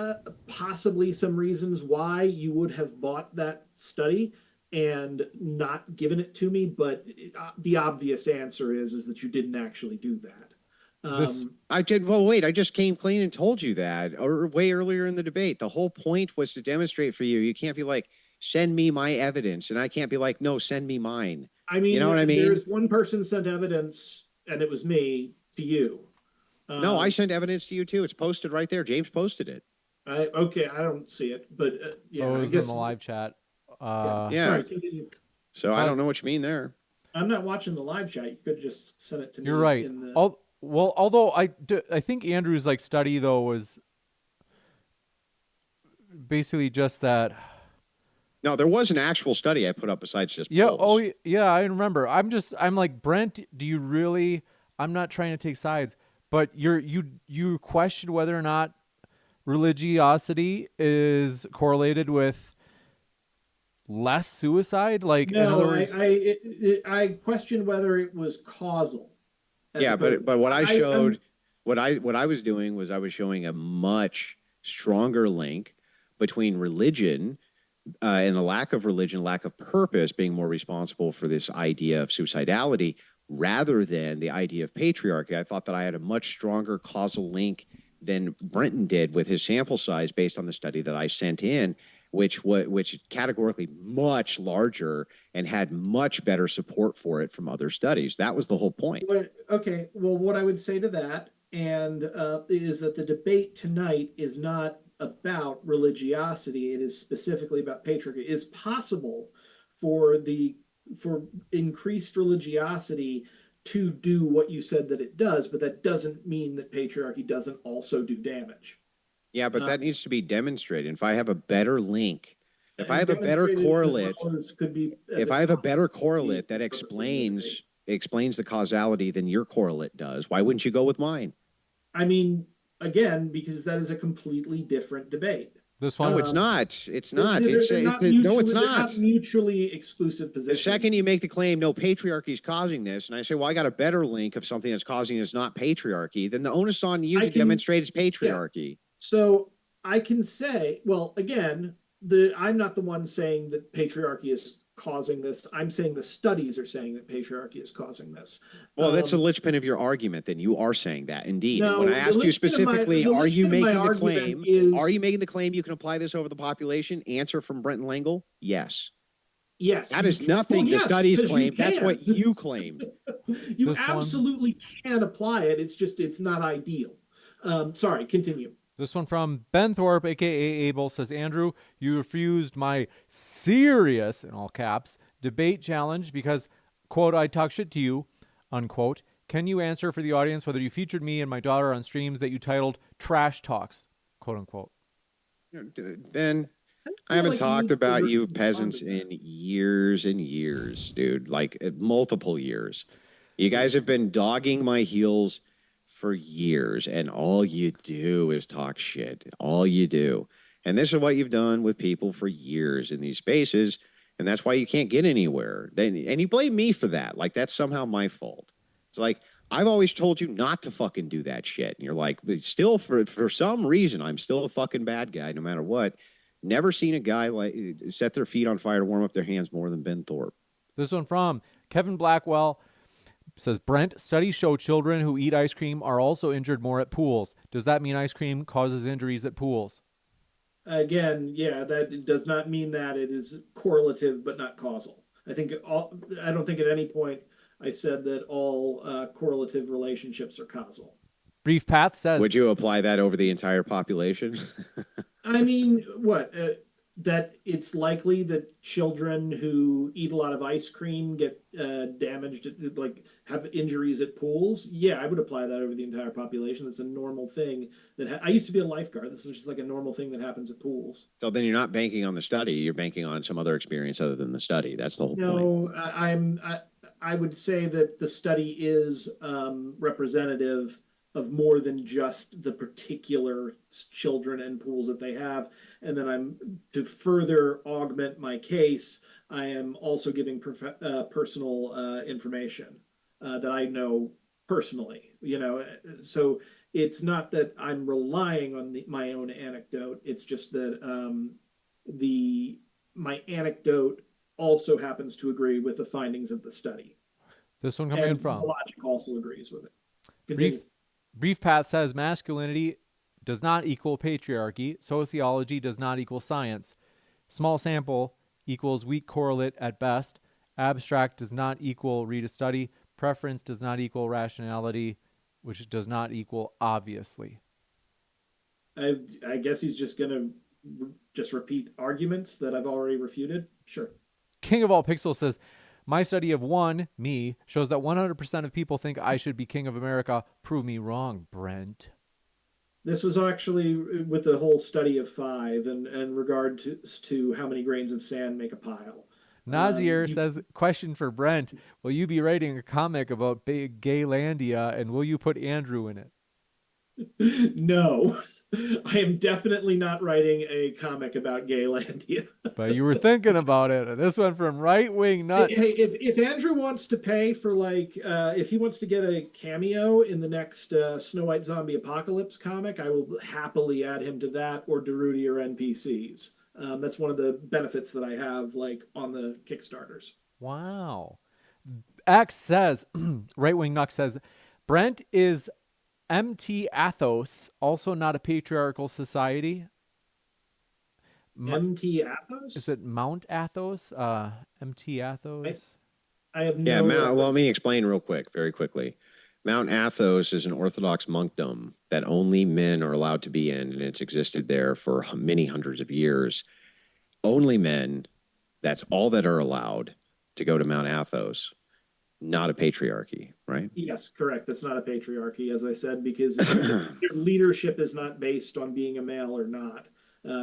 possibly some reasons why you would have bought that study and not given it to me, but the obvious answer is that you didn't actually do that. This I did. Well, wait, I just came clean and told you that or way earlier in the debate. The whole point was to demonstrate for you. You can't be like, send me my evidence. And I can't be like, no, send me mine. I mean, You know what I mean? there's one person sent evidence, and it was me to you. No, I sent evidence to you too. It's posted right there. James posted it. Okay, I don't see it, but yeah, it I was guess in the live chat. Yeah. Sorry, continue. So I don't know what you mean there. I'm not watching the live chat. You could just send it to me. You're right. In the... Well, although I think Andrew's like study though was basically just that. No, there was an actual study I put up besides just Yeah. polls. Oh, yeah. I remember. I'm like, Brent, do you really? I'm not trying to take sides, but you question whether or not religiosity is correlated with less suicide. Like, in other No, words, I question whether it was causal. Yeah, but what I showed, what I was doing was I was showing a much stronger link between religion and the lack of religion, lack of purpose being more responsible for this idea of suicidality rather than the idea of patriarchy. I thought that I had a much stronger causal link than Brenton did with his sample size based on the study that I sent in, which categorically much larger and had much better support for it from other studies. That was the whole point. Okay, well, what I would say to that is that the debate tonight is not about religiosity. It is specifically about patriarchy. It's possible for increased religiosity to do what you said that it does, but that doesn't mean that patriarchy doesn't also do damage. Yeah, but that needs to be demonstrated. If I have a better link, if I have a better correlate, if I have a better correlate that explains the causality than your correlate does, why wouldn't you go with mine? I mean, again, because that is a completely different debate. this one. No, it's not. It's not. No, it's not. not mutually exclusive positions. The second you make the claim, no, patriarchy is causing this, and I say, well, I got a better link of something that's causing it's not patriarchy, then the onus on you to demonstrate it's patriarchy. Yeah. So I can say, well, again, I'm not the one saying that patriarchy is causing this. I'm saying the studies are saying that patriarchy is causing this. Well, that's the linchpin of your argument. Then you are saying that, indeed. No, and when I asked you specifically, are you making the claim? Are you making the claim you can apply this over the population? Answer from Brent and Lengel: yes. Yes. That is nothing the studies claim. That's what you claimed. You absolutely can apply it. It's just it's not ideal. Sorry, continue. This one from Ben Thorpe, aka Abel, says, Andrew, you refused my serious, in all caps, debate challenge because, quote, I talk shit to you, unquote. Can you answer for the audience whether you featured me and my daughter on streams that you titled Trash Talks, quote unquote? Ben, I haven't talked about you peasants in years and years, dude, like multiple years. You guys have been dogging my heels for years, and all you do is talk shit. All you do. And this is what you've done with people for years in these spaces, and that's why you can't get anywhere. And you blame me for that. Like, that's somehow my fault. It's like, I've always told you not to fucking do that shit. And you're like, still, for some reason, I'm still a fucking bad guy no matter what. Never seen a guy like set their feet on fire to warm up their hands more than Ben Thorpe. This one from Kevin Blackwell. Says, Brent, studies show children who eat ice cream are also injured more at pools. Does that mean ice cream causes injuries at pools? Again, yeah, that does not mean that. It is correlative, but not causal. I don't think at any point I said that all correlative relationships are causal. Brief Path says, Would you apply that over the entire population? I mean, what? That it's likely that children who eat a lot of ice cream get damaged, like have injuries at pools. Yeah, I would apply that over the entire population. That's a normal thing that I used to be a lifeguard. This is just like a normal thing that happens at pools. So then you're not banking on the study. You're banking on some other experience other than the study. That's the whole point. No, I would say that the study is representative of more than just the particular children and pools that they have. And then to further augment my case, I am also giving personal information that I know personally, so it's not that I'm relying on my own anecdote. It's just that my anecdote also happens to agree with the findings of the study. this one coming in And from the logic also agrees with it. Continue. Brief Path says, masculinity does not equal patriarchy. Sociology does not equal science. Small sample equals weak correlate at best. Abstract does not equal read a study. Preference does not equal rationality, which does not equal obviously. I guess he's just going to just repeat arguments that I've already refuted. Sure. King of All Pixels says, my study of me, shows that 100% of people think I should be king of America. Prove me wrong, Brent. This was actually with the whole study of 5 and regard to how many grains of sand make a pile. Nazir says, question for Brent. Will you be writing a comic about big Gaylandia, and will you put Andrew in it? No. I am definitely not writing a comic about Gaylandia. But you were thinking about it. And this one from Right Wing Nut. Hey, if Andrew wants to pay for if he wants to get a cameo in the next Snow White Zombie Apocalypse comic, I will happily add him to that or Darude or NPCs. That's one of the benefits that I have on the Kickstarters. Wow. X says, Right Wing Nuck says, Brent is MT Athos, also not a patriarchal society. MT Athos? Is it Mount Athos? MT Athos? I have no idea. Well, let me explain very quickly. Mount Athos is an Orthodox monkdom that only men are allowed to be in, and it's existed there for many hundreds of years. Only men, that's all that are allowed to go to Mount Athos. Not a patriarchy, right? Yes, correct. That's not a patriarchy, as I said, because your leadership is not based on being a male or not.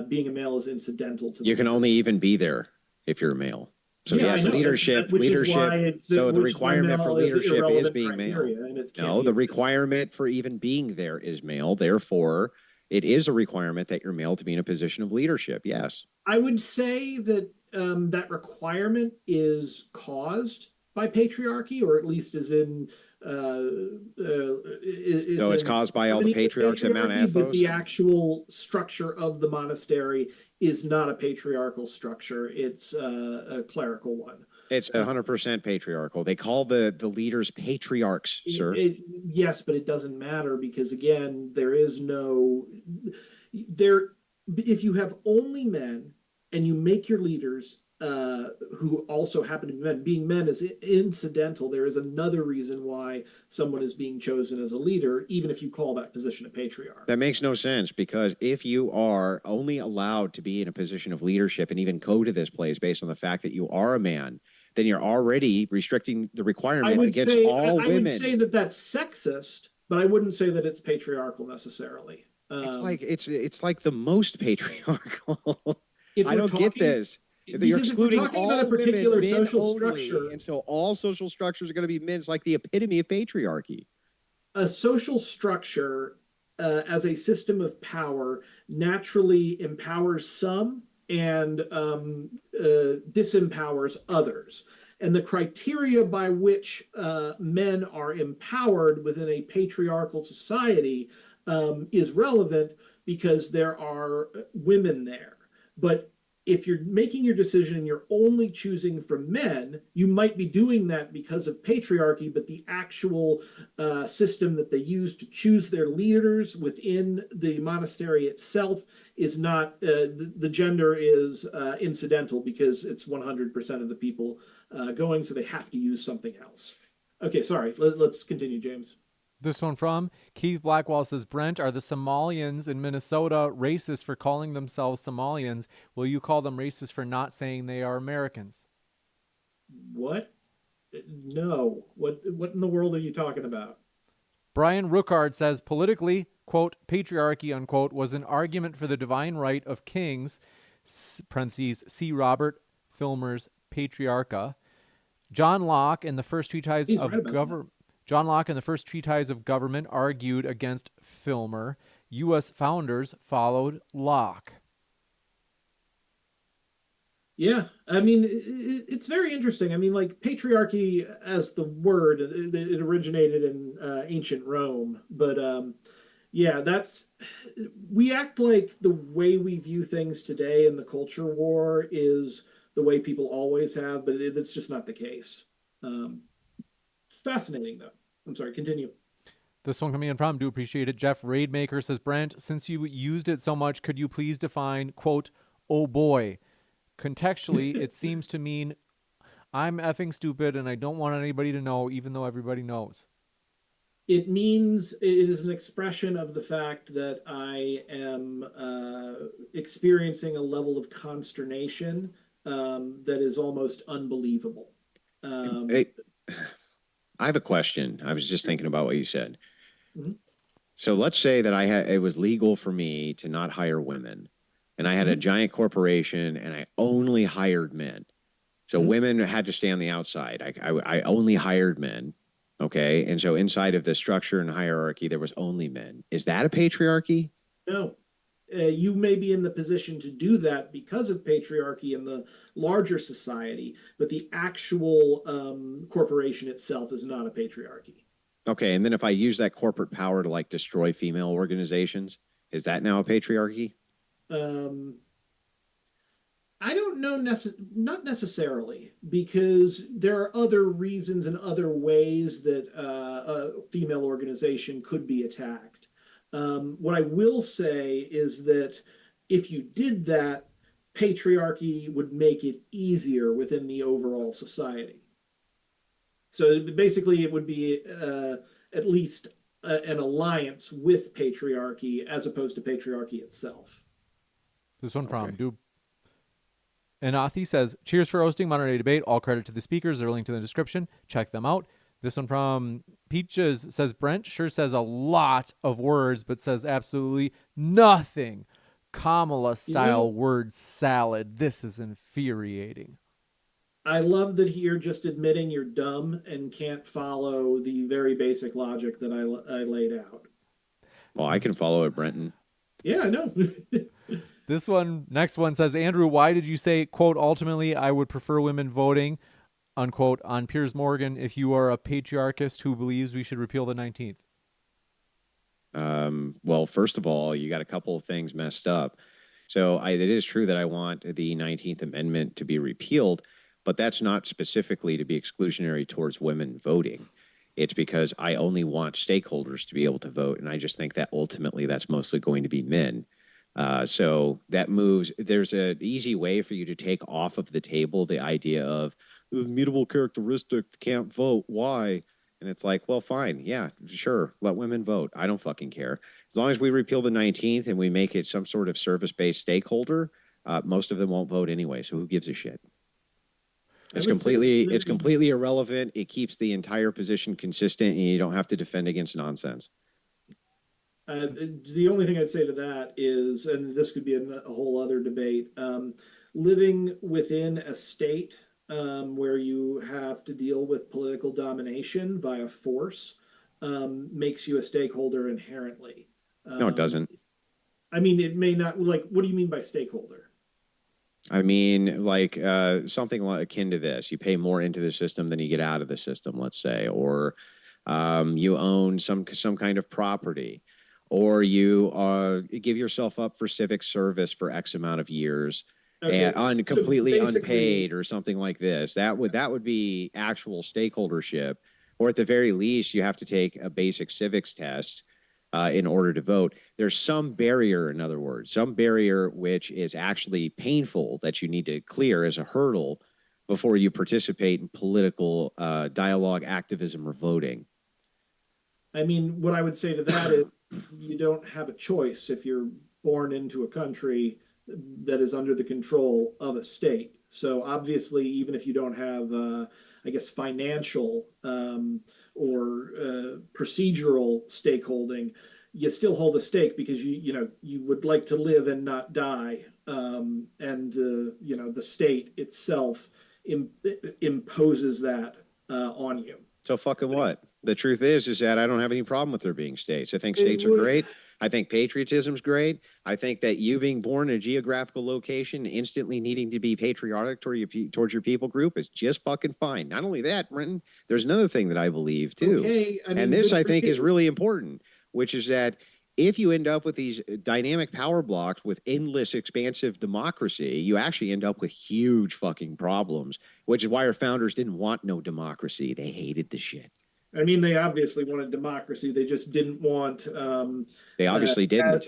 Being a male is incidental to. You can only even be there if you're a male. So yeah, yes, leadership. So the requirement for leadership is being male. No, the requirement for even being there is male. Therefore, it is a requirement that you're male to be in a position of leadership. Yes. I would say that that requirement is caused by patriarchy, or at least is in. It's caused by all the patriarchs at Mount Athos. But the actual structure of the monastery is not a patriarchal structure. It's a clerical one. It's 100% patriarchal. They call the leaders patriarchs, sir. Yes, but it doesn't matter because, again, there is no... If you have only men and you make your leaders who also happen to be men, being men is incidental. There is another reason why someone is being chosen as a leader, even if you call that position a patriarch. That makes no sense, because if you are only allowed to be in a position of leadership and even go to this place based on the fact that you are a man, then you're already restricting the requirement against all women. I would say that that's sexist, but I wouldn't say that it's patriarchal necessarily. It's like the most patriarchal. I don't get this. You're excluding all women, men only, and so all social structures are going to be men. It's like the epitome of patriarchy. A social structure as a system of power naturally empowers some and disempowers others. And the criteria by which men are empowered within a patriarchal society is relevant because there are women there. But if you're making your decision and you're only choosing from men, you might be doing that because of patriarchy, but the actual system that they use to choose their leaders within the monastery itself is not, the gender is incidental because it's 100% of the people going, so they have to use something else. Okay, sorry. Let's continue, James. This one from Keith Blackwell says, Brent, are the Somalians in Minnesota racist for calling themselves Somalians? Will you call them racist for not saying they are Americans? What? No. What in the world are you talking about? Brian Rookard says, politically, quote, patriarchy, unquote, was an argument for the divine right of kings, parentheses, see Robert Filmer's Patriarcha. John Locke in the first treatise He's right of about that. government. John Locke in the first treatise of government argued against Filmer. U.S. founders followed Locke. Yeah, I mean, it's very interesting. I mean, like patriarchy as the word, it originated in ancient Rome, but yeah, that's we act like the way we view things today in the culture war is the way people always have, but it's just not the case. Um, it's fascinating, though. I'm sorry, continue. This one coming in from, do appreciate it. Jeff Raidmaker says, Brent, since you used it so much, could you please define, quote, oh boy? Contextually, it seems to mean I'm effing stupid and I don't want anybody to know, even though everybody knows. It means it is an expression of the fact that I am experiencing a level of consternation that is almost unbelievable. Hey, I have a question. I was just thinking about what you said. Mhm. So let's say that it was legal for me to not hire women, and I had a Mhm. giant corporation and I only hired men. So Mhm. women had to stay on the outside. I only hired men. Okay. And so inside of the structure and hierarchy, there was only men. Is that a patriarchy? No, you may be in the position to do that because of patriarchy in the larger society, but the actual corporation itself is not a patriarchy. Okay. And then if I use that corporate power to like destroy female organizations, is that now a patriarchy? Um, I don't know, not necessarily, because there are other reasons and other ways that a female organization could be attacked. What I will say is that if you did that, patriarchy would make it easier within the overall society. So basically, it would be at least an alliance with patriarchy as opposed to patriarchy itself. This one Okay. from do. Anathi says, cheers for hosting Modern Day Debate. All credit to the speakers. They're linked in the description. Check them out. This one from Peaches says, Brent sure says a lot of words, but says absolutely nothing. Kamala You know, style word salad. This is infuriating. I love that you're just admitting you're dumb and can't follow the very basic logic that I laid out. Well, I can follow it, Brenton. Yeah, I know. This one, next one says, Andrew, why did you say, quote, ultimately, I would prefer women voting, unquote, on Piers Morgan if you are a patriarchist who believes we should repeal the 19th? Well, first of all, you got a couple of things messed up. So it is true that I want the 19th Amendment to be repealed, but that's not specifically to be exclusionary towards women voting. It's because I only want stakeholders to be able to vote, and I just think that ultimately that's mostly going to be men. So that moves. There's an easy way for you to take off of the table the idea of the mutable characteristic can't vote. Why? And it's like, well, fine. Yeah, sure. Let women vote. I don't fucking care. As long as we repeal the 19th and we make it some sort of service-based stakeholder, most of them won't vote anyway. So who gives a shit? I It's would say completely it's maybe completely irrelevant. It keeps the entire position consistent, and you don't have to defend against nonsense. the only thing I'd say to that is, and this could be a whole other debate, living within a state where you have to deal with political domination via force makes you a stakeholder inherently. No, it Um, doesn't. I mean, it may not, like, what do you mean by stakeholder? I mean, like something akin to this. You pay more into the system than you get out of the system, let's say, or you own some kind of property, or you give yourself up for civic service for X amount of years, and Okay, so completely basically, unpaid, or something like this. That would be actual stakeholdership, or at the very least, you have to take a basic civics test in order to vote. There's some barrier, in other words, some barrier which is actually painful that you need to clear as a hurdle before you participate in political dialogue, activism, or voting. I mean, what I would say to that is you don't have a choice if you're born into a country that is under the control of a state. So obviously, even if you don't have, I guess, financial or procedural stakeholding, you still hold a stake because you would like to live and not die, and the state itself imposes that on you. So fucking what? The truth is that I don't have any problem with there being states. I think It states are would- great. I think patriotism's great. I think that you being born in a geographical location, instantly needing to be patriotic towards your people group is just fucking fine. Not only that, Brenton, there's another thing that I believe too. Okay, I mean, and this good I for think is you. really important, which is that if you end up with these dynamic power blocks with endless expansive democracy, you actually end up with huge fucking problems, which is why our founders didn't want no democracy. They hated the shit. I mean, they obviously wanted democracy. They just didn't want. They obviously didn't,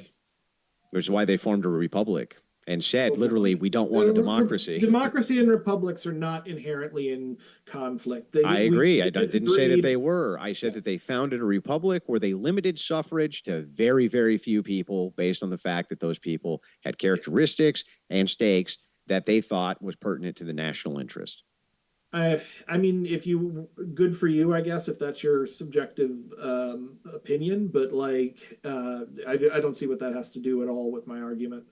which is why they formed a republic and said, literally, we don't want a democracy. Democracy and republics are not inherently in conflict. I agree. I didn't say that disagreed. they were. I said that they founded a republic where they limited suffrage to very, very few people based on the fact that those people had characteristics and stakes that they thought was pertinent to the national interest. I mean, good for you, I guess, if that's your subjective opinion, but like, I don't see what that has to do at all with my argument.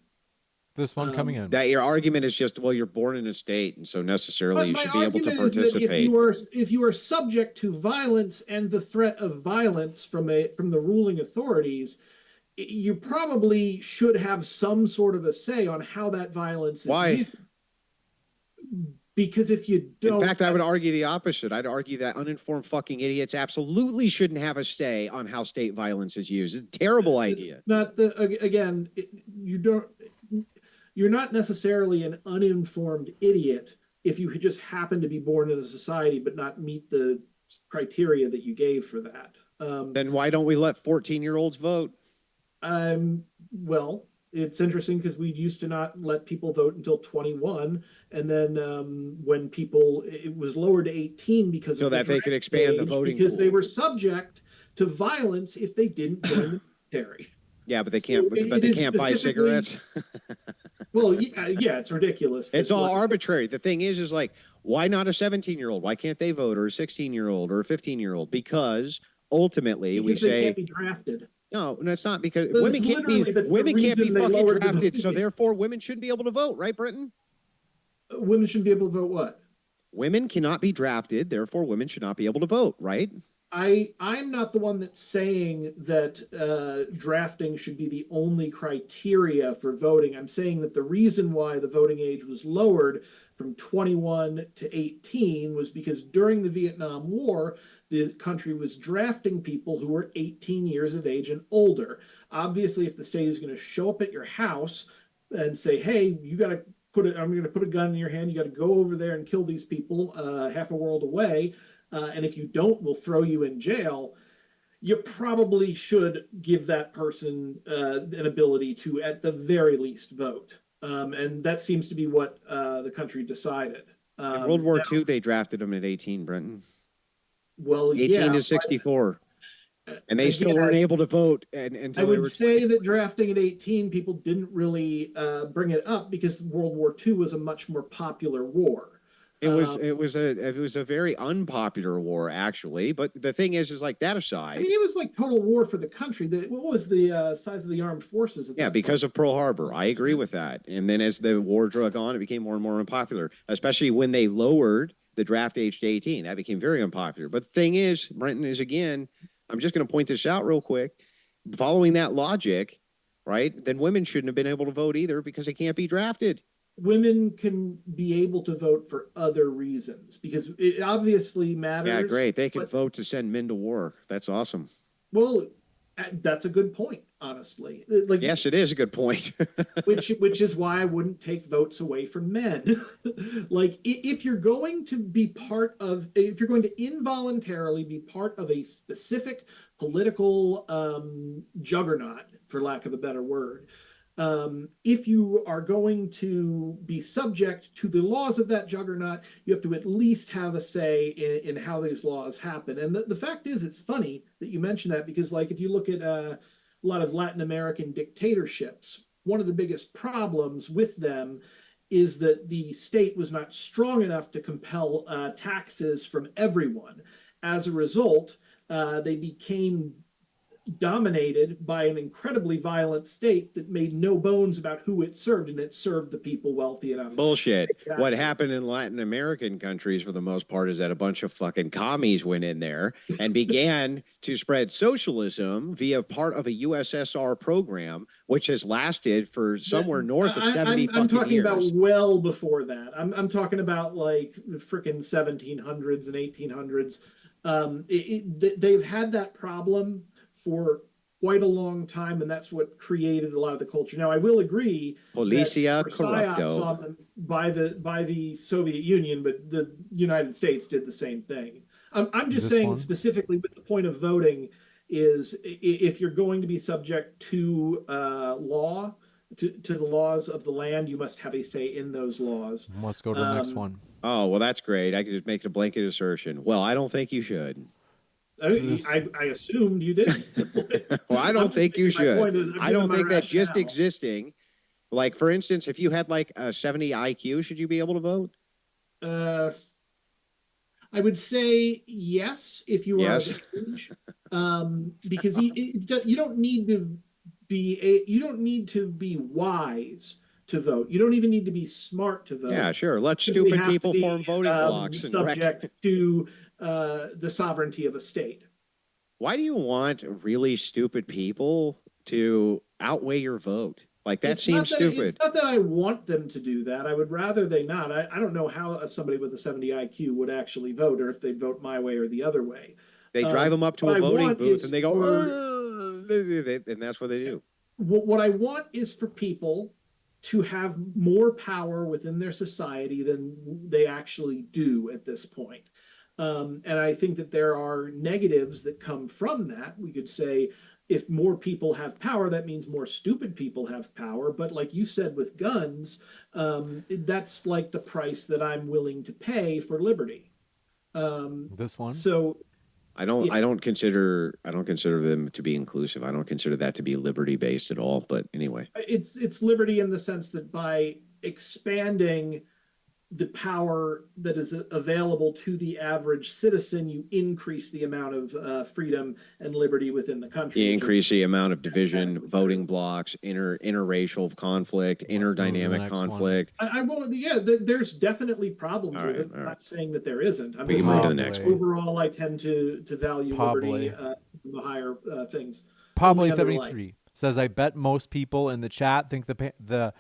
This one coming in. That your argument is just, well, you're born in a state, and so necessarily you But should my be able to argument is that participate. if you are subject to violence and the threat of violence from the ruling authorities, you probably should have some sort of a say on how that violence is Why? used. Because if you don't, In fact, I would argue the opposite. I'd argue that uninformed fucking idiots absolutely shouldn't have a say on how state violence is used. It's a terrible idea. Not the again, you don't. You're not necessarily an uninformed idiot if you just happen to be born in a society but not meet the criteria that you gave for that. Then why don't we let 14-year-olds vote? Well, it's interesting because we used to not let people vote until 21, and then when it was lowered to 18 because so of that they could expand the voting because pool. they were subject to violence if they didn't join the military. Yeah, but they can't. But they can't buy cigarettes. Well, yeah, it's ridiculous. It's all arbitrary. The thing is like, why not a 17-year-old? Why can't they vote, or a 16-year-old, or a 15-year-old? Because ultimately, we say they can't be drafted. No, that's not because That's women can't be reason they fucking lowered the drafted. So voting. therefore, women shouldn't be able to vote, right, Brenton? Women shouldn't be able to vote what? Women cannot be drafted. Therefore, women should not be able to vote, right? I'm not the one that's saying that drafting should be the only criteria for voting. I'm saying that the reason why the voting age was lowered from 21 to 18 was because during the Vietnam War, the country was drafting people who were 18 years of age and older. Obviously, if the state is going to show up at your house and say, hey, you got to I'm going to put a gun in your hand, you got to go over there and kill these people half a world away. And if you don't, we'll throw you in jail. You probably should give that person an ability to, at the very least, vote. And that seems to be what the country decided. In World War II, they drafted them at 18, Brenton. Well, 18 to 64. And they still weren't able to vote until I would say that drafting at 18, people didn't really bring it up because World War II was a much more popular war. It was a very unpopular war, actually. But the thing is like that aside. I mean, it was like total war for the country. What was the size of the armed forces? Yeah, because of Pearl Harbor. I agree with that. And then as the war drug on, it became more and more unpopular, especially when they lowered the draft age to 18. That became very unpopular. But the thing is, Brenton, is again, I'm just going to point this out real quick. Following that logic, right, then women shouldn't have been able to vote either because they can't be drafted. Women can be able to vote for other reasons because it obviously matters. Yeah, great. They can vote to send men to war. That's awesome. Well, that's a good point, honestly. Like, yes, it is a good point. which is why I wouldn't take votes away from men. Like, if you're going to involuntarily be part of a specific political juggernaut, for lack of a better word, If you are going to be subject to the laws of that juggernaut, you have to at least have a say in how these laws happen. And the fact is, it's funny that you mention that, because like if you look at a lot of Latin American dictatorships, one of the biggest problems with them is that the state was not strong enough to compel taxes from everyone. As a result, they became dominated by an incredibly violent state that made no bones about who it served, and it served the people wealthy enough. Bullshit. What happened in Latin American countries for the most part is that a bunch of fucking commies went in there and began to spread socialism via part of a USSR program, which has lasted for somewhere north of 70 I'm talking years. about well before that. I'm talking about like freaking 1700s and 1800s. They've had that problem for quite a long time, and that's what created a lot of the culture. Now, I will agree Policia that psyops corrupto on them by the Soviet Union, but the United States did the same thing. I'm just saying specifically with the point of voting is if you're going to be subject to law, to the laws of the land, you must have a say in those laws. Let's go to the next one. Oh, well, that's great. I could just make a blanket assertion. Well, I don't think you should. I assumed you did. Well, I don't think you should. I don't think that just existing, like for instance, if you had like a 70 IQ, should you be able to vote? I would say yes if you are of age, because you don't need to be wise to vote. You don't even need to be smart to vote. Yeah, sure. Let stupid people form voting blocks. Subject to the sovereignty of a state. Why do you want really stupid people to outweigh your vote? Like that seems stupid. It's not that I want them to do that. I would rather they not. I don't know how somebody with a 70 IQ would actually vote, or if they'd vote my way or the other way. They drive them up to a voting booth and they go, and that's what they do. What I want is for people to have more power within their society than they actually do at this point. And I think that there are negatives that come from that. We could say if more people have power, that means more stupid people have power. But like you said with guns, that's like the price that I'm willing to pay for liberty. This one. So I don't consider them to be inclusive. I don't consider that to be liberty based at all. But anyway, it's liberty in the sense that by expanding the power that is available to the average citizen, you increase the amount of freedom and liberty within the country. You increase the amount of division, voting blocks, interracial conflict, interdynamic conflict. I won't. Yeah, there's definitely problems with it. I'm not saying that there isn't. I'm just saying overall, I tend to value liberty the higher things. Pablo 73 says, "I bet most people in the chat think the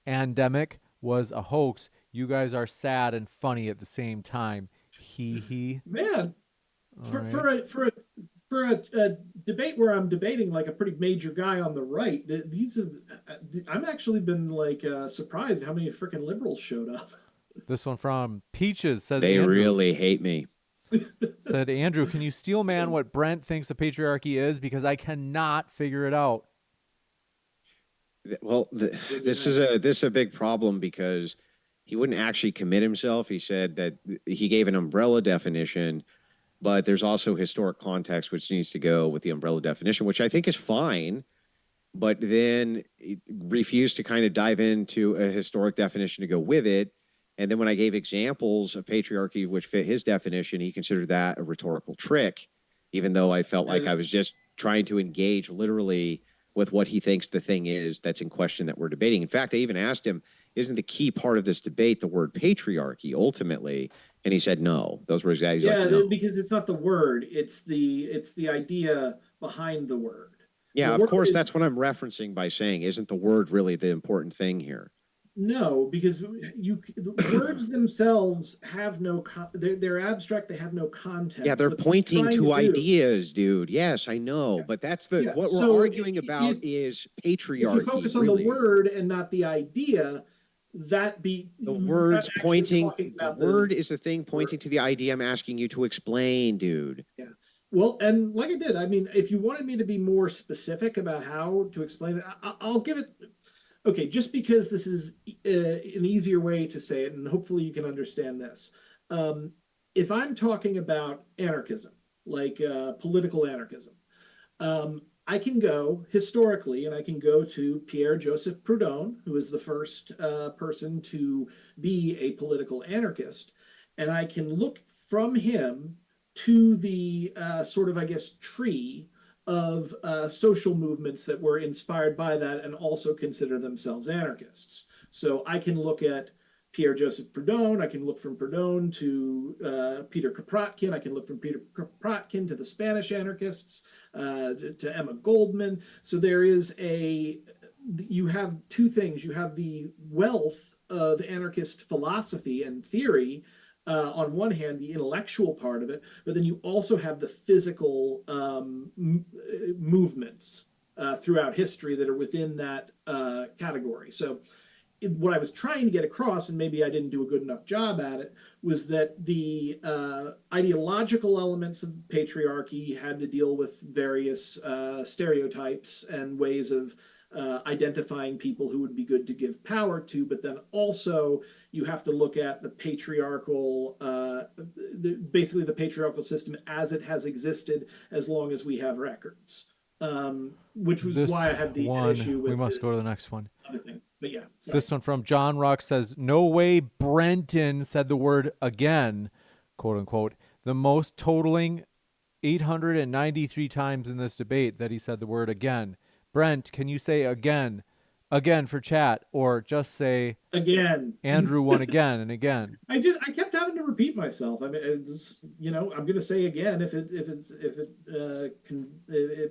pandemic was a hoax. You guys are sad and funny at the same time. He. Man, for a debate where I'm debating like a pretty major guy on the right, I'm actually been like surprised how many freaking liberals showed up. This one from Peaches says, they really hate me. Said, Andrew, can you steel man what Brent thinks a patriarchy is? Because I cannot figure it out. Well, this is a big problem because he wouldn't actually commit himself. He said that he gave an umbrella definition, but there's also historic context which needs to go with the umbrella definition, which I think is fine, but then refused to kind of dive into a historic definition to go with it. And then when I gave examples of patriarchy which fit his definition, he considered that a rhetorical trick, even though I felt like I was just trying to engage literally with what he thinks the thing is that's in question that we're debating. In fact, I even asked him, isn't the key part of this debate the word patriarchy ultimately? And he said no. Those were exactly no. Because it's not the word, it's the idea behind the word. Yeah, of course, that's what I'm referencing by saying, isn't the word really the important thing here? No, because the words themselves have no they're abstract, they have no content. Yeah, they're pointing to ideas, dude. Yes, I know, but that's what we're arguing about is patriarchy. If you focus on the word and not the idea, the words pointing, the word is the thing pointing to the idea I'm asking you to explain, dude. Yeah. Well, and like I did, I mean, if you wanted me to be more specific about how to explain it, I'll give it. Okay, just because this is an easier way to say it, and hopefully you can understand this. Um, if I'm talking about anarchism, like political anarchism, I can go historically, and I can go to Pierre Joseph Proudhon, who is the first person to be a political anarchist, and I can look from him to the sort of, I guess, tree of social movements that were inspired by that and also consider themselves anarchists. So I can look at Pierre Joseph Proudhon. I can look from Proudhon to Peter Kropotkin. I can look from Peter Kropotkin to the Spanish anarchists, to Emma Goldman. So you have two things. You have the wealth of anarchist philosophy and theory, on one hand, the intellectual part of it, but then you also have the physical movements throughout history that are within that category. So what I was trying to get across, and maybe I didn't do a good enough job at it, was that the ideological elements of patriarchy had to deal with various stereotypes and ways of identifying people who would be good to give power to, but then also you have to look at the patriarchal, basically the patriarchal system as it has existed as long as we have records, which was why I had the issue with. We must go to the next one. Other thing. But yeah, sorry. This one from John Rock says, "No way Brenton said the word again, quote unquote, the most totaling 893 times in this debate that he said the word again. Brent, can you say again for chat, or just say again? Andrew won again and again." I kept having to repeat myself. I mean, I'm going to say again if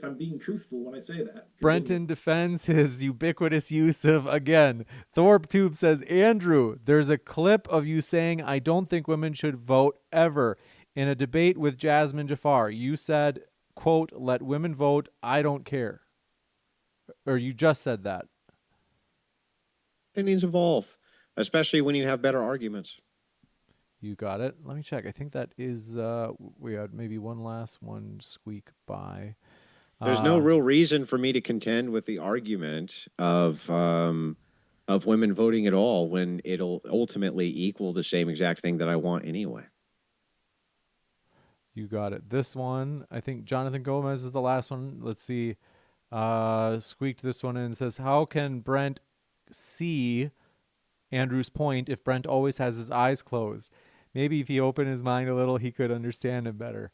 I'm being truthful when I say that. Brenton defends his ubiquitous use of again. Thorpe Tube says, "Andrew, there's a clip of you saying I don't think women should vote ever. In a debate with Jasmine Jafar, you said, quote, let women vote, I don't care." Or you just said that. Opinions evolve, especially when you have better arguments. You got it. Let me check. I think that is, we had maybe one last one squeak by. There's no real reason for me to contend with the argument of women voting at all when it'll ultimately equal the same exact thing that I want anyway. You got it. This one, I think Jonathan Gomez is the last one. Let's see. Squeaked this one in and says, "How can Brent see Andrew's point if Brent always has his eyes closed? Maybe if he opened his mind a little, he could understand him better."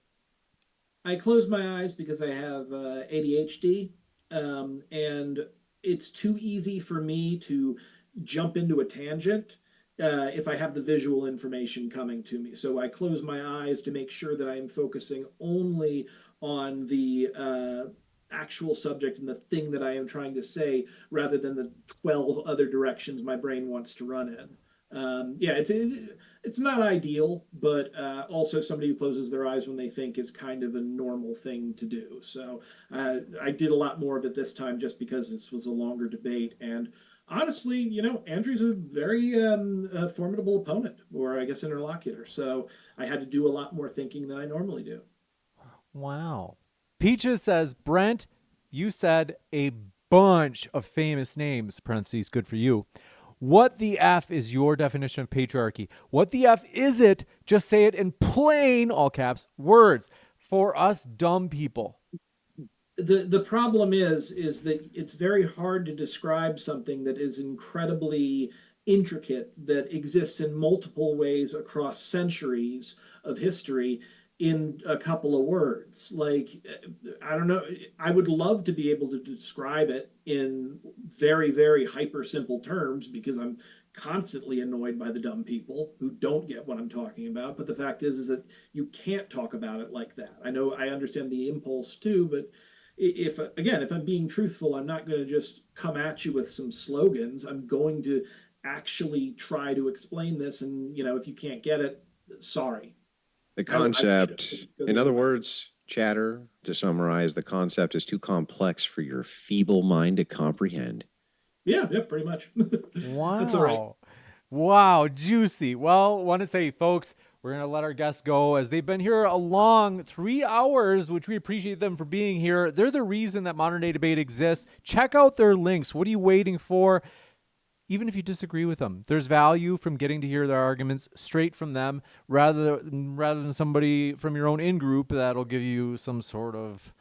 I close my eyes because I have ADHD, and it's too easy for me to jump into a tangent if I have the visual information coming to me. So I close my eyes to make sure that I am focusing only on the actual subject and the thing that I am trying to say, rather than the 12 other directions my brain wants to run in. It's not ideal, but also somebody who closes their eyes when they think is kind of a normal thing to do. So I did a lot more of it this time just because this was a longer debate. And honestly, Andrew's a very formidable opponent, or I guess interlocutor. So I had to do a lot more thinking than I normally do. Wow. Peaches says, "Brent, you said a bunch of famous names, parentheses, good for you. What the F is your definition of patriarchy? What the F is it? Just say it in plain, all caps, words for us dumb people." The problem is that it's very hard to describe something that is incredibly intricate, that exists in multiple ways across centuries of history, in a couple of words. Like, I don't know, I would love to be able to describe it in very, very hyper simple terms, because I'm constantly annoyed by the dumb people who don't get what I'm talking about. But the fact is that you can't talk about it like that. I know, I understand the impulse too, but if I'm being truthful, I'm not going to just come at you with some slogans. I'm going to actually try to explain this, and if you can't get it, sorry. The concept, in other words, chatter, to summarize, the concept is too complex for your feeble mind to comprehend. Yeah, pretty much. Wow. That's all right. Wow, juicy. Well, want to say, folks, we're going to let our guests go as they've been here a long 3 hours, which we appreciate them for being here. They're the reason that Modern Day Debate exists. Check out their links. What are you waiting for? even if you disagree with them. There's value from getting to hear their arguments straight from them rather than somebody from your own in-group that'll give you some sort of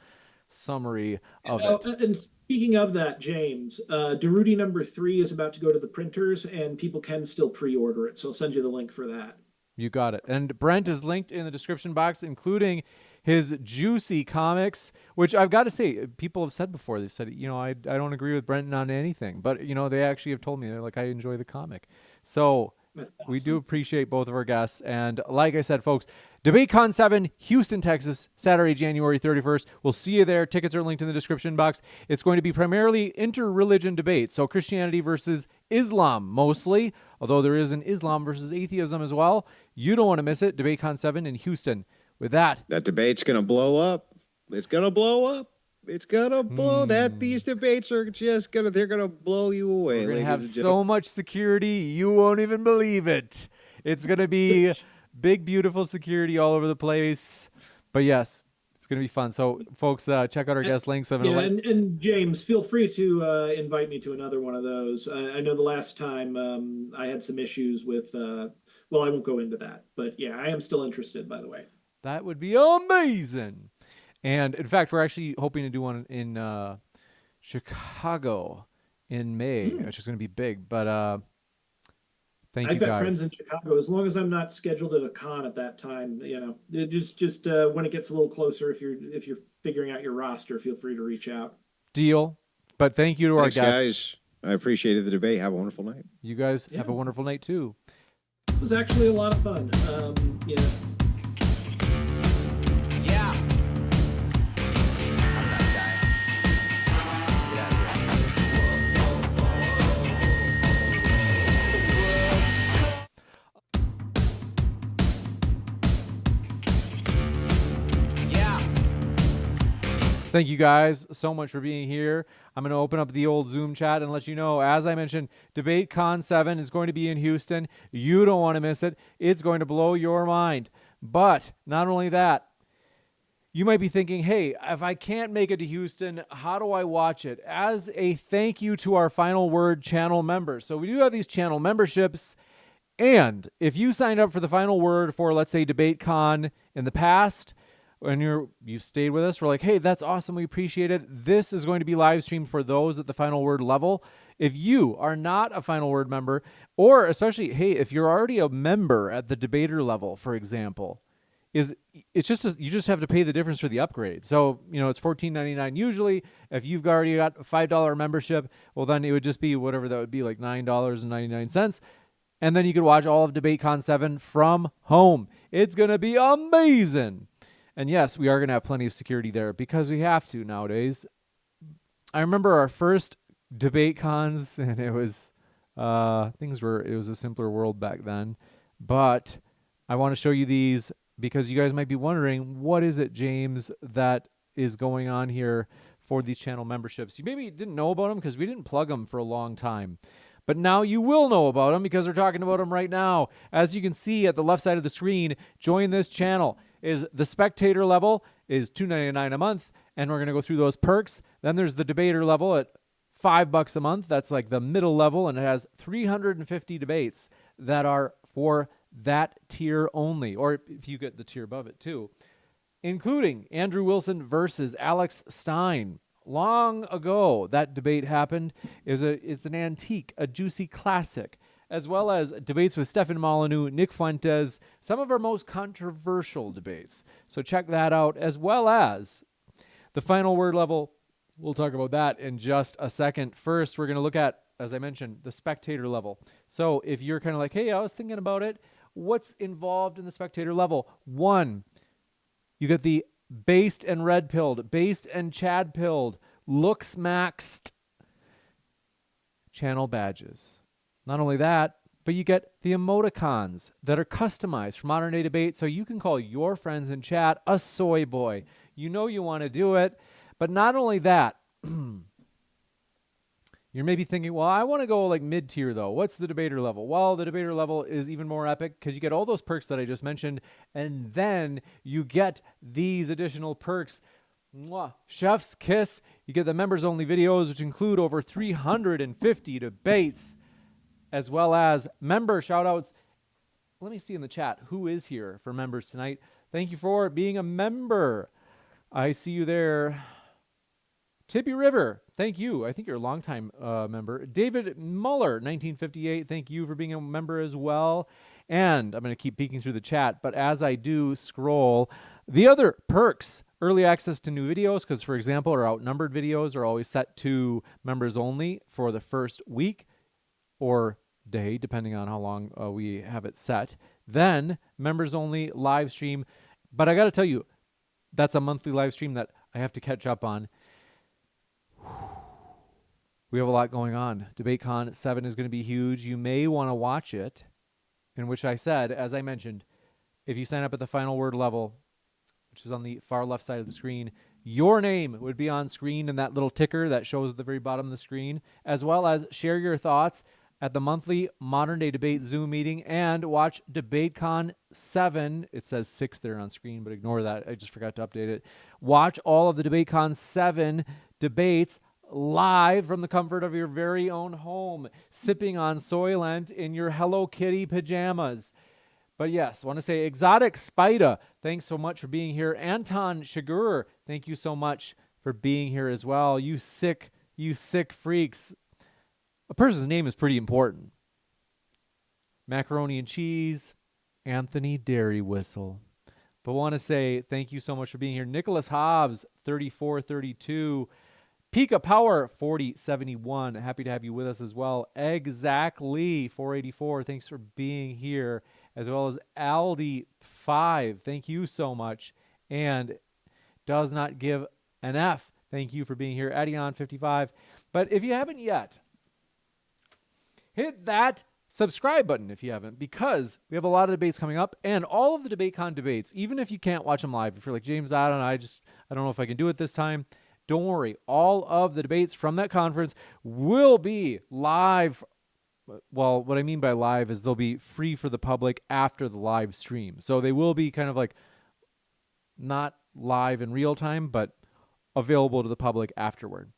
summary of it. And speaking of that, James, Darude number 3 is about to go to the printers, and people can still pre-order it. So I'll send you the link for that. You got it. And Brent is linked in the description box, including his juicy comics, which I've got to say, people have said before, they've said, I don't agree with Brent on anything, but, they actually have told me, they're like, I enjoy the comic. So we do appreciate both of our guests. And like I said, folks, DebateCon 7, Houston, Texas, Saturday, January 31st. We'll see you there. Tickets are linked in the description box. It's going to be primarily inter-religion debate, so Christianity versus Islam mostly, although there is an Islam versus atheism as well. You don't want to miss it. DebateCon 7 in Houston. With that debate's going to blow up. It's going to blow up. It's going to blow these debates are just they're going to blow you away. We're going to have so much security, you won't even believe it. It's going to be big, beautiful security all over the place. But yes, it's going to be fun. So folks, check out our guest links. And James, feel free to invite me to another one of those. I know the last time I had some issues with, I won't go into that, but yeah, I am still interested, by the way. That would be amazing. And in fact, we're actually hoping to do one in Chicago in May, which is going to be big. But thank you guys. I've got friends in Chicago. As long as I'm not scheduled at a con at that time, just when it gets a little closer, if you're figuring out your roster, feel free to reach out. Deal. But thank you to our guests, guys. I appreciated the debate. Have a wonderful night. You guys have a wonderful night too. It was actually a lot of fun. Thank you guys so much for being here. I'm going to open up the old Zoom chat and let you know, as I mentioned, DebateCon 7 is going to be in Houston. You don't want to miss it. It's going to blow your mind. But not only that, you might be thinking, hey, if I can't make it to Houston, how do I watch it? As a thank you to our Final Word channel members. So we do have these channel memberships. And if you signed up for the Final Word for, let's say, DebateCon in the past, and you've stayed with us, we're like, hey, that's awesome. We appreciate it. This is going to be live streamed for those at the Final Word level. If you are not a Final Word member, or especially, hey, if you're already a member at the debater level, for example, you just have to pay the difference for the upgrade. So, it's $14.99 usually. If you've already got a $5 membership, well, then it would just be whatever that would be, like $9.99. And then you could watch all of DebateCon 7 from home. It's going to be amazing. And yes, we are going to have plenty of security there because we have to nowadays. I remember our first debate cons, and it was it was a simpler world back then. But I want to show you these because you guys might be wondering, what is it, James, that is going on here for these channel memberships? You maybe didn't know about them because we didn't plug them for a long time. But now you will know about them because we're talking about them right now. As you can see at the left side of the screen, join this channel. Is the spectator level is $2.99 a month, and we're going to go through those perks. Then there's the debater level at $5 a month. That's like the middle level, and it has 350 debates that are for that tier only, or if you get the tier above it too, including Andrew Wilson versus Alex Stein. Long ago, that debate happened. It's an antique, a juicy classic, as well as debates with Stefan Molyneux, Nick Fuentes, some of our most controversial debates. So check that out, as well as the Final Word level. We'll talk about that in just a second. First, we're going to look at, as I mentioned, the spectator level. So if you're kind of like, hey, I was thinking about it, what's involved in the spectator level? One, you get the based and red pilled, based and Chad pilled, looks maxed channel badges. Not only that, but you get the emoticons that are customized for Modern Day Debate, so you can call your friends in chat a soy boy. You know you want to do it, but not only that, you're maybe thinking, well, I want to go like mid-tier though. What's the debater level? Well, the debater level is even more epic because you get all those perks that I just mentioned, and then you get these additional perks. Mwah. Chef's kiss. You get the members-only videos, which include over 350 debates. as well as member shout-outs. Let me see in the chat who is here for members tonight. Thank you for being a member. I see you there. Tippy River, thank you. I think you're a longtime member. David Muller, 1958, thank you for being a member as well. And I'm going to keep peeking through the chat, but as I do scroll, the other perks, early access to new videos, because, for example, our outnumbered videos are always set to members only for the first week or day, depending on how long we have it set. Then members only live stream. But I got to tell you, that's a monthly live stream that I have to catch up on. We have a lot going on. DebateCon 7 is going to be huge. You may want to watch it, in which I said, as I mentioned, if you sign up at the final word level, which is on the far left side of the screen, your name would be on screen in that little ticker that shows at the very bottom of the screen, as well as share your thoughts at the monthly Modern Day Debate Zoom meeting and watch DebateCon 7. It says 6 there on screen, but ignore that. I just forgot to update it. Watch all of the DebateCon 7 debates live from the comfort of your very own home, sipping on Soylent in your Hello Kitty pajamas. But yes, I want to say Exotic Spida, thanks so much for being here. Anton Shagur, thank you so much for being here as well. You sick freaks. A person's name is pretty important. Macaroni and Cheese, Anthony Dairy Whistle. But I want to say thank you so much for being here. Nicholas Hobbs, 3432. Pika Power, 4071. Happy to have you with us as well. Exactly, 484. Thanks for being here. As well as Aldi 5. Thank you so much. And does not give an F. Thank you for being here. Adion 55. But if you haven't yet, hit that subscribe button if you haven't, because we have a lot of debates coming up, and all of the DebateCon debates, even if you can't watch them live, if you're like, James, I don't know if I can do it this time. Don't worry. All of the debates from that conference will be live. Well, what I mean by live is they'll be free for the public after the live stream. So they will be kind of like not live in real time, but available to the public afterward.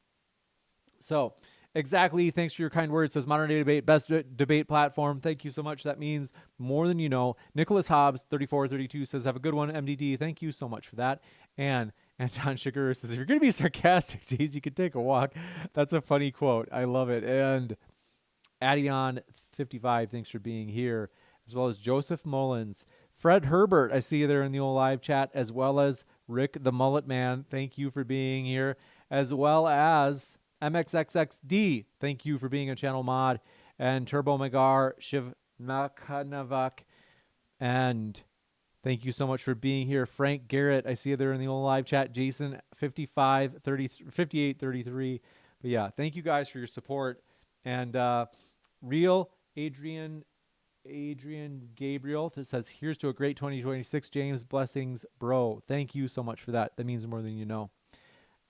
So exactly. Thanks for your kind words. It says Modern Day Debate, best debate platform. Thank you so much. That means more than you know. Nicholas Hobbs, 3432, says, have a good one, MDD. Thank you so much for that. And Anton Sugar says, if you're going to be sarcastic, geez, you could take a walk. That's a funny quote. I love it. And Adion 55, thanks for being here, as well as Joseph Mullins. Fred Herbert, I see you there in the old live chat, as well as Rick the Mullet Man. Thank you for being here, as well as MXXXD. Thank you for being a channel mod. And Turbo Magar, Shiv Nakanavak. And thank you so much for being here. Frank Garrett, I see you there in the old live chat. Jason 5833. But yeah, thank you guys for your support. And real Adrian Gabriel that says, here's to a great 2026. James, blessings, bro. Thank you so much for that. That means more than you know.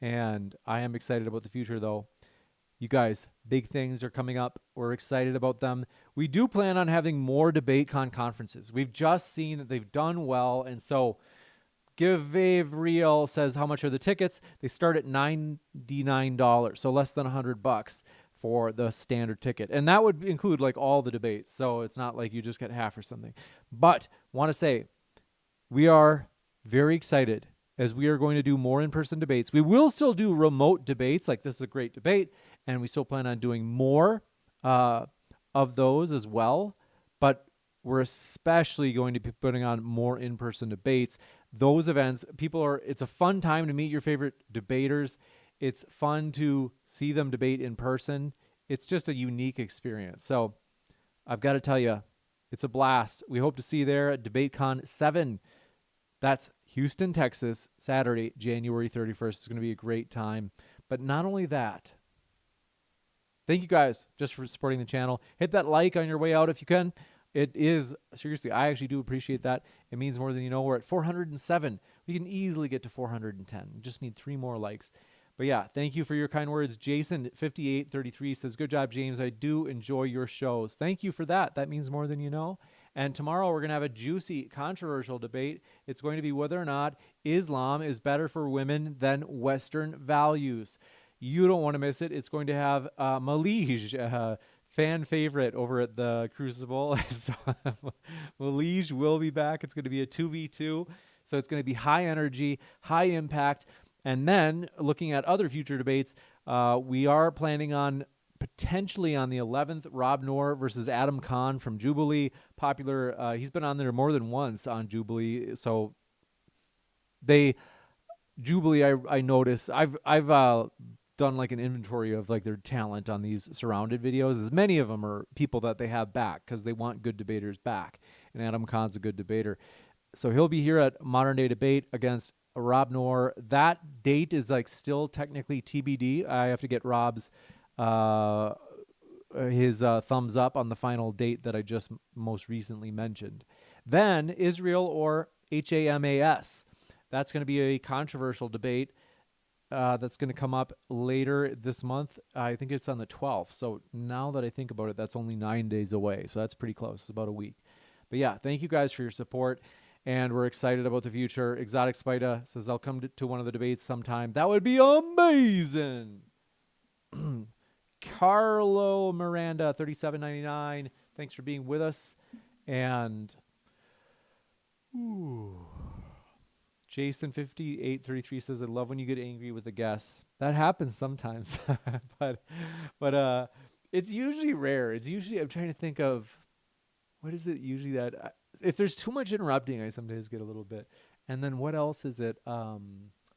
And I am excited about the future, though. You guys, big things are coming up. We're excited about them. We do plan on having more DebateCon conferences. We've just seen that they've done well. And so Give says, how much are the tickets? They start at $99, so less than $100 for the standard ticket. And that would include like all the debates. So it's not like you just get half or something. But want to say, we are very excited as we are going to do more in-person debates. We will still do remote debates, like this is a great debate, and we still plan on doing more of those as well. But we're especially going to be putting on more in-person debates. Those events, it's a fun time to meet your favorite debaters. It's fun to see them debate in person. It's just a unique experience. So I've got to tell you, it's a blast. We hope to see you there at DebateCon 7. That's Houston, Texas, Saturday, January 31st. It's going to be a great time. But not only that, thank you guys just for supporting the channel. Hit that like on your way out if you can. It is, seriously, I actually do appreciate that. It means more than you know. We're at 407. We can easily get to 410. We just need 3 more likes. But yeah, thank you for your kind words. Jason, 5833, says, good job, James. I do enjoy your shows. Thank you for that. That means more than you know. And tomorrow we're going to have a juicy, controversial debate. It's going to be whether or not Islam is better for women than Western values. You don't want to miss it. It's going to have Malij fan favorite over at the Crucible. So Malige will be back. It's going to be a 2v2. So it's going to be high energy, high impact. And then looking at other future debates, we are planning on potentially on the 11th, Rob Noor versus Adam Khan from Jubilee. Popular. He's been on there more than once on Jubilee. So Jubilee, I notice. I've done like an inventory of like their talent on these surrounded videos. As many of them are people that they have back because they want good debaters back. And Adam Khan's a good debater. So he'll be here at Modern Day Debate against Rob Noor. That date is like still technically TBD. I have to get Rob's his thumbs up on the final date that I just most recently mentioned. Then Israel or HAMAS. That's going to be a controversial debate that's going to come up later this month. I think it's on the 12th. So now that I think about it, that's only 9 days away. So that's pretty close. It's about a week. But yeah, thank you guys for your support. And we're excited about the future. Exotic Spida says, I'll come to one of the debates sometime. That would be amazing. Carlo Miranda, 37.99. Thanks for being with us. And Jason 5833 says, I love when you get angry with the guests. That happens sometimes. but it's usually rare. It's usually, I'm trying to think of, what is it usually that if there's too much interrupting, I sometimes get a little bit. And then what else is it?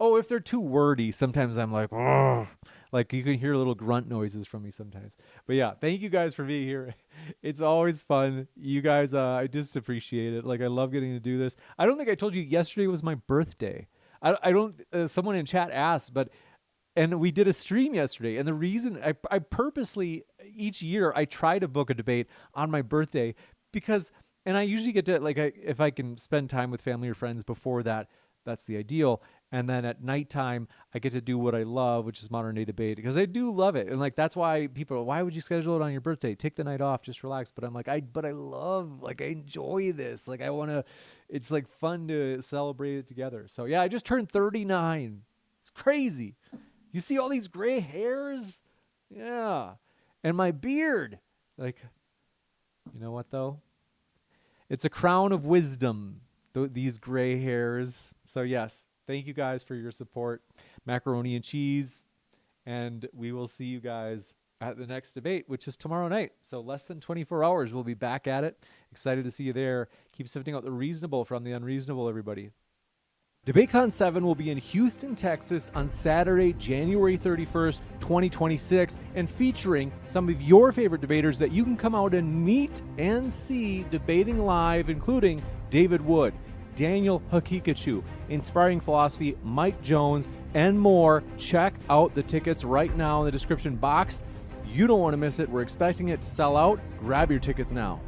If they're too wordy, sometimes I'm like, oh, like you can hear little grunt noises from me sometimes. But yeah, thank you guys for being here. It's always fun. You guys, I just appreciate it. Like I love getting to do this. I don't think I told you yesterday was my birthday. I don't, someone in chat asked, and we did a stream yesterday. And the reason I purposely each year I try to book a debate on my birthday because, and I usually get to if I can spend time with family or friends before that, that's the ideal. And then at nighttime, I get to do what I love, which is Modern Day Debate, because I do love it. And that's why people are, why would you schedule it on your birthday? Take the night off, just relax. But I'm like, I love, I enjoy this. I want to, it's fun to celebrate it together. So yeah, I just turned 39. It's crazy. You see all these gray hairs? Yeah. And my beard. You know what though? It's a crown of wisdom, these gray hairs. So yes. Thank you guys for your support. Macaroni and cheese. And we will see you guys at the next debate, which is tomorrow night. So less than 24 hours, we'll be back at it. Excited to see you there. Keep sifting out the reasonable from the unreasonable, everybody. DebateCon 7 will be in Houston, Texas on Saturday, January 31st, 2026, and featuring some of your favorite debaters that you can come out and meet and see debating live, including David Wood, Daniel Hakikachu, Inspiring Philosophy, Mike Jones, and more. Check out the tickets right now in the description box. You don't want to miss it. We're expecting it to sell out. Grab your tickets now.